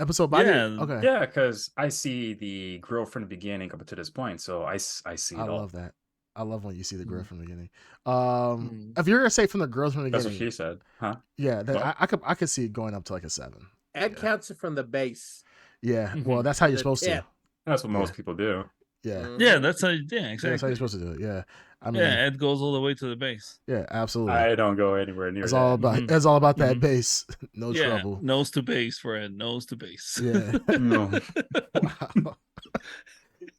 episode body? Yeah. Okay. Yeah, because I see the growth from the beginning up to this point, so I see it I all. love that. I love when you see the growth from the beginning. Mm. If you're gonna say from the growth from the That's beginning, what she said, huh? yeah, then Well, I could see it going up to like a 7. Ed counts it from the base. Yeah, well, that's how you're The supposed to. tip. that's what Yeah. most people do. Yeah, Yeah, that's how. Yeah, yeah, that's how exactly. you're supposed to do it. Yeah, I mean, Yeah, Ed goes all the way to the base. yeah, absolutely. I don't go anywhere near It's that. all about Mhm. it's all about that Mhm. base. No Yeah, trouble. nose to base for Ed. Nose to base. Yeah. No. Wow.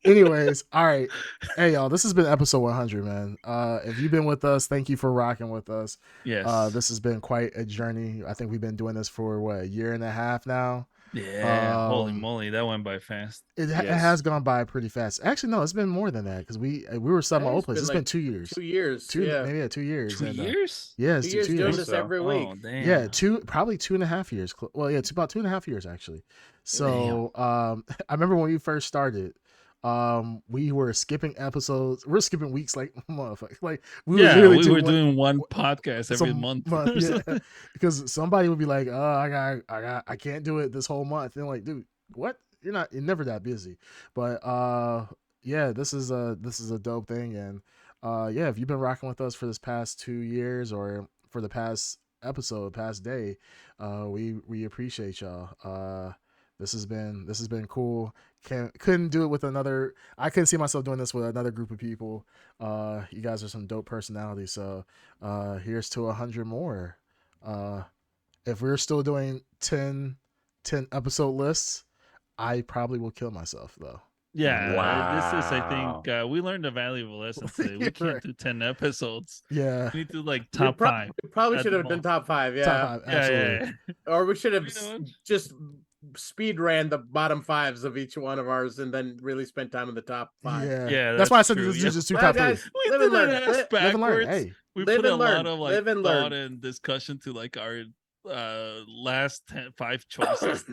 Anyways, all right. Hey y'all, this has been episode 100, man. If you've been with us, thank you for rocking with us. Yes. This has been quite a journey. I think we've been doing this for what, a year and a half now. Yeah. Holy moly, that went by fast. It has gone by pretty fast. Actually, no, it's been more than that because we were stuck at my old place. It's been 2 years. 2 years. 2 yeah. maybe 2 years. 2 and, years? Yeah, 2 it's years 2 doing years. this So. every week. Oh, damn. Yeah, probably 2.5 years. Well, yeah, it's about 2.5 years actually. So, I remember when we first started, we were skipping episodes. We're skipping weeks like motherfucker. Like we were doing one podcast every month. Yeah, because somebody would be like, I can't do it this whole month. And like, dude, what? You're never that busy. But yeah, this is a dope thing. And yeah, if you've been rocking with us for this past 2 years or for the past day, we appreciate y'all. This has been cool. Couldn't do it with another. I couldn't see myself doing this with another group of people. You guys are some dope personalities. So here's to 100 more. If we're still doing 10 episode lists, I probably will kill myself though. Yeah, Wow. This is, I think, we learned a valuable lesson today. We can't Right. do 10 episodes. Yeah. We need to do like top 5. We probably at should the have done most. top 5. Yeah. Top 5, absolutely. Yeah. Or we should have You know what? just speed ran the bottom 5s of each one of ours and then really spent time in the top 5. Yeah. Yeah, That's why I said true, this is yeah. just 2 Well, top 3. guys, We live did and learn. it ass Live and learn. backwards. Hey. We Live put a and learn. lot of like Live and thought learn. and discussion to like our last 5 choices.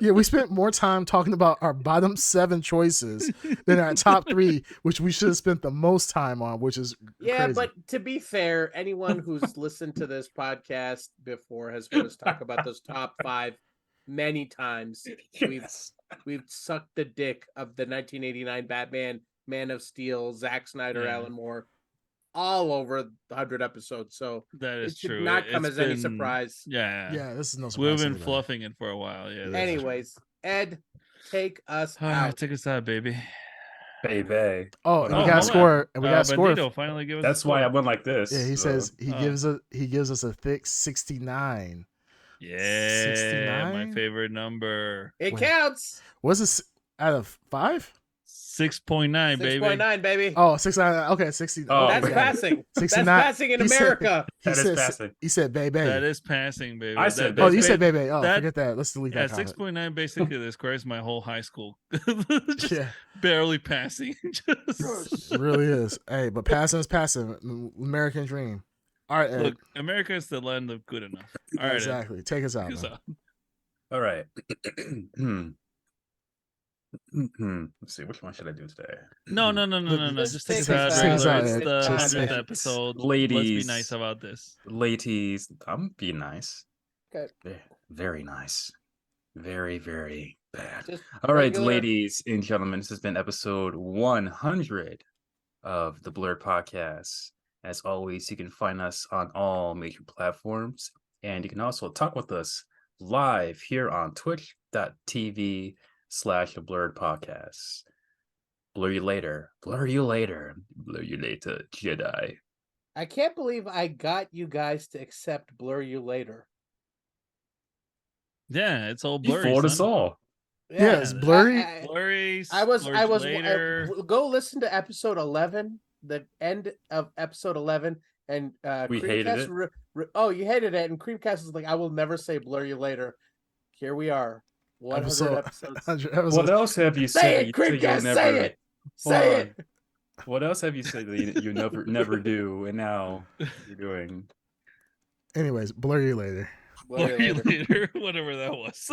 Yeah, we spent more time talking about our bottom 7 choices than our top 3, which we should have spent the most time on, which is Yeah, crazy. but to be fair, anyone who's listened to this podcast before has heard us talk about those top 5 many times. We've sucked the dick of the 1989 Batman, Man of Steel, Zack Snyder, Yeah. Alan Moore, all over the 100 episodes. So That is it should true. not come It's as any been- surprise. Yeah. Yeah, this is no surprise. We've to been anybody. fluffing it for a while. Yeah. that's true. Anyways, Ed, take us All right, out. take us out, baby. Baby. Oh, and we Oh, got hold score. And we got score. Bandito finally give us. That's a why I score. went like this. Yeah, he so. says he gives us a thick 69. Yeah, 69? my favorite number. It Wait. counts. Was this out of 5? 6.9, baby. 6.9, baby. Oh, 69. Okay, 60. Oh, That's yeah. passing. 69. That's passing in He said- America. That is passing. He said baby. That is passing, baby. I said Oh, baby. you said baby. Oh, that- forget that. Let's delete Yeah, that comment. 6.9 basically describes my whole high school. Just Yeah, barely passing. Just it really is. Hey, but passing is passing. American dream. All right, Ed. look, America is the land of good enough. All right, Ed, Exactly. Take us out. take us man. out. All right. Let's see. Which one should I do today? No. Just Just take us take out. us out, Remember, Ed. it's the Just 100th take- episode. Let's Ladies. be nice about this. Ladies, I'm being nice. Okay. Very nice. Very, very bad. Just All right, regular- ladies and gentlemen, this has been episode 100 of the Blrd podcast. As always, you can find us on all major platforms, and you can also talk with us live here on twitch.tv/the Blrd podcast. Blur you later. Blur you later. Blur you later, Jedi. I can't believe I got you guys to accept Blur You Later. Yeah, it's all You blurry. fooled us son. all. Yeah, it's blurry. Blurry. I was later. go listen to episode 11, the end of episode 11, and We hated Creamcast it. oh, you hated it, and Creamcast is like, I will never say Blur You Later. Here we are, 100 episodes. 100 What episodes. else have you Say said? it, You said you'll Creamcast, say it. Say on. it. What else have you said that you never do, and now you're doing? Anyways, blur you later. Blur you later. Later, whatever that was.